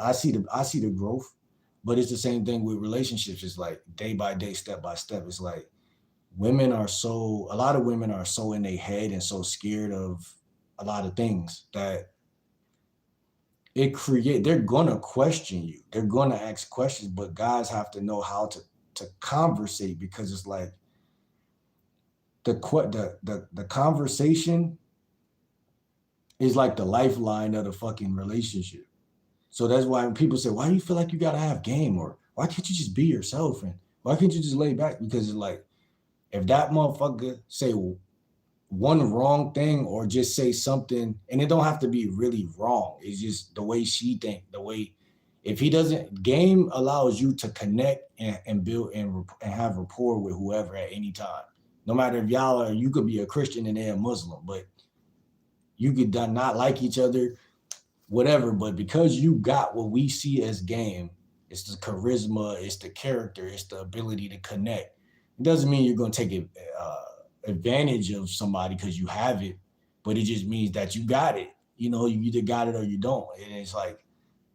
[SPEAKER 2] I see the growth, but it's the same thing with relationships. It's like day by day, step by step. It's like a lot of women are so in their head and so scared of a lot of things that they're gonna question you. They're gonna ask questions, but guys have to know how to conversate, because it's like the conversation is like the lifeline of the fucking relationship. So that's why when people say, why do you feel like you gotta have game, or why can't you just be yourself, and why can't you just lay back? Because it's like, if that motherfucker say one wrong thing, or just say something, and it don't have to be really wrong, it's just the way she think, if he doesn't, game allows you to connect and build and have rapport with whoever at any time. No matter if you could be a Christian and they're a Muslim, but you could not like each other, whatever. But because you got what we see as game, It's the charisma, it's the character, it's the ability to connect. It doesn't mean you're going to take advantage of somebody because you have it, but it just means that you got it. You know, you either got it or you don't. And it's like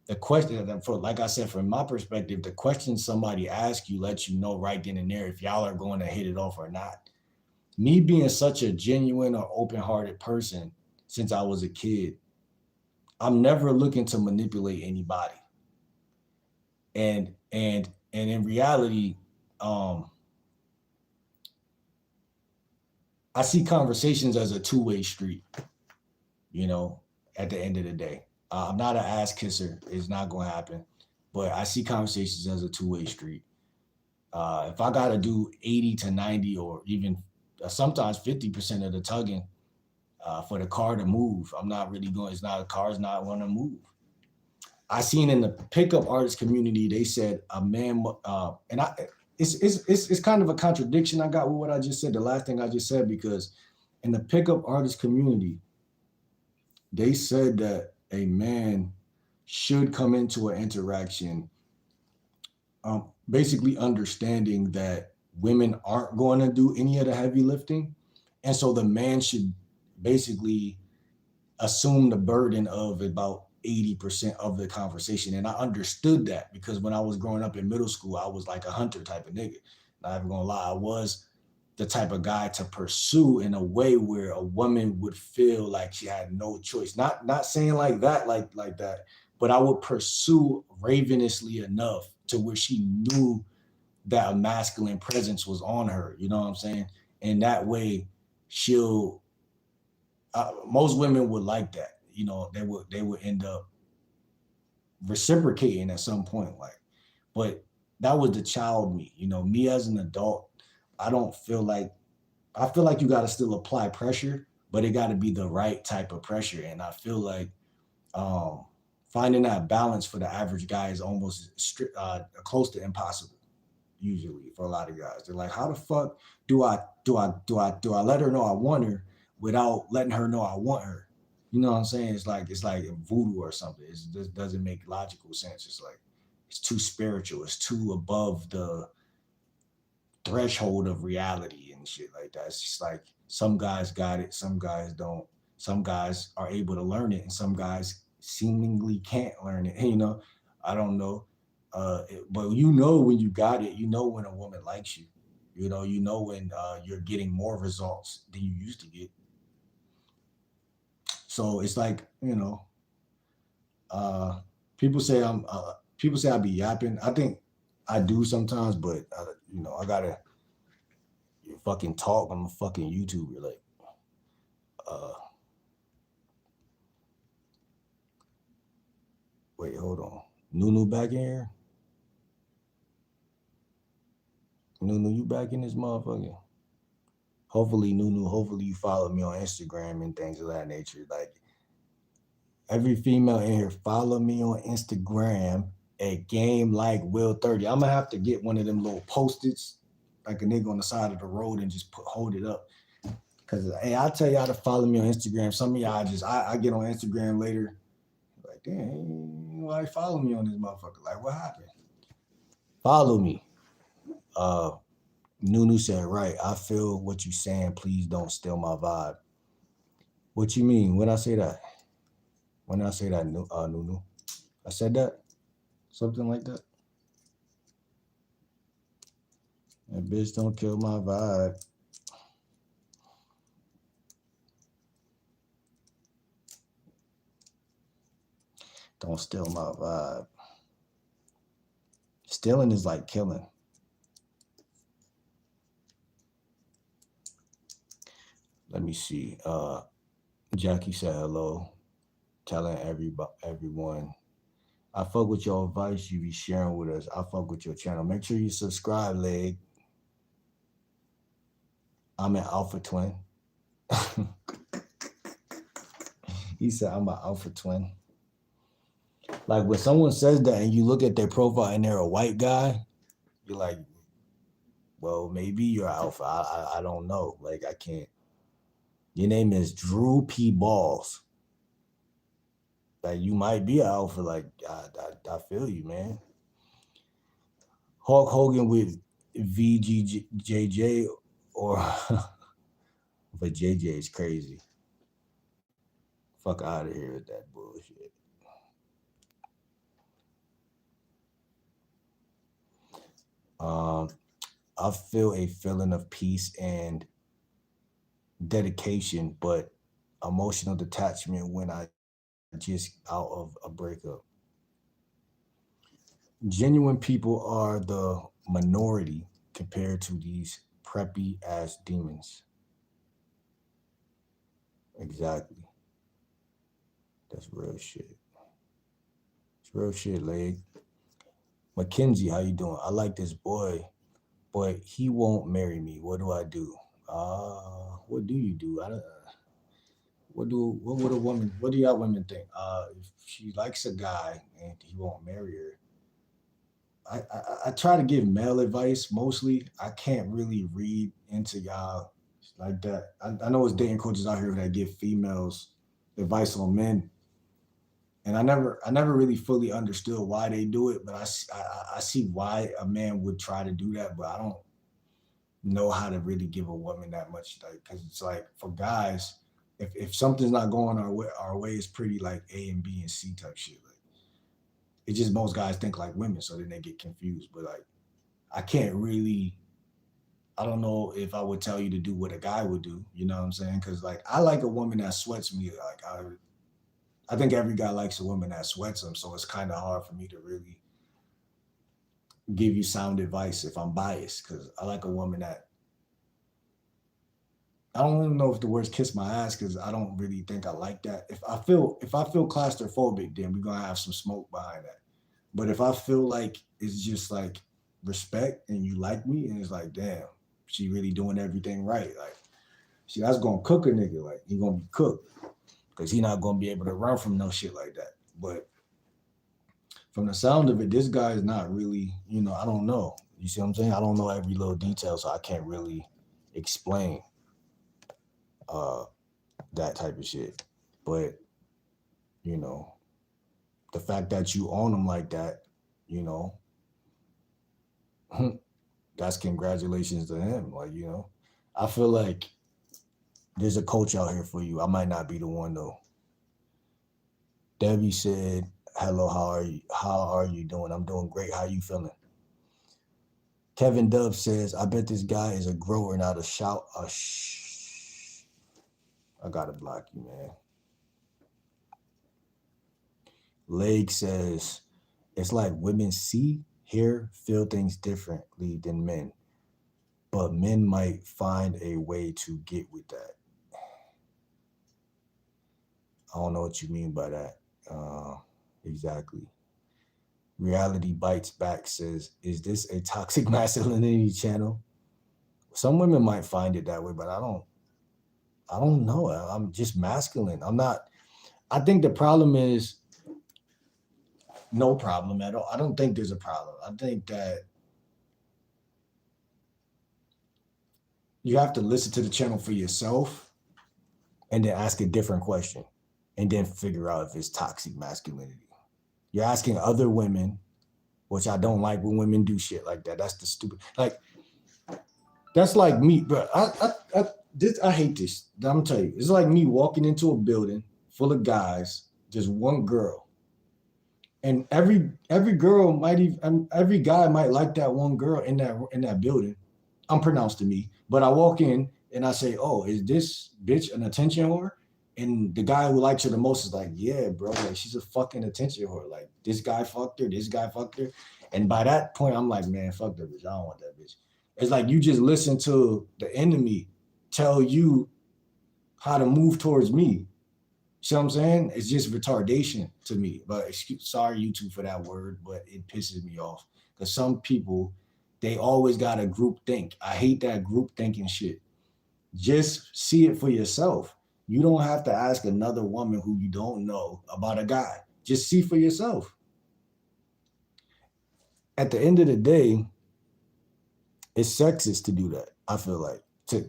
[SPEAKER 2] the question, for like I said, from my perspective, the question somebody asks you lets you know right then and there if y'all are going to hit it off or not. Me being such a genuine or open-hearted person since I was a kid, I'm never looking to manipulate anybody. And in reality, um, I see conversations as a two-way street, you know, at the end of the day. I'm not an ass kisser. It's not going to happen. But I see conversations as a two-way street. If I got to do 80 to 90 or even sometimes 50% of the tugging for the car to move, I'm not really going, it's not, the car's not going to move. I seen in the pickup artist community, they said a man, and it's kind of a contradiction I got with what I just said, the last thing I just said, because in the pickup artist community, they said that a man should come into an interaction, basically understanding that women aren't going to do any of the heavy lifting. And so the man should basically assume the burden of about 80% of the conversation. And I understood that because when I was growing up in middle school, I was like a hunter type of nigga. Not even gonna lie, I was the type of guy to pursue in a way where a woman would feel like she had no choice. Not saying like that, like that, but I would pursue ravenously enough to where she knew that a masculine presence was on her. You know what I'm saying? And that way, she'll. Most women would like that. You know, they would end up reciprocating at some point. Like, but that was the child me. You know, me as an adult, I don't feel like I feel like you got to still apply pressure, but it got to be the right type of pressure. And I feel like um, finding that balance for the average guy is almost close to impossible. Usually, for a lot of guys, they're like, "How the fuck do I let her know I want her without letting her know I want her?" You know what I'm saying? It's like voodoo or something. It just doesn't make logical sense. It's like it's too spiritual. It's too above the threshold of reality and shit like that. It's just like some guys got it, some guys don't. Some guys are able to learn it, and some guys seemingly can't learn it. You know, I don't know. But you know when you got it, you know when a woman likes you. You know when you're getting more results than you used to get. So it's like, uh, people say I be yapping. I think I do sometimes, but I gotta fucking talk. I'm a fucking YouTuber. Like, uh, wait, hold on. Nunu back in here? Nunu, you back in this motherfucker? Hopefully, Nunu, hopefully you follow me on Instagram and things of that nature. Like, every female in here, follow me on Instagram at Game Like Will 30. I'm gonna have to get one of them little post-its, like a nigga on the side of the road, and just hold it up. Cause hey, I'll tell y'all to follow me on Instagram. Some of y'all I get on Instagram later, like, damn, why follow me on this motherfucker? Like, what happened? Follow me. Uh Nunu said, right, I feel what you saying. Please don't steal my vibe. What you mean? When I say that? When I say that, Nunu? I said that? Something like that? That bitch don't kill my vibe. Don't steal my vibe. Stealing is like killing. Let me see. Jackie said hello, telling everyone. I fuck with your advice you be sharing with us. I fuck with your channel. Make sure you subscribe, leg. I'm an alpha twin. He said I'm an alpha twin. Like when someone says that and you look at their profile and they're a white guy, you're like, well, maybe you're alpha. I don't know. Like I can't. Your name is Drew P. Balls. Like you might be an alpha. Like I feel you, man. Hulk Hogan with VGJJ or but JJ is crazy. Fuck out of here with that bullshit. I feel a feeling of peace and dedication, but emotional detachment when I just out of a breakup. Genuine people are the minority compared to these preppy ass demons. Exactly. That's real shit. It's real shit, leg. Mackenzie, how you doing? I like this boy, but he won't marry me. What do I do? What do you do? I don't. What would a woman? What do y'all women think? If she likes a guy and he won't marry her, I try to give male advice mostly. I can't really read into y'all like that. I know it's dating coaches out here that give females advice on men, and I never really fully understood why they do it, but I see why a man would try to do that, but I don't know how to really give a woman that much, like, because it's like for guys, if something's not going our way, it's pretty like A and B and C type shit. Like it's just most guys think like women, so then they get confused. But like I can't really. I don't know if I would tell you to do what a guy would do. You know what I'm saying? Because like I like a woman that sweats me. Like I think every guy likes a woman that sweats him. So it's kind of hard for me to really give you sound advice if I'm biased, because I like a woman that I don't even know if the words kiss my ass, because I don't really think I like that. If I feel claustrophobic, then we're gonna have some smoke behind that. But if I feel like it's just like respect and you like me and it's like, damn, she really doing everything right. Like, see, that's gonna cook a nigga. Like, he gonna be cooked. Because he not gonna be able to run from no shit like that. But from the sound of it, this guy is not really, I don't know. You see what I'm saying? I don't know every little detail, so I can't really explain uh that type of shit. But, you know, the fact that you own him like that, you know, that's congratulations to him. Like, I feel like there's a coach out here for you. I might not be the one though. Debbie said, hello, how are you? How are you doing? I'm doing great. How you feeling? Kevin Dub says, I bet this guy is a grower, not a shout. I gotta block you, man. Leg says, it's like women see, hear, feel things differently than men, but men might find a way to get with that. I don't know what you mean by that. Exactly. Reality Bites Back says, is this a toxic masculinity channel? Some women might find it that way, but I don't know. I'm just masculine. I think the problem is no problem at all. I don't think there's a problem. I think that you have to listen to the channel for yourself and then ask a different question and then figure out if it's toxic masculinity. You're asking other women, which I don't like when women do shit like that. That's the stupid, like, that's like me, bro. I hate this. I'm gonna tell you, it's like me walking into a building full of guys, just one girl, and every girl might even every guy might like that one girl in that building. Unpronounced to me, but I walk in and I say, "Oh, is this bitch an attention whore?" And the guy who likes her the most is like, "Yeah, bro, like she's a fucking attention whore. Like this guy fucked her, this guy fucked her." And by that point, I'm like, "Man, fuck that bitch. I don't want that bitch." It's like you just listen to the enemy tell you how to move towards me. See what I'm saying? It's just retardation to me. But sorry, YouTube, for that word, but it pisses me off. Because some people, they always got a group think. I hate that group thinking shit. Just see it for yourself. You don't have to ask another woman who you don't know about a guy. Just see for yourself. At the end of the day, it's sexist to do that. I feel like to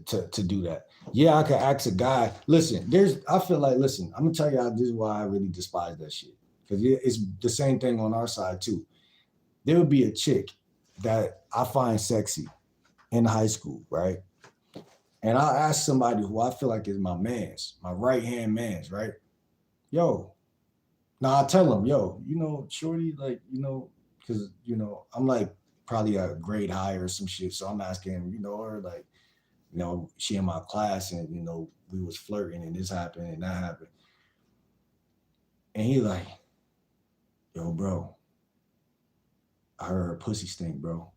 [SPEAKER 2] do that. Yeah, I could ask a guy. Listen, I'm gonna tell you how this is why I really despise that shit. Because it's the same thing on our side too. There would be a chick that I find sexy in high school, right? And I'll ask somebody who I feel like is my man's, my right-hand man's, right? Yo, now I tell them, yo, shorty, like, because, I'm like probably a grade higher or some shit. So I'm asking, her like, she in my class and, we was flirting and this happened and that happened. And he like, yo, bro, I heard her pussy stink, bro.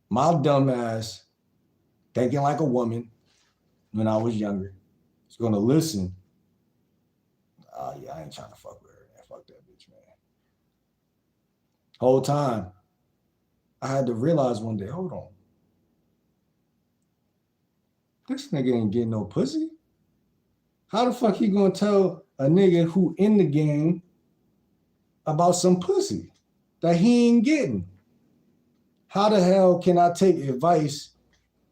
[SPEAKER 2] My dumb ass, thinking like a woman when I was younger, is gonna listen. Yeah, I ain't trying to fuck with her, man. Fuck that bitch, man. Whole time, I had to realize one day, hold on. This nigga ain't getting no pussy. How the fuck he gonna tell a nigga who in the game about some pussy that he ain't getting? How the hell can I take advice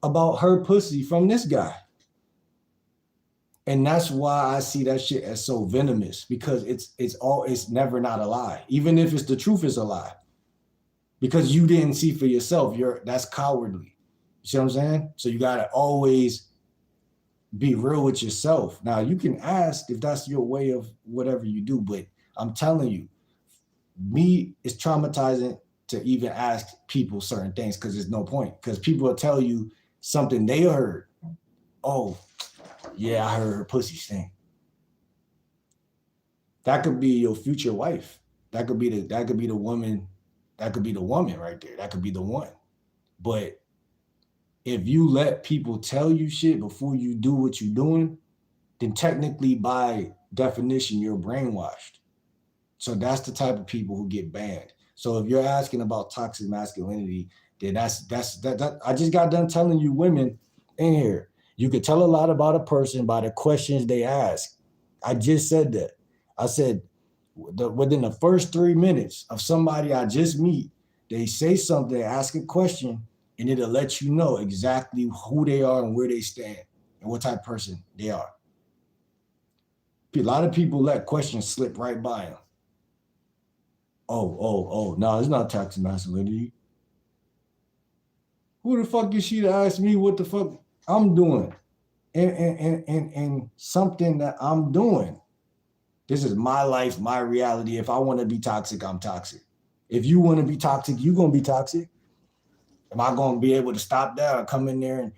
[SPEAKER 2] about her pussy from this guy? And that's why I see that shit as so venomous, because it's never not a lie. Even if it's the truth, it's a lie. Because you didn't see for yourself. That's cowardly. You see what I'm saying? So you gotta always be real with yourself. Now you can ask if that's your way of whatever you do, but I'm telling you, me, it's traumatizing to even ask people certain things because there's no point. Because people will tell you something they heard. Oh, yeah, I heard her pussy stink. That could be your future wife. That could be the woman. That could be the woman right there. That could be the one. But if you let people tell you shit before you do what you're doing, then technically by definition, you're brainwashed. So that's the type of people who get banned. So if you're asking about toxic masculinity, then that's I just got done telling you women in here. You could tell a lot about a person by the questions they ask. I just said that. I said within the first 3 minutes of somebody I just meet, they say something, ask a question, and it'll let you know exactly who they are and where they stand and what type of person they are. A lot of people let questions slip right by them. Oh, no, it's not toxic masculinity. Who the fuck is she to ask me what the fuck I'm doing? And something that I'm doing. This is my life, my reality. If I want to be toxic, I'm toxic. If you want to be toxic, you're going to be toxic. Am I going to be able to stop that or come in there and,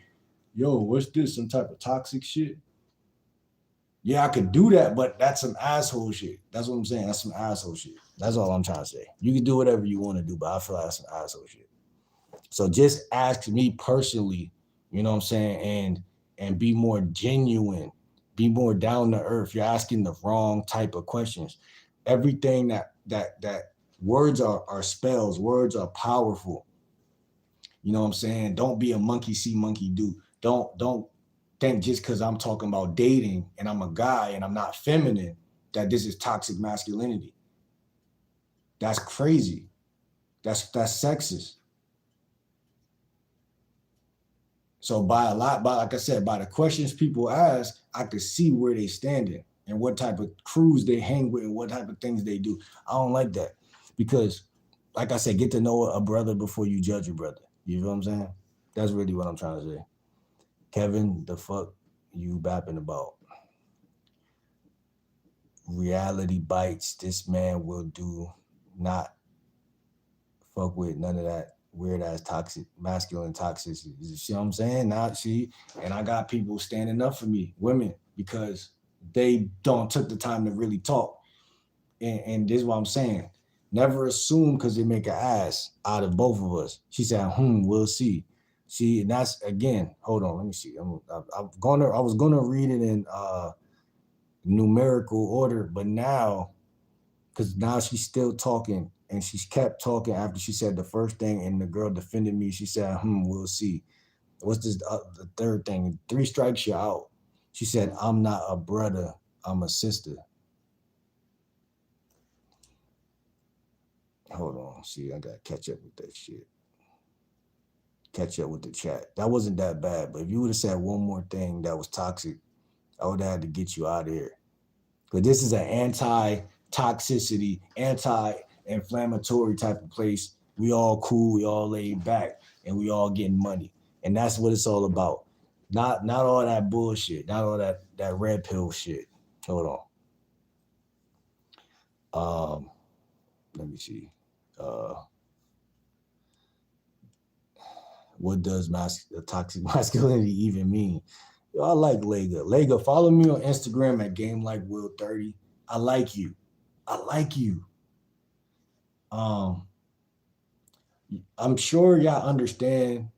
[SPEAKER 2] yo, what's this? Some type of toxic shit? Yeah, I could do that, but that's some asshole shit. That's what I'm saying. That's some asshole shit. That's all I'm trying to say. You can do whatever you want to do, but I feel like that's some asshole shit. So just ask me personally, you know what I'm saying, and be more genuine, be more down to earth. You're asking the wrong type of questions. Everything that words are spells, words are powerful. You know what I'm saying? Don't be a monkey see, monkey do. Don't think just because I'm talking about dating and I'm a guy and I'm not feminine that this is toxic masculinity. That's crazy. That's sexist. So like I said, by the questions people ask, I could see where they standing and what type of crews they hang with and what type of things they do. I don't like that because, like I said, get to know a brother before you judge a brother. You know what I'm saying? That's really what I'm trying to say. Kevin, the fuck you bapping about? Reality bites. This man will do not fuck with none of that weird ass toxic masculine toxicity. You see what I'm saying? Now see, and I got people standing up for me, women, because they don't took the time to really talk. And this is what I'm saying. Never assume because they make an ass out of both of us. She said, we'll see. See, and that's again, hold on, let me see. I was gonna read it in numerical order, but now, because now she's still talking. And she kept talking after she said the first thing, and the girl defended me. She said, we'll see. What's this? The third thing? 3 strikes, you're out. She said, I'm not a brother. I'm a sister. Hold on. See, I got to catch up with that shit. Catch up with the chat. That wasn't that bad. But if you would have said one more thing that was toxic, I would have had to get you out of here. Because this is an anti-toxicity, anti-inflammatory type of place We all cool, we all laid back, and we all getting money. And that's what it's all about. Not all that bullshit, not all that red pill shit. Hold on. Let me see. What does toxic masculinity even mean? Yo, I like Lega. Lega, follow me on Instagram at GameLikeWill30. I like you. I like you. I'm sure y'all understand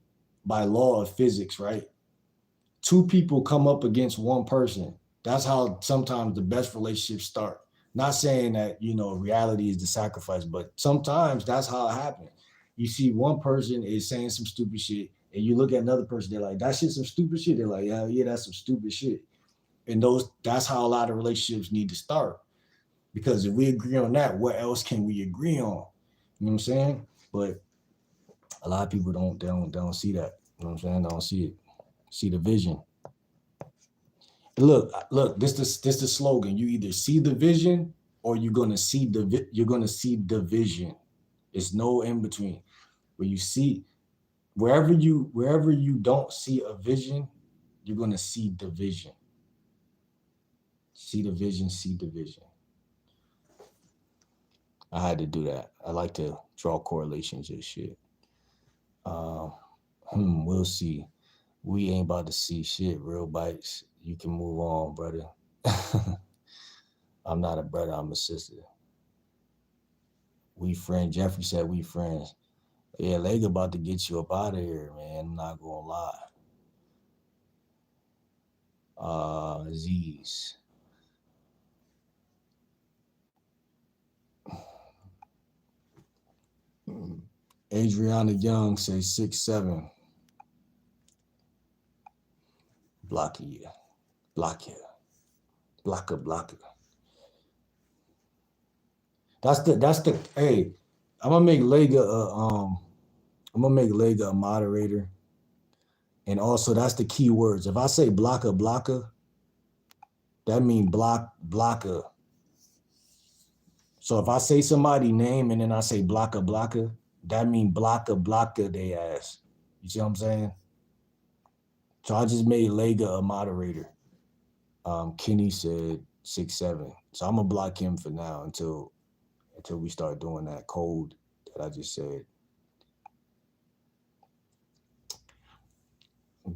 [SPEAKER 2] by law of physics, right? Two people come up against one person. That's how sometimes the best relationships start. Not saying that, reality is the sacrifice, but sometimes that's how it happens. You see one person is saying some stupid shit, and you look at another person, they're like, that shit's some stupid shit. They're like, yeah, that's some stupid shit. And that's how a lot of relationships need to start. Because if we agree on that, what else can we agree on? You know what I'm saying? But a lot of people don't see that. You know what I'm saying? They don't see it. See the vision. Look, this the slogan. You either see the vision or you're gonna see division. It's no in between. Where you see wherever you don't see a vision, you're gonna see division. See the vision, see division. I had to do that. I like to draw correlations and shit. We'll see. We ain't about to see shit. Real bites. You can move on, brother. I'm not a brother. I'm a sister. We friends. Jeffrey said we friends. Yeah, Leg about to get you up out of here, man. I'm not gonna lie. Zzz. Adriana Young says 6'7". Blocker. That's the hey, I'm gonna make Lega a moderator. And also that's the key words. If I say blocker, that means blocker. So if I say somebody's name and then I say blocker, that means blocker they ass. You see what I'm saying? So I just made Lega a moderator. Kenny said 6'7". So I'm gonna block him for now until we start doing that code that I just said.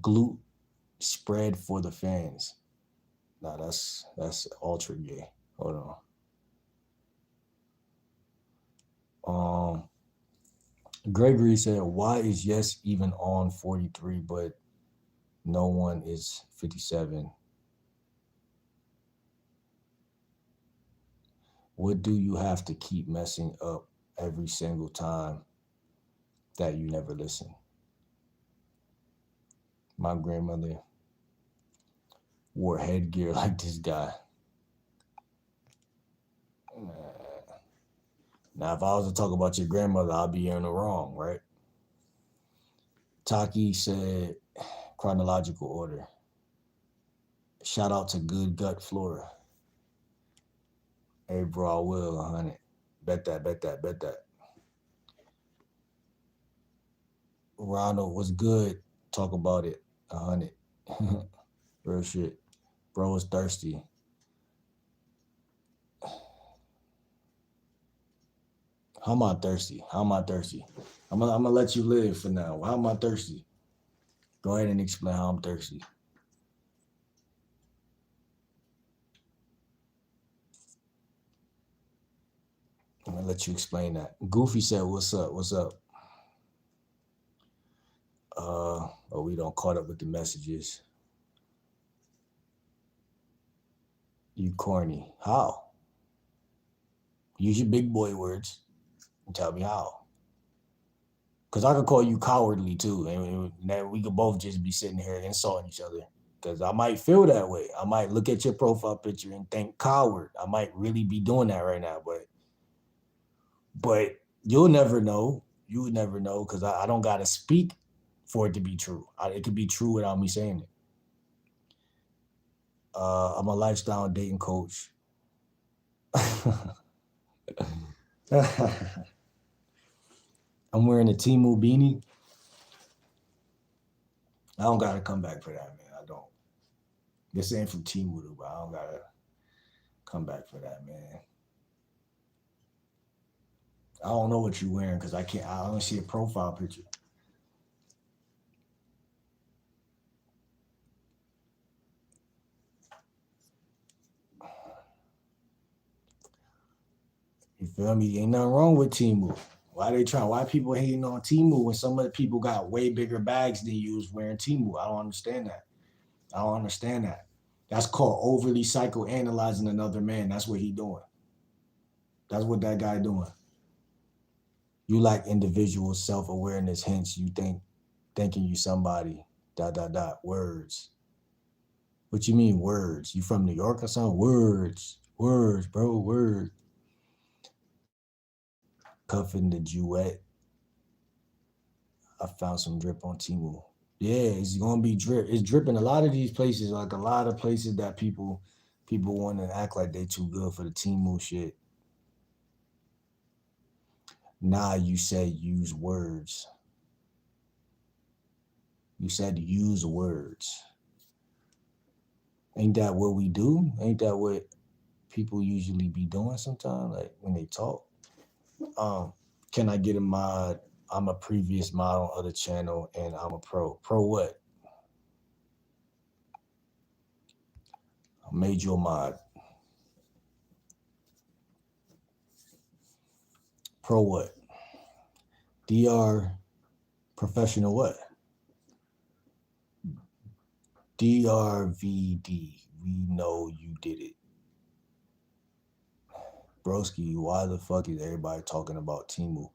[SPEAKER 2] Glute spread for the fans. Nah, that's ultra gay. Hold on. Gregory said, why is Yes even on 43, but no one is 57? What do you have to keep messing up every single time that you never listen? My grandmother wore headgear like this guy. Now, if I was to talk about your grandmother, I'd be in the wrong, right? Taki said, chronological order. Shout out to Good Gut Flora. Hey, bro, I will, 100. Bet that. Ronald, what's good? Talk about it, 100. Real shit. Bro is thirsty. How am I thirsty? I'm gonna let you live for now. How am I thirsty? Go ahead and explain how I'm thirsty. I'm gonna let you explain that. Goofy said, what's up? We don't caught up with the messages. You corny. How? Use your big boy words and tell me how. Because I could call you cowardly too. And then we could both just be sitting here insulting each other. Because I might feel that way. I might look at your profile picture and think coward. I might really be doing that right now. But you'll never know. You would never know because I don't got to speak for it to be true. It could be true without me saying it. I'm a lifestyle and dating coach. I'm wearing a Temu beanie. I don't gotta come back for that, man. I don't. This ain't from Temu, though, but I don't gotta come back for that, man. I don't know what you're wearing because I only see a profile picture. You feel me? Ain't nothing wrong with Temu. Why people hating on Temu when some of the people got way bigger bags than you was wearing Temu? I don't understand that. I don't understand that. That's called overly psychoanalyzing another man. That's what he doing. That's what that guy doing. You lack individual self-awareness, hence you thinking you somebody. ... Words. What you mean words? You from New York or something? Words, bro, words. Cuffing the Duet. I found some drip on Temu. Yeah, it's gonna be drip. It's dripping. A lot of these places, like a lot of places that people want to act like they too good for the Temu shit. Nah, you said use words. You said use words. Ain't that what we do? Ain't that what people usually be doing sometimes, like when they talk? Can I get a mod? I'm a previous model of the channel and I'm a pro. Pro what? I made you a mod. Pro what? DR professional what? DRVD. We know you did it. Broski, why the fuck is everybody talking about Temu?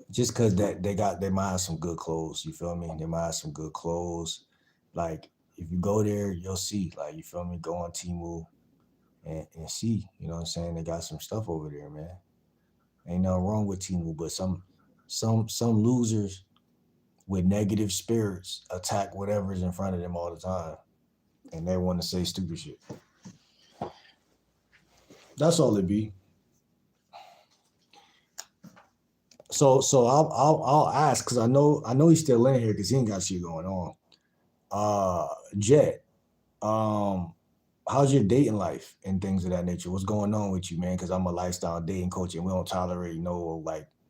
[SPEAKER 2] Just cause that they might have some good clothes, you feel me? They might have some good clothes. Like if you go there, you'll see. Like, you feel me? Go on Temu and see. You know what I'm saying? They got some stuff over there, man. Ain't nothing wrong with Temu, but some losers with negative spirits attack whatever's in front of them all the time. And they want to say stupid shit. That's all it be. So I'll ask, because I know he's still in here because he ain't got shit going on. Jet, how's your dating life and things of that nature? What's going on with you, man? Because I'm a lifestyle dating coach and we don't tolerate no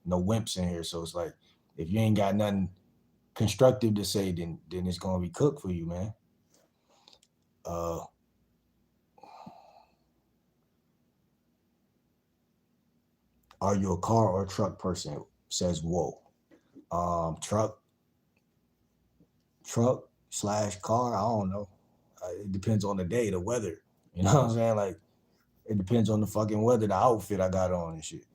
[SPEAKER 2] wimps in here. So it's like, if you ain't got nothing constructive to say, then it's gonna be cooked for you, man. Are you a car or a truck person? Says whoa. Truck / car, I don't know. It depends on the day, the weather. You know what I'm saying? Like, it depends on the fucking weather, the outfit I got on and shit.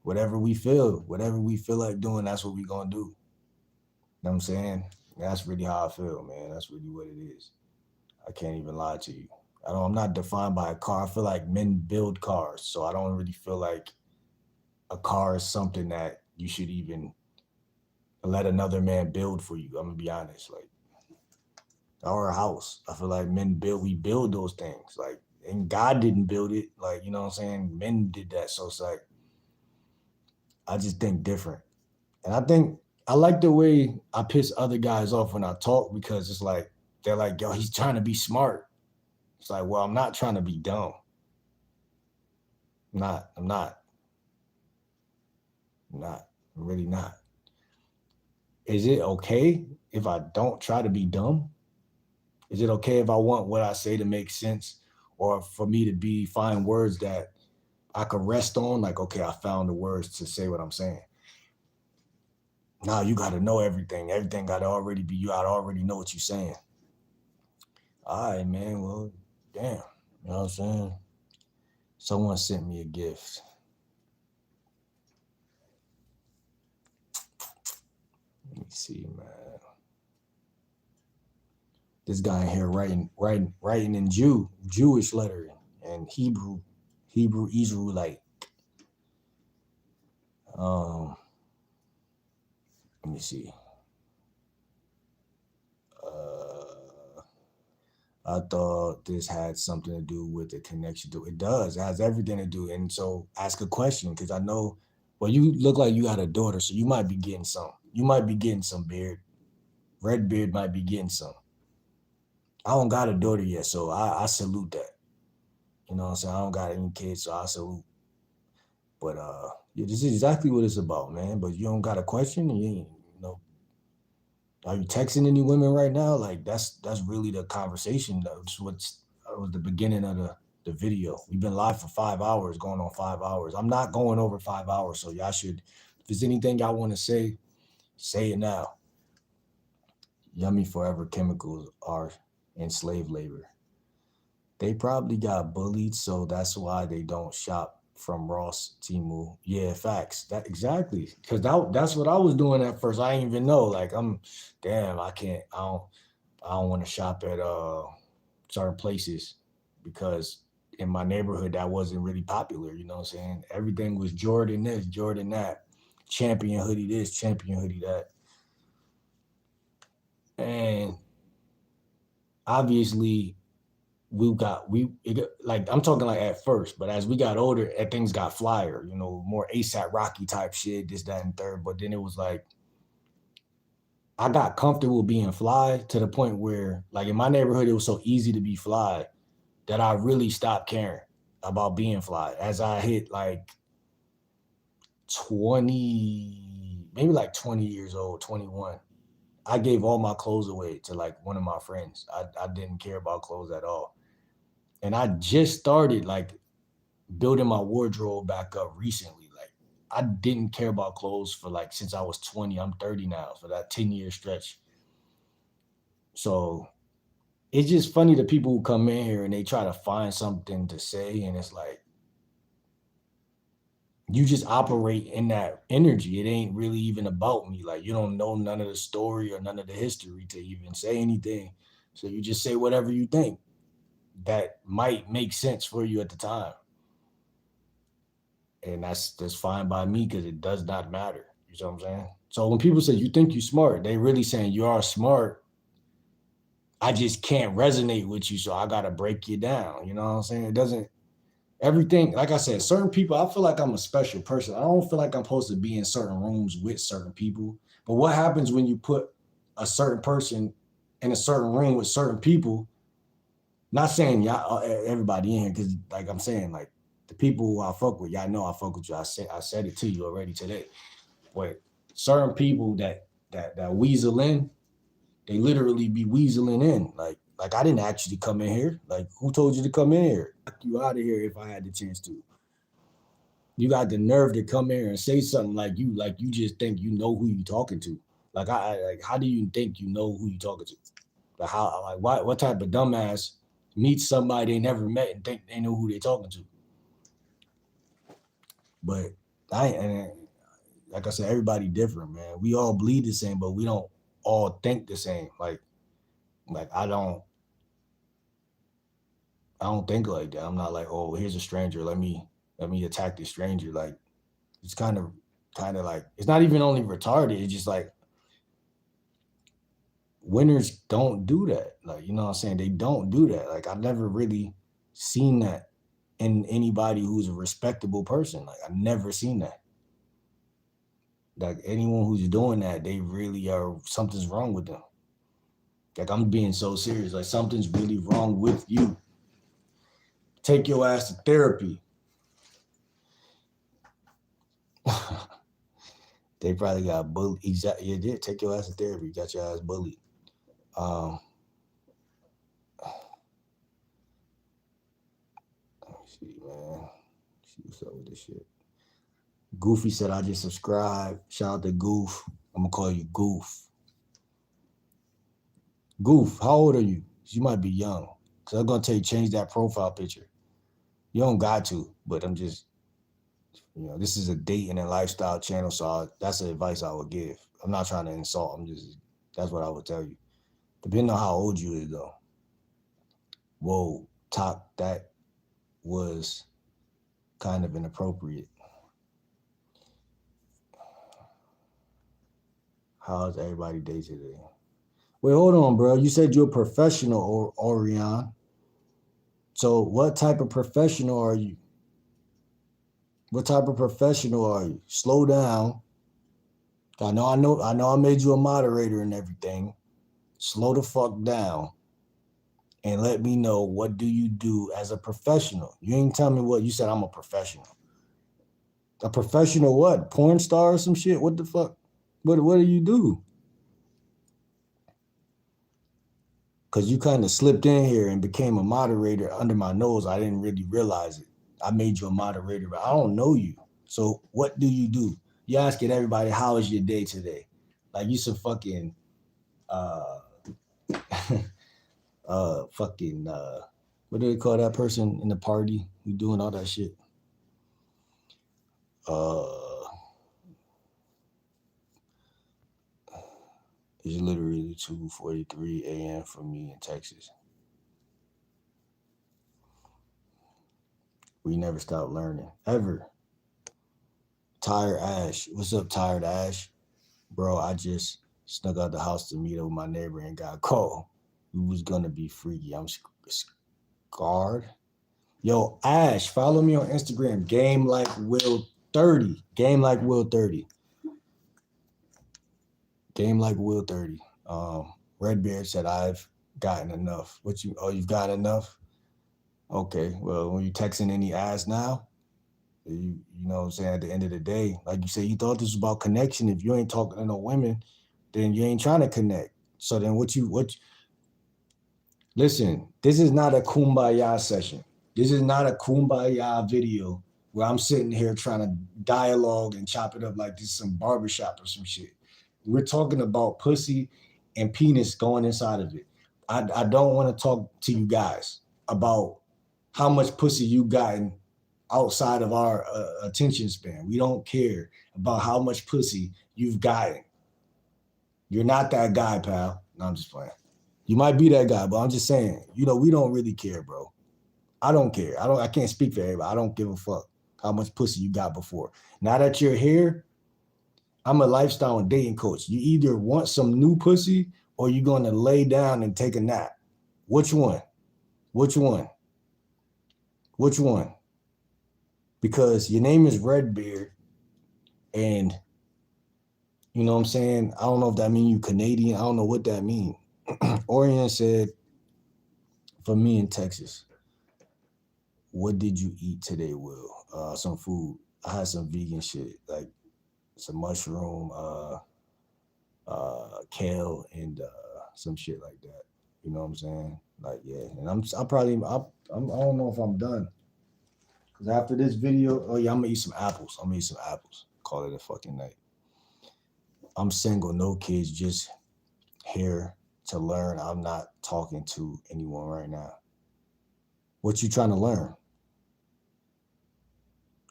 [SPEAKER 2] Whatever we feel like doing, that's what we gonna do. You know what I'm saying? That's really how I feel, man. That's really what it is. I can't even lie to you. I'm not defined by a car. I feel like men build cars, so I don't really feel like a car is something that you should even let another man build for you. I'm gonna be honest, like, or a house. I feel like we build those things. Like, and God didn't build it. Like, you know what I'm saying? Men did that. So it's like, I just think different. And I think I like the way I piss other guys off when I talk, because it's like, they're like, yo, he's trying to be smart. It's like, well, I'm not trying to be dumb. I'm not. I'm really not. Is it okay if I don't try to be dumb? Is it okay if I want what I say to make sense, or for me to find words that I could rest on? Like, okay, I found the words to say what I'm saying. Now you got to know everything. Everything got to already be, you got to already know what you're saying. All right, man. Well, damn. You know what I'm saying? Someone sent me a gift. Let me see, man. This guy in here writing in Jewish lettering and Hebrew Israelite. Let me see. I thought this had something to do with the connection to it. Does. It has everything to do. And so ask a question, because I know Well, you look like you got a daughter, so you might be getting some. You might be getting some beard. Red beard might be getting some. I don't got a daughter yet, so I salute that. You know what I'm saying? I don't got any kids, so I salute. But yeah, this is exactly what it's about, man. But you don't got a question, you ain't, you know. Are you texting any women right now? Like that's really the conversation. That's what's was the beginning of the video. We've been live for 5 hours, going on 5 hours. I'm not going over 5 hours, so y'all should. If there's anything y'all want to say it now. Yummy Forever chemicals are enslaved labor. They probably got bullied, so that's why they don't shop from Ross, Timu. Yeah, facts. That exactly. Cause that's what I was doing at first. I didn't even know. Like damn, I don't want to shop at certain places because in my neighborhood that wasn't really popular, you know what I'm saying? Everything was Jordan this, Jordan that, champion hoodie this, champion hoodie that. And obviously like I'm talking like at first, but as we got older, things got flyer, you know, more ASAP Rocky type shit, this, that, and third. But then it was like I got comfortable being fly to the point where, like in my neighborhood, it was so easy to be fly that I really stopped caring about being fly. As I hit like 20, maybe like 20 years old, 21, I gave all my clothes away to like one of my friends. I didn't care about clothes at all. And I just started like building my wardrobe back up recently. Like I didn't care about clothes for like since I was 20. I'm 30 now, for that 10-year stretch. So it's just funny the people who come in here and they try to find something to say, and it's like you just operate in that energy. It ain't really even about me. Like you don't know none of the story or none of the history to even say anything. So you just say whatever you think that might make sense for you at the time. And that's fine by me because it does not matter. You know what I'm saying? So when people say you think you're smart, they really saying you are smart. I just can't resonate with you, so I gotta break you down. You know what I'm saying? It doesn't everything, like I said, certain people, I feel like I'm a special person. I don't feel like I'm supposed to be in certain rooms with certain people. But what happens when you put a certain person in a certain room with certain people? Not saying y'all everybody in here, because like I'm saying, like the people who I fuck with, y'all know I fuck with you. I said it to you already today. But certain people that weasel in, they literally be weaseling in. Like I didn't actually come in here. Like who told you to come in here? Knock you out of here if I had the chance to. You got the nerve to come here and say something like you just think you know who you talking to. Like I like how do you think you know who you talking to? Like how like what type of dumbass meets somebody they never met and think they know who they talking to? But and like I said, everybody different, man. We all bleed the same, but we don't all think the same. Like I don't think like that. I'm not like, oh, here's a stranger. Let me attack this stranger. Like it's kind of like it's not even only retarded. It's just like winners don't do that. Like, you know what I'm saying? They don't do that. Like I've never really seen that in anybody who's a respectable person. Like I've never seen that. Like anyone who's doing that, they really are, something's wrong with them. Like I'm being so serious. Like something's really wrong with you. Take your ass to therapy. They probably got bullied. Exactly. You did. Take your ass to therapy. You got your ass bullied. Let me see, man. See what's up with this shit. Goofy said, I just subscribed. Shout out to Goof. I'm going to call you Goof. Goof, how old are you? You might be young. Because I'm going to tell you, change that profile picture. You don't got to, but I'm just, this is a dating and lifestyle channel, so that's the advice I would give. I'm not trying to insult. That's what I would tell you. Depending on how old you is, though. Whoa, Top, that was kind of inappropriate. How's everybody day today? Wait, hold on, bro. You said you're a professional, Orion. So what type of professional are you? What type of professional are you? Slow down. I know I made you a moderator and everything. Slow the fuck down and let me know, what do you do as a professional? You ain't tell me what you said. I'm a professional. A professional what? Porn star or some shit? What the fuck? What do you do? Because you kind of slipped in here and became a moderator under my nose. I didn't really realize it. I made you a moderator, but I don't know you. So what do you do? You asking everybody, how was your day today? Like you some fucking fucking what do they call that person in the party who doing all that shit? It's literally 2:43 a.m. for me in Texas. We never stop learning, ever. Tired Ash. What's up, Tired Ash? Bro, I just snuck out the house to meet up with my neighbor and got called. We was gonna be freaky. I'm scarred. Yo, Ash, follow me on Instagram. Game like Will 30. Game like Will 30. Game like Will 30. Redbeard said, I've gotten enough. You've got enough? Okay, well, when you texting any ass now, you know what I'm saying, at the end of the day, like you said, you thought this was about connection. If you ain't talking to no women, then you ain't trying to connect. So then listen, this is not a kumbaya session. This is not a kumbaya video where I'm sitting here trying to dialogue and chop it up like this is some barbershop or some shit. We're talking about pussy and penis going inside of it. I don't want to talk to you guys about how much pussy you gotten outside of our attention span. We don't care about how much pussy you've gotten. You're not that guy, pal. No, I'm just playing. You might be that guy, but I'm just saying, we don't really care, bro. I don't care. I can't speak for everybody. I don't give a fuck how much pussy you got before. Now that you're here, I'm a lifestyle and dating coach. You either want some new pussy or you're going to lay down and take a nap. Which one? Which one? Which one? Because your name is Redbeard, and you know what I'm saying? I don't know if that means you Canadian. I don't know what that means. Orion said, for me in Texas, what did you eat today, Will? Some food. I had some vegan shit, like some mushroom, kale, and some shit like that. You know what I'm saying? Like, yeah. And I don't know if I'm done. Because after this video, I'm going to eat some apples. Call it a fucking night. I'm single, no kids, just here to learn. I'm not talking to anyone right now. What you trying to learn?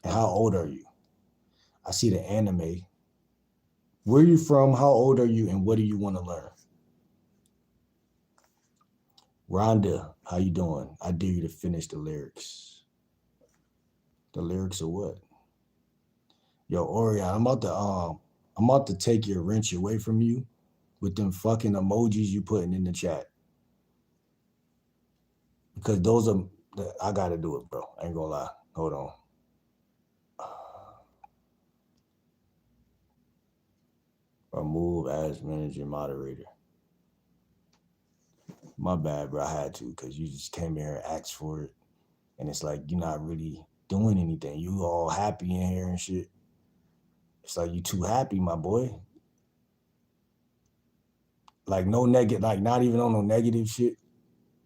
[SPEAKER 2] And how old are you? I see the anime. Where are you from? How old are you? And what do you want to learn? Rhonda, how you doing? I dare you to finish the lyrics. The lyrics of what? Yo, Orion, I'm about to take your wrench away from you with them fucking emojis you putting in the chat. Because those are, I gotta do it, bro. I ain't gonna lie. Hold on. Remove as manager moderator. My bad, bro. I had to, because you just came here and asked for it. And it's like, you're not really doing anything. You all happy in here and shit. It's like you too happy, my boy. Like no negative, like not even on no negative shit.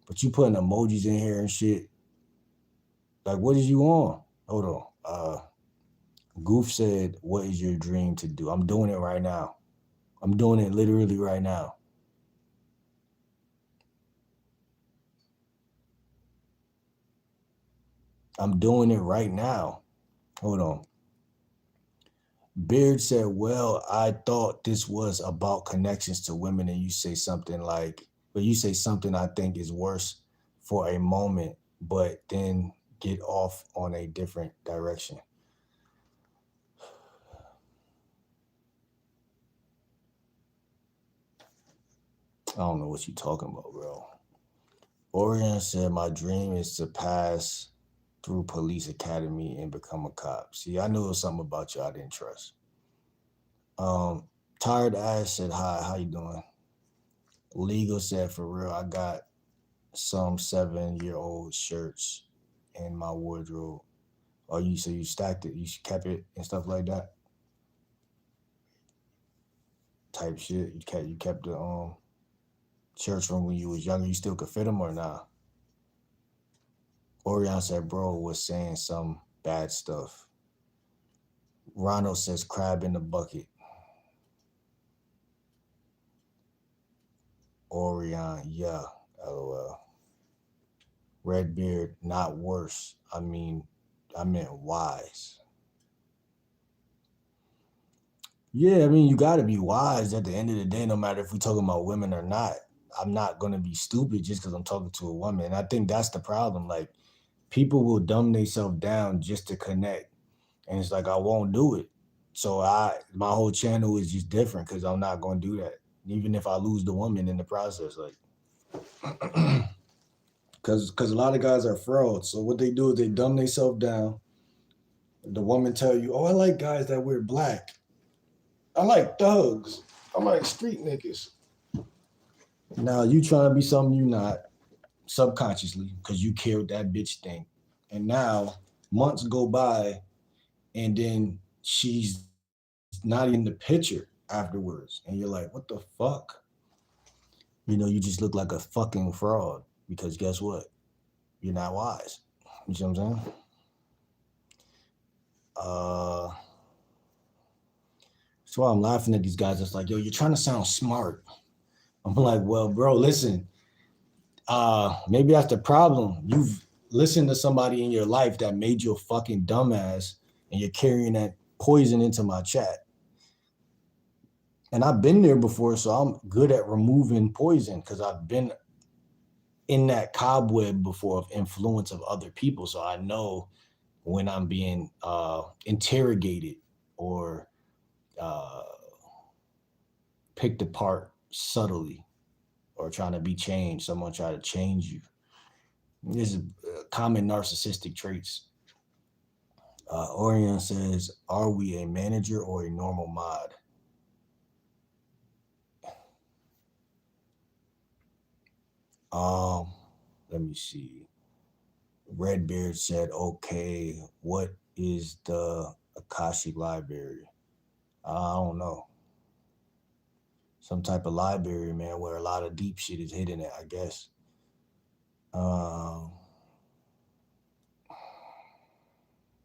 [SPEAKER 2] But you putting emojis in here and shit. Like, what is you on? Hold on. Goof said, what is your dream to do? I'm doing it right now. I'm doing it literally right now. I'm doing it right now. Hold on. Beard said, well, I thought this was about connections to women, and you say something I think is worse for a moment, but then get off on a different direction. I don't know what you're talking about, bro. Orion said, my dream is to pass through police academy and become a cop. See, I knew it was something about you I didn't trust. Tired Ass said, hi, how you doing? Legal said, for real, I got some 7-year-old shirts in my wardrobe. Oh, you stacked it, you kept it and stuff like that? Type shit. You kept the shirts from when you was younger, you still could fit them or not? Orion said, bro was saying some bad stuff. Ronald says, crab in the bucket. Orion, yeah, LOL. Redbeard, not worse. I meant wise. Yeah, I mean, you got to be wise at the end of the day, no matter if we're talking about women or not. I'm not going to be stupid just because I'm talking to a woman. And I think that's the problem. Like, people will dumb themselves down just to connect. And it's like, I won't do it. So my whole channel is just different because I'm not going to do that. Even if I lose the woman in the process. Like, because a lot of guys are frauds. So what they do is they dumb themselves down. The woman tell you, oh, I like guys that wear black. I like thugs. I like street niggas. Now you trying to be something you not subconsciously because you care what that bitch think. And now months go by and then she's not in the picture afterwards. And you're like, what the fuck? You just look like a fucking fraud because guess what? You're not wise. You see what I'm saying? That's why I'm laughing at these guys. It's like, yo, you're trying to sound smart. I'm like, well, bro, listen. Maybe that's the problem. You've listened to somebody in your life that made you a fucking dumbass, and you're carrying that poison into my chat. And I've been there before, so I'm good at removing poison because I've been in that cobweb before of influence of other people. So I know when I'm being interrogated or picked apart subtly or trying to be changed. Someone try to change you. This is common narcissistic traits. Orion says, are we a manager or a normal mod? Let me see. Redbeard said, okay, what is the Akashic Library? I don't know. Some type of library, man, where a lot of deep shit is hidden at, I guess.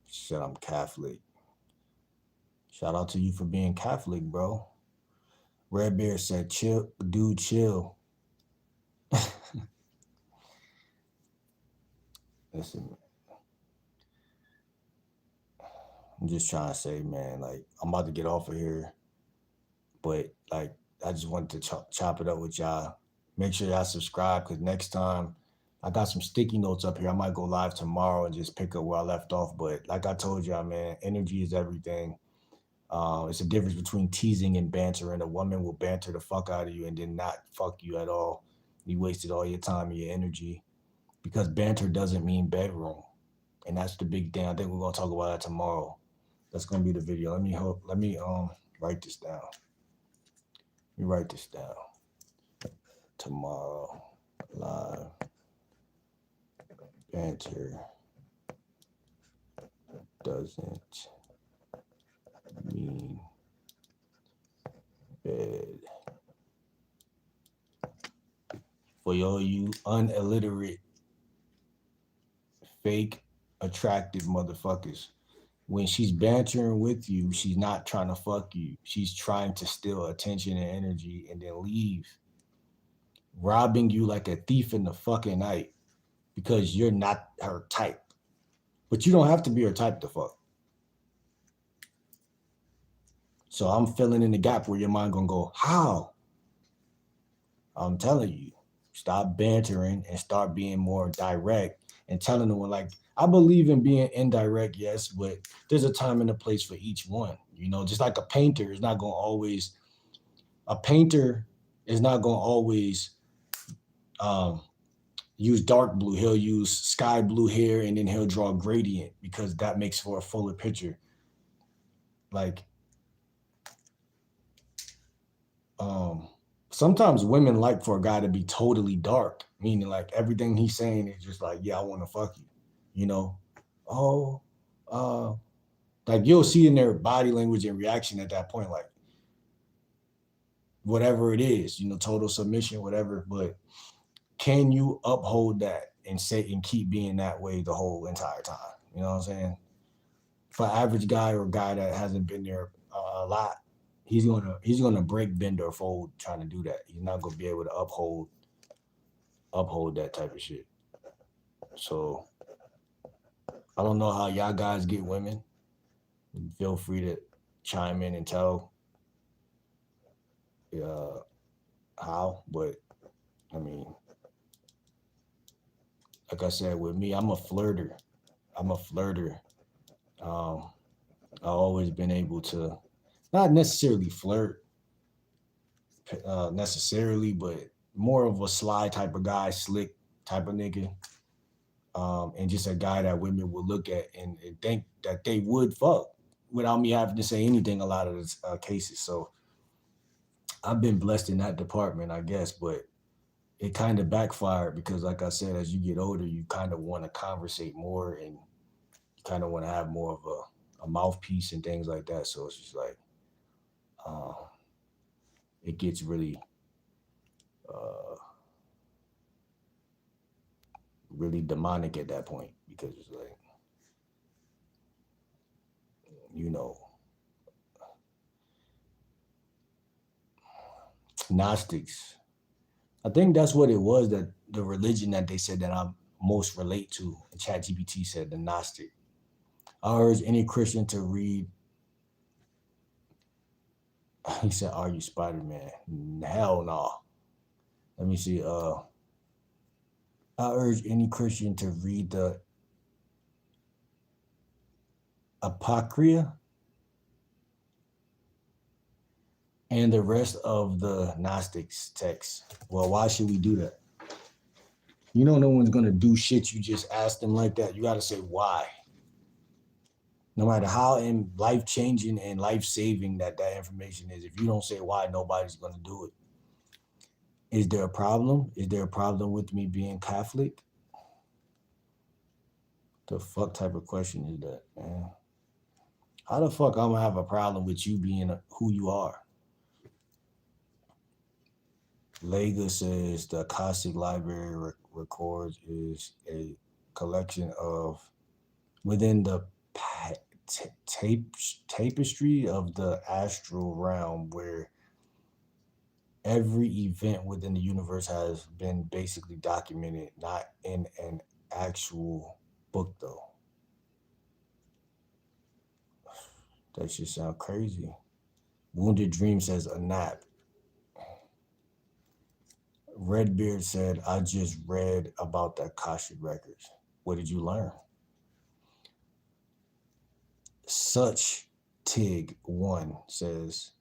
[SPEAKER 2] Said I'm Catholic. Shout out to you for being Catholic, bro. Redbeard said, chill, dude, chill. Listen, I'm just trying to say, man, like, I'm about to get off of here, but, like, I just wanted to chop it up with y'all. Make sure y'all subscribe, because next time, I got some sticky notes up here. I might go live tomorrow and just pick up where I left off, but like I told y'all, man, energy is everything. It's a difference between teasing and bantering. A woman will banter the fuck out of you and then not fuck you at all. You wasted all your time and your energy. Because banter doesn't mean bedroom. And that's the big thing. I think we're gonna talk about that tomorrow. That's gonna be the video. Let me write this down. Let me write this down. Tomorrow live. Banter doesn't mean bed. For all you unilliterate, fake, attractive motherfuckers, when she's bantering with you, she's not trying to fuck you. She's trying to steal attention and energy and then leave, robbing you like a thief in the fucking night because you're not her type. But you don't have to be her type to fuck. So I'm filling in the gap where your mind gonna go, how? I'm telling you, stop bantering and start being more direct and telling them, like, I believe in being indirect, yes, but there's a time and a place for each one. Just like a painter is not going to always use dark blue. He'll use sky blue here, and then he'll draw a gradient because that makes for a fuller picture. Like, sometimes women like for a guy to be totally dark, meaning like everything he's saying is just like, yeah, I want to fuck you, you know? Oh, like you'll see in their body language and reaction at that point, like whatever it is, you know, total submission, whatever. But can you uphold that and say and keep being that way the whole entire time? You know what I'm saying? For an average guy or a guy that hasn't been there a lot, he's gonna break, bend, or fold trying to do that. He's not gonna be able to uphold that type of shit. So I don't know how y'all guys get women. Feel free to chime in and tell how, but I mean, like I said, with me, I'm a flirter. I've always been able to not necessarily flirt necessarily, but more of a sly type of guy, slick type of nigga. And just a guy that women would look at and think that they would fuck without me having to say anything a lot of the cases. So I've been blessed in that department, I guess, but it kind of backfired because, like I said, as you get older, you kind of want to conversate more and you kind of want to have more of a mouthpiece and things like that. So it's just like, it gets really, really demonic at that point because it's like, you know, Gnostics. I think that's what it was, that the religion that they said that I most relate to. ChatGPT said the Gnostic. I urge any Christian to read. He said, "Are you Spider-Man?" Hell no. Let me see. I urge any Christian to read the Apocrypha and the rest of the Gnostics texts. Well, why should we do that? You know, no one's gonna do shit you just ask them like that. You gotta say why. No matter how life-changing and life-saving that information is, if you don't say why, nobody's gonna do it. Is there a problem? Is there a problem with me being Catholic? The fuck type of question is that, man? How the fuck I'm gonna have a problem with you being who you are? Lega says the Akashic Library records is a collection of within the tapestry of the astral realm where every event within the universe has been basically documented, not in an actual book though. That shit sound crazy. Wounded Dream says a nap. Redbeard said, I just read about the Akashic records. What did you learn? Such Tig 1 says,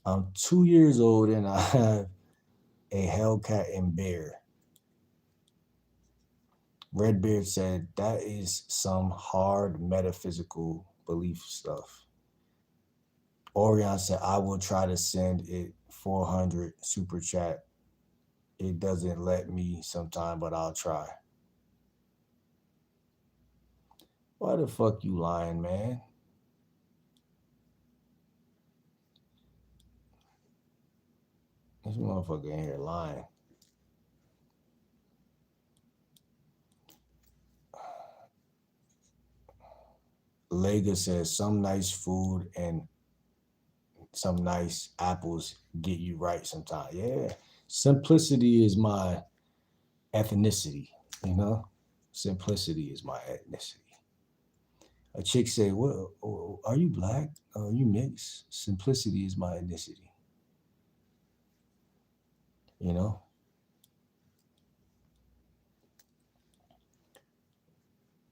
[SPEAKER 2] I'm 2 years old and I have a Hellcat and bear. Redbeard said, that is some hard metaphysical belief stuff. Orion said, I will try to send it 400 super chat. It doesn't let me sometime, but I'll try. Why the fuck you lying, man? This motherfucker in here lying. Lega says some nice food and some nice apples get you right sometimes. Yeah. Simplicity is my ethnicity, you know? Simplicity is my ethnicity. A chick said, well, are you black? Are you mixed? Simplicity is my ethnicity. You know?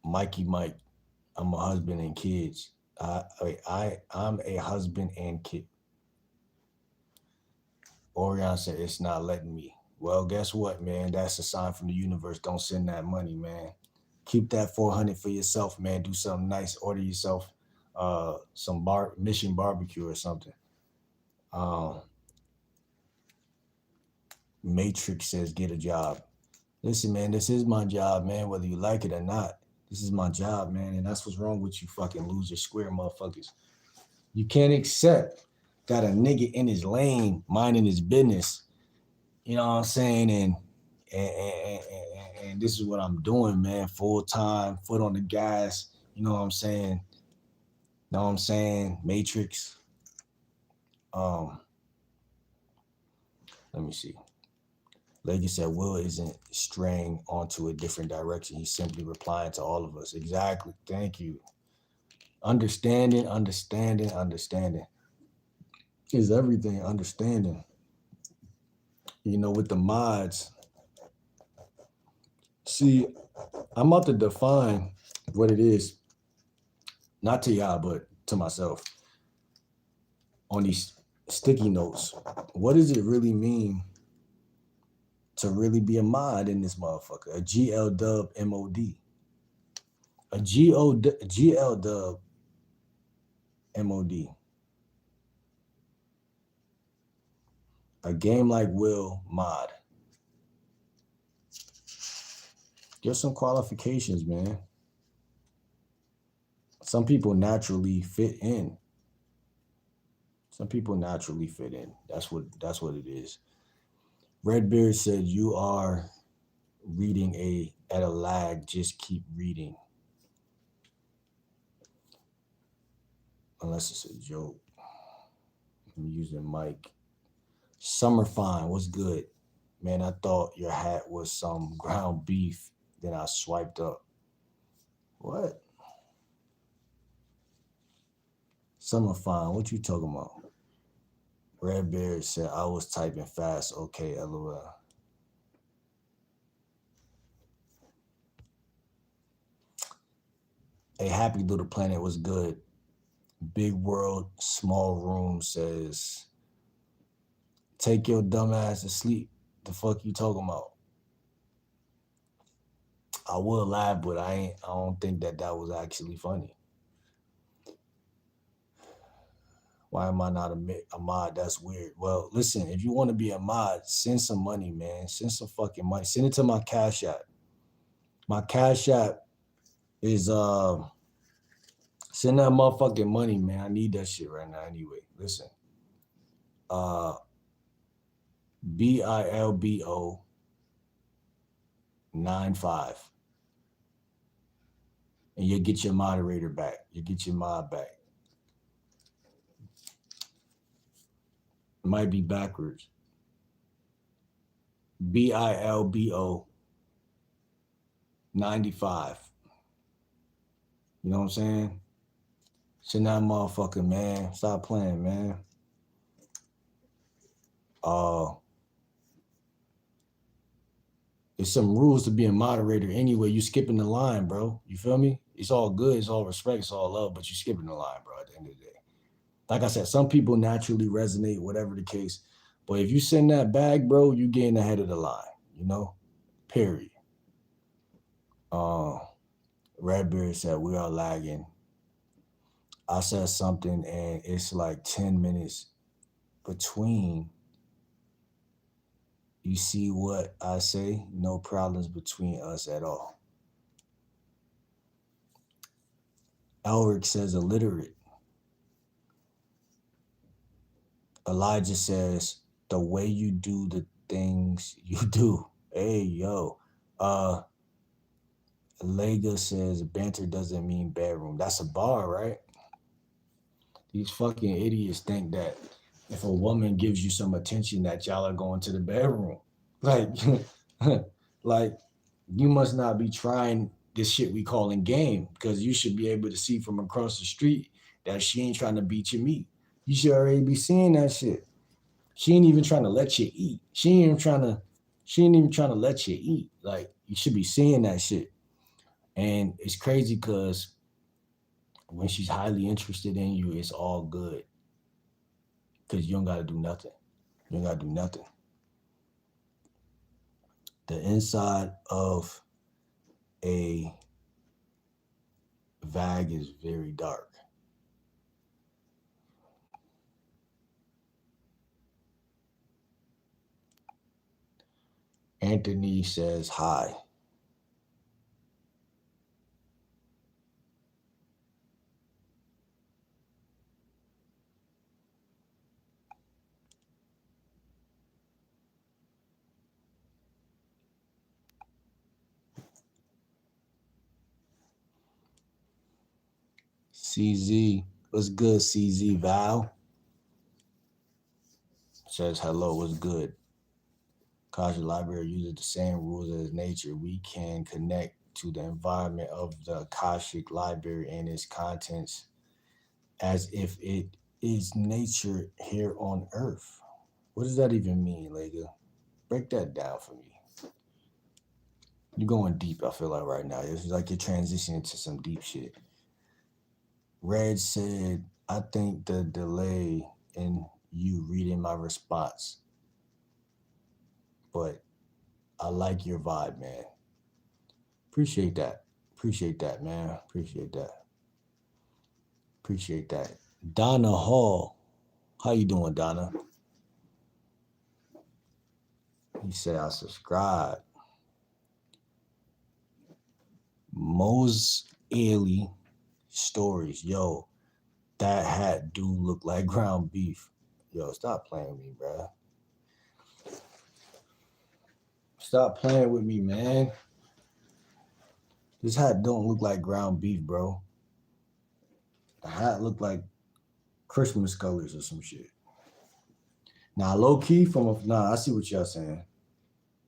[SPEAKER 2] Mikey Mike, I'm a husband and kids. I'm a husband and kid. Orion said, it's not letting me. Well, guess what, man? That's a sign from the universe. Don't send that money, man. Keep that 400 for yourself, man. Do something nice. Order yourself some mission barbecue or something. Um, Matrix says get a job. Listen, man, this is my job, man, whether you like it or not. This is my job, man, and that's what's wrong with you fucking loser square motherfuckers. You can't accept that a nigga in his lane, minding his business, you know what I'm saying, and this is what I'm doing, man, full time, foot on the gas, you know what I'm saying? Know what I'm saying? Matrix. Let me see. Leggy said, Will isn't straying onto a different direction. He's simply replying to all of us. Exactly. Thank you. Understanding is everything. Understanding. You know, with the mods. See, I'm about to define what it is, not to y'all, but to myself, on these sticky notes. What does it really mean to really be a mod in this motherfucker? A GL dub MOD. A GL dub MOD. A game like Will mod. There's some qualifications, man. Some people naturally fit in. Some people naturally fit in. That's what it is. Redbeard said, you are reading at a lag. Just keep reading. Unless it's a joke. I'm using Mike. Summer Fine, what's good? Man, I thought your hat was some ground beef. Then I swiped up. What? Summer Fine, what you talking about? Redbeard said, I was typing fast. Okay, LOL. A Happy Little Planet was good. Big World, Small Room says, take your dumb ass to sleep. The fuck you talking about? I would laugh, but I don't think that was actually funny. Why am I not a mod? That's weird. Well, listen, if you want to be a mod, send some money, man. Send some fucking money. Send it to my Cash App. My Cash App is send that motherfucking money, man. I need that shit right now anyway. Listen. BILBO 95. And you'll get your moderator back. You'll get your mod back. It might be backwards. BILBO 95. You know what I'm saying? Send that motherfucker, man. Stop playing, man. There's some rules to being a moderator anyway. You skipping the line, bro. You feel me? It's all good. It's all respect. It's all love. But you skipping the line, bro, at the end of the day. Like I said, some people naturally resonate, whatever the case. But if you send that bag, bro, you getting ahead of the line, you know? Period. Redbeard said, we are lagging. I said something, and it's like 10 minutes between. You see what I say? No problems between us at all. Elric says illiterate. Elijah says, the way you do the things you do. Hey, yo. Lega says, banter doesn't mean bedroom. That's a bar, right? These fucking idiots think that if a woman gives you some attention that y'all are going to the bedroom. Like, like you must not be trying this shit we calling game, because you should be able to see from across the street that she ain't trying to beat your meat. You should already be seeing that shit. She ain't even trying to let you eat. She ain't even trying to let you eat. Like, you should be seeing that shit. And it's crazy because when she's highly interested in you, it's all good. Because you don't got to do nothing. You don't got to do nothing. The inside of a vag is very dark. Anthony says hi. CZ, what's good, CZ? Val says hello, what's good? Akashic Library uses the same rules as nature. We can connect to the environment of the Akashic Library and its contents as if it is nature here on Earth. What does that even mean, Lega? Break that down for me. You're going deep, I feel like, right now. It's like you're transitioning to some deep shit. Red said, I think the delay in you reading my response, but I like your vibe, man. Appreciate that. Appreciate that, man. Appreciate that. Appreciate that. Donna Hall. How you doing, Donna? He said I subscribe. Mose Ailey Stories. Yo, that hat do look like ground beef. Yo, stop playing with me, bro. Stop playing with me, man. This hat don't look like ground beef, bro. The hat look like Christmas colors or some shit. Now, low key I see what y'all saying.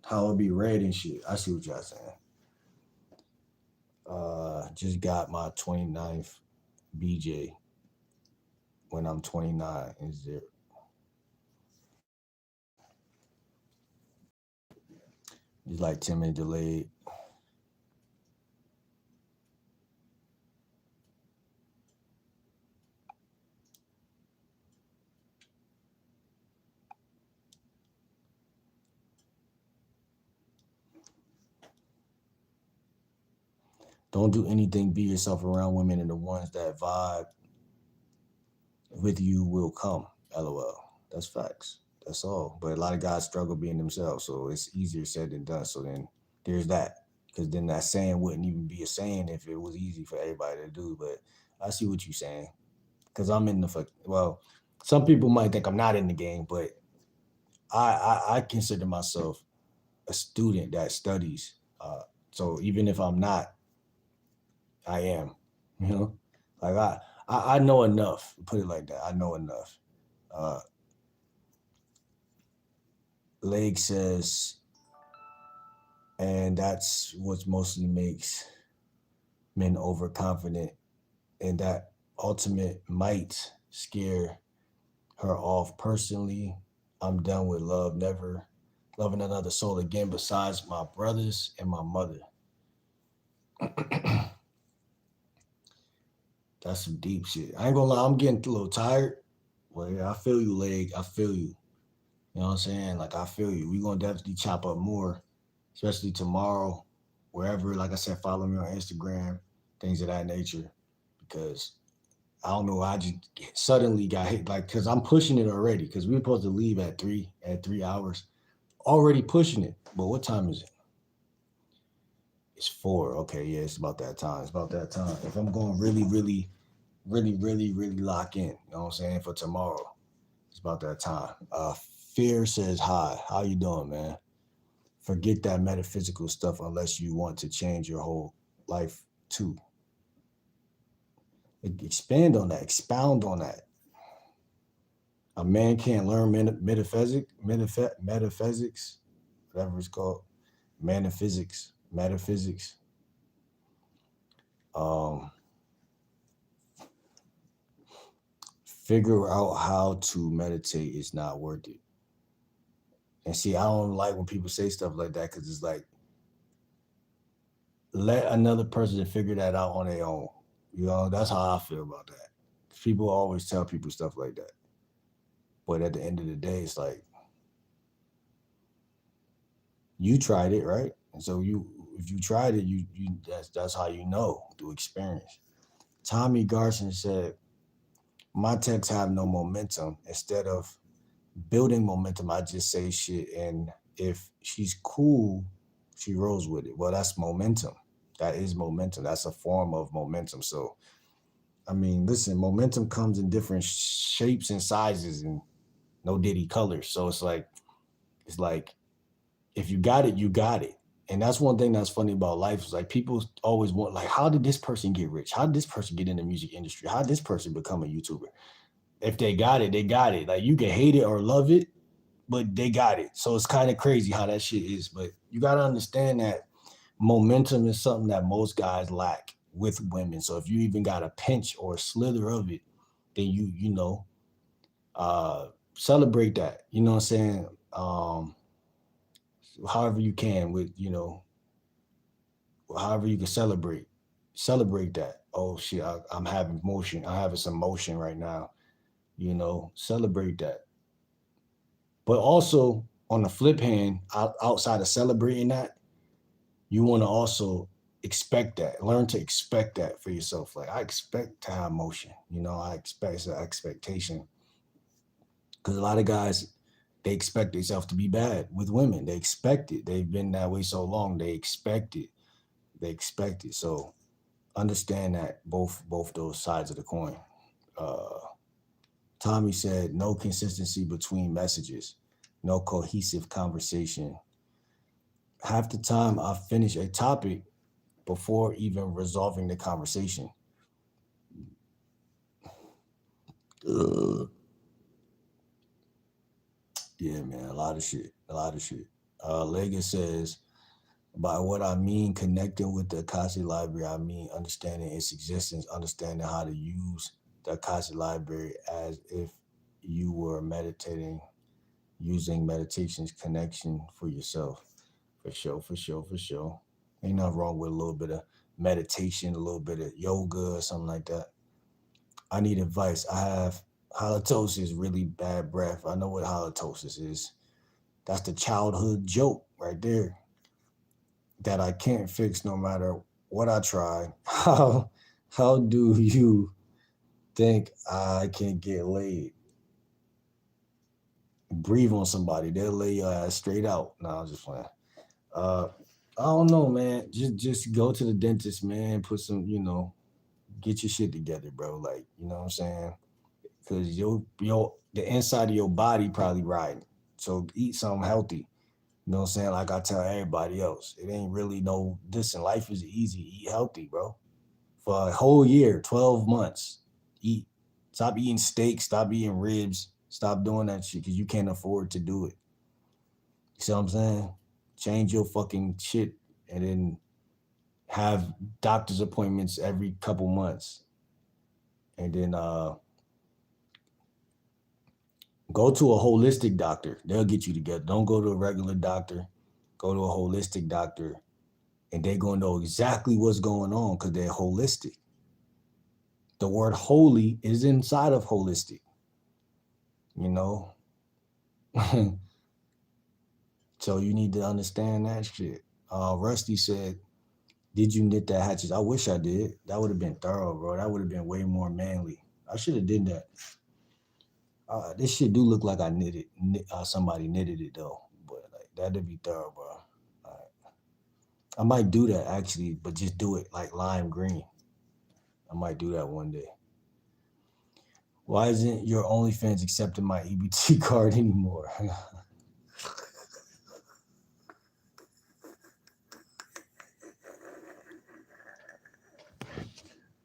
[SPEAKER 2] How it be red and shit. I see what y'all saying. Just got my 29th BJ when I'm 29 and 0. It's like 10 minutes delayed. Don't do anything. Be yourself around women, and the ones that vibe with you will come. LOL. That's facts. That's all. But a lot of guys struggle being themselves, so it's easier said than done. So then there's that. Because then that saying wouldn't even be a saying if it was easy for everybody to do. But I see what you're saying. Because I'm in the some people might think I'm not in the game, but I consider myself a student that studies. So even if I'm not, I am, you know, like I know enough. Put it like that. I know enough. Leg says, and that's what mostly makes men overconfident, and that ultimate might scare her off. Personally, I'm done with love, never loving another soul again besides my brothers and my mother. That's some deep shit. I ain't gonna lie, I'm getting a little tired. Well, yeah, I feel you, Leg. I feel you. You know what I'm saying? Like, I feel you. We're gonna definitely chop up more, especially tomorrow, wherever. Like I said, follow me on Instagram, things of that nature, because I don't know. I just suddenly got hit, like, because I'm pushing it already. Because we were supposed to leave at 3 hours. Already pushing it. But what time is it? It's 4. Okay, yeah, it's about that time. It's about that time. If I'm going really lock in, you know what I'm saying, for tomorrow, it's about that time. Fear says hi. How you doing, man? Forget that metaphysical stuff unless you want to change your whole life too. Expand on that. Expound on that. A man can't learn metaphysics, whatever it's called, metaphysics. Figure out how to meditate is not worth it. And see, I don't like when people say stuff like that, because it's like, let another person figure that out on their own. You know, that's how I feel about that. People always tell people stuff like that. But at the end of the day, it's like, You tried it, right? And so if you tried it, you that's how you know through experience. Tommy Garson said, "My texts have no momentum. Instead of building momentum, I just say shit, and if she's cool, she rolls with it." Well, that's momentum. That is momentum. That's a form of momentum. So, I mean, listen, momentum comes in different shapes and sizes and no diddy colors. So it's like if you got it, you got it. And that's one thing that's funny about life is like people always want like, how did this person get rich? How did this person get in the music industry? How did this person become a YouTuber? If they got it, they got it. Like you can hate it or love it, but they got it. So it's kind of crazy how that shit is. But you gotta understand that momentum is something that most guys lack with women. So if you even got a pinch or a slither of it, then you know, celebrate that. You know what I'm saying? However you can with, however you can celebrate that. Oh shit, I'm having motion. I'm having some motion right now. Celebrate that. But also on the flip hand, outside of celebrating that, you want to also expect that. Learn to expect that for yourself. Like I expect to have motion. I expect it's an expectation. Because a lot of guys, they expect themselves to be bad with women. They expect it. They've been that way so long. They expect it. They expect it. So understand that both those sides of the coin. Uh, Tommy said, no consistency between messages, no cohesive conversation. Half the time I finish a topic before even resolving the conversation. Yeah, man, a lot of shit. A lot of shit. Lega says, by what I mean connecting with the Akashic Library, I mean understanding its existence, understanding how to use the Akashic Library as if you were meditating, using meditation's connection for yourself. For sure, for sure, for sure. Ain't nothing wrong with a little bit of meditation, a little bit of yoga or something like that. I need advice. I have halitosis, really bad breath. I know what halitosis is. That's the childhood joke right there that I can't fix no matter what I try. How do you think I can get laid? Breathe on somebody. They'll lay your ass straight out. No, I'm just playing. Uh, I don't know, man. Just go to the dentist, man. Put some, get your shit together, bro. Like, you know what I'm saying? Because the inside of your body probably riding. So eat something healthy. You know what I'm saying? Like I tell everybody else, it ain't really no this in life is easy. Eat healthy, bro. For a whole year, 12 months. Eat. Stop eating steak, stop eating ribs, stop doing that shit because you can't afford to do it. You see what I'm saying? Change your fucking shit and then have doctor's appointments every couple months. And then go to a holistic doctor. They'll get you together. Don't go to a regular doctor. Go to a holistic doctor. And they're going to know exactly what's going on because they're holistic. The word holy is inside of holistic. You know? So you need to understand that shit. Rusty said, did you knit that hatchet? I wish I did. That would have been thorough, bro. That would have been way more manly. I should have did that. This shit do look like I knitted. Somebody knitted it though, but like that'd be thorough, bro. I might do that actually, but just do it like lime green. I might do that one day. Why isn't your OnlyFans accepting my EBT card anymore?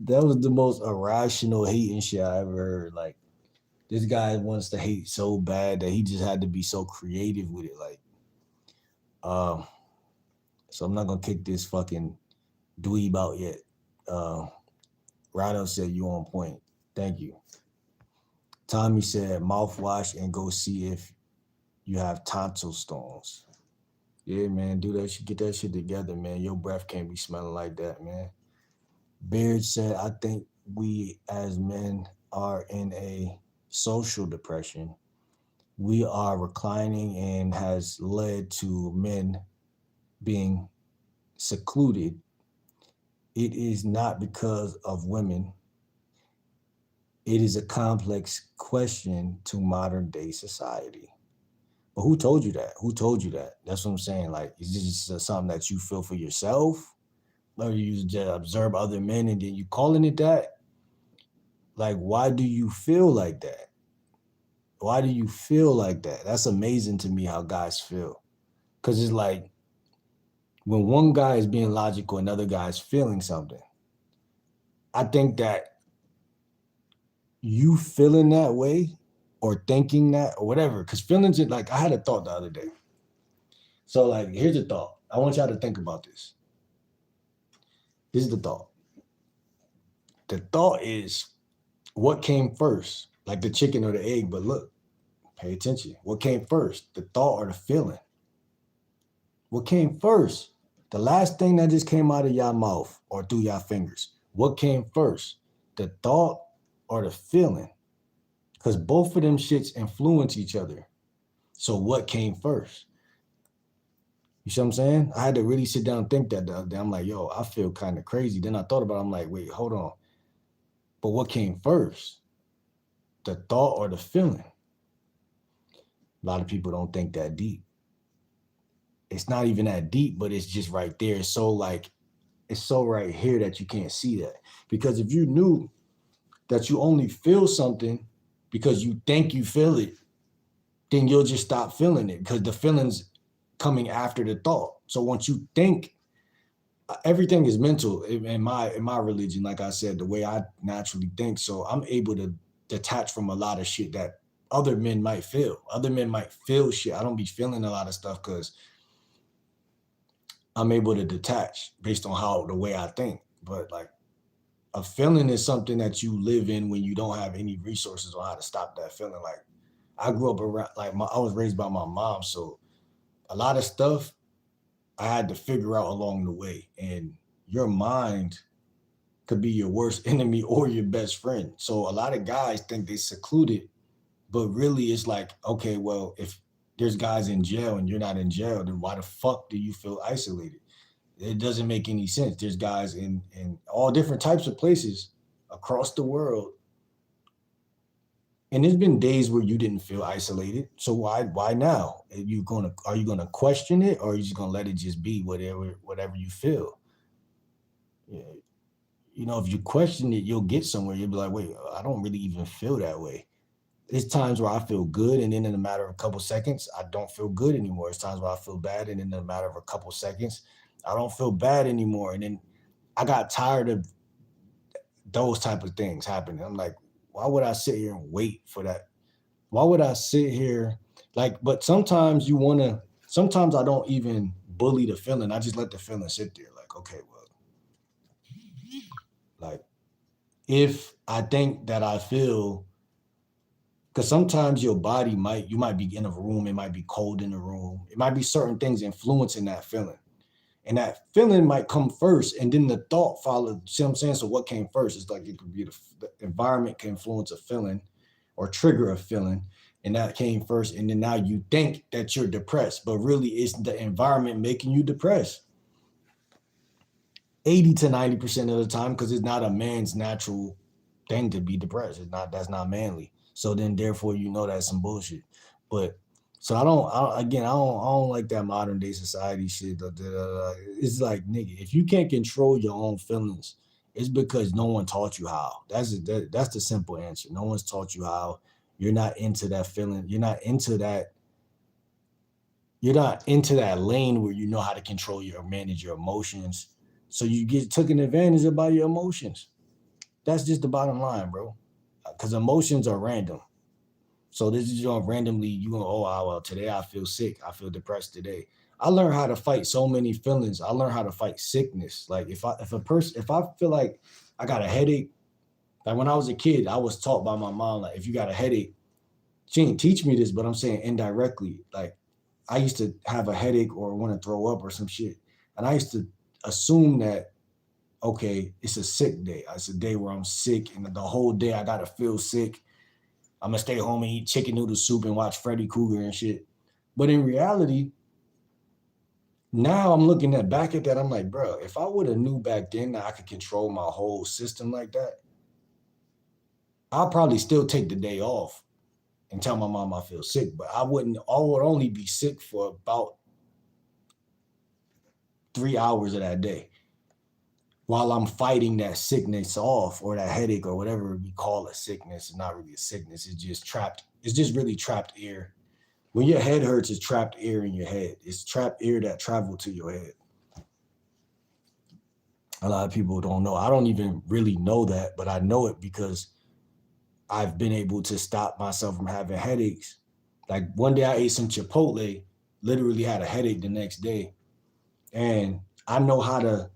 [SPEAKER 2] That was the most irrational hating shit I ever heard. Like, this guy wants to hate so bad that he just had to be so creative with it. Like, so I'm not gonna kick this fucking dweeb out yet. Rhino said you on point. Thank you. Tommy said mouthwash and go see if you have tonsil stones. Yeah, man, do that shit. Get that shit together, man. Your breath can't be smelling like that, man. Beard said, I think we as men are in a social depression. We are reclining and has led to men being secluded, it is not because of women. It is a complex question to modern day society. But who told you that? Who told you that? That's what I'm saying. Like, is this just something that you feel for yourself? Or you just observe other men and then you calling it that? Like, why do you feel like that? Why do you feel like that? That's amazing to me how guys feel. Because it's like when one guy is being logical, another guy is feeling something. I think that you feeling that way or thinking that or whatever, because feelings, like I had a thought the other day. So, like, here's a thought. I want y'all to think about this. This is the thought. The thought is what came first, like the chicken or the egg, but look, pay attention. What came first, the thought or the feeling? What came first? The last thing that just came out of y'all mouth or through y'all fingers. What came first? The thought or the feeling? Because both of them shits influence each other. So what came first? You see what I'm saying? I had to really sit down and think that the other day. I'm like, yo, I feel kind of crazy. Then I thought about it. I'm like, wait, hold on. But what came first? The thought or the feeling? A lot of people don't think that deep. It's not even that deep, but it's just right there. It's so right here that you can't see that. Because if you knew that you only feel something because you think you feel it, then you'll just stop feeling it because the feeling's coming after the thought. So once you think, everything is mental in my religion. Like I said, the way I naturally think. So I'm able to detach from a lot of shit that other men might feel. Other men might feel shit. I don't be feeling a lot of stuff because I'm able to detach based on the way I think. But like a feeling is something that you live in when you don't have any resources on how to stop that feeling. Like I grew up around, I was raised by my mom. So a lot of stuff I had to figure out along the way. And your mind could be your worst enemy or your best friend. So a lot of guys think they secluded, but really it's like, okay, well, if there's guys in jail and you're not in jail, then why the fuck do you feel isolated? It doesn't make any sense. There's guys in all different types of places across the world. And there's been days where you didn't feel isolated. So why now? Are you gonna question it, or are you just gonna let it just be whatever you feel? Yeah. You know, if you question it, you'll get somewhere. You'll be like, wait, I don't really even feel that way. There's times where I feel good, and then in a matter of a couple seconds, I don't feel good anymore. There's times where I feel bad, and in a matter of a couple seconds, I don't feel bad anymore. And then I got tired of those type of things happening. I'm like, why would I sit here and wait for that? Why would I sit here? But sometimes I don't even bully the feeling. I just let the feeling sit there. Like, okay, well, like if I think that I feel, because sometimes you might be in a room, it might be cold in the room. It might be certain things influencing that feeling. And that feeling might come first, and then the thought followed. See what I'm saying? So what came first? It's like it could be the environment can influence a feeling or trigger a feeling, and that came first. And then now you think that you're depressed, but really it's the environment making you depressed. 80 to 90% of the time, because it's not a man's natural thing to be depressed. That's not manly. So then therefore that's some bullshit. But so I don't like that modern day society shit. It's like, nigga, if you can't control your own feelings, it's because no one taught you how. That's the simple answer. No one's taught you how. You're not into that feeling. You're not into that lane where you know how to control or manage your emotions. So you get taken advantage of by your emotions. That's just the bottom line, bro. Because emotions are random. So this is randomly, oh, well, today I feel sick. I feel depressed today. I learned how to fight so many feelings. I learned how to fight sickness. Like if I feel like I got a headache, like when I was a kid, I was taught by my mom, like if you got a headache, she didn't teach me this, but I'm saying indirectly, like I used to have a headache or want to throw up or some shit. And I used to assume that, okay, it's a sick day. It's a day where I'm sick and the whole day I got to feel sick. I'm going to stay home and eat chicken noodle soup and watch Freddy Krueger and shit. But in reality, Now I'm looking back at that, I'm like, bro, if I would have knew back then that I could control my whole system like that, I'll probably still take the day off and tell my mom I feel sick, but I would only be sick for about 3 hours of that day while I'm fighting that sickness off, or that headache, or whatever we call a sickness. It's not really a sickness. It's just really trapped air. When your head hurts, it's trapped air in your head. It's trapped air that traveled to your head. A lot of people don't know. I don't even really know that, but I know it because I've been able to stop myself from having headaches. Like one day I ate some Chipotle, literally had a headache the next day. And I know how to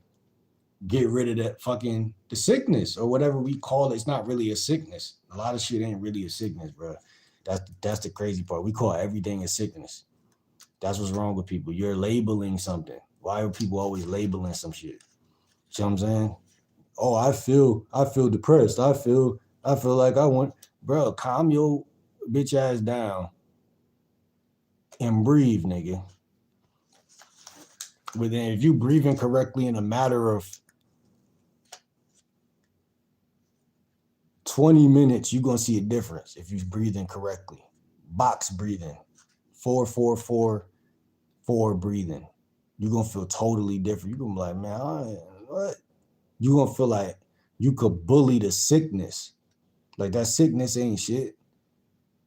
[SPEAKER 2] get rid of the sickness, or whatever we call it. It's not really a sickness. A lot of shit ain't really a sickness, bro. That's the crazy part. We call everything a sickness. That's what's wrong with people. You're labeling something. Why are people always labeling some shit? See what I'm saying? Oh, I feel depressed. I feel like I want, bro, calm your bitch ass down and breathe, nigga. But then if you breathing correctly in a matter of 20 minutes, you're gonna see a difference if you're breathing correctly. Box breathing, 4-4-4-4 breathing. You're gonna feel totally different. You're gonna be like, man, what? You're gonna feel like you could bully the sickness. Like that sickness ain't shit.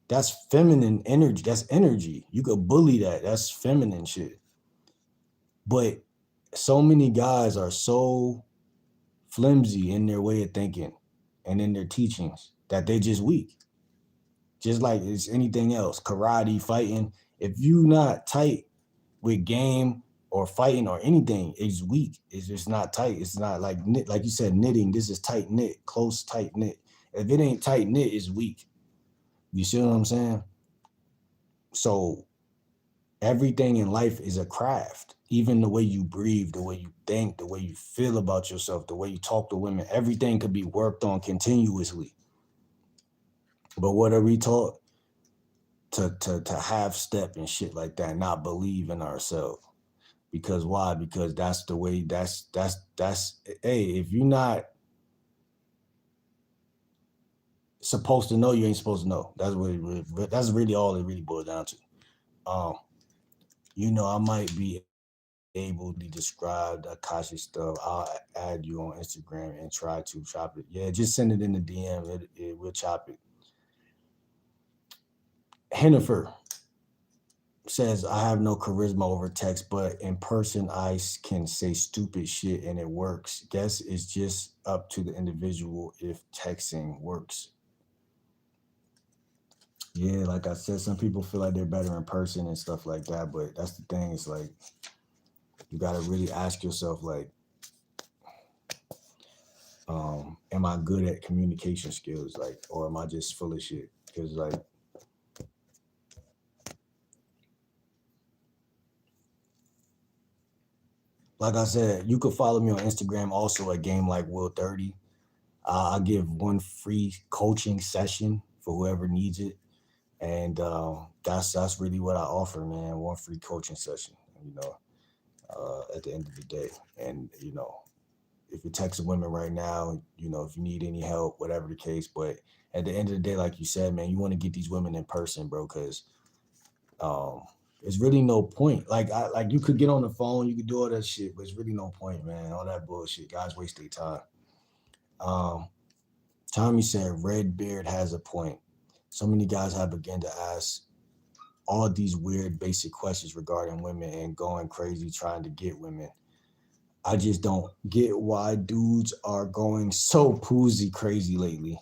[SPEAKER 2] That's feminine energy. That's energy. You could bully that. That's feminine shit. But so many guys are so flimsy in their way of thinking and in their teachings that they just weak. Just like it's anything else, karate, fighting. If you not tight with game or fighting or anything, it's weak. It's just not tight. It's not like knit, like you said, knitting. This is tight knit, close, tight knit. If it ain't tight knit, it's weak. You see what I'm saying? So everything in life is a craft. Even the way you breathe, the way you think, the way you feel about yourself, the way you talk to women, everything could be worked on continuously. But what are we taught? To half step and shit like that, not believe in ourselves. Because why? Because that's the way, that's hey, if you're not supposed to know, you ain't supposed to know. That's that's really all it really boils down to. I might be able to describe the Akashi stuff. I'll add you on Instagram and try to chop it. Yeah, just send it in the DM. We'll chop it. Hennifer says, I have no charisma over text, but in person I can say stupid shit and it works. Guess it's just up to the individual if texting works. Yeah, like I said, some people feel like they're better in person and stuff like that, but that's the thing. It's like you got to really ask yourself, like, am I good at communication skills, like, or am I just full of shit? Because like I said, you could follow me on Instagram also at Game Like Will 30. I give one free coaching session for whoever needs it, and that's really what I offer, man. One free coaching session, at the end of the day. And if you're texting women right now, if you need any help, whatever the case. But at the end of the day, like you said, man, you want to get these women in person, bro, because there's really no point. Like you could get on the phone, you could do all that shit, but it's really no point, man. All that bullshit. Guys waste their time. Tommy said Redbeard has a point. So many guys have begun to ask all these weird basic questions regarding women and going crazy trying to get women. I just don't get why dudes are going so poozy crazy lately.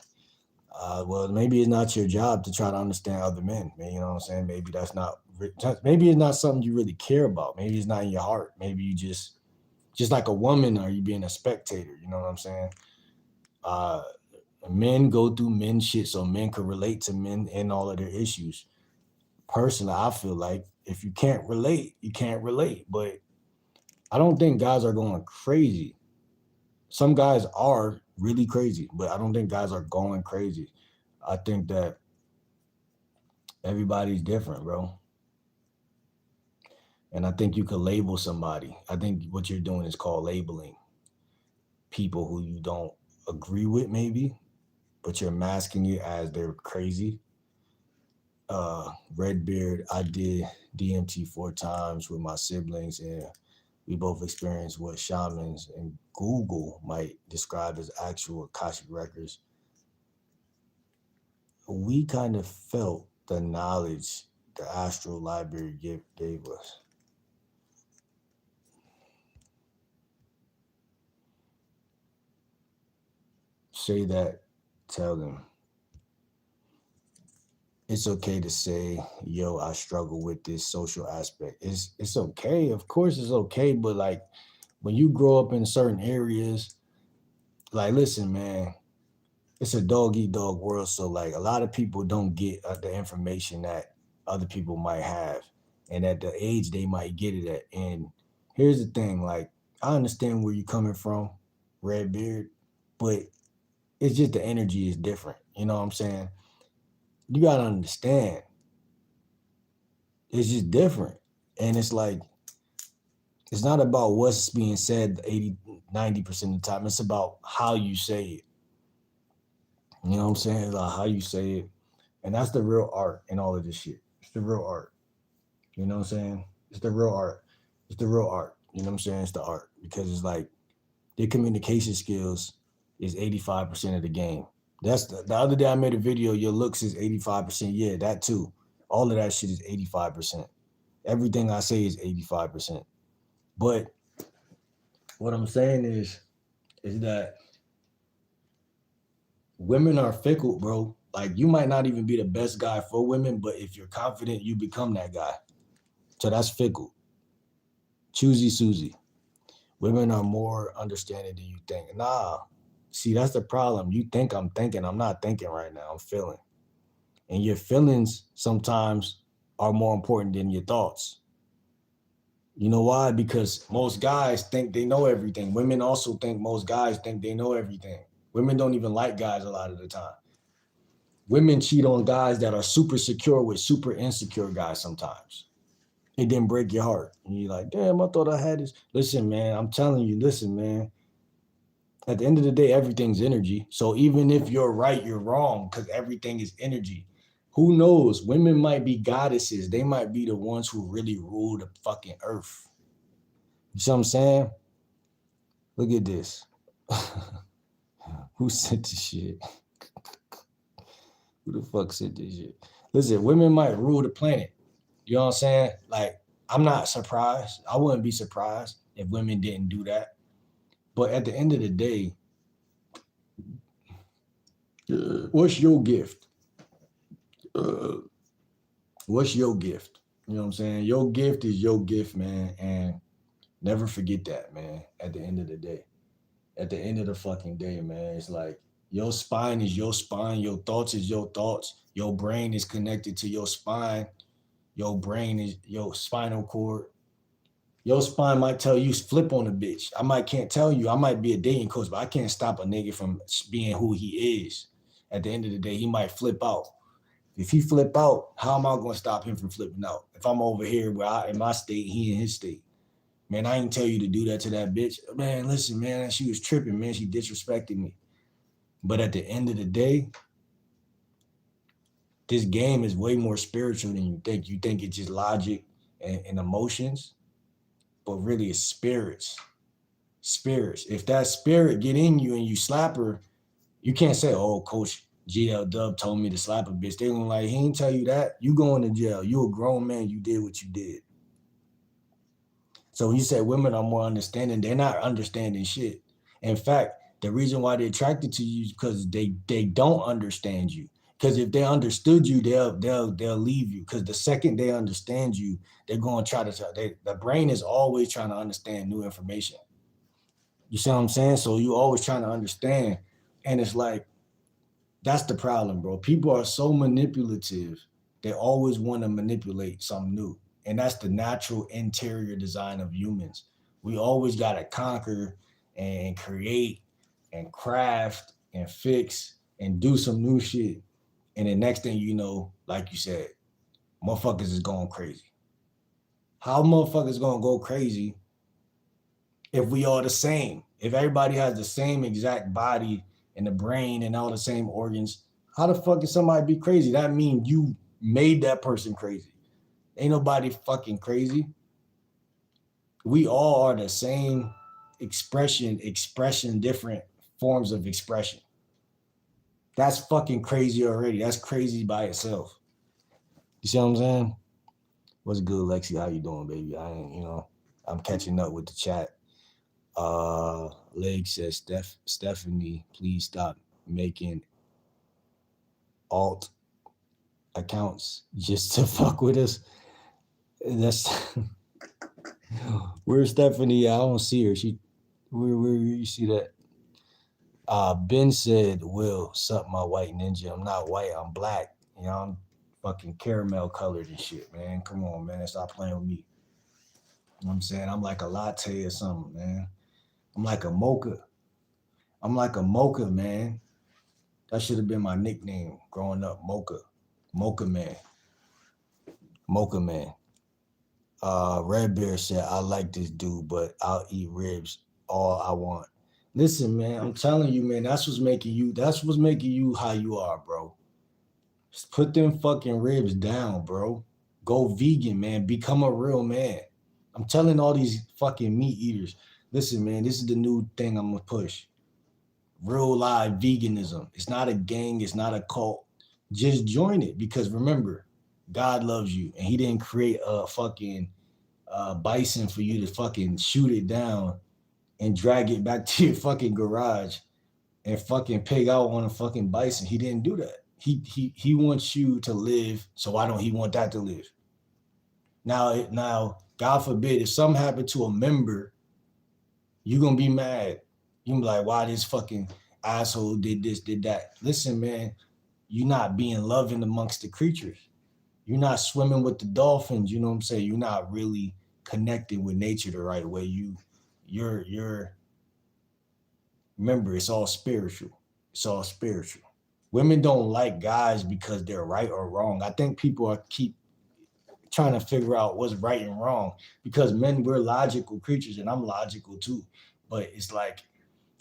[SPEAKER 2] Well, maybe it's not your job to try to understand other men. You know what I'm saying? Maybe maybe it's not something you really care about. Maybe it's not in your heart. Maybe you just like a woman, are you being a spectator? You know what I'm saying? Men go through men shit so men can relate to men and all of their issues. Personally, I feel like if you can't relate, you can't relate. But I don't think guys are going crazy. Some guys are really crazy, but I don't think guys are going crazy. I think that everybody's different, bro. And I think you could label somebody. I think what you're doing is called labeling people who you don't agree with, maybe, but you're masking it as they're crazy. Redbeard, I did DMT 4 times with my siblings, and we both experienced what shamans and Google might describe as actual Akashic records. We kind of felt the knowledge the astral library gave us. Say that, tell them it's okay to say, yo, I struggle with this social aspect. It's okay. Of course it's okay, but like when you grow up in certain areas, like listen, man, it's a dog eat dog world. So like a lot of people don't get the information that other people might have, and at the age they might get it at. And here's the thing, like I understand where you're coming from, Redbeard, but it's just the energy is different. You know what I'm saying? You gotta understand, it's just different. And it's like, it's not about what's being said 80, 90% of the time. It's about how you say it. You know what I'm saying? It's like how you say it. And that's the real art in all of this shit. It's the real art. You know what I'm saying? It's the real art. It's the real art. You know what I'm saying? It's the art. Because it's like their communication skills is 85% of the game. That's the other day I made a video, your looks is 85%. Yeah, that too. All of that shit is 85%. Everything I say is 85%. But what I'm saying is that women are fickle, bro. Like you might not even be the best guy for women, but if you're confident, you become that guy. So that's fickle. Choosy Susie. Women are more understanding than you think. Nah. See, that's the problem. You think I'm thinking. I'm not thinking right now. I'm feeling. And your feelings sometimes are more important than your thoughts. You know why? Because most guys think they know everything. Women also think most guys think they know everything. Women don't even like guys a lot of the time. Women cheat on guys that are super secure with super insecure guys sometimes. It didn't break your heart. And you're like, damn, I thought I had this. Listen, man, I'm telling you, listen, man. At the end of the day, everything's energy. So even if you're right, you're wrong because everything is energy. Who knows? Women might be goddesses. They might be the ones who really rule the fucking earth. You see what I'm saying? Look at this. Who sent this shit? Who the fuck sent this shit? Listen, women might rule the planet. You know what I'm saying? Like, I'm not surprised. I wouldn't be surprised if women didn't do that. But at the end of the day, what's your gift? What's your gift? You know what I'm saying? Your gift is your gift, man. And never forget that, man. At the end of the day. At the end of the fucking day, man, it's like your spine is your spine. Your thoughts is your thoughts. Your brain is connected to your spine. Your brain is your spinal cord. Your spine might tell you flip on a bitch. Can't tell you. I might be a dating coach, but I can't stop a nigga from being who he is. At the end of the day, he might flip out. If he flip out, how am I going to stop him from flipping out? If I'm over here in my state, he in his state. Man, I ain't tell you to do that to that bitch. Man, listen, man, she was tripping, man. She disrespected me. But at the end of the day, this game is way more spiritual than you think. You think it's just logic and emotions, but really it's spirits. Spirits. If that spirit get in you and you slap her, you can't say, oh, Coach GL Dub told me to slap a bitch. They're gonna like, he ain't tell you that. You going to jail. You a grown man. You did what you did. So you said women are more understanding. They're not understanding shit. In fact, the reason why they're attracted to you is because they don't understand you. Because if they understood you, they'll leave you. Because the second they understand you, they're going to try to. The brain is always trying to understand new information. You see what I'm saying? So you always trying to understand, and it's like that's the problem, bro. People are so manipulative. They always want to manipulate something new. And that's the natural interior design of humans. We always got to conquer and create and craft and fix and do some new shit. And the next thing you know, like you said, motherfuckers is going crazy. How motherfuckers gonna go crazy if we all the same? If everybody has the same exact body and the brain and all the same organs, how the fuck can somebody be crazy? That means you made that person crazy. Ain't nobody fucking crazy. We all are the same expression, different forms of expression. That's fucking crazy already. That's crazy by itself. You see what I'm saying? What's good, Lexi? How you doing, baby? I'm catching up with the chat. Leg says, Stephanie, please stop making alt accounts just to fuck with us. That's where's Stephanie? I don't see her. Where you see that? Ben said, Will, sup my white ninja. I'm not white, I'm black. I'm fucking caramel colored and shit, man. Come on, man. Stop playing with me. You know what I'm saying? I'm like a latte or something, man. I'm like a mocha. Man. That should have been my nickname growing up, Mocha. Mocha Man. Red Bear said, I like this dude, but I'll eat ribs all I want. Listen, man, I'm telling you, man, that's what's making you how you are, bro. Just put them fucking ribs down, bro. Go vegan, man. Become a real man. I'm telling all these fucking meat eaters, listen, man, this is the new thing I'm gonna push. Real live veganism. It's not a gang, it's not a cult. Just join it, because remember, God loves you, and he didn't create a fucking bison for you to fucking shoot it down and drag it back to your fucking garage and fucking pig out on a fucking bison. He didn't do that. He wants you to live, so why don't he want that to live? Now, God forbid, if something happened to a member, you're gonna be mad. You're gonna be like, why this fucking asshole did this, did that. Listen, man, you're not being loving amongst the creatures. You're not swimming with the dolphins, you know what I'm saying? You're not really connecting with nature the right way. You're remember, it's all spiritual. Women don't like guys because they're right or wrong. I think people keep trying to figure out what's right and wrong, because men, we're logical creatures, and I'm logical too. But it's like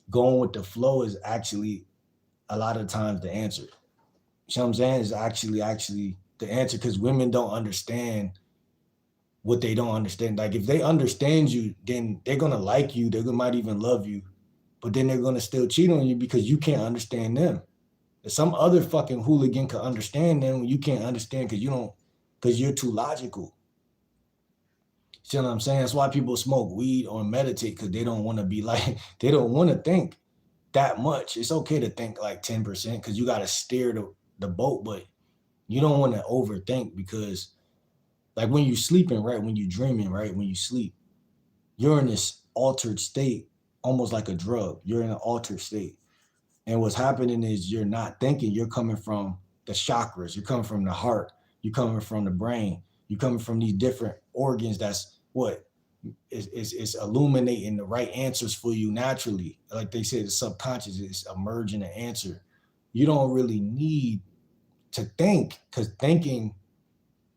[SPEAKER 2] going with the flow is actually a lot of times the answer. You know what I'm saying? Is actually the answer, because women don't understand what they don't understand. Like, if they understand you, then they're gonna like you. They might even love you, but then they're gonna still cheat on you because you can't understand them. If some other fucking hooligan can understand them, you can't understand because you're too logical. See what I'm saying? That's why people smoke weed or meditate, because they don't want to be like, they don't want to think that much. It's okay to think like 10%, because you got to steer the boat, but you don't want to overthink, because like when you're sleeping, right? When you're dreaming, right? When you sleep, you're in this altered state, almost like a drug. You're in an altered state. And what's happening is you're not thinking. You're coming from the chakras. You're coming from the heart. You're coming from the brain. You're coming from these different organs. That's what is illuminating the right answers for you naturally. Like they say, the subconscious is emerging an answer. You don't really need to think, because thinking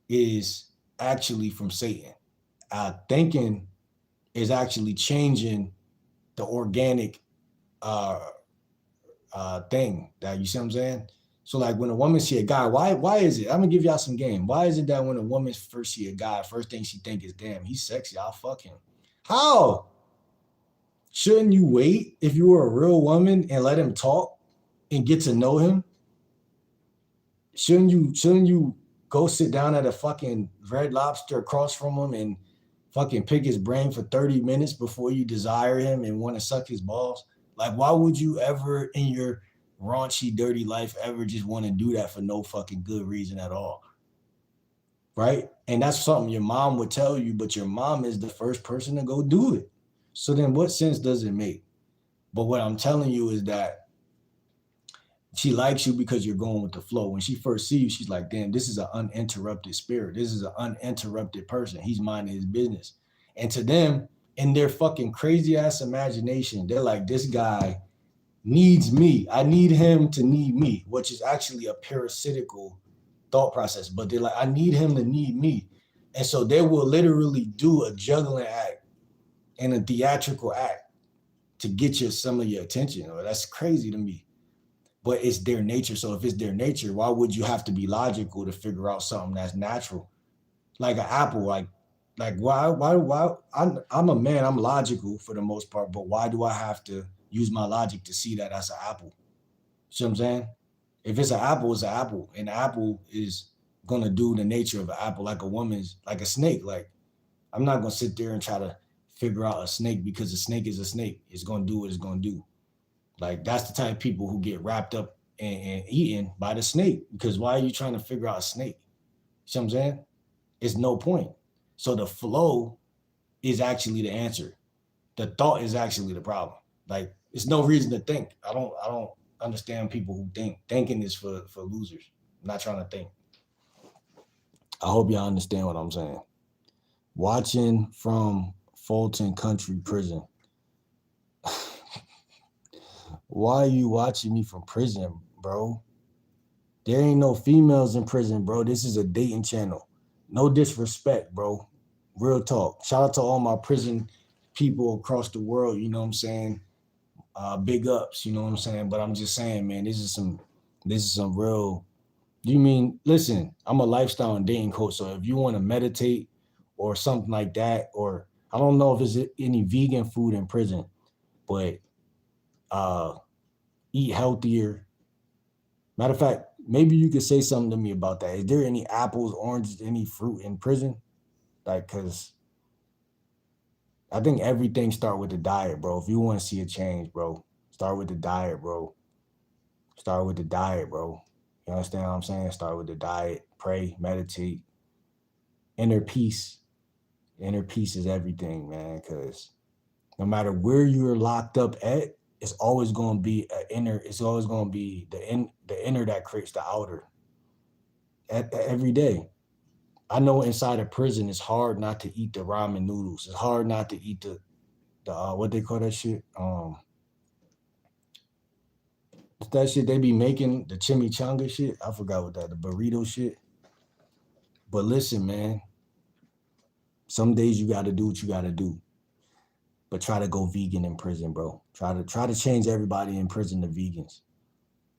[SPEAKER 2] is actually from Satan. Thinking is actually changing the organic thing. That, you see what I'm saying? So like when a woman see a guy, why is it? I'm gonna give y'all some game. Why is it that when a woman first see a guy, first thing she think is, damn, he's sexy, I'll fuck him? How? Shouldn't you wait if you were a real woman and let him talk and get to know him? Shouldn't you go sit down at a fucking Red Lobster across from him and fucking pick his brain for 30 minutes before you desire him and want to suck his balls? Like, why would you ever in your raunchy, dirty life ever just want to do that for no fucking good reason at all? Right? And that's something your mom would tell you, but your mom is the first person to go do it. So then what sense does it make? But what I'm telling you is that she likes you because you're going with the flow. When she first sees you, she's like, damn, this is an uninterrupted spirit. This is an uninterrupted person. He's minding his business. And to them, in their fucking crazy ass imagination, they're like, this guy needs me. I need him to need me, which is actually a parasitical thought process. But they're like, I need him to need me. And so they will literally do a juggling act and a theatrical act to get some of your attention. Or that's crazy to me. But it's their nature. So if it's their nature, why would you have to be logical to figure out something that's natural? Like an apple, like why I'm a man, I'm logical for the most part, but why do I have to use my logic to see that that's an apple? See what I'm saying? If it's an apple, it's an apple. And the apple is gonna do the nature of an apple, like a woman's, like a snake. Like, I'm not gonna sit there and try to figure out a snake because a snake is a snake. It's gonna do what it's gonna do. Like, that's the type of people who get wrapped up and eaten by the snake. Because why are you trying to figure out a snake? See what I'm saying? It's no point. So the flow is actually the answer. The thought is actually the problem. Like, it's no reason to think. I don't understand people who think. Thinking is for losers. I'm not trying to think. I hope y'all understand what I'm saying. Watching from Fulton Country Prison. Why are you watching me from prison, bro? There ain't no females in prison, bro. This is a dating channel. No disrespect, bro. Real talk. Shout out to all my prison people across the world, you know what I'm saying? Big ups, you know what I'm saying? But I'm just saying, man, this is some real. Listen, I'm a lifestyle and dating coach. So if you want to meditate or something like that, or I don't know if there's any vegan food in prison, but eat healthier. Matter of fact, maybe you could say something to me about that. Is there any apples, oranges, any fruit in prison? Like, cause I think everything start with the diet, bro. If you want to see a change, bro, start with the diet, bro. Start with the diet, bro. You understand what I'm saying? Start with the diet, pray, meditate. Inner peace. Inner peace is everything, man, because no matter where you're locked up at, it's always going to be it's always going to be the inner that creates the outer every day. I know inside a prison, it's hard not to eat the ramen noodles. It's hard not to eat the what they call that shit? That shit they be making, the chimichanga shit. I forgot what the burrito shit. But listen, man, some days you got to do what you got to do. But try to go vegan in prison, bro. Try to change everybody in prison to vegans.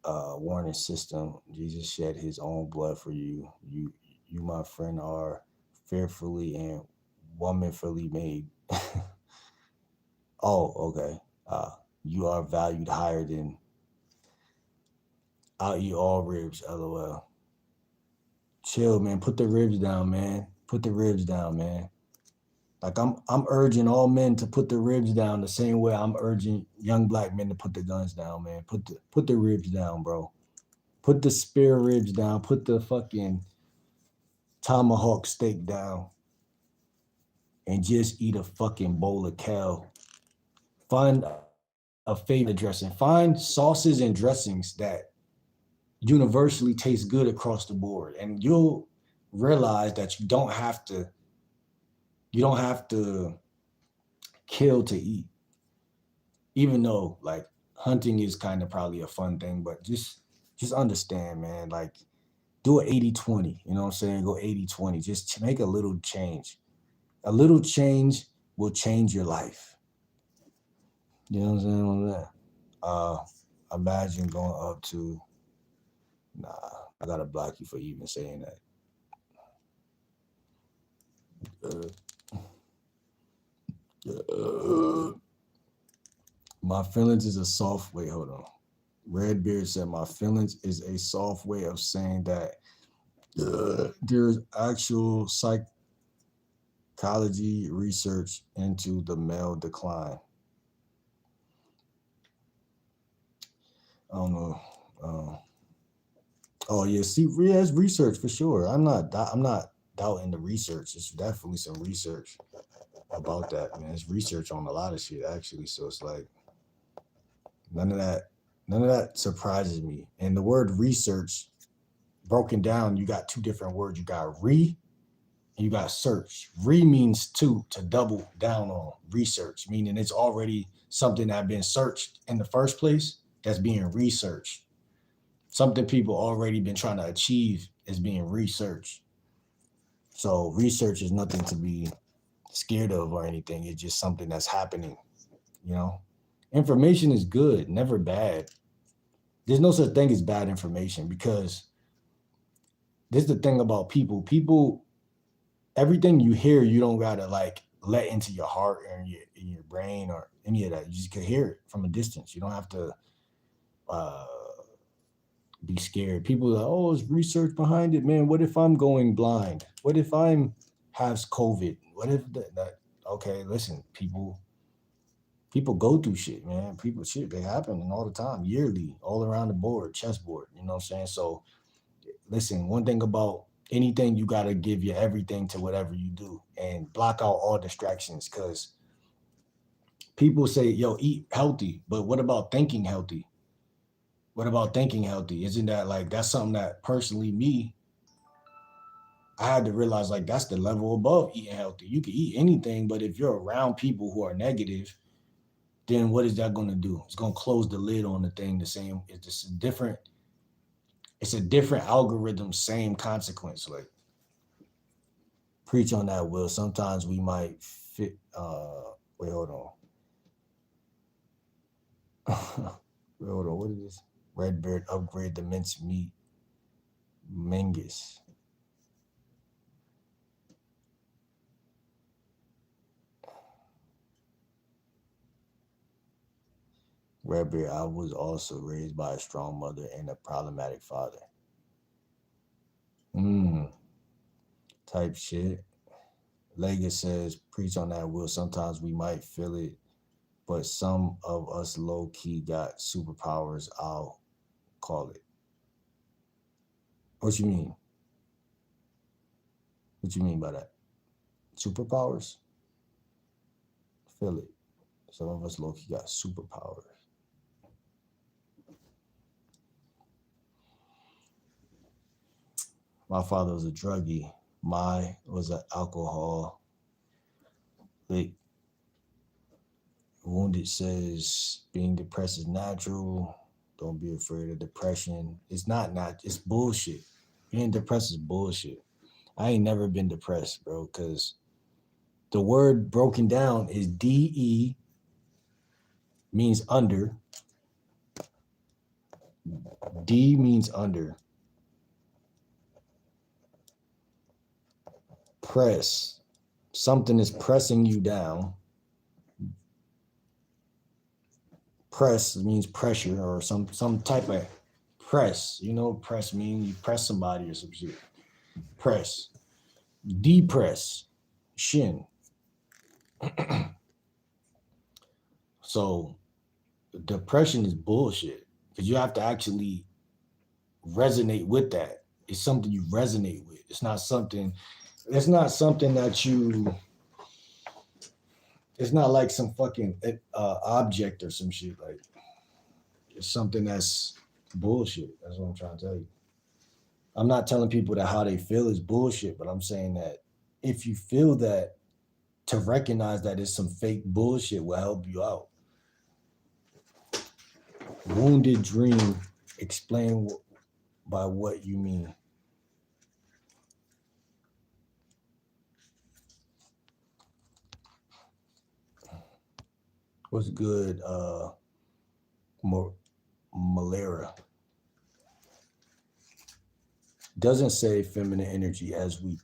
[SPEAKER 2] Warning system. Jesus shed his own blood for you. You, my friend, are fearfully and womanfully made. Oh, okay. You are valued higher than I'll eat all ribs, LOL. Chill, man. Put the ribs down, man. Put the ribs down, man. Like, I'm urging all men to put the ribs down the same way I'm urging young black men to put the guns down, man. Put the ribs down, bro. Put the spare ribs down. Put the fucking tomahawk steak down. And just eat a fucking bowl of kale. Find a favorite dressing. Find sauces and dressings that universally taste good across the board. And you'll realize that you don't have to kill to eat. Even though, like, hunting is kind of probably a fun thing, but just understand, man, like, do an 80-20, you know what I'm saying? Go 80-20, just make a little change. A little change will change your life. You know what I'm saying on that? Imagine going up to, I gotta block you for even saying that. My feelings is a soft way. Hold on. Redbeard said, my feelings is a soft way of saying that there's actual psychology research into the male decline. I don't know. Oh yeah, see, there's research for sure. I'm not doubting the research. It's definitely some research about that, man. There's research on a lot of shit, actually. So it's like none of that surprises me. And the word research broken down, you got two different words. You got and you got search. Means to double down on. Research, meaning it's already something that been searched in the first place that's being researched. Something people already been trying to achieve is being researched. So research is nothing to be scared of or anything. It's just something that's happening, you know. Information is good, never bad. There's no such thing as bad information, because this is the thing about people. People, everything you hear, you don't gotta like let into your heart or in your brain or any of that. You just can hear it from a distance. You don't have to uh, be scared. People are like, oh, it's research behind it, man. What if I'm going blind? What if I'm have COVID? What if that? Okay, listen, people go through shit, man. People shit, they happen all the time, yearly, all around the board, chessboard. You know what I'm saying? So listen, one thing about anything, you gotta give your everything to whatever you do and block out all distractions. Cause people say, yo, eat healthy, but what about thinking healthy? What about thinking healthy? Isn't that like that's something that personally me, I had to realize like that's the level above eating healthy. You can eat anything, but if you're around people who are negative, then what is that going to do? It's going to close the lid on the thing. The same, it's just it's a different algorithm, same consequence. Like, preach on that, Will. Sometimes we might fit. Wait, hold on. Wait, hold on. What is this? Redbeard upgrade the mince meat. Mengus. Redbeard, I was also raised by a strong mother and a problematic father. Type shit. Lega says, preach on that, Will. Sometimes we might feel it, but some of us low key got superpowers. I'll call it. What you mean? What you mean by that? Superpowers? Feel it. Some of us low key got superpowers. My father was a druggie. My was an alcoholic. Wounded says being depressed is natural. Don't be afraid of depression. It's not. It's bullshit. Being depressed is bullshit. I ain't never been depressed, bro, because the word broken down is DE, means under. D means under. Press. Something is pressing you down. Press means pressure or some type of press. You know, press means you press somebody or some shit. Press. Depress. Shin. So depression is bullshit because you have to actually resonate with that. It's something you resonate with. It's not something that you, it's not like some fucking object or some shit. Like, it's something that's bullshit. That's what I'm trying to tell you. I'm not telling people that how they feel is bullshit, but I'm saying that if you feel that, to recognize that it's some fake bullshit will help you out. Wounded dream, explain by what you mean. What's good, Malera? Doesn't say feminine energy as we.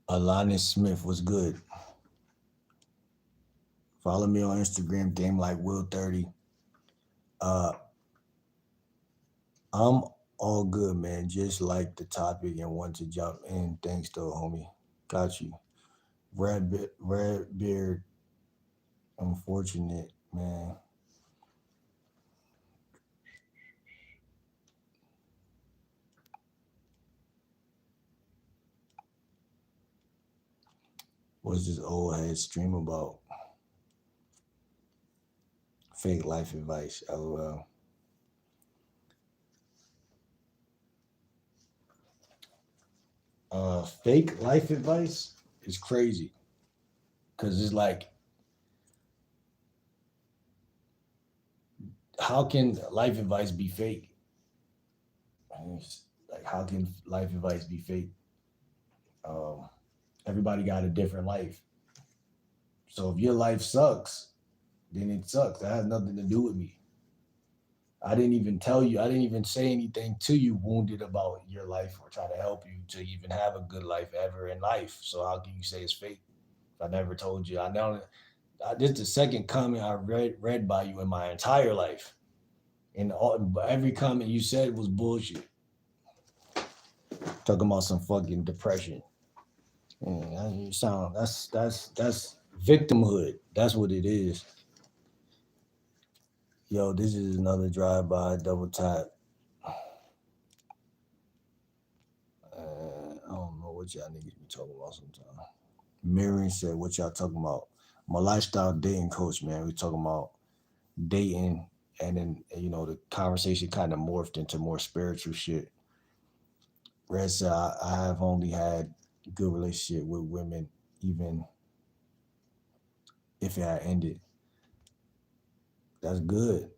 [SPEAKER 2] Alanis Smith was good. Follow me on Instagram, Game Like Will 30. I'm all good, man. Just like the topic and want to jump in. Thanks, though, homie. Got you. Red beard. Unfortunate, man. What's this old head stream about? Fake life advice, LOL. Fake life advice is crazy. Cause it's like, how can life advice be fake? Like, how can life advice be fake? Um, Everybody got a different life. So if your life sucks, then it sucks. That has nothing to do with me. I didn't even tell you, I didn't even say anything to you wounded about your life or try to help you to even have a good life ever in life. So how can you say it's fake? If I never told you. I know this is the second comment I read by you in my entire life. And every comment you said was bullshit. Talking about some fucking depression. You sound that's victimhood. That's what it is. Yo, this is another drive by double tap. I don't know what y'all niggas be talking about sometimes. Miriam said, "What y'all talking about?" I'm a lifestyle dating coach, man. We talking about dating, and then the conversation kind of morphed into more spiritual shit. Rizz said, I have only had good relationship with women, even if it had ended. That's good.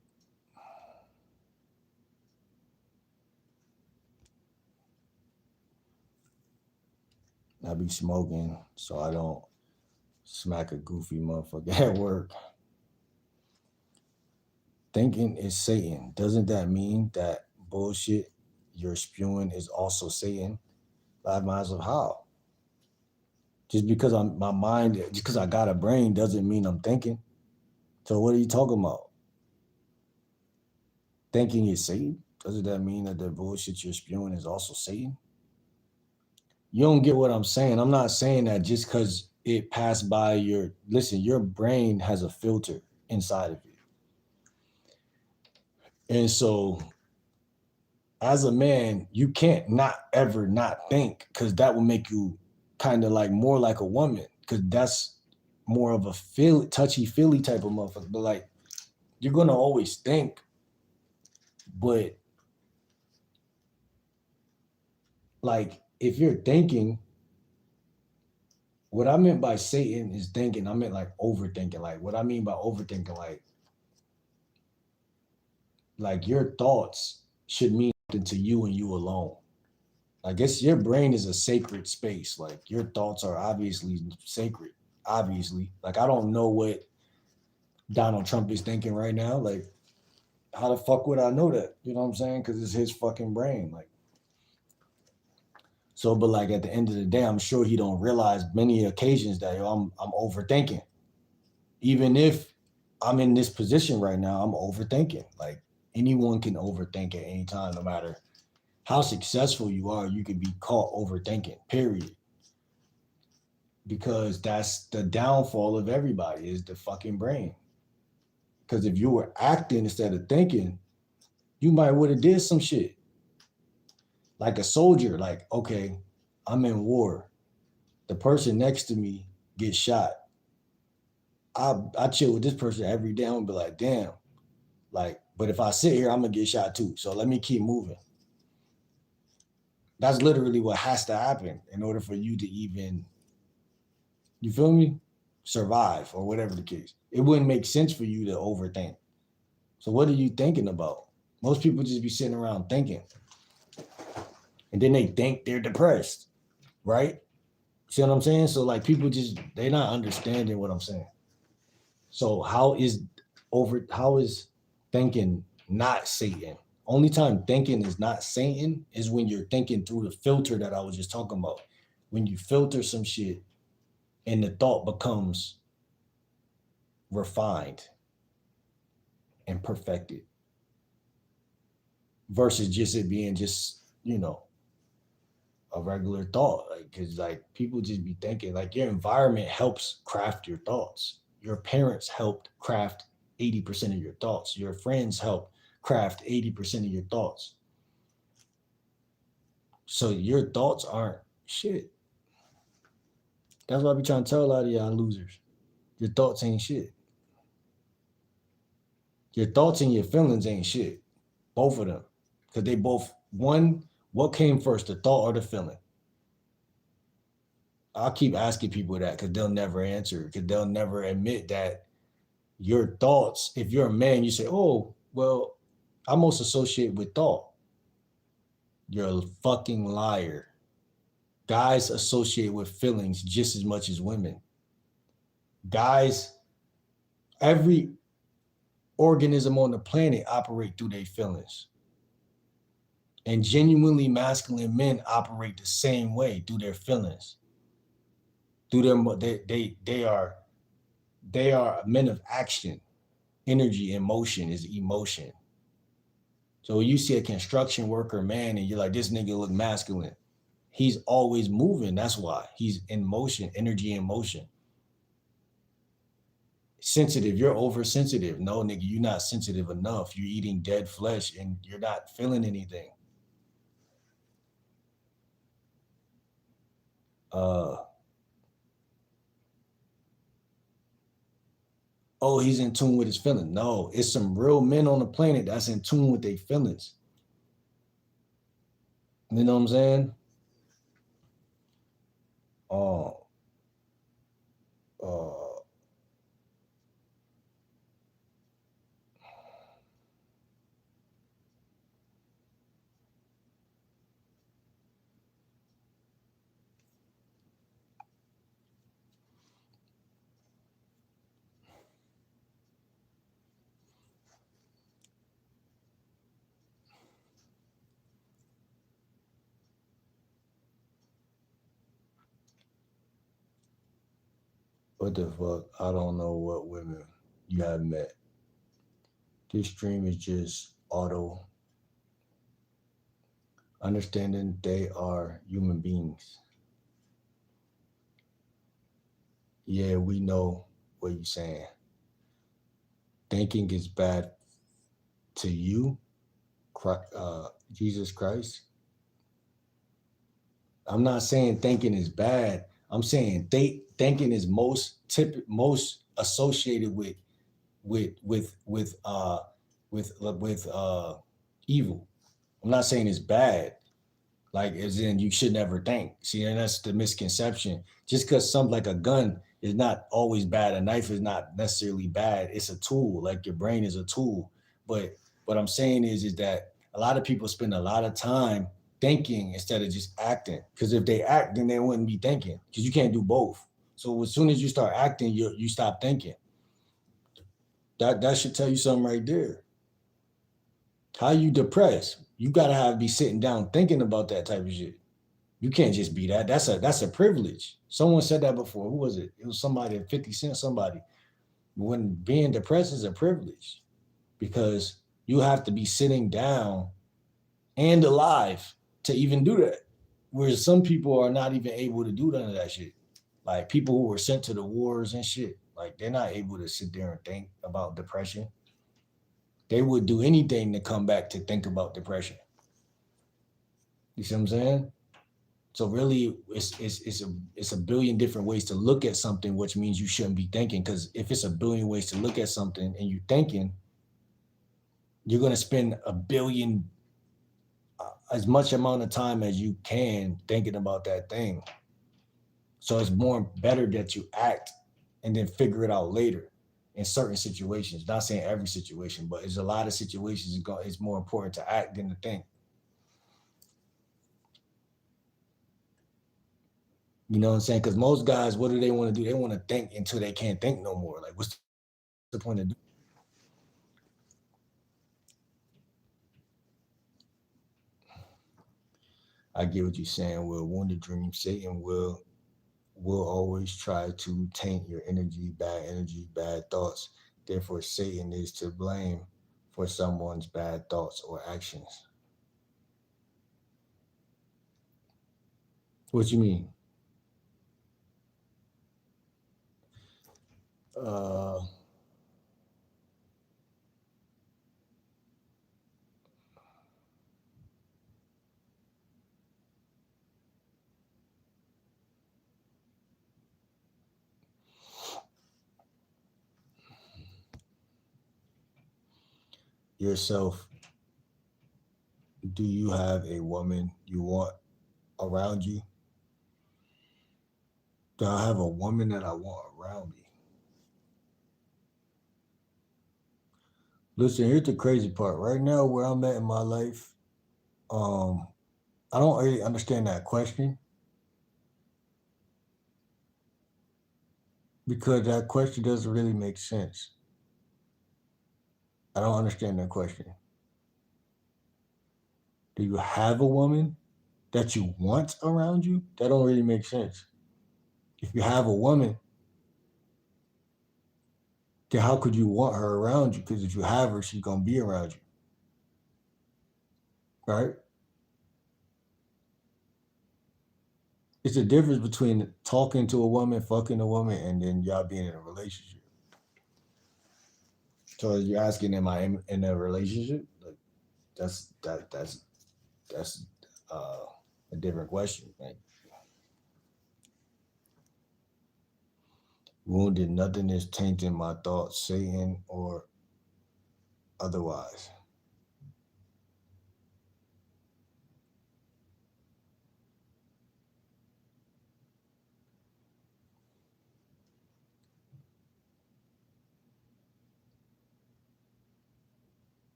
[SPEAKER 2] I be smoking, so I don't smack a goofy motherfucker at work. Thinking is Satan. Doesn't that mean that bullshit you're spewing is also Satan? 5 miles of how? Just because just because I got a brain doesn't mean I'm thinking. So what are you talking about? Thinking is Satan? Doesn't that mean that the bullshit you're spewing is also Satan? You don't get what I'm saying. I'm not saying that just because it passed by your brain has a filter inside of it. And so as a man, you can't not ever not think, because that will make you kind of like more like a woman, because that's more of a touchy feely type of motherfucker. But like, you're gonna always think, but like if you're thinking, what I meant by Satan is thinking, I meant like overthinking. Like what I mean by overthinking, like your thoughts should mean something to you and you alone. I guess your brain is a sacred space. Like your thoughts are obviously sacred. Obviously, like I don't know what Donald Trump is thinking right now. Like, how the fuck would I know that? You know what I'm saying? Because it's his fucking brain. Like, so, but like at the end of the day, I'm sure he don't realize many occasions that I'm overthinking. Even if I'm in this position right now, I'm overthinking. Like anyone can overthink at any time, no matter how successful you are. You could be caught overthinking. Period. Because that's the downfall of everybody is the fucking brain. Because if you were acting instead of thinking, you might would have did some shit. Like a soldier, like, okay, I'm in war. The person next to me gets shot. I chill with this person every day. I'm gonna be like, damn. Like, but if I sit here, I'm gonna get shot too. So let me keep moving. That's literally what has to happen in order for you to even, you feel me? Survive or whatever the case. It wouldn't make sense for you to overthink. So what are you thinking about? Most people just be sitting around thinking. And then they think they're depressed, right? See what I'm saying? So like people just, they're not understanding what I'm saying. So how is thinking not Satan? Only time thinking is not Satan is when you're thinking through the filter that I was just talking about. When you filter some shit and the thought becomes refined and perfected versus just it being just, a regular thought. Like, cause like people just be thinking like your environment helps craft your thoughts. Your parents helped craft 80% of your thoughts. Your friends help craft 80% of your thoughts. So your thoughts aren't shit. That's why I be trying to tell a lot of y'all losers. Your thoughts ain't shit. Your thoughts and your feelings ain't shit. Both of them. Because they both, what came first, the thought or the feeling? I'll keep asking people that because they'll never answer, because they'll never admit that your thoughts, if you're a man, you say, oh, well, I most associate with thought. You're a fucking liar. Guys associate with feelings just as much as women. Guys, every organism on the planet operate through their feelings. And genuinely masculine men operate the same way through their feelings. Through their they are men of action. Energy and motion is emotion. So when you see a construction worker man and you're like, this nigga look masculine, he's always moving. That's why he's in motion, energy in motion. Sensitive, you're oversensitive. No, nigga, you're not sensitive enough. You're eating dead flesh and you're not feeling anything. Oh, he's in tune with his feelings. No, it's some real men on the planet that's in tune with their feelings. You know what I'm saying? Oh, uh, what the fuck? I don't know what women you have met. This stream is just auto understanding they are human beings. Yeah, we know what you're saying. Thinking is bad to you, Jesus Christ. I'm not saying thinking is bad. I'm saying thinking is most associated with with with uh with evil. I'm not saying it's bad. Like as in you should never think. See, and that's the misconception. Just because something like a gun is not always bad, a knife is not necessarily bad. It's a tool. Like your brain is a tool. But what I'm saying is that a lot of people spend a lot of time thinking instead of just acting. Because if they act, then they wouldn't be thinking. Because you can't do both. So as soon as you start acting, you stop thinking. That should tell you something right there. How you depressed? You gotta be sitting down thinking about that type of shit. You can't just be that. That's a privilege. Someone said that before. Who was it? It was somebody, 50 Cent, somebody. When being depressed is a privilege because you have to be sitting down and alive to even do that. Whereas some people are not even able to do none of that shit. Like people who were sent to the wars and shit, like they're not able to sit there and think about depression. They would do anything to come back to think about depression. You see what I'm saying? So really, it's a billion different ways to look at something, which means you shouldn't be thinking. Because if it's a billion ways to look at something and you're thinking, you're gonna spend a billion as much amount of time as you can thinking about that thing. So it's more better that you act and then figure it out later in certain situations. Not saying every situation, but it's a lot of situations. It's more important to act than to think. You know what I'm saying? Because most guys, what do they want to do? They want to think until they can't think no more. Like, what's the point of doing? I get what you're saying. Will wounded dream, Satan will always try to taint your energy, bad thoughts. Therefore, Satan is to blame for someone's bad thoughts or actions. What you mean? Uh, yourself. Do you have a woman you want around you? Do I have a woman that I want around me? Listen, here's the crazy part. Right now, where I'm at in my life, um, I don't really understand that question because that question doesn't really make sense. I don't understand that question. Do you have a woman that you want around you? That don't really make sense. If you have a woman, then how could you want her around you? Because if you have her, she's gonna be around you, right? It's a difference between talking to a woman, fucking a woman, and then y'all being in a relationship. So you're asking, am I in a relationship? Like that's a different question. Like, wounded, nothing is tainting my thoughts, Satan or otherwise.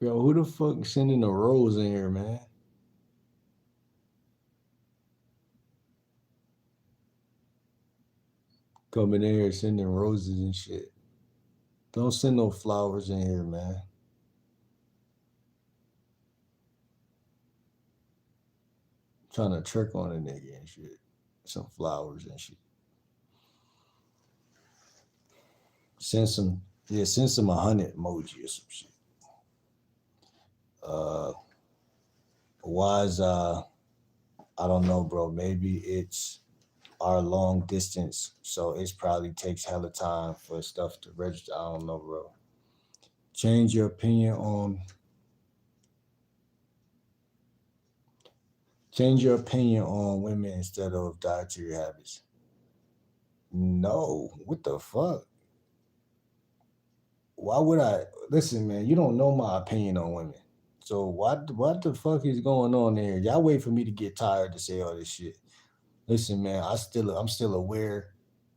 [SPEAKER 2] Yo, who the fuck sending a rose in here, man? Coming in here sending roses and shit. Don't send no flowers in here, man. Trying to trick on a nigga and shit. Some flowers and shit. Send some 100 emoji or some shit. Why is I don't know, bro. Maybe it's our long distance, so it's probably takes hella time for stuff to register. I don't know, bro. Change your opinion on women instead of dietary habits. No, what the fuck? Why would I listen, man? You don't know my opinion on women. So what the fuck is going on there? Y'all wait for me to get tired to say all this shit. Listen, man, I'm still aware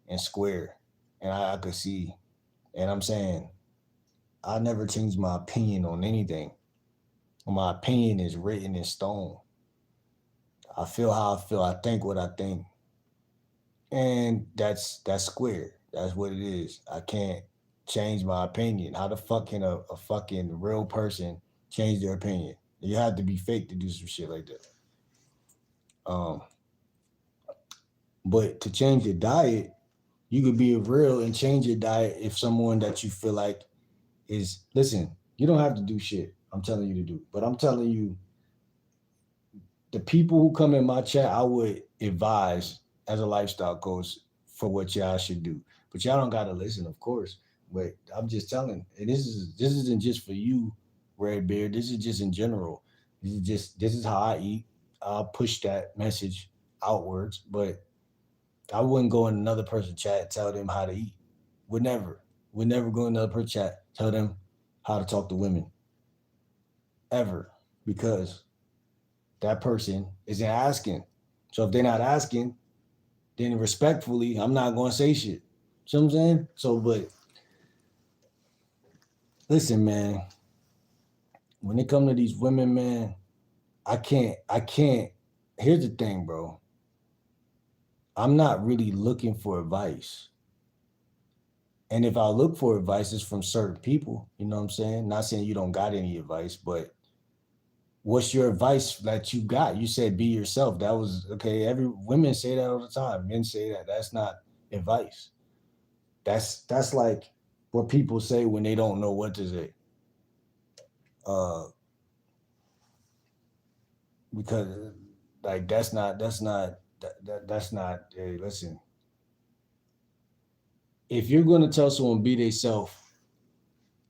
[SPEAKER 2] and square. And I could see. And I'm saying I never change my opinion on anything. My opinion is written in stone. I feel how I feel. I think what I think. And that's square. That's what it is. I can't change my opinion. How the fuck can a fucking real person change their opinion? You have to be fake to do some shit like that. Um, but to change your diet, you could be real and change your diet if someone that you feel like is listen, you don't have to do shit. I'm telling you to do. But I'm telling you, the people who come in my chat, I would advise as a lifestyle coach for what y'all should do. But y'all don't gotta listen, of course. But I'm just telling, and this isn't just for you, Red Beard. This is just in general. This is how I eat. I'll push that message outwards, but I wouldn't go in another person's chat and tell them how to eat. Would never. Would never go in another person's chat, tell them how to talk to women. Ever. Because that person isn't asking. So if they're not asking, then respectfully, I'm not gonna say shit. See what I'm saying? So, but listen, man, when it comes to these women, man, I can't. Here's the thing, bro. I'm not really looking for advice. And if I look for advice, it's from certain people. You know what I'm saying? Not saying you don't got any advice, but what's your advice that you got? You said be yourself. That was okay. Every women say that all the time. Men say that. That's not advice. That's like what people say when they don't know what to say. Because like that's not hey, listen. If you're gonna tell someone be their self,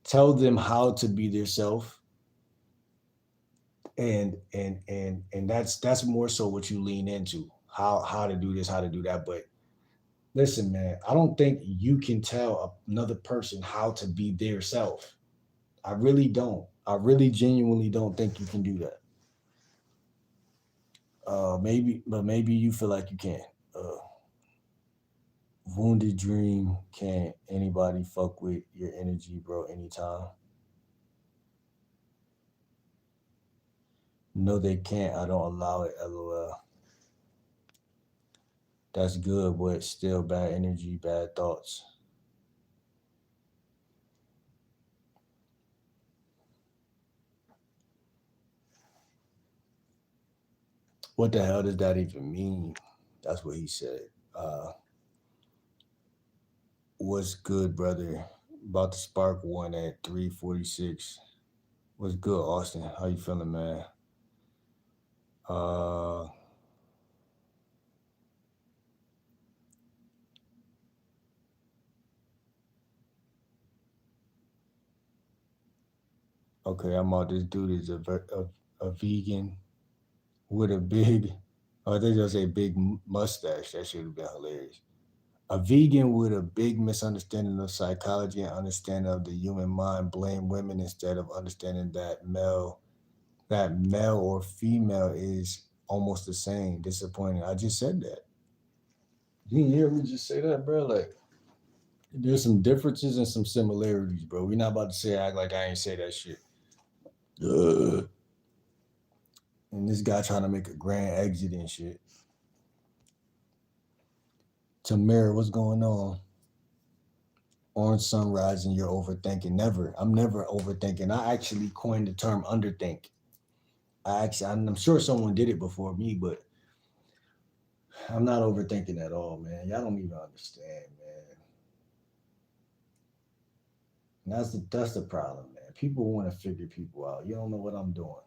[SPEAKER 2] tell them how to be their self. And that's more so what you lean into. How to do this, how to do that. But listen, man, I don't think you can tell another person how to be their self. I really don't. I really genuinely don't think you can do that. Maybe you feel like you can. Wounded dream, can't anybody fuck with your energy, bro, anytime? No, they can't. I don't allow it. LOL. That's good, but still bad energy, bad thoughts. What the hell does that even mean? That's what he said. What's good, brother? About to spark one at 3:46. What's good, Austin? How you feeling, man? Uh, okay, I'm out. This dude is a vegan with a big, oh, they just say big mustache. That should have been hilarious. A vegan with a big misunderstanding of psychology and understanding of the human mind blame women instead of understanding that male or female is almost the same. Disappointing. I just said that. You didn't hear me just say that, bro? Like, there's some differences and some similarities, bro. We're not about to say act like I ain't say that shit. And this guy trying to make a grand exit and shit. Tamara, what's going on? Orange sunrise and you're overthinking. Never. I'm never overthinking. I actually coined the term underthink. I'm sure someone did it before me, but I'm not overthinking at all, man. Y'all don't even understand, man. And that's the problem, man. People want to figure people out. You don't know what I'm doing.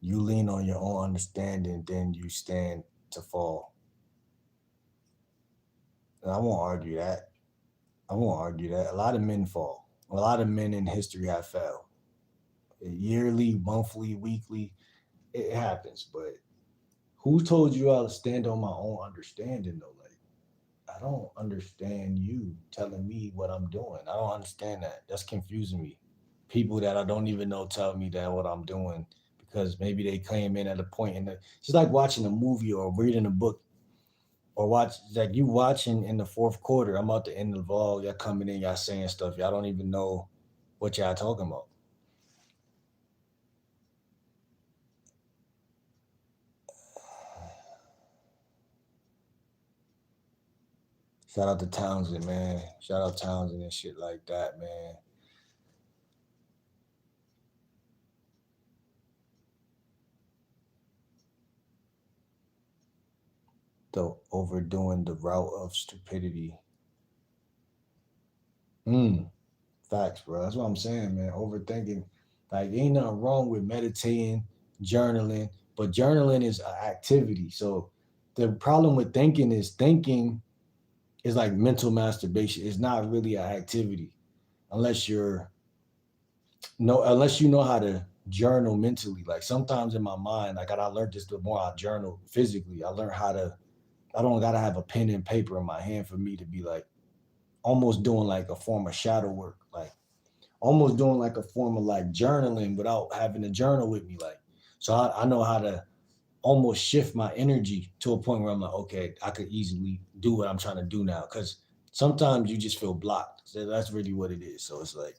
[SPEAKER 2] You lean on your own understanding, then you stand to fall. And I won't argue that. I won't argue that. A lot of men fall. A lot of men in history have failed. Yearly, monthly, weekly, it happens. But who told you I'll stand on my own understanding though? Like, I don't understand you telling me what I'm doing. I don't understand that. That's confusing me. People that I don't even know tell me that what I'm doing because maybe they came in at a point in the. It's like watching a movie or reading a book or watch like you watching in the fourth quarter. I'm about to end the vlog. Y'all coming in, y'all saying stuff. Y'all don't even know what y'all talking about. Shout out to Townsend, man. Shout out Townsend and shit like that, man. The overdoing the route of stupidity. Facts, bro. That's what I'm saying, man. Overthinking. Like, ain't nothing wrong with meditating, journaling, but journaling is an activity. So the problem with thinking is like mental masturbation. It's not really an activity unless you're no unless you know how to journal mentally. Like sometimes in my mind, like I learned this the more I journal physically. I learned how to I don't gotta have a pen and paper in my hand for me to be like almost doing like a form of shadow work. Like almost doing like a form of like journaling without having a journal with me. Like, so I know how to almost shift my energy to a point where I'm like, okay, I could easily do what I'm trying to do now. Cause sometimes you just feel blocked. So that's really what it is. So it's like,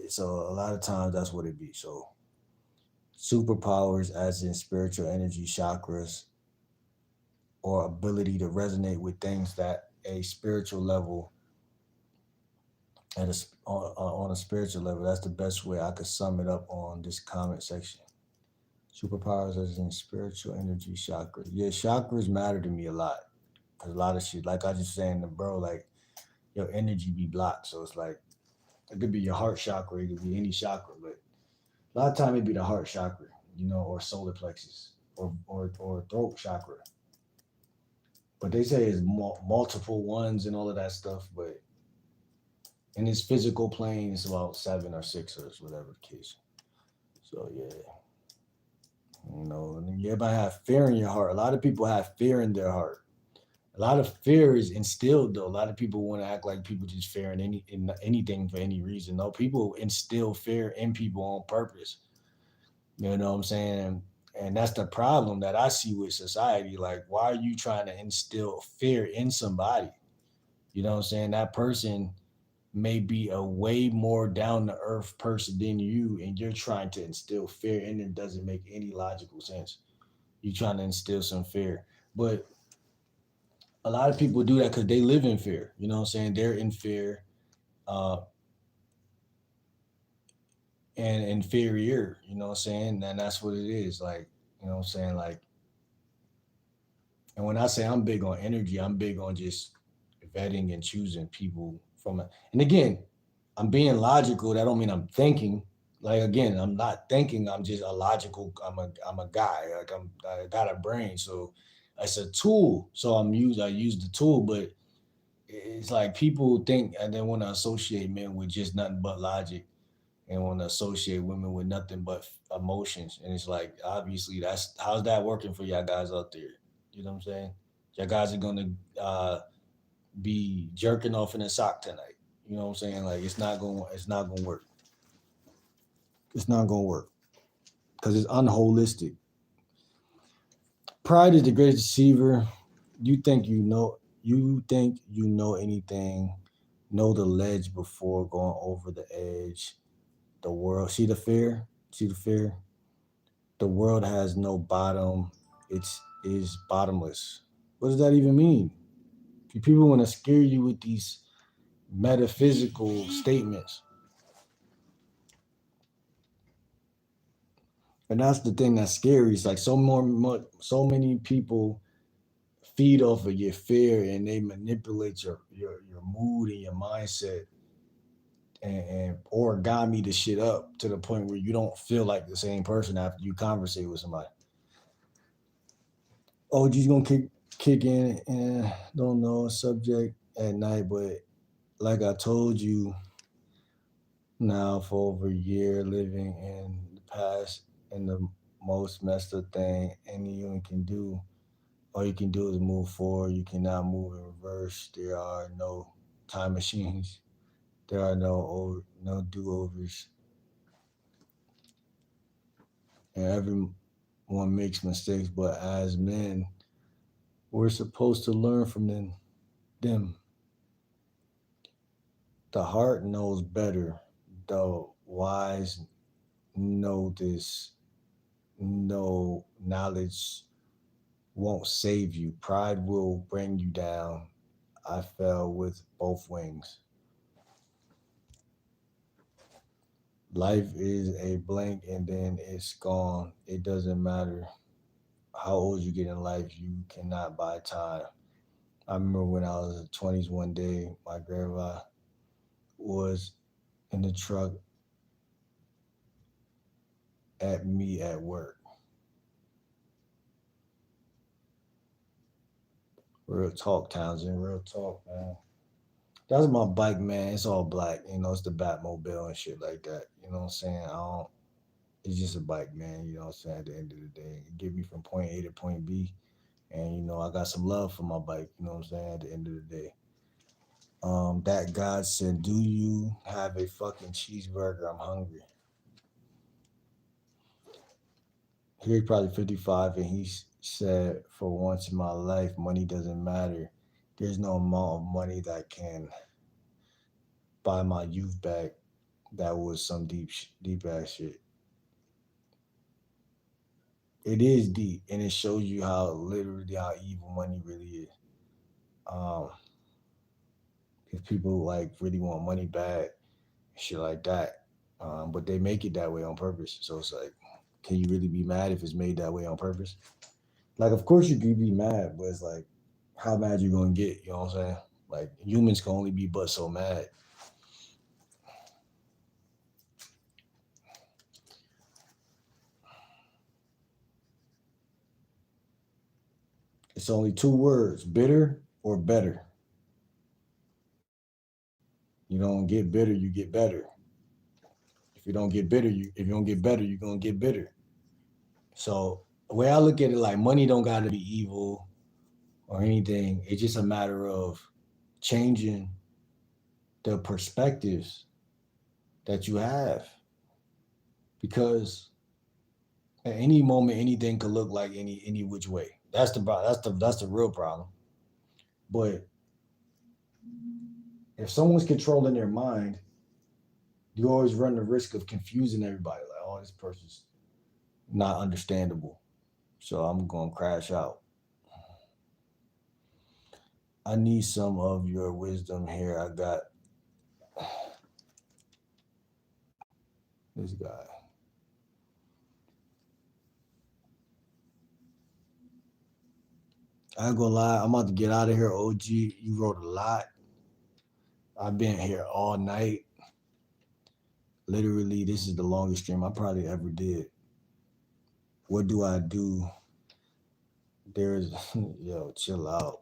[SPEAKER 2] so a lot of times that's what it be. So superpowers as in spiritual energy chakras or ability to resonate with things that a spiritual level on a spiritual level. That's the best way I could sum it up on this comment section. Superpowers as in spiritual energy chakras. Yeah, chakras matter to me a lot. Cause a lot of shit, like I just saying to bro, like your energy be blocked. So it's like it could be your heart chakra, it could be any chakra, but a lot of time it be the heart chakra, or solar plexus or throat chakra. But they say it's multiple ones and all of that stuff, but in this physical plane, it's about 7 or 6 or whatever the case. So yeah. And everybody have fear in your heart. A lot of people have fear in their heart. A lot of fear is instilled though. A lot of people want to act like people just fear in anything for any reason. No, people instill fear in people on purpose. You know what I'm saying? And that's the problem that I see with society. Like, why are you trying to instill fear in somebody? You know what I'm saying? That person may be a way more down to earth person than you, and you're trying to instill fear, and it doesn't make any logical sense. You're trying to instill some fear, but a lot of people do that because they live in fear. You know what I'm saying? They're in fear, uh, and inferior. You know what I'm saying? And that's what it is. Like, you know what I'm saying? Like, and when I say I'm big on energy, I'm big on just vetting and choosing people from it. And again, I'm being logical. That don't mean I'm thinking. Like again, I'm not thinking. I'm just a logical. I'm a guy. I got a brain, so it's a tool. So I use the tool, but it's like people think and they want to associate men with just nothing but logic and want to associate women with nothing but emotions. And it's like obviously that's how's that working for y'all guys out there? You know what I'm saying? Y'all guys are gonna be jerking off in a sock tonight. You know what I'm saying? Like it's not gonna work. It's not gonna work because it's unholistic. Pride is the greatest deceiver. You think you know anything. Know the ledge before going over the edge. The world, see the fear? See the fear? The world has no bottom. It's is bottomless. What does that even mean? People want to scare you with these metaphysical statements. And that's the thing that's scary. It's like so many people feed off of your fear and they manipulate your mood and your mindset and origami the shit up to the point where you don't feel like the same person after you conversate with somebody. Oh, OG's gonna kick in and don't know subject at night, but like I told you now for over a year living in the past and the most messed up thing any human can do. All you can do is move forward. You cannot move in reverse. There are no time machines. There are no do overs. And everyone makes mistakes, but as men, we're supposed to learn from them. The heart knows better. The wise know this. No knowledge won't save you. Pride will bring you down. I fell with both wings. Life is a blank and then it's gone. It doesn't matter how old you get in life, you cannot buy time. I remember when I was in the 20s one day, my grandma was in the truck at me at work. Real talk, Townsend, real talk, man. That's my bike, man. It's all black. It's the Batmobile and shit like that. You know what I'm saying? I don't. It's just a bike, man. You know what I'm saying? At the end of the day, it get me from point A to point B, and I got some love for my bike. You know what I'm saying? At the end of the day, that God said, "Do you have a fucking cheeseburger? I'm hungry." He's probably 55, and he said, "For once in my life, money doesn't matter. There's no amount of money that can buy my youth back." That was some deep ass shit. It is deep, and it shows you how literally how evil money really is. Um, if people like really want money bad, shit like that, but they make it that way on purpose. So it's like, can you really be mad if it's made that way on purpose? Like, of course you can be mad, but it's like, how mad you gonna get? You know what I'm saying? Like humans can only be but so mad. It's only two words: bitter or better. You don't get bitter, you get better. If you don't get better, you're gonna get bitter. So the way I look at it, like money don't gotta be evil or anything. It's just a matter of changing the perspectives that you have. Because at any moment anything could look like any which way. That's the real problem. But
[SPEAKER 1] If someone's controlling their mind, you always run the risk of confusing everybody. Like, oh, this person's not understandable, so I'm gonna crash out. I need some of your wisdom here. I got this guy. I ain't gonna lie, I'm about to get out of here, OG. You wrote a lot. I've been here all night. Literally, this is the longest stream I probably ever did. What do I do? There's, yo, chill out.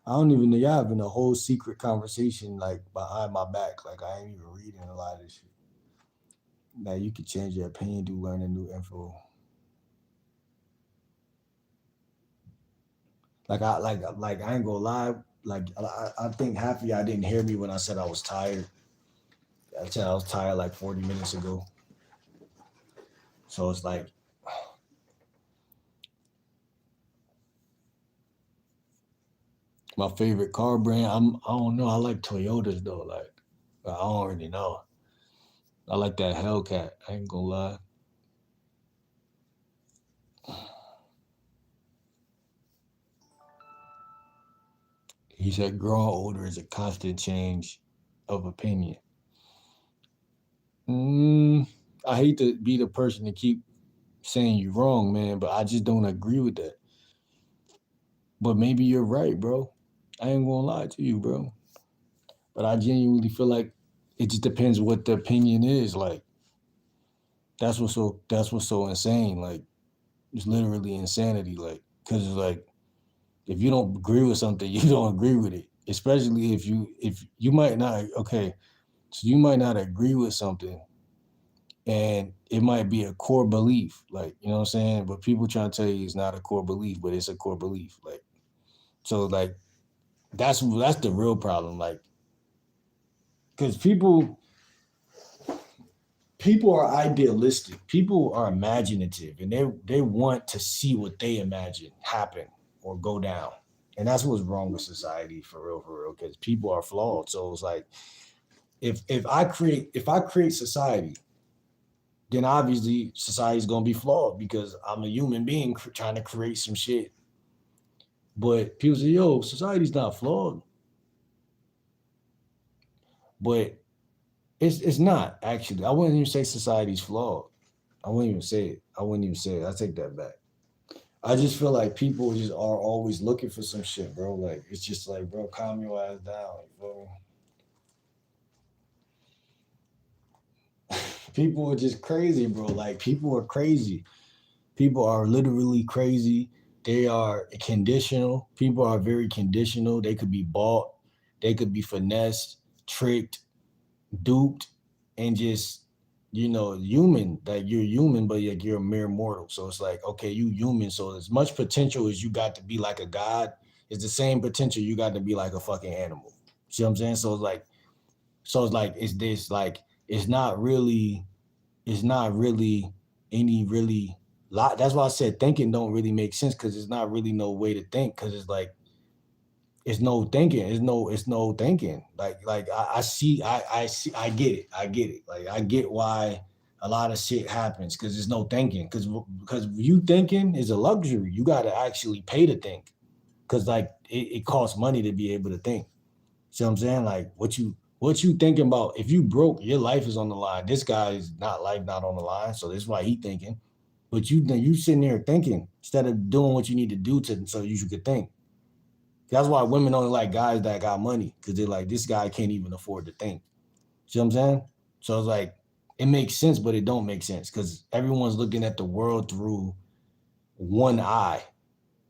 [SPEAKER 1] I don't even know. Y'all having a whole secret conversation like behind my back. Like I ain't even reading a lot of this shit. Now you can change your opinion, do learning new info. Like I ain't gonna lie. Like I think half of y'all didn't hear me when I said I was tired. I said I was tired like 40 minutes ago. So it's like my favorite car brand. I don't know. I like Toyotas though. Like I don't really know. I like that Hellcat. I ain't gonna lie. He said growing older is a constant change of opinion. I hate to be the person to keep saying you wrong, man, but I just don't agree with that. But maybe you're right, bro. I ain't gonna lie to you, bro. But I genuinely feel like it just depends what the opinion is. Like that's what's so insane. Like it's literally insanity. Like because it's like if you don't agree with something, you don't agree with it. Especially if you might not okay, so you might not agree with something and it might be a core belief, like you know what I'm saying. But people trying to tell you it's not a core belief, but it's a core belief. Like so, like that's the real problem. Like because people are idealistic, people are imaginative, and they want to see what they imagine happen or go down, and that's what's wrong with society for real, because people are flawed. So it's like if I create society, then obviously society's gonna be flawed because I'm a human being trying to create some shit. But people say, "Yo, society's not flawed," but it's not actually. I wouldn't even say society's flawed. I wouldn't even say it. I wouldn't even say it. I take that back. I just feel like people just are always looking for some shit, bro. Like it's just like, bro, calm your ass down. You feel me? People are just crazy, bro. Like people are crazy. People are literally crazy. They are conditional. People are very conditional. They could be bought, they could be finessed, tricked, duped, and just human. Like you're human, but you're a mere mortal. So it's like, okay, you human. So as much potential as you got to be like a god is the same potential you got to be like a fucking animal. See what I'm saying? So it's like it's this like it's not really any really lot. That's why I said thinking don't really make sense because it's not really no way to think because it's like it's no thinking. It's no thinking. Like I see I get it. Like I get why a lot of shit happens because there's no thinking. Because you thinking is a luxury. You gotta actually pay to think. Cause like it costs money to be able to think. See what I'm saying? Like what you thinking about? If you broke, your life is on the line. This guy is not life not on the line, so that's why he thinking. But you sitting there thinking instead of doing what you need to do to so you could think. That's why women only like guys that got money because they're like this guy can't even afford to think. See what I'm saying? So it's like it makes sense, but it don't make sense because everyone's looking at the world through one eye,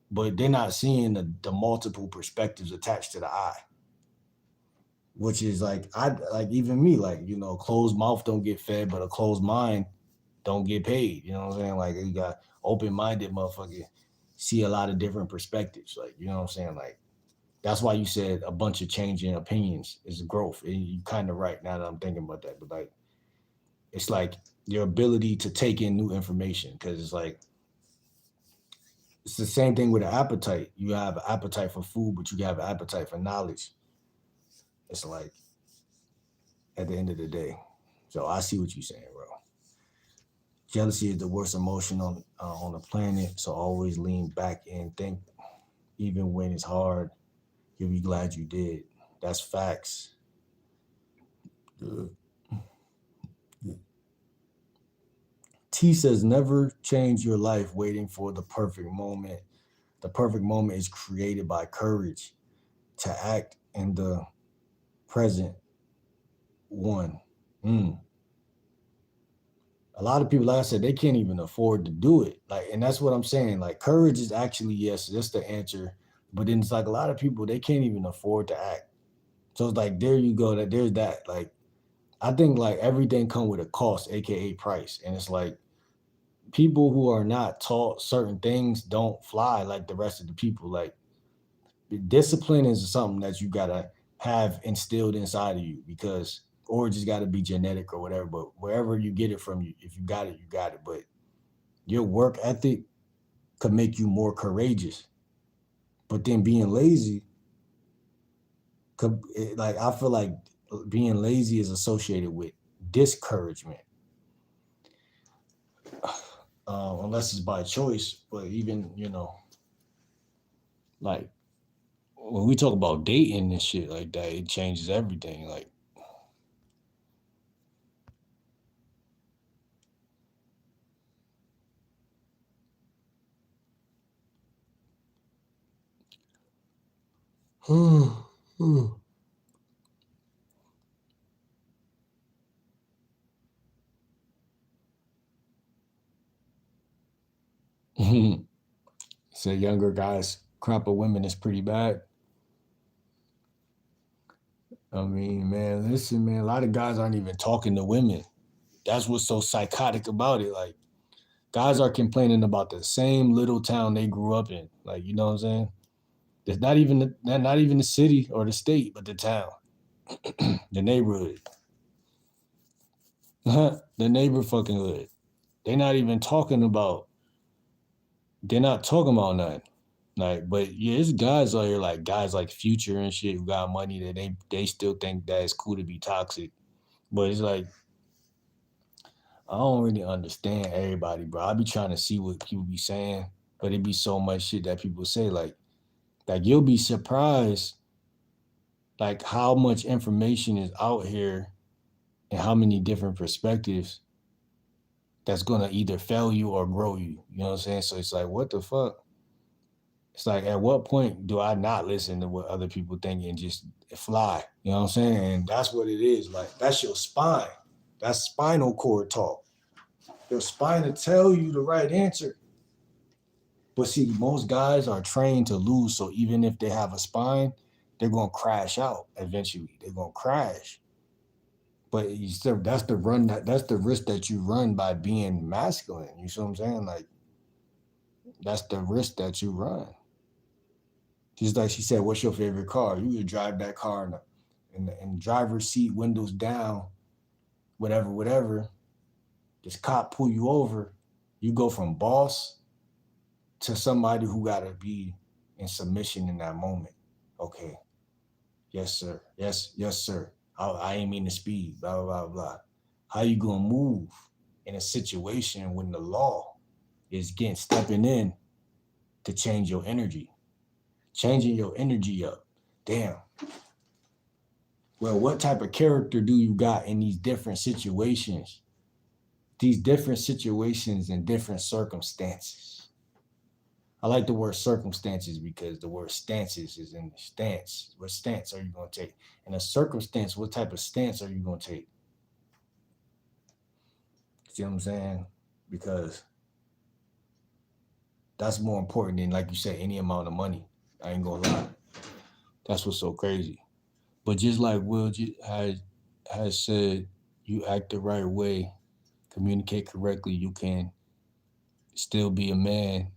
[SPEAKER 1] but they're not seeing the multiple perspectives attached to the eye. Which is like I like even me, like closed mouth don't get fed, but a closed mind don't get paid. You know what I'm saying? Like you got open minded motherfucker see a lot of different perspectives. Like you know what I'm saying? Like
[SPEAKER 2] That's why you said a bunch of changing opinions is growth. And you kind of right now that I'm thinking about that. But like, it's like your ability to take in new information, because it's like it's the same thing with an appetite. You have an appetite for food, but you have an appetite for knowledge. It's like at the end of the day. So I see what you're saying, bro. Jealousy is the worst emotion on the planet. So always lean back and think, even when it's hard, you'll be glad you did. That's facts. Good. T says, never change your life waiting for the perfect moment. The perfect moment is created by courage to act in the present one. Mm. A lot of people, like I said, they can't even afford to do it. Like, and that's what I'm saying. Like, courage is actually, yes, that's the answer. But then it's like a lot of people, they can't even afford to act. So it's like, there you go. That there's that. Like, I think like everything come with a cost, aka price. And it's like people who are not taught certain things don't fly like the rest of the people. Like, discipline is something that you gotta have instilled inside of you, because or it just gotta be genetic or whatever. But wherever you get it from, you if you got it, you got it. But your work ethic could make you more courageous. But then being lazy like I feel like being lazy is associated with discouragement. Unless it's by choice. But even, like when we talk about dating and shit like that, it changes everything. Like, say younger guys crop of women is pretty bad. I mean, man, listen, man, a lot of guys aren't even talking to women. That's what's so psychotic about it. Like, guys are complaining about the same little town they grew up in. Like, you know what I'm saying? It's not even the city or the state, but the town, the neighborhood, the neighbor fucking hood. They're not even talking about. They're not talking about nothing. Like, but yeah, it's guys out here, like guys like Future and shit, who got money, that they still think that it's cool to be toxic. But it's like, I don't really understand everybody, bro. I be trying to see what people be saying, but it be so much shit that people say. Like you'll be surprised, like how much information is out here and how many different perspectives that's gonna either fail you or grow you. You know what I'm saying? So it's like, what the fuck? It's like, at what point do I not listen to what other people think and just fly? You know what I'm saying? And that's what it is. Like, that's your spine. That's spinal cord talk. Your spine will tell you the right answer. But see, most guys are trained to lose. So even if they have a spine, they're gonna crash out eventually. They're gonna crash. But that's the that's the risk that you run by being masculine. You see what I'm saying? Like, that's the risk that you run. Just like she said, what's your favorite car? You could drive that car in the driver's seat, windows down, whatever. This cop pull you over. You go from boss to somebody who gotta be in submission in that moment. Okay, yes sir, yes sir. I ain't mean to speed. Blah blah blah. How you gonna move in a situation when the law is stepping in to change your energy, changing your energy up? Damn. Well, what type of character do you got in these different situations? These different situations and different circumstances. I like the word circumstances because the word stances is in the stance. What stance are you going to take? In a circumstance, what type of stance are you going to take? See what I'm saying? Because that's more important than, like you said, any amount of money. I ain't going to lie. That's what's so crazy. But just like Will has said, you act the right way, communicate correctly, you can still be a man.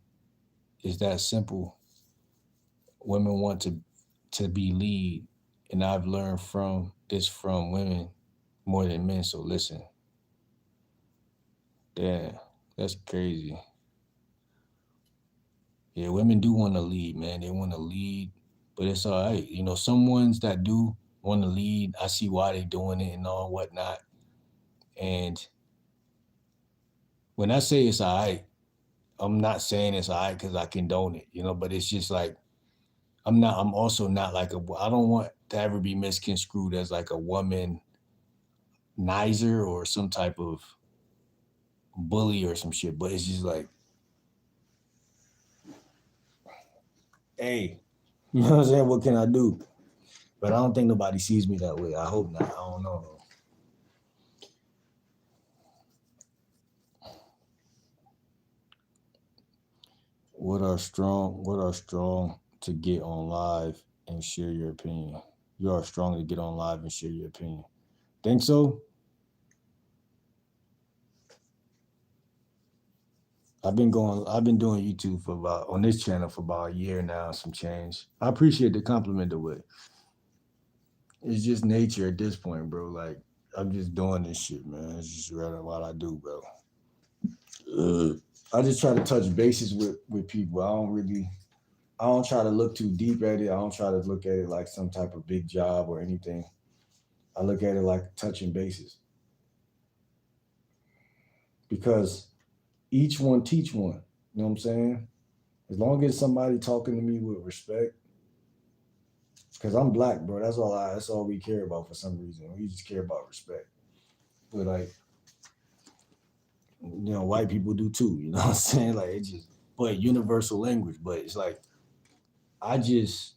[SPEAKER 2] It's that simple. Women want to be lead. And I've learned from women more than men. So listen, damn, that's crazy. Yeah, women do want to lead, man. They want to lead, but it's all right. You know, some ones that do want to lead, I see why they doing it and all whatnot. And when I say it's all right, I'm not saying it's all right because I condone it, but it's just like, I'm also not like I don't want to ever be misconstrued as like a woman nizer or some type of bully or some shit. But it's just like, hey, you know what I'm saying? What can I do? But I don't think nobody sees me that way. I hope not. I don't know though. What are strong to get on live and share your opinion? You are strong to get on live and share your opinion. Think so? I've been doing YouTube on this channel for about a year now, some change. I appreciate the compliment the way. It's just nature at this point, bro. Like, I'm just doing this shit, man. It's just really what I do, bro. I just try to touch bases with people. I don't try to look too deep at it. I don't try to look at it like some type of big job or anything. I look at it like touching bases. Because each one teach one. You know what I'm saying? As long as somebody talking to me with respect, because I'm black, bro. That's all we care about for some reason. We just care about respect. But like, white people do too. You know what I'm saying? Like, it just, but universal language. But it's like, I just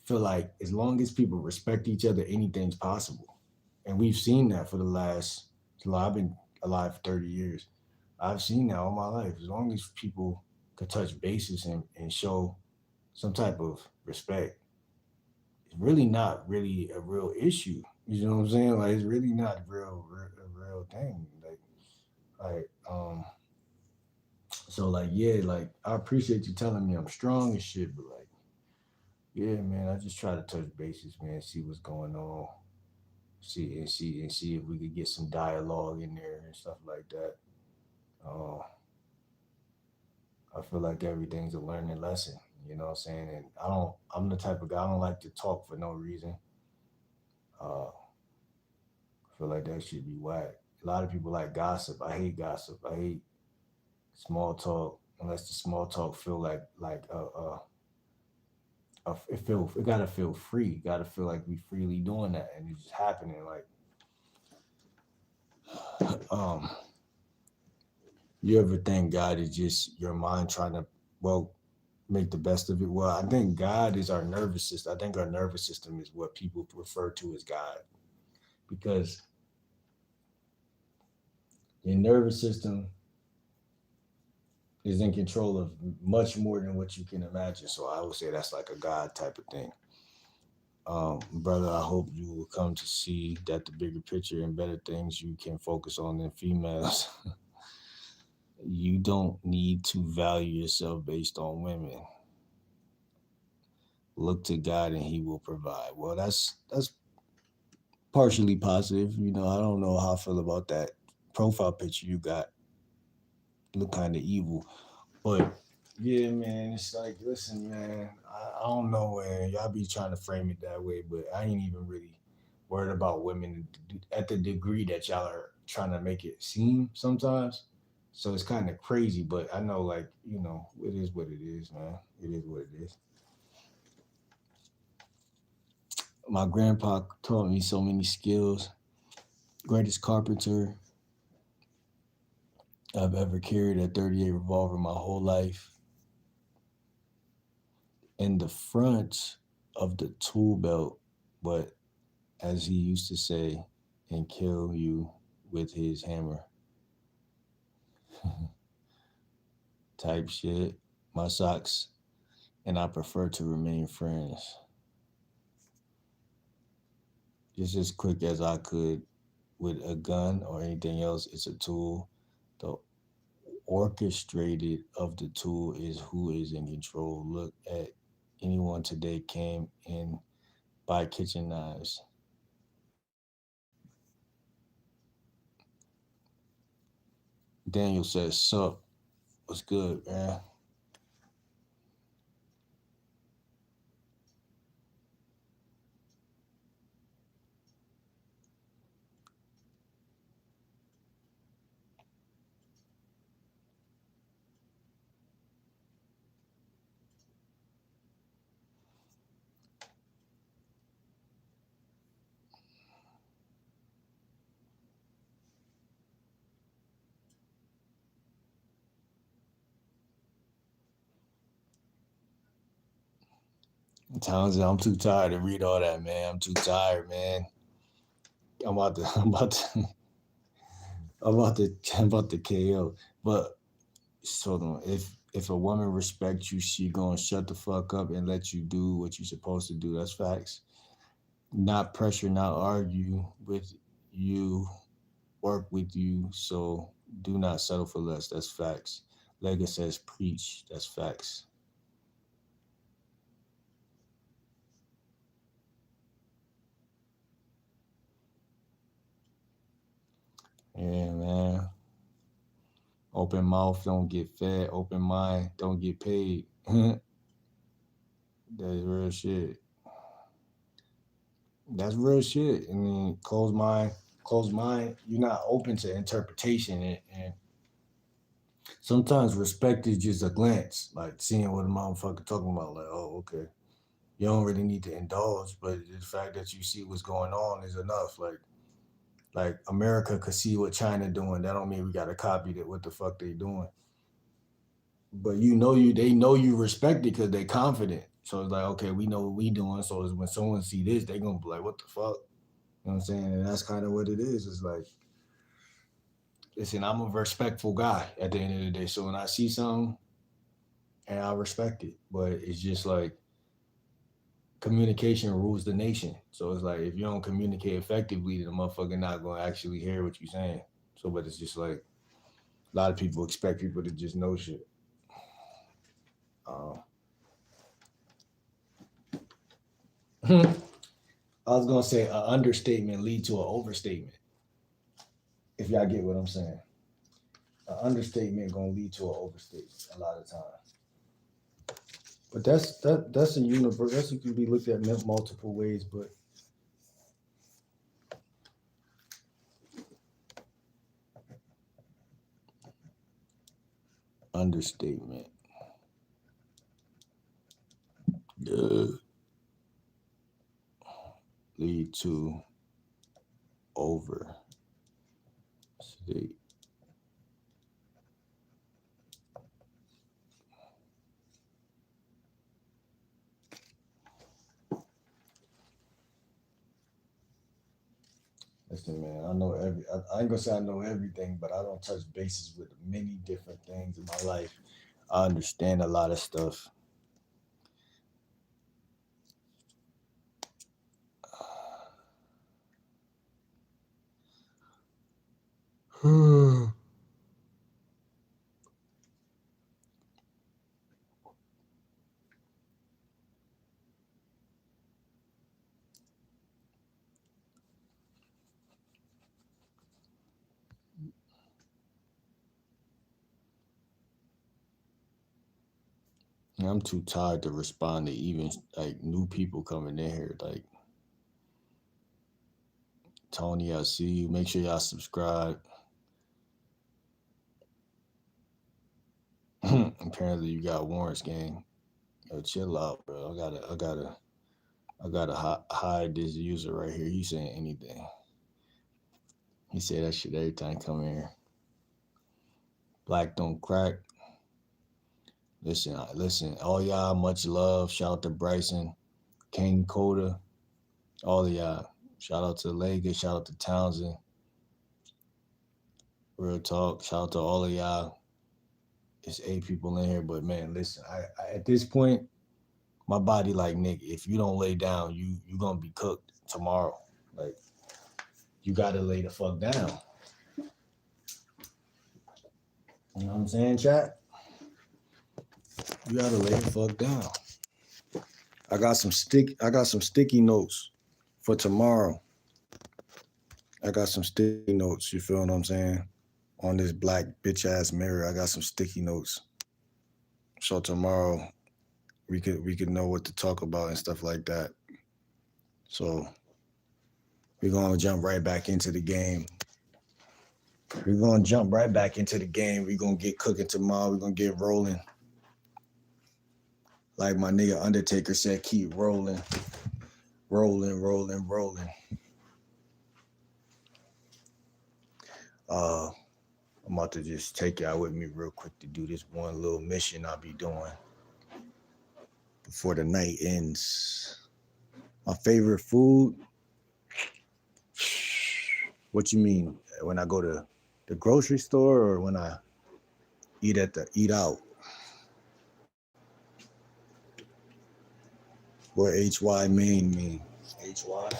[SPEAKER 2] feel like as long as people respect each other, anything's possible. And we've seen that for the last, I've been alive for 30 years. I've seen that all my life. As long as people could touch bases and show some type of respect, it's really not really a real issue. You know what I'm saying? Like, it's really not a real thing. Like, so like, yeah, like, I appreciate you telling me I'm strong and shit, but like, yeah, man, I just try to touch bases, man, see what's going on, see if we could get some dialogue in there and stuff like that. Uh, I feel like everything's a learning lesson. You know what I'm saying? And I'm the type of guy I don't like to talk for no reason. I feel like that should be whack. A lot of people like gossip. I hate gossip. I hate small talk unless the small talk feel like it gotta feel free. It gotta feel like we freely doing that and it's just happening. Like, um, you ever think God is just your mind trying to, well, make the best of it? Well, I think God is our nervous system. I think our nervous system is what people refer to as God, because your nervous system is in control of much more than what you can imagine. So I would say that's like a God type of thing. Brother, I hope you will come to see that the bigger picture and better things you can focus on than females. You don't need to value yourself based on women. Look to God and He will provide. Well, that's partially positive. I don't know how I feel about that profile picture you got. Look kind of evil. But yeah, man, it's like, listen, man, I don't know, man. Y'all be trying to frame it that way, but I ain't even really worried about women at the degree that y'all are trying to make it seem sometimes. So it's kind of crazy, but I know, like, it is what it is, man. It is what it is. My grandpa taught me so many skills. Greatest carpenter I've ever carried a 38 revolver my whole life. In the front of the tool belt, but as he used to say, and kill you with his hammer. Type shit. My socks, and I prefer to remain friends. Just as quick as I could with a gun or anything else, it's a tool. The orchestrated of the tool is who is in control. Look at anyone today came in Buy kitchen knives. Daniel says, "Sup? What's good, man?" Townsend, I'm too tired to read all that, man. I'm too tired, man. I'm about to, I'm about to, I'm about to KO. But so if a woman respects you, she gonna shut the fuck up and let you do what you're supposed to do. That's facts. Not pressure, not argue with you, work with you. So do not settle for less. That's facts. Lega says preach. That's facts. Yeah, man. Open mouth don't get fed. Open mind don't get paid. That's real shit. That's real shit. I mean, closed mind. You're not open to interpretation, and sometimes respect is just a glance, like seeing what a motherfucker talking about. Like, oh, okay. You don't really need to indulge, but the fact that you see what's going on is enough. Like America could see what China doing. That don't mean we gotta copy that. What the fuck they doing? But they know you respect it because they confident. So it's like, okay, we know what we doing. So it's when someone see this, they gonna be like, what the fuck? You know what I'm saying? And that's kind of what it is. It's like, listen, I'm a respectful guy at the end of the day. So when I see something, and I respect it, but it's just like communication rules the nation. So it's like if you don't communicate effectively, then the motherfucker not gonna actually hear what you're saying. So, but it's just like a lot of people expect people to just know shit. Um, I was gonna say an understatement lead to an overstatement. If y'all get what I'm saying, an understatement gonna lead to an overstatement a lot of times. But that's a universe. That's it can be looked at multiple ways. But understatement lead to overstate. Listen, man, I know I ain't gonna say I know everything, but I don't touch bases with many different things in my life. I understand a lot of stuff. I'm too tired to respond to even like new people coming in here. Like Tony, I see you. Make sure y'all subscribe. Apparently, you got Warrants gang. Yo, chill out, bro. I gotta hide this user right here. He saying anything. He say that shit every time I come in here. Black don't crack. Listen. All y'all, much love. Shout out to Bryson, King Coda, all of y'all. Shout out to Lega. Shout out to Townsend. Real talk. Shout out to all of y'all. It's 8 people in here, but man, listen. I at this point, my body like Nick. If you don't lay down, you gonna be cooked tomorrow. Like you gotta lay the fuck down. You know what I'm saying, chat? You gotta lay the fuck down.
[SPEAKER 1] I got some sticky notes for tomorrow. I got some sticky notes, you feel what I'm saying? On this black bitch ass mirror, I got some sticky notes. So tomorrow we could know what to talk about and stuff like that. So we're gonna jump right back into the game. We're gonna jump right back into the game. We're gonna get cooking tomorrow. We're gonna get rolling. Like my nigga Undertaker said, keep rolling. Rolling, rolling, rolling. I'm about to just take y'all with me real quick to do this one little mission I'll be doing before the night ends. My favorite food? What you mean? When I go to the grocery store or when I eat out? What HY mean? HY?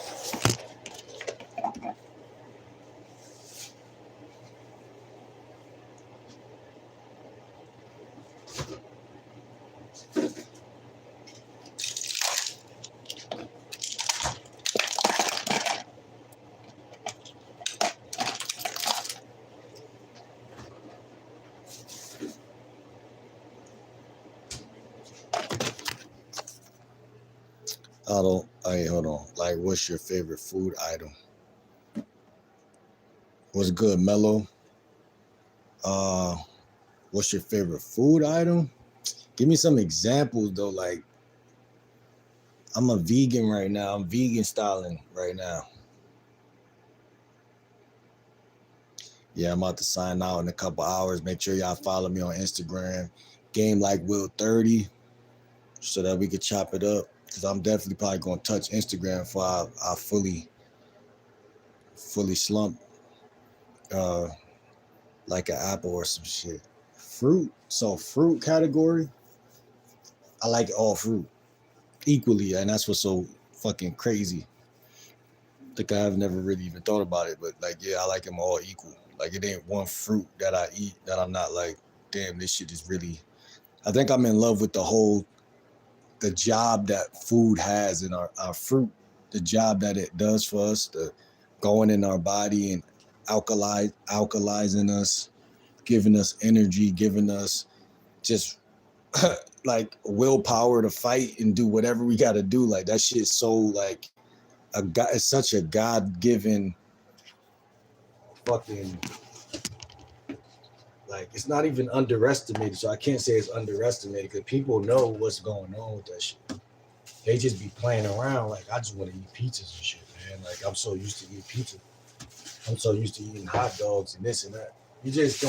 [SPEAKER 1] Hey, hold on. Like, what's your favorite food item? What's good, Mello? What's your favorite food item? Give me some examples though. Like, I'm a vegan right now. I'm vegan styling right now. Yeah, I'm about to sign out in a couple hours. Make sure y'all follow me on Instagram, Game Like Will 30, so that we could chop it up. Cause I'm definitely probably gonna touch Instagram before I fully slump, like an apple or some shit. Fruit. So fruit category, I like all fruit equally, and that's what's so fucking crazy. I think I've never really even thought about it, but like, yeah, I like them all equal. Like, it ain't one fruit that I eat that I'm not like, damn, this shit is really. I think I'm in love with the job that food has in our fruit, the job that it does for us, the going in our body and alkalizing us, giving us energy, giving us just like willpower to fight and do whatever we got to do. Like, that shit's so like it's such a God-given fucking, like, it's not even underestimated. So I can't say it's underestimated because people know what's going on with that shit. They just be playing around. Like, I just want to eat pizzas and shit, man. Like, I'm so used to eating pizza. I'm so used to eating hot dogs and this and that. You just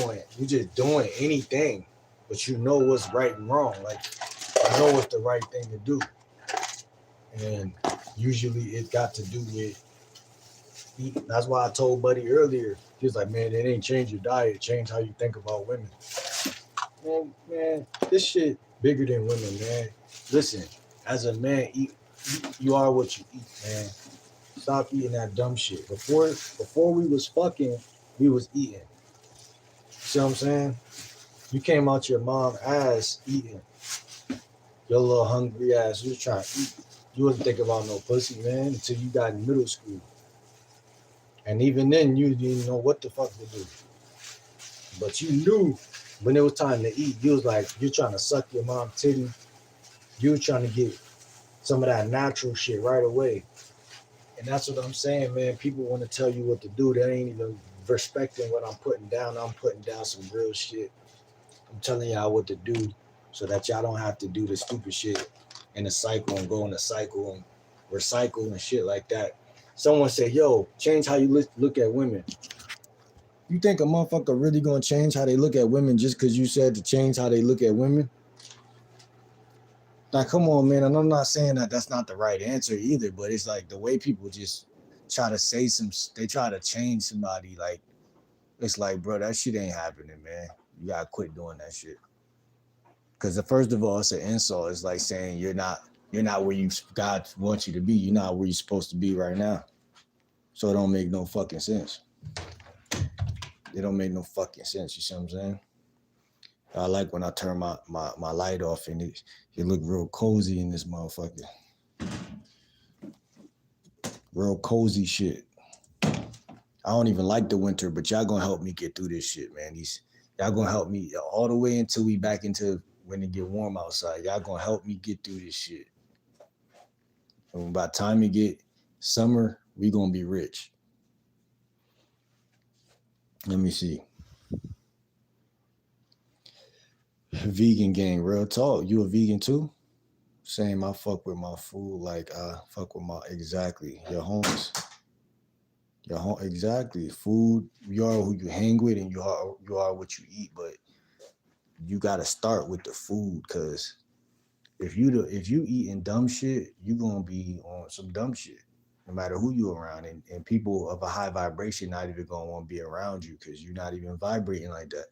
[SPEAKER 1] doing anything, but you know what's right and wrong. Like, you know what's the right thing to do. And usually it got to do with eating. That's why I told Buddy earlier, he was like, man, it ain't change your diet, change how you think about women. Man, this shit bigger than women, man. Listen, as a man, you are what you eat, man. Stop eating that dumb shit. Before we was fucking, we was eating. See what I'm saying? You came out your mom's ass eating. Your little hungry ass, you was trying to eat. You wasn't thinking about no pussy, man, until you got in middle school. And even then, you didn't know what the fuck to do. But you knew when it was time to eat, you was like, you're trying to suck your mom's titty. You were trying to get some of that natural shit right away. And that's what I'm saying, man. People want to tell you what to do. They ain't even respecting what I'm putting down. I'm putting down some real shit. I'm telling y'all what to do so that y'all don't have to do the stupid shit in a cycle and go in a cycle and recycle and shit like that. Someone said, yo, change how you look at women. You think a motherfucker really gonna change how they look at women just because you said to change how they look at women? Like, come on, man. And I'm not saying that that's not the right answer either, but it's like the way people just try to say they try to change somebody. Like, it's like, bro, that shit ain't happening, man. You gotta quit doing that shit. Because first of all, it's an insult. It's like saying you're not where God wants you to be. You're not where you're supposed to be right now. So it don't make no fucking sense. It don't make no fucking sense. You see what I'm saying? I like when I turn my light off and it look real cozy in this motherfucker. Real cozy shit. I don't even like the winter, but y'all gonna help me get through this shit, man. Y'all gonna help me all the way until we back into when it get warm outside. Y'all gonna help me get through this shit. And by the time you get summer, we gonna be rich. Let me see. Vegan gang, real talk. You a vegan too? Same, I fuck with my food like I fuck with my exactly. Your homies. Your home exactly. Food, you are who you hang with and you are what you eat, but you gotta start with the food because if you eating dumb shit, you gonna be on some dumb shit. No matter who you around. And people of a high vibration not even gonna want to be around you because you're not even vibrating like that.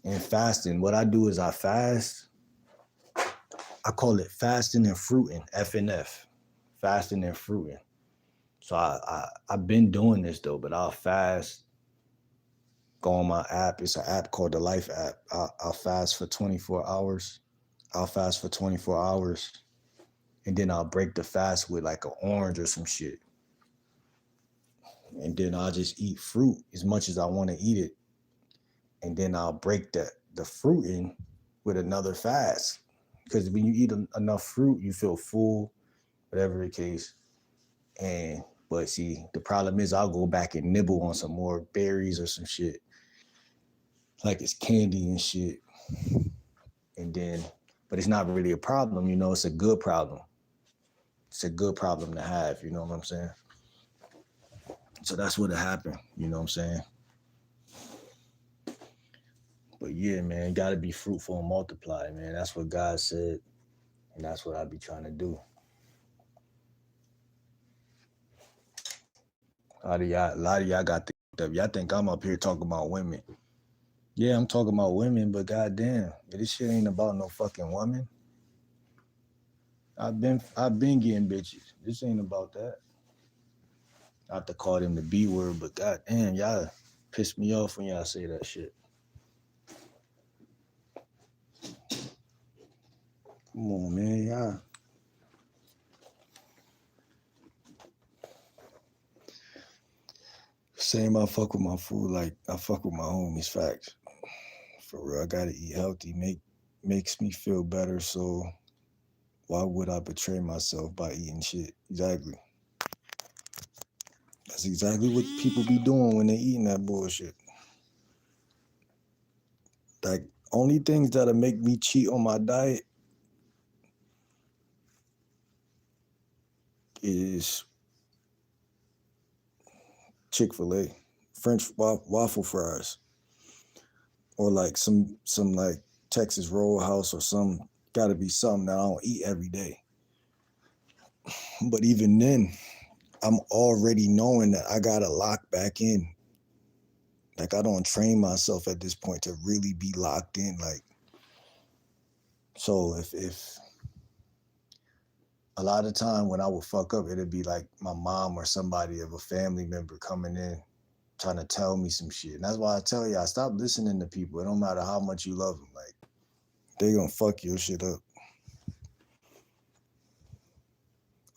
[SPEAKER 1] And fasting, what I do is I fast. I call it fasting and fruiting, FNF. Fasting and fruiting. So I've been doing this though, but I'll fast, go on my app. It's an app called the Life app. I'll fast for 24 hours. I'll fast for 24 hours. And then I'll break the fast with like an orange or some shit. And then I'll just eat fruit as much as I want to eat it. And then I'll break the fruit in with another fast. Because when you eat enough fruit, you feel full, whatever the case. But see, the problem is I'll go back and nibble on some more berries or some shit. Like it's candy and shit. But it's not really a problem, it's a good problem. It's a good problem to have, you know what I'm saying? So that's what happened, you know what I'm saying? But yeah, man, gotta be fruitful and multiply, man. That's what God said, and that's what I be trying to do. A lot of y'all got up. Y'all think I'm up here talking about women. Yeah, I'm talking about women, but goddamn, this shit ain't about no fucking woman. I've been getting bitches. This ain't about that. Not to call them the B word, but goddamn, y'all piss me off when y'all say that shit. Come on, man, y'all. Same, I fuck with my food like I fuck with my homies. Facts. For real, I gotta eat healthy. Makes me feel better. So why would I betray myself by eating shit? Exactly. That's exactly what people be doing when they eating that bullshit. Like only things that'll make me cheat on my diet is Chick-fil-A, French waffle fries, or like some like Texas Roadhouse or some. Gotta be something that I don't eat every day. But even then, I'm already knowing that I gotta lock back in. Like I don't train myself at this point to really be locked in. Like, so if a lot of time when I would fuck up, it'd be like my mom or somebody of a family member coming in trying to tell me some shit. And that's why I tell you, I stop listening to people. It don't matter how much you love them. Like, they gonna fuck your shit up.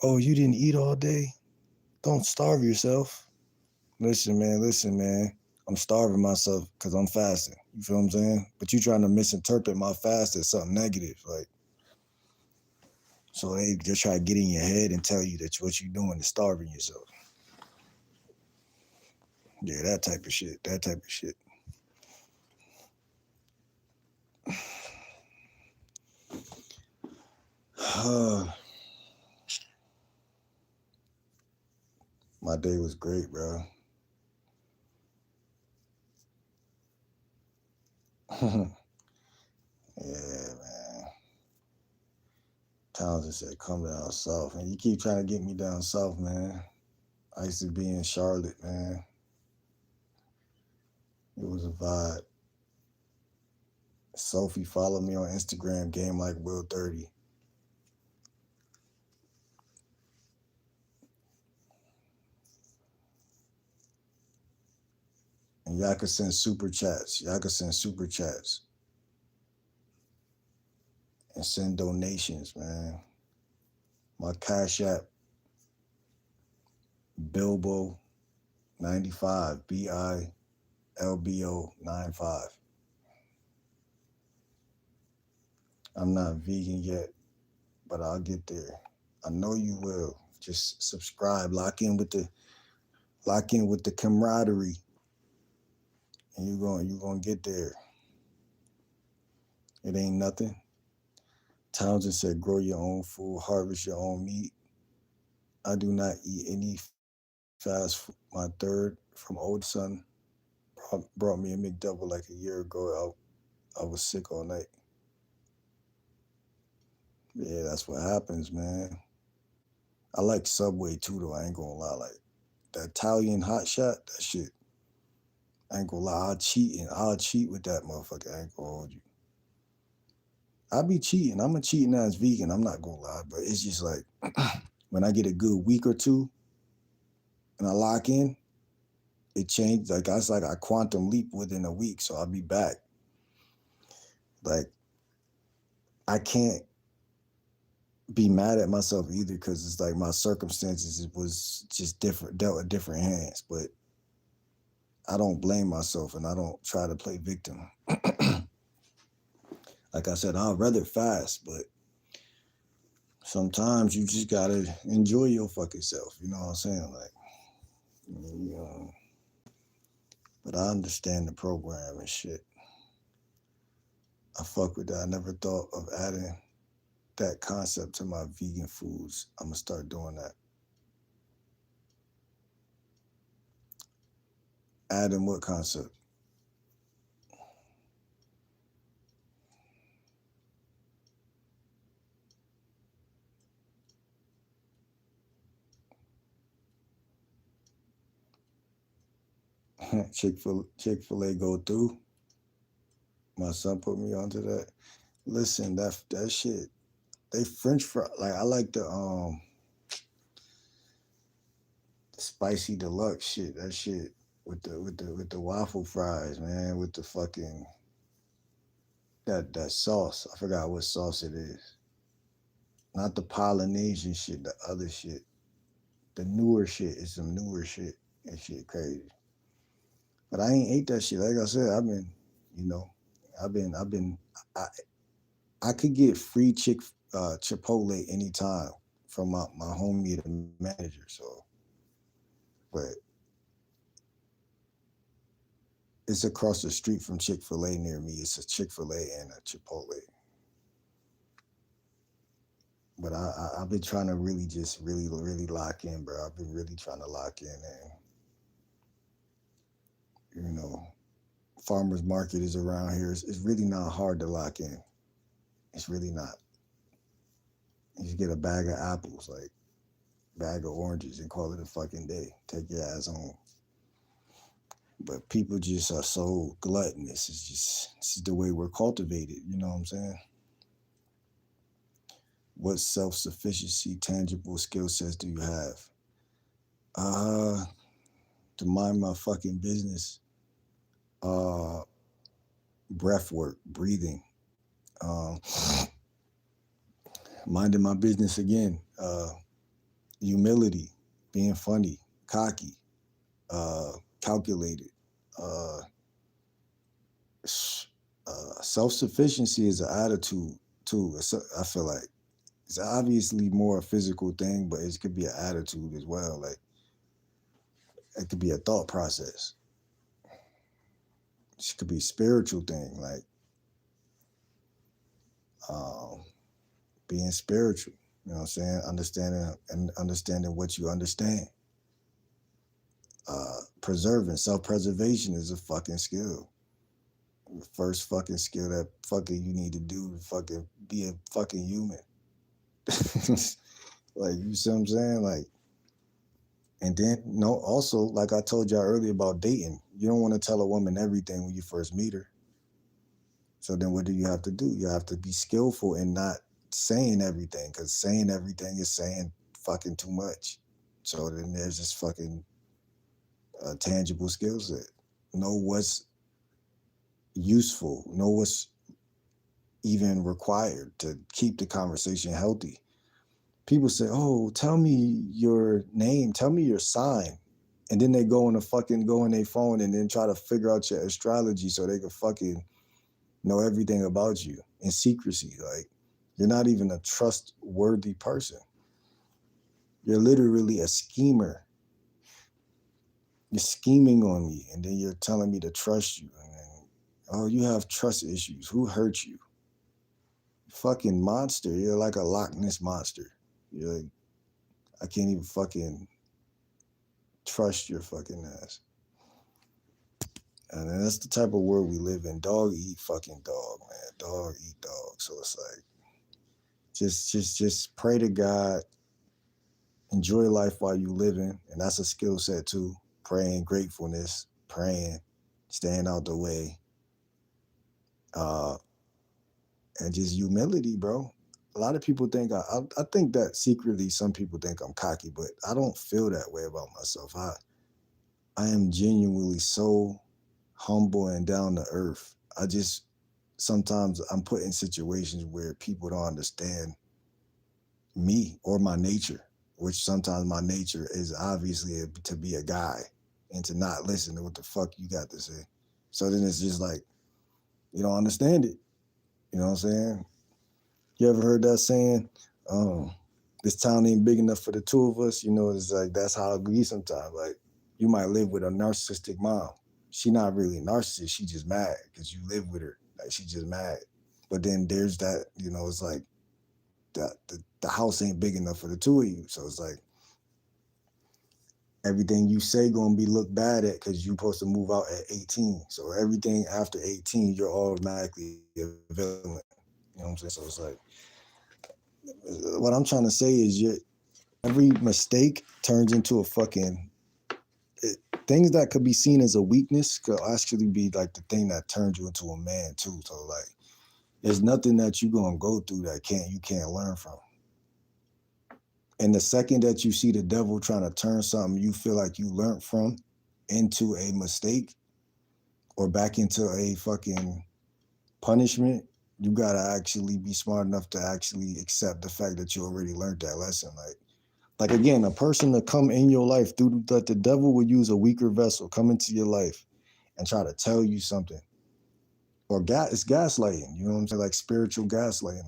[SPEAKER 1] Oh, you didn't eat all day? Don't starve yourself. Listen, man. I'm starving myself because I'm fasting. You feel what I'm saying? But you trying to misinterpret my fast as something negative. Like, so they just try to get in your head and tell you that what you're doing is starving yourself. Yeah, that type of shit. My day was great, bro. Yeah, man. Townsend said, come down south. And you keep trying to get me down south, man. I used to be in Charlotte, man. It was a vibe. Sophie, follow me on Instagram, Game Like Will 30. And y'all can send super chats. And send donations, man. My Cash App, Bilbo 95, BILBO 95. I'm not vegan yet, but I'll get there. I know you will. Just subscribe, lock in with the camaraderie, and you're gonna get there. It ain't nothing. Townsend said, grow your own food, harvest your own meat. I do not eat any fast food. My third from oldest son brought me a McDouble like a year ago. I was sick all night. Yeah, that's what happens, man. I like Subway too, though. I ain't gonna lie. Like the Italian hot shot, that shit. I ain't gonna lie. I'll cheat with that motherfucker. I ain't gonna hold you. I be cheating. I'm a cheating ass vegan. I'm not gonna lie, but it's just like when I get a good week or two and I lock in, it changed. Like it's like I quantum leap within a week, so I'll be back. Like I can't be mad at myself either because it's like my circumstances was just different, dealt with different hands. But I don't blame myself and I don't try to play victim. Like I said, I'd rather fast, but sometimes you just gotta enjoy your fucking self. You know what I'm saying? Like, you know. But I understand the program and shit. I fuck with that. I never thought of adding that concept to my vegan foods. I'm gonna start doing that. Adding what concept? Chick-fil-A go through. My son put me onto that. Listen, that shit. They French fry. Like I like the spicy deluxe shit. That shit with the waffle fries, man. With the fucking that sauce. I forgot what sauce it is. Not the Polynesian shit. The other shit. The newer shit is some newer shit. That shit crazy. But I ain't ate that shit. Like I said, you know, I've been, I, I could get free Chipotle anytime from my homie, the manager. So, but it's across the street from Chick-fil-A near me. It's a Chick-fil-A and a Chipotle. But I've been trying to really lock in, bro. I've been really trying to lock in, and farmers market is around here. It's really not hard to lock in. It's really not. You just get a bag of apples, like bag of oranges, and call it a fucking day. Take your ass home. But people just are so gluttonous. This is the way we're cultivated. You know what I'm saying? What self-sufficiency, tangible skill sets do you have? To mind my fucking business. Uh, breath work, breathing. Um, minding my business again. Humility, being funny, cocky, calculated. Uh, self-sufficiency is an attitude too. I feel like it's obviously more a physical thing, but it could be an attitude as well. Like it could be a thought process. It could be a spiritual thing, like um, being spiritual. You know what I'm saying? Understanding what you understand. Preserving, self-preservation is a fucking skill. The first fucking skill that fucking you need to do to fucking be a fucking human. Like, you see what I'm saying? Like, and then no, also like I told y'all earlier about dating, you don't want to tell a woman everything when you first meet her. So then what do you have to do? You have to be skillful in not saying everything, because saying everything is saying fucking too much. So then there's this fucking tangible skill set. Know what's useful, know what's even required to keep the conversation healthy. people say, "Oh, tell me your name, tell me your sign," and then they go on their phone and then try to figure out your astrology so they can fucking know everything about you in secrecy. Like, you're not even a trustworthy person. You're literally a schemer. You're scheming on me, and then you're telling me to trust you. And then, oh, you have trust issues. Who hurt you? Fucking monster. You're like a Loch Ness monster. You're like, I can't even fucking trust your fucking ass. And that's the type of world we live in. Dog eat fucking dog, man. Dog eat dog. So it's like, just pray to God, enjoy life while you living, and that's a skill set too. Praying, gratefulness, praying, staying out the way, and just humility, bro. A lot of people think I think that secretly some people think I'm cocky, but I don't feel that way about myself. I am genuinely so humble and down to earth. I just sometimes I'm put in situations where people don't understand me or my nature, which sometimes my nature is obviously to be a guy and to not listen to what the fuck you got to say. So then it's just like, you don't understand it. You know what I'm saying? You ever heard that saying? This town ain't big enough for the two of us. You know, it's like that's how it be sometimes. Like, you might live with a narcissistic mom. She not really a narcissist. She just mad because you live with her. Like, she just mad. But then there's that, you know, it's like the house ain't big enough for the two of you. So it's like everything you say gonna be looked bad at because you're supposed to move out at 18. So everything after 18, you're automatically a villain. You know what I'm saying? So it's like, what I'm trying to say is every mistake turns into a fucking things that could be seen as a weakness could actually be like the thing that turns you into a man too. So like, there's nothing that you're gonna go through that you can't learn from. And the second that you see the devil trying to turn something you feel like you learned from into a mistake or back into a fucking punishment, you gotta actually be smart enough to actually accept the fact that you already learned that lesson. Like again, a person to come in your life through that the devil would use a weaker vessel come into your life and try to tell you something. Or it's gaslighting, you know what I'm saying? Like spiritual gaslighting.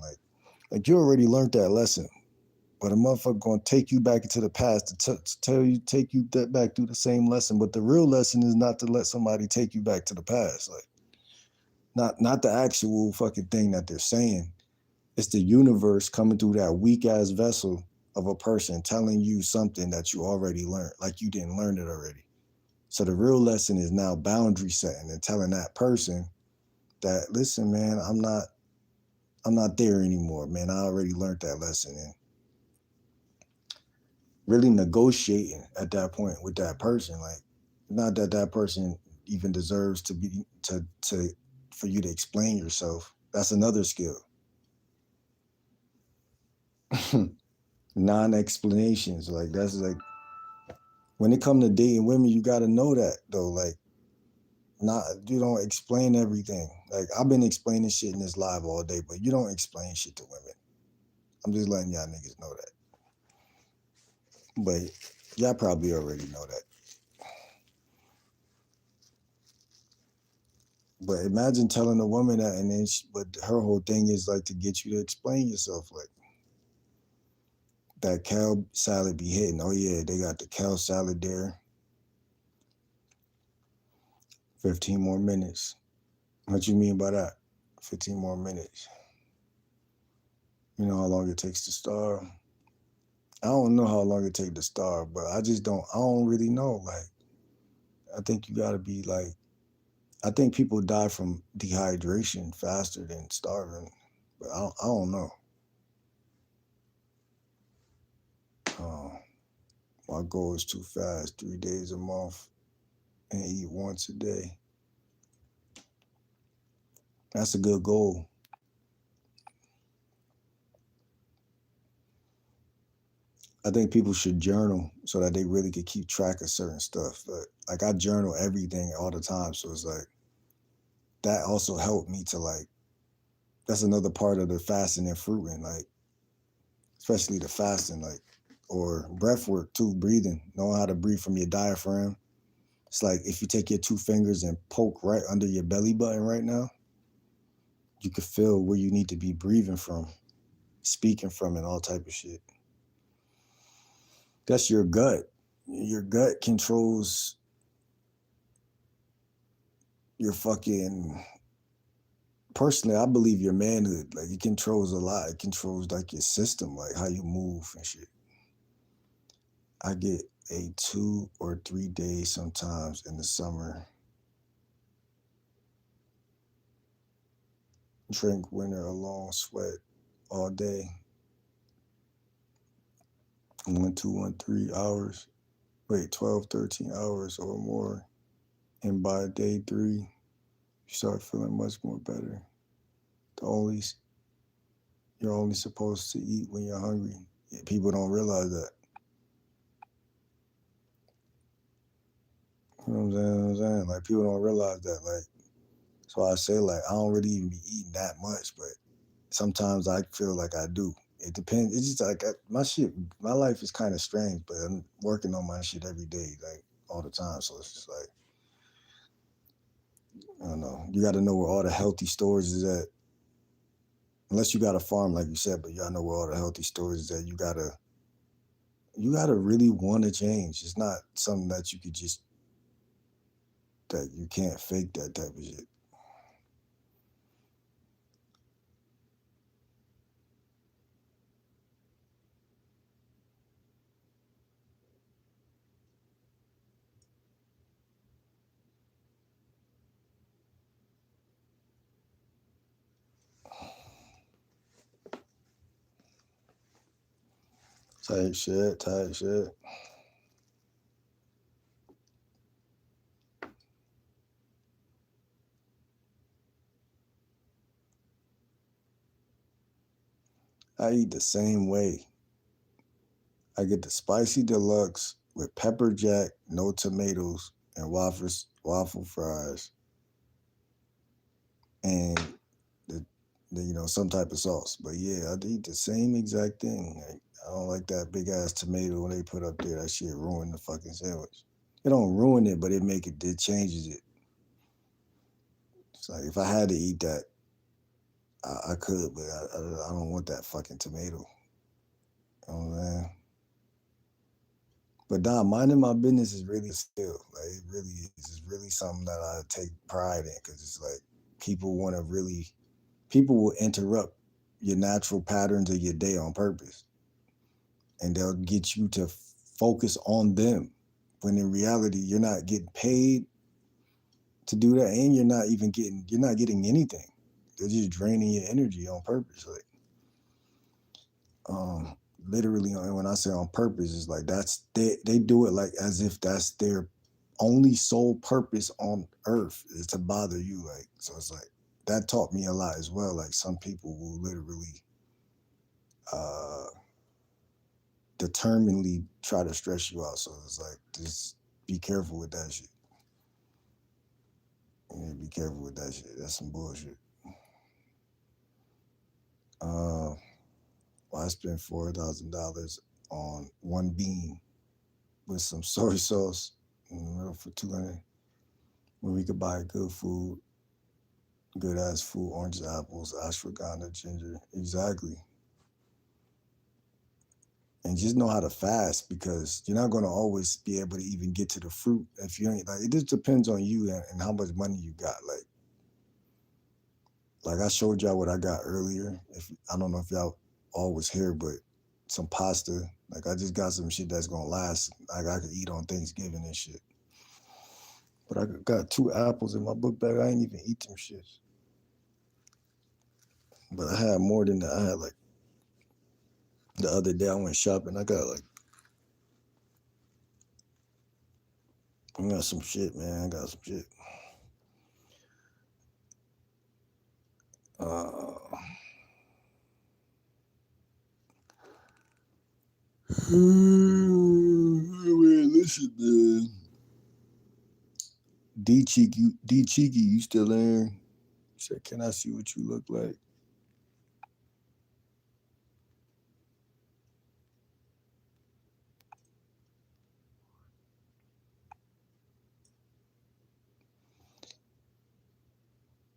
[SPEAKER 1] Like you already learned that lesson. But a motherfucker gonna take you back into the past to take you back through the same lesson. But the real lesson is not to let somebody take you back to the past. Like not the actual fucking thing that they're saying. It's the universe coming through that weak ass vessel of a person telling you something that you already learned, like you didn't learn it already. So the real lesson is now boundary setting and telling that person that, listen, man, I'm not there anymore, man. I already learned that lesson. And really negotiating at that point with that person, like, not that that person even deserves to be to for you to explain yourself. That's another skill. Non-explanations, like that's like when it comes to dating women, you got to know that though. Like, not you don't explain everything. Like, I've been explaining shit in this live all day, but you don't explain shit to women. I'm just letting y'all niggas know that. But y'all probably already know that. But imagine telling a woman that, and then but her whole thing is like to get you to explain yourself. Like, that cow salad be hitting. Oh yeah, they got the cow salad there. 15 more minutes. What you mean by that? 15 more minutes. You know how long it takes to starve? I don't know how long it takes to starve, but I don't really know. Like, I think you gotta be like, I think people die from dehydration faster than starving, but I don't know. My goal is too fast, 3 days a month and eat once a day. That's a good goal. I think people should journal so that they really could keep track of certain stuff. But like, I journal everything all the time. So it's like, that also helped me to like, that's another part of the fasting and fruiting. Like, especially the fasting, like, or breath work too, breathing, knowing how to breathe from your diaphragm. It's like if you take your 2 fingers and poke right under your belly button right now, you can feel where you need to be breathing from, speaking from, and all type of shit. That's your gut. Your gut controls your fucking. Personally, I believe your manhood. Like, it controls a lot. It controls like your system, like how you move and shit. I get a 2 or 3 days sometimes in the summer. Drink winter a long sweat all day. 1, 2, 1, 3 hours. Wait, 12, 13 hours or more. And by day 3, you start feeling much more better. You're only supposed to eat when you're hungry. People don't realize that. You know what I'm saying? Like, people don't realize that. Like, so I say, like, I don't really even be eating that much, but sometimes I feel like I do. It depends. It's just like my life is kind of strange, but I'm working on my shit every day, like all the time. So it's just like, I don't know. You got to know where all the healthy stores is at. Unless you got a farm, like you said, but y'all know where all the healthy stores is at. You gotta really want to change. It's not something that you could just, that you can't fake that type of shit. Type shit. I eat the same way. I get the spicy deluxe with pepper jack, no tomatoes, and waffle fries, and some type of sauce. But yeah, I eat the same exact thing. Like, I don't like that big ass tomato when they put up there. That shit ruin the fucking sandwich. It don't ruin it, but it changes it. It's like, if I had to eat that, I could, but I don't want that fucking tomato. You know what I'm saying? But nah, minding my business is really a skill. Like, it really is. It's really something that I take pride in, because it's like, people will interrupt your natural patterns of your day on purpose, and they'll get you to focus on them, when in reality you're not getting paid to do that, and you're not getting anything. They're just draining your energy on purpose. Like, literally, when I say on purpose, it's like, they do it like as if that's their only sole purpose on earth, is to bother you. Like, so it's like, that taught me a lot as well. Like, some people will literally uh determinedly try to stress you out. So it's like, just be careful with that shit. Yeah, be careful with that shit. That's some bullshit. Well, I spent $4,000 on one bean with some soy sauce for 200. When we could buy good food, good ass food, oranges, apples, ashwagandha, ginger. Exactly. And just know how to fast, because you're not going to always be able to even get to the fruit if you ain't, like, it just depends on you and how much money you got. Like I showed y'all what I got earlier. If I don't know if y'all all was here, but some pasta. Like, I just got some shit that's gonna last. Like, I could eat on Thanksgiving and shit. But I got 2 apples in my book bag. I ain't even eat them shits. But I had more than that. I had, like, the other day I went shopping. I got some shit, man. I got some shit. Uh, listen, man. D Cheeky, you still there? He said, "Can I see what you look like?"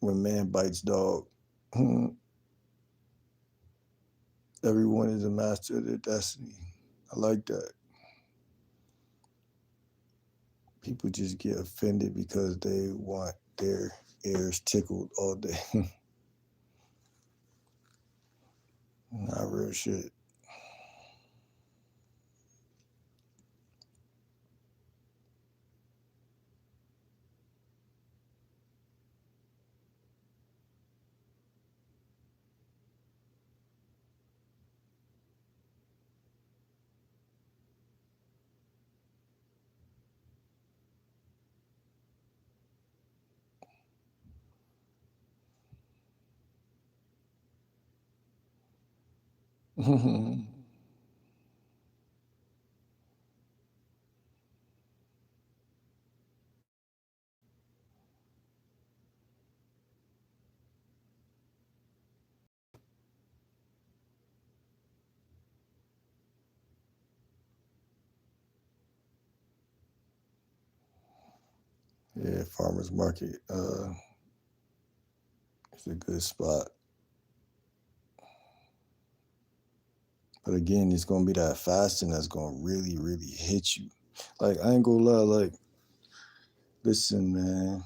[SPEAKER 1] When man bites dog, everyone is a master of their destiny. I like that. People just get offended because they want their ears tickled all day. Not real shit. Yeah, farmers market. It's a good spot. But again, it's gonna be that fasting that's gonna really, really hit you. Like I ain't gonna lie, like, listen, man.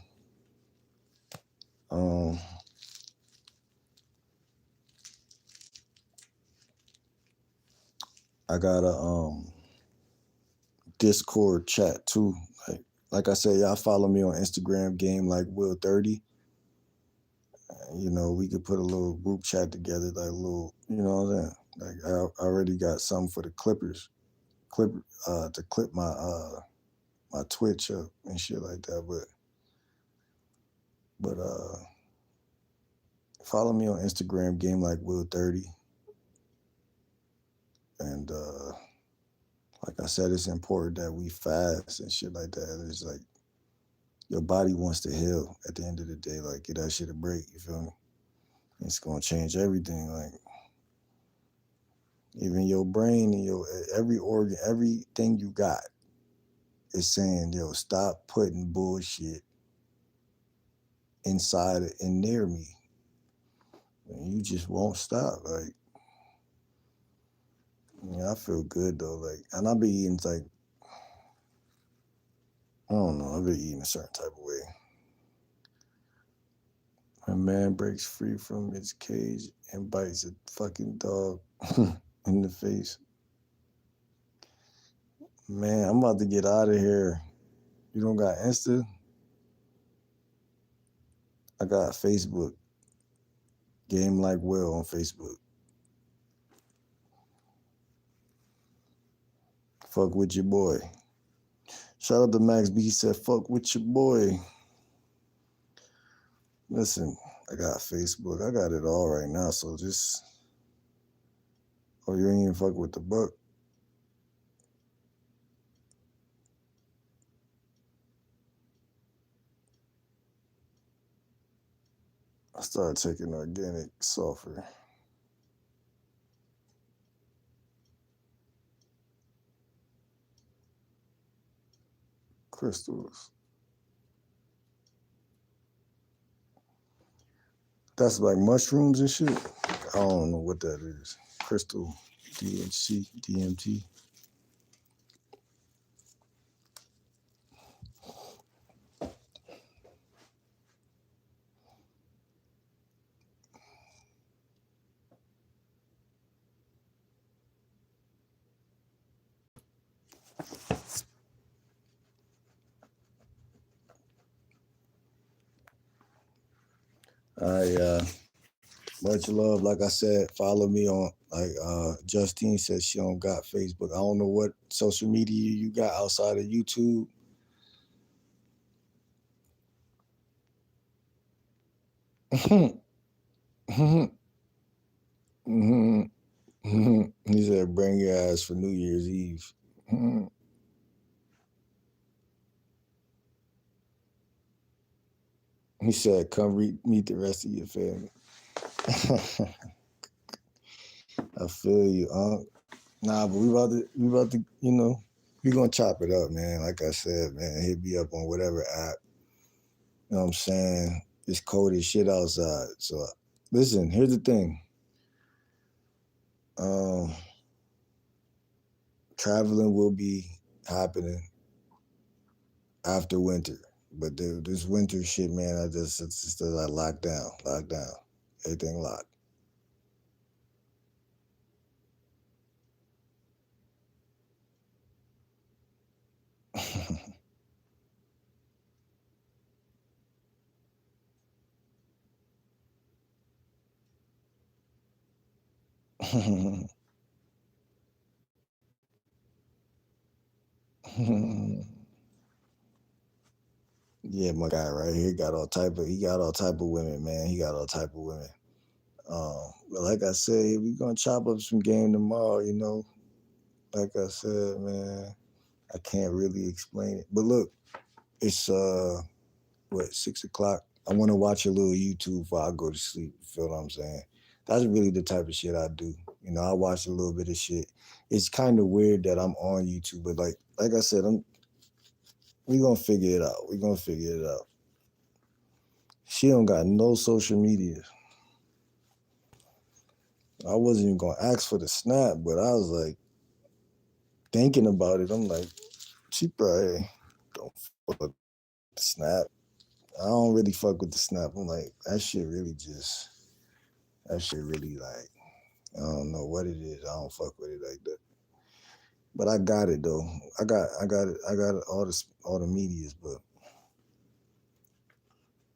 [SPEAKER 1] I got a Discord chat too. Like I said, y'all follow me on Instagram, game like Will30. You know, we could put a little group chat together, like a little, you know what I'm saying? Like I already got something for the Clippers, to clip my Twitch up and shit like that. But follow me on Instagram, game like Will30. And like I said, it's important that we fast and shit like that. It's like your body wants to heal at the end of the day. Like, get that shit a break, you feel me? It's gonna change everything. Like, even your brain and your every organ, everything you got is saying, yo, stop putting bullshit inside and near me. And you just won't stop. Like, yeah, I feel good though. Like, and I be eating like, I don't know, I be eating a certain type of way. A man breaks free from its cage and bites a fucking dog in the face. Man, I'm about to get out of here. You don't got Insta? I got Facebook. Game Like Will on Facebook. Fuck with your boy. Shout out to Max B. He said, fuck with your boy. Listen, I got Facebook. I got it all right now. So just, oh, you ain't even fuck with the book. I started taking organic sulfur. Crystals. That's like mushrooms and shit. I don't know what that is. Crystal, DHC, DMT. Much love. Like I said, follow me on, like, Justine says she don't got Facebook. I don't know what social media you got outside of YouTube. He said, bring your ass for New Year's Eve. He said, come meet the rest of your family. I feel you. Nah, but we about to, you know, we gonna chop it up, man. Like I said, man, hit me up on whatever app. You know what I'm saying? It's cold as shit outside. So listen, here's the thing. Um, Traveling will be happening after winter. But this winter shit, man, it's just like lock down, everything locked. Yeah, my guy right here he got all type of women, man. He got all type of women. But like I said, we gonna chop up some game tomorrow, you know. Like I said, man, I can't really explain it. But look, it's 6 o'clock. I want to watch a little YouTube before I go to sleep. You feel what I'm saying? That's really the type of shit I do. You know, I watch a little bit of shit. It's kind of weird that I'm on YouTube, but like I said, we gonna figure it out. We gonna figure it out. She don't got no social media. I wasn't even gonna ask for the snap, but I was like thinking about it. I'm like, she probably don't fuck with the snap. I don't really fuck with the snap. I'm like, that shit really like, I don't know what it is. I don't fuck with it like that. But I got it though. I got all the medias. But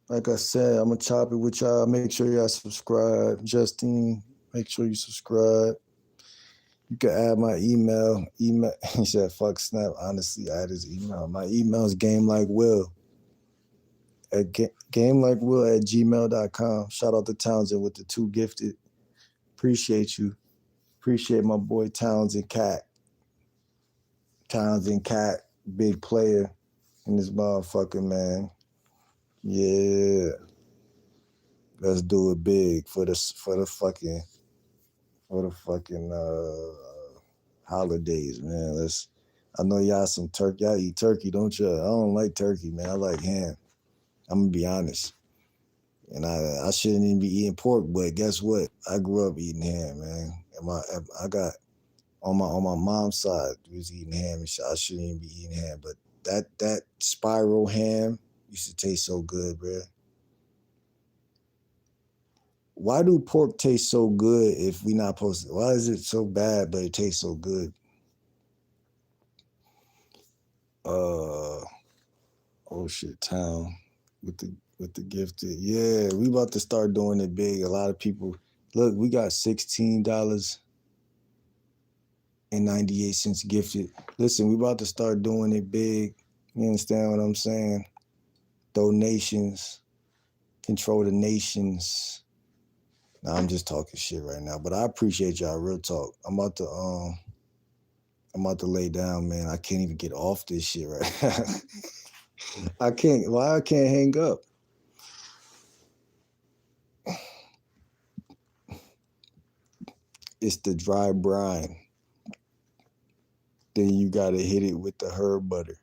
[SPEAKER 1] like I said, I'm gonna chop it with y'all. Make sure y'all subscribe. Justine, make sure you subscribe. You can add my email. He said, fuck Snap. Honestly, add his email. My email is gamelikewill at gamelikewill@gmail.com. Shout out to Townsend with the 2 gifted. Appreciate you. Appreciate my boy Townsend Cat. Townsend Cat, big player in this motherfucker, man. Yeah. Let's do it big for the fucking holidays, man. I know y'all some turkey. Y'all eat turkey, don't you? I don't like turkey, man. I like ham. I'm gonna be honest. And I shouldn't even be eating pork, but guess what? I grew up eating ham, man. And I got on my mom's side, we was eating ham and shit. I shouldn't even be eating ham, but that spiral ham used to taste so good, bro. Why do pork taste so good if we not supposed to? Why is it so bad but it tastes so good? Uh oh shit, town with the gifted. Yeah, we about to start doing it big. A lot of people look, we got $16.98 gifted. Listen, we about to start doing it big. You understand what I'm saying? Donations, control the nations. Now I'm just talking shit right now, but I appreciate y'all. Real talk. I'm about to lay down, man. I can't even get off this shit right now. I can't. Why I can't hang up? It's the dry brine. Then you gotta hit it with the herb butter.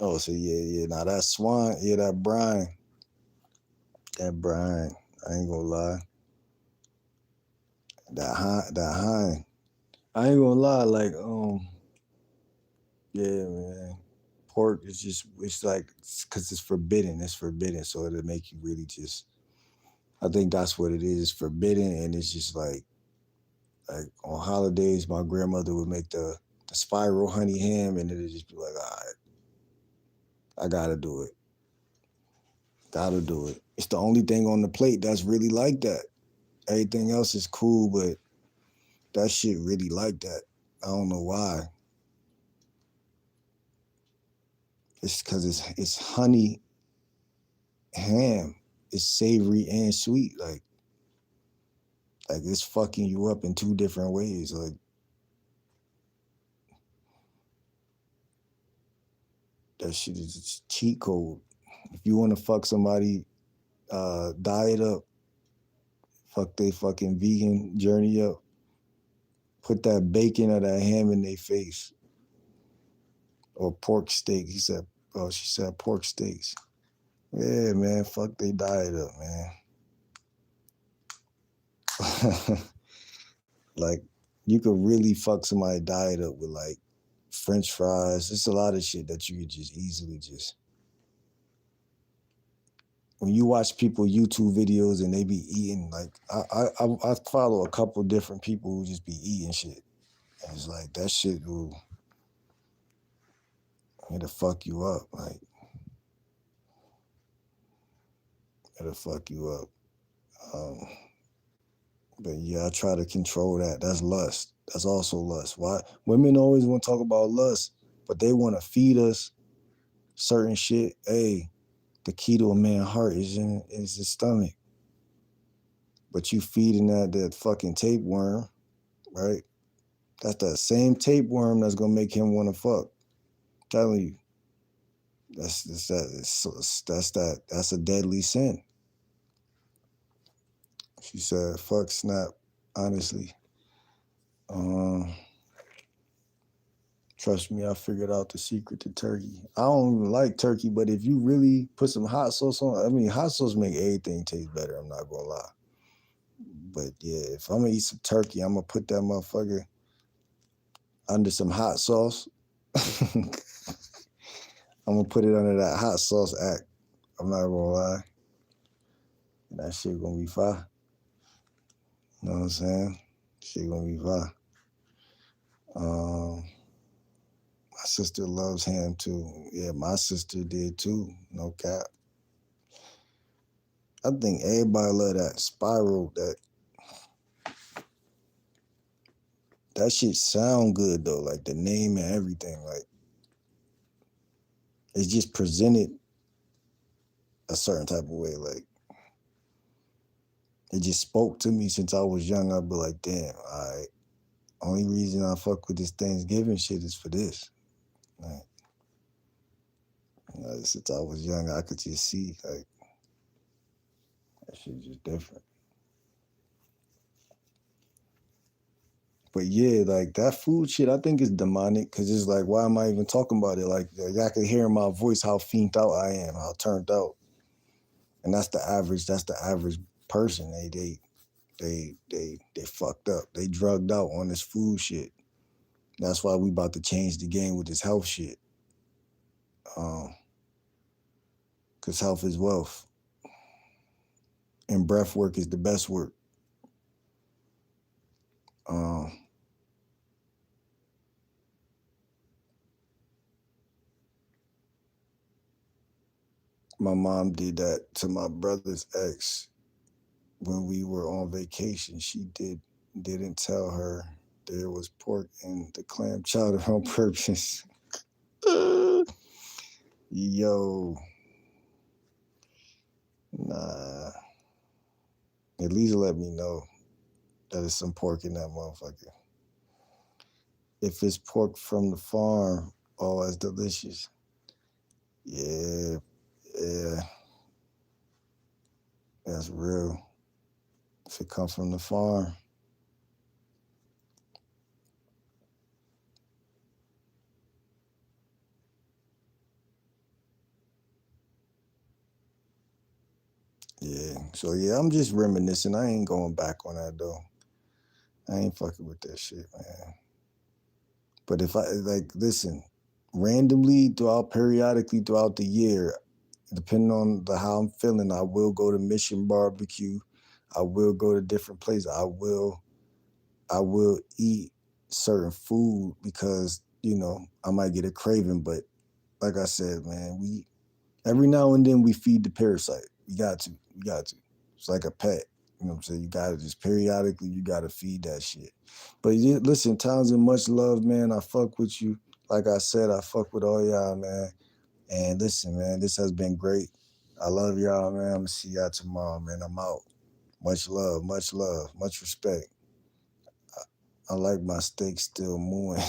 [SPEAKER 1] Oh, so yeah. Now that swan, yeah, that brine. That brine. I ain't gonna lie. That hind. I ain't gonna lie, like, yeah, man. Pork is just, it's like, because it's forbidden. It's forbidden. So it'll make you really just, I think that's what it is. It's forbidden. And it's just like on holidays, my grandmother would make the spiral honey ham, and it'd just be like, all right, I gotta do it. Gotta do it. It's the only thing on the plate that's really like that. Everything else is cool, but that shit really like that. I don't know why. It's because it's honey ham. It's savory and sweet. Like it's fucking you up in 2 different ways. Like that shit is just cheat code. If you want to fuck somebody, diet up, fuck they fucking vegan journey up, put that bacon or that ham in their face. Or pork steak. She said pork steaks. Yeah, man, fuck they diet up, man. Like, you could really fuck somebody diet up with like French fries. It's a lot of shit that you could just easily just. When you watch people YouTube videos and they be eating, like I follow a couple different people who just be eating shit. And it's like that shit will it'll fuck you up. Like it'll fuck you up. Um, but yeah, I try to control that. That's lust. That's also lust. Why women always want to talk about lust, but they want to feed us certain shit. Hey, the key to a man's heart is in his stomach. But you feeding that fucking tapeworm, right? That's that same tapeworm that's gonna make him want to fuck. Telling you, that's a deadly sin. She said, "Fuck Snap." Honestly, um, trust me, I figured out the secret to turkey. I don't even like turkey, but if you really put some hot sauce on, I mean, hot sauce make everything taste better. I'm not gonna lie. But yeah, if I'm gonna eat some turkey, I'm gonna put that motherfucker under some hot sauce. I'm gonna put it under that hot sauce act. I'm not gonna lie. That shit gonna be fire. You know what I'm saying? Shit gonna be fire. My sister loves ham too. Yeah, my sister did too. No cap. I think everybody love that spiral. That shit sound good though. Like the name and everything. Like it's just presented a certain type of way. Like it just spoke to me since I was young. I'd be like, damn, alright. Only reason I fuck with this Thanksgiving shit is for this. Like, since I was young, I could just see like that shit just different. But yeah, like that food shit, I think is demonic because it's like, why am I even talking about it? Like, y'all can hear in my voice how fiended out I am, how turned out, and that's the average. That's the average person. They fucked up. They drugged out on this food shit. That's why we about to change the game with this health shit. Because health is wealth, and breath work is the best work. My mom did that to my brother's ex when we were on vacation. She didn't tell her there was pork in the clam chowder on purpose. Yo, nah. At least let me know that there's some pork in that motherfucker. If it's pork from the farm, oh, it's delicious. Yeah, yeah, that's real. If it comes from the farm. Yeah. So yeah, I'm just reminiscing. I ain't going back on that though. I ain't fucking with that shit, man. But if I like listen, randomly periodically throughout the year, depending on how I'm feeling, I will go to Mission Barbecue. I will go to different places. I will eat certain food because, I might get a craving. But like I said, man, every now and then we feed the parasite. We got to. We got to. It's like a pet. You know what I'm saying? You gotta just periodically, you gotta feed that shit. But yeah, listen, Townsend, much love, man. I fuck with you. Like I said, I fuck with all y'all, man. And listen, man, this has been great. I love y'all, man. I'm gonna see y'all tomorrow, man. I'm out. Much love, much respect. I like my steak still mooing.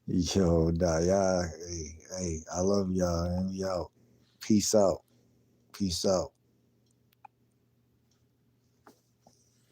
[SPEAKER 1] Yo, nah, y'all, hey, I love y'all, and we out. Peace out. Peace out.